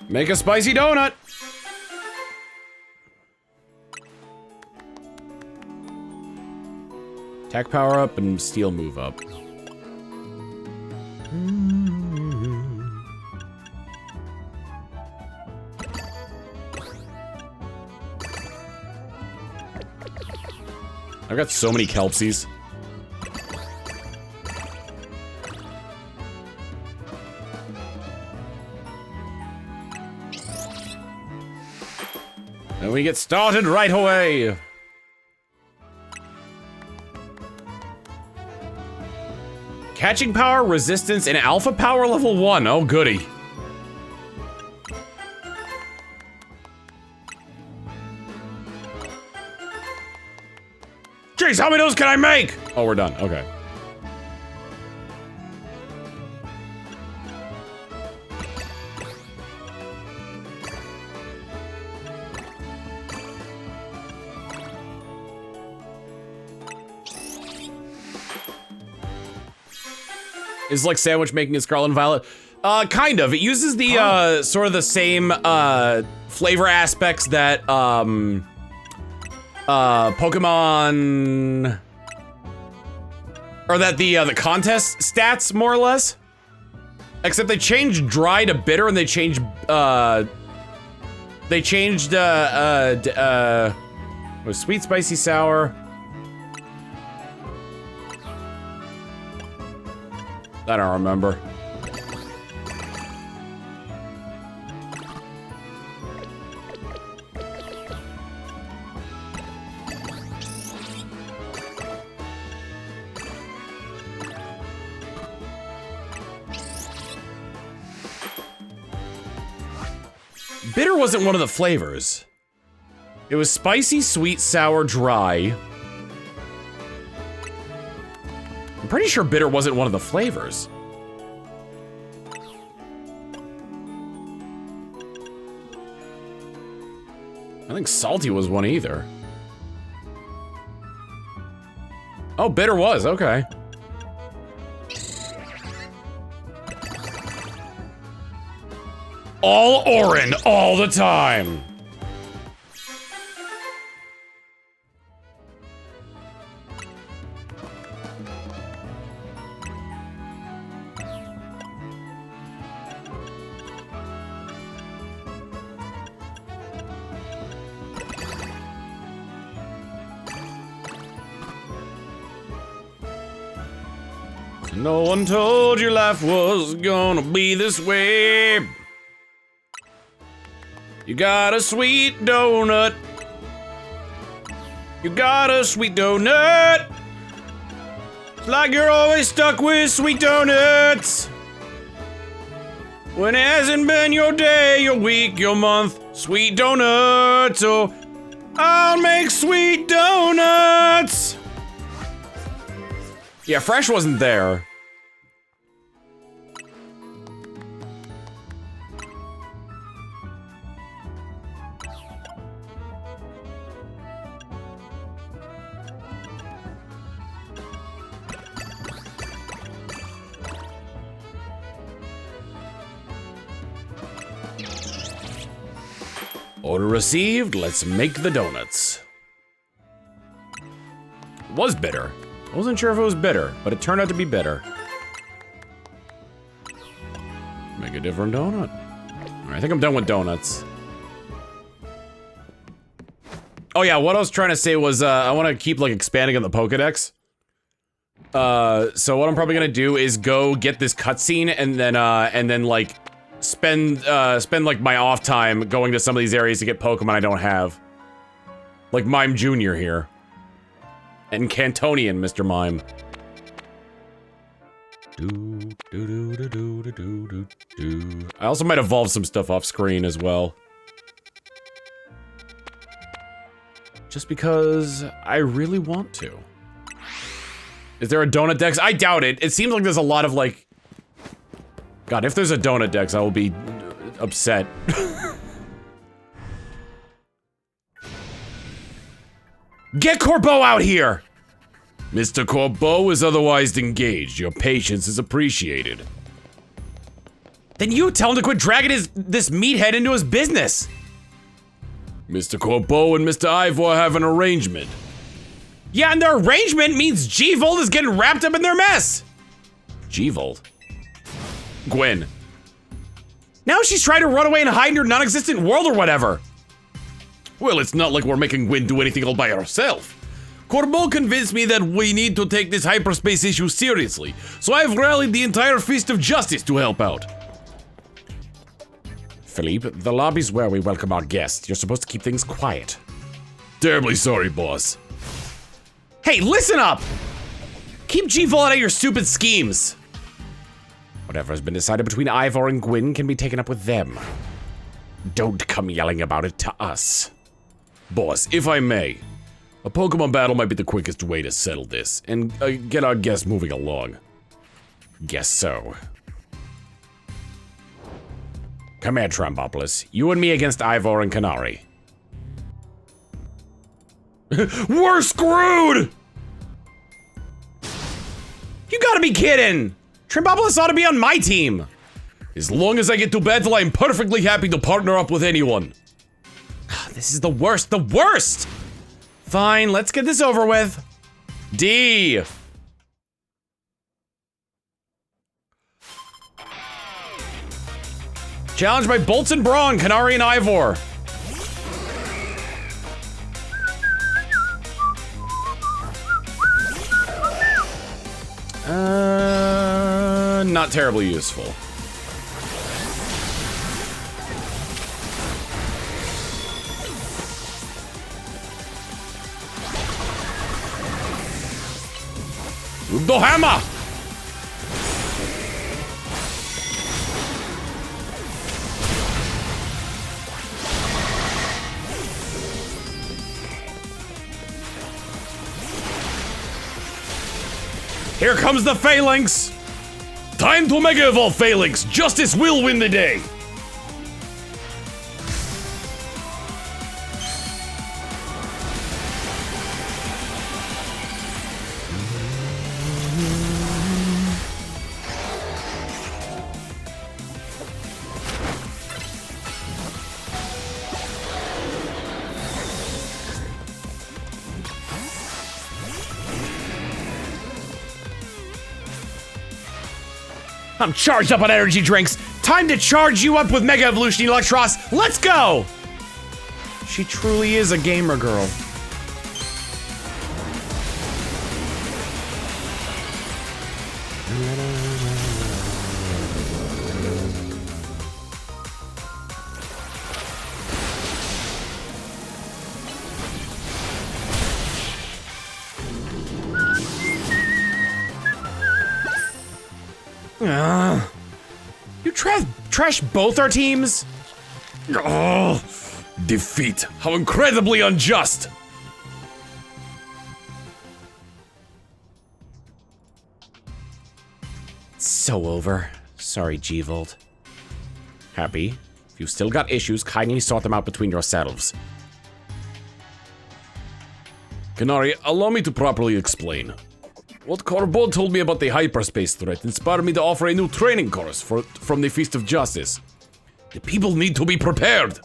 Make a spicy donut! Attack power up and steel move up. I've got so many Kelpsies. And we get started right away. Catching power, resistance, and alpha power level 1. Oh, goody. Jeez, how many of those can I make? Oh, we're done. Okay. Is like sandwich making a Scarlet and Violet? Kind of. It uses the, sort of the same, flavor aspects that, Pokemon... Or that the contest stats, more or less. Except they changed dry to bitter and they changed, was sweet, spicy, sour. I don't remember. Bitter wasn't one of the flavors. It was spicy, sweet, sour, dry. I'm pretty sure bitter wasn't one of the flavors. I think salty was one either. Oh, bitter was, okay. All Orin, all the time. No one told you life was gonna be this way. You got a sweet donut. You got a sweet donut. It's like you're always stuck with sweet donuts. When it hasn't been your day, your week, your month, sweet donuts. Oh, I'll make sweet donuts. Yeah, Fresh wasn't there. Order received, let's make the donuts. It was bitter. I wasn't sure if it was bitter, but it turned out to be bitter. Make a different donut. All right, I think I'm done with donuts. Oh yeah, what I was trying to say was I want to keep like expanding on the Pokedex. So what I'm probably gonna do is go get this cutscene and then like spend like my off time going to some of these areas to get Pokemon I don't have. Like Mime Jr. here. And Cantonian, Mr. Mime. I also might evolve some stuff off screen as well. Just because I really want to. Is there a donut dex? I doubt it. It seems like there's a lot of like... God, if there's a donut dex, I will be upset. Get Corbeau out here! Mr. Corbeau is otherwise engaged. Your patience is appreciated. Then you tell him to quit dragging this meathead into his business. Mr. Corbeau and Mr. Ivor have an arrangement. Yeah, and their arrangement means G-Volt is getting wrapped up in their mess. G-Volt? Gwen. Now she's trying to run away and hide in her non-existent world or whatever. Well, it's not like we're making Gwen do anything all by herself. Corbeau convinced me that we need to take this hyperspace issue seriously, so I've rallied the entire Fist of Justice to help out. Philippe, the lobby's where we welcome our guests. You're supposed to keep things quiet. Terribly sorry, boss. Hey, listen up! Keep G-Volt out of your stupid schemes. Whatever has been decided between Ivor and Gwyn can be taken up with them. Don't come yelling about it to us. Boss, if I may, a Pokemon battle might be the quickest way to settle this, and get our guests moving along. Guess so. Come here, Trambopolis. You and me against Ivor and Canary. We're screwed! You gotta be kidding! Trambopolis ought to be on my team! As long as I get to battle, I'm perfectly happy to partner up with anyone. This is the worst, the worst! Fine, let's get this over with. D! Challenged by Bolts and Brawn, Canary and Ivor. Not terribly useful. With the hammer! Here comes the Phalanx! Time to Mega Evolve Phalanx! Justice will win the day! I'm charged up on energy drinks. Time to charge you up with Mega Evolution Electros. Let's go! She truly is a gamer girl. You trash both our teams? Oh, defeat. How incredibly unjust. So over. Sorry, G-Volt. Happy? If you still got issues, kindly sort them out between yourselves. Canary, allow me to properly explain. What Corbo told me about the hyperspace threat inspired me to offer a new training course from the Feast of Justice. The people need to be prepared.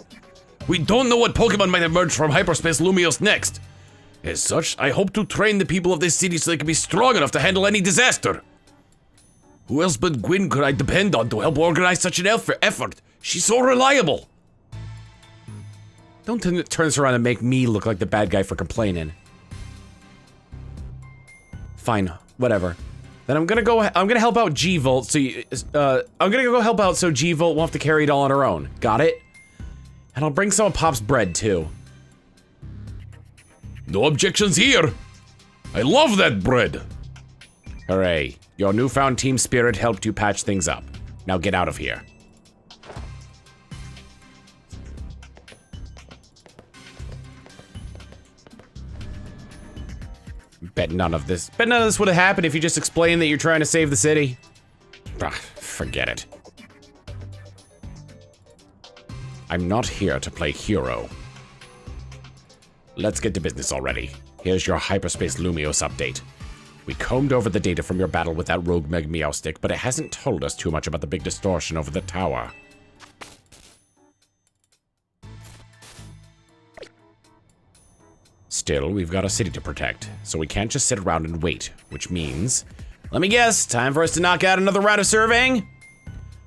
We don't know what Pokemon might emerge from Hyperspace Lumiose next. As such, I hope to train the people of this city so they can be strong enough to handle any disaster. Who else but Gwyn could I depend on to help organize such an effort? She's so reliable. Don't turn this around and make me look like the bad guy for complaining. Fine, whatever. Then I'm gonna help out G-Volt so I'm gonna go help out so G-Volt won't have to carry it all on her own. Got it? And I'll bring some of Pop's bread too. No objections here. I love that bread. Hooray. Your newfound team spirit helped you patch things up. Now get out of here. Bet none of this would have happened if you just explained that you're trying to save the city. Ugh, forget it. I'm not here to play hero. Let's get to business already. Here's your Hyperspace Lumiose update. We combed over the data from your battle with that rogue Meg Meowstick, but it hasn't told us too much about the big distortion over the tower. Still, we've got a city to protect, so we can't just sit around and wait, which means... Let me guess, time for us to knock out another round of surveying?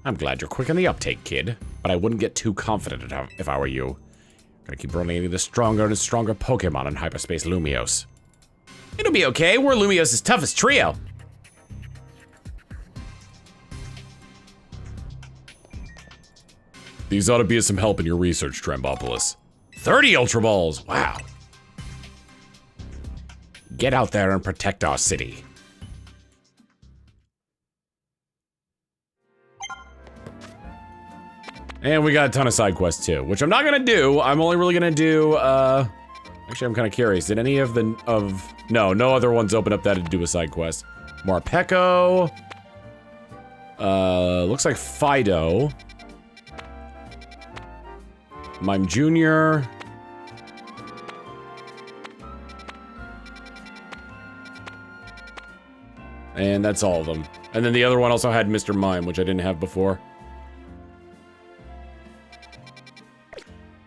I'm glad you're quick on the uptake, kid, but I wouldn't get too confident if I were you. Gotta keep running into the stronger and stronger Pokemon in Hyperspace Lumiose. It'll be okay, we're Lumiose's toughest trio. These ought to be some help in your research, Trambopolis. 30 Ultra Balls, wow. Get out there and protect our city. And we got a ton of side quests too, which I'm not gonna do. I'm only really gonna do, actually I'm kind of curious. Did any of no other ones open up that to do a side quest. Morpeko. Looks like Fido. Mime Jr. And that's all of them. And then the other one also had Mr. Mime, which I didn't have before.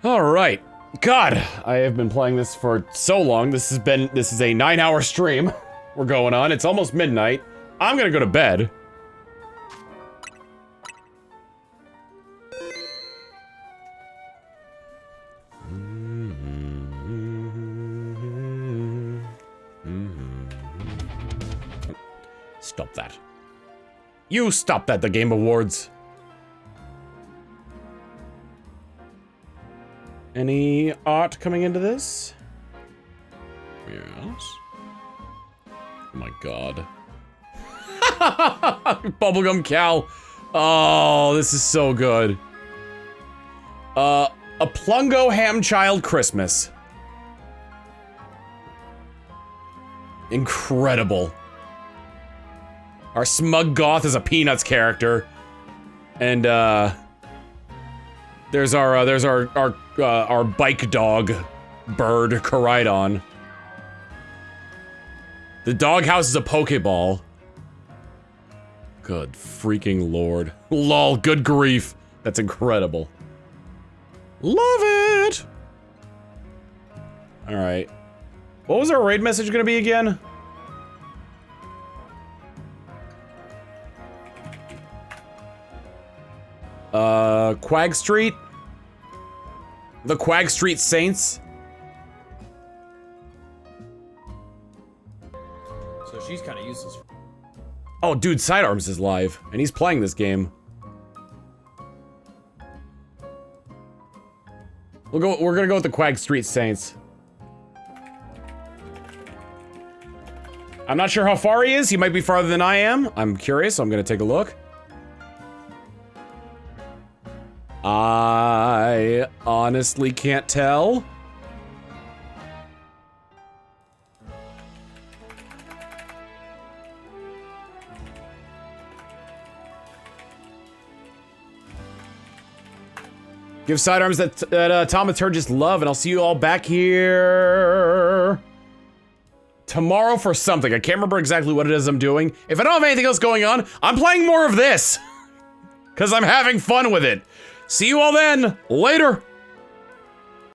All right. God, I have been playing this for so long. This is a 9-hour stream we're going on. It's almost midnight. I'm gonna go to bed. Stop that. You stop that, the Game Awards. Any art coming into this? Yes. Oh my god. Bubblegum Cow. Oh, this is so good. A Plungo Hamchild Christmas. Incredible. Our Smug Goth is a Peanuts character. And, there's our bike dog bird, Koraidon. The doghouse is a Pokeball. Good freaking lord. Lol, good grief. That's incredible. Love it! Alright. What was our raid message gonna be again? Quag Street? The Quag Street Saints? So she's kind of useless. Oh, dude, Sidearms is live, and he's playing this game. We're gonna go with the Quag Street Saints. I'm not sure how far he is. He might be farther than I am. I'm curious, so I'm gonna take a look. I honestly can't tell. Give Sidearms that Tomaturgist love, and I'll see you all back here tomorrow for something. I can't remember exactly what it is I'm doing. If I don't have anything else going on, I'm playing more of this. Because I'm having fun with it. See you all then. Later.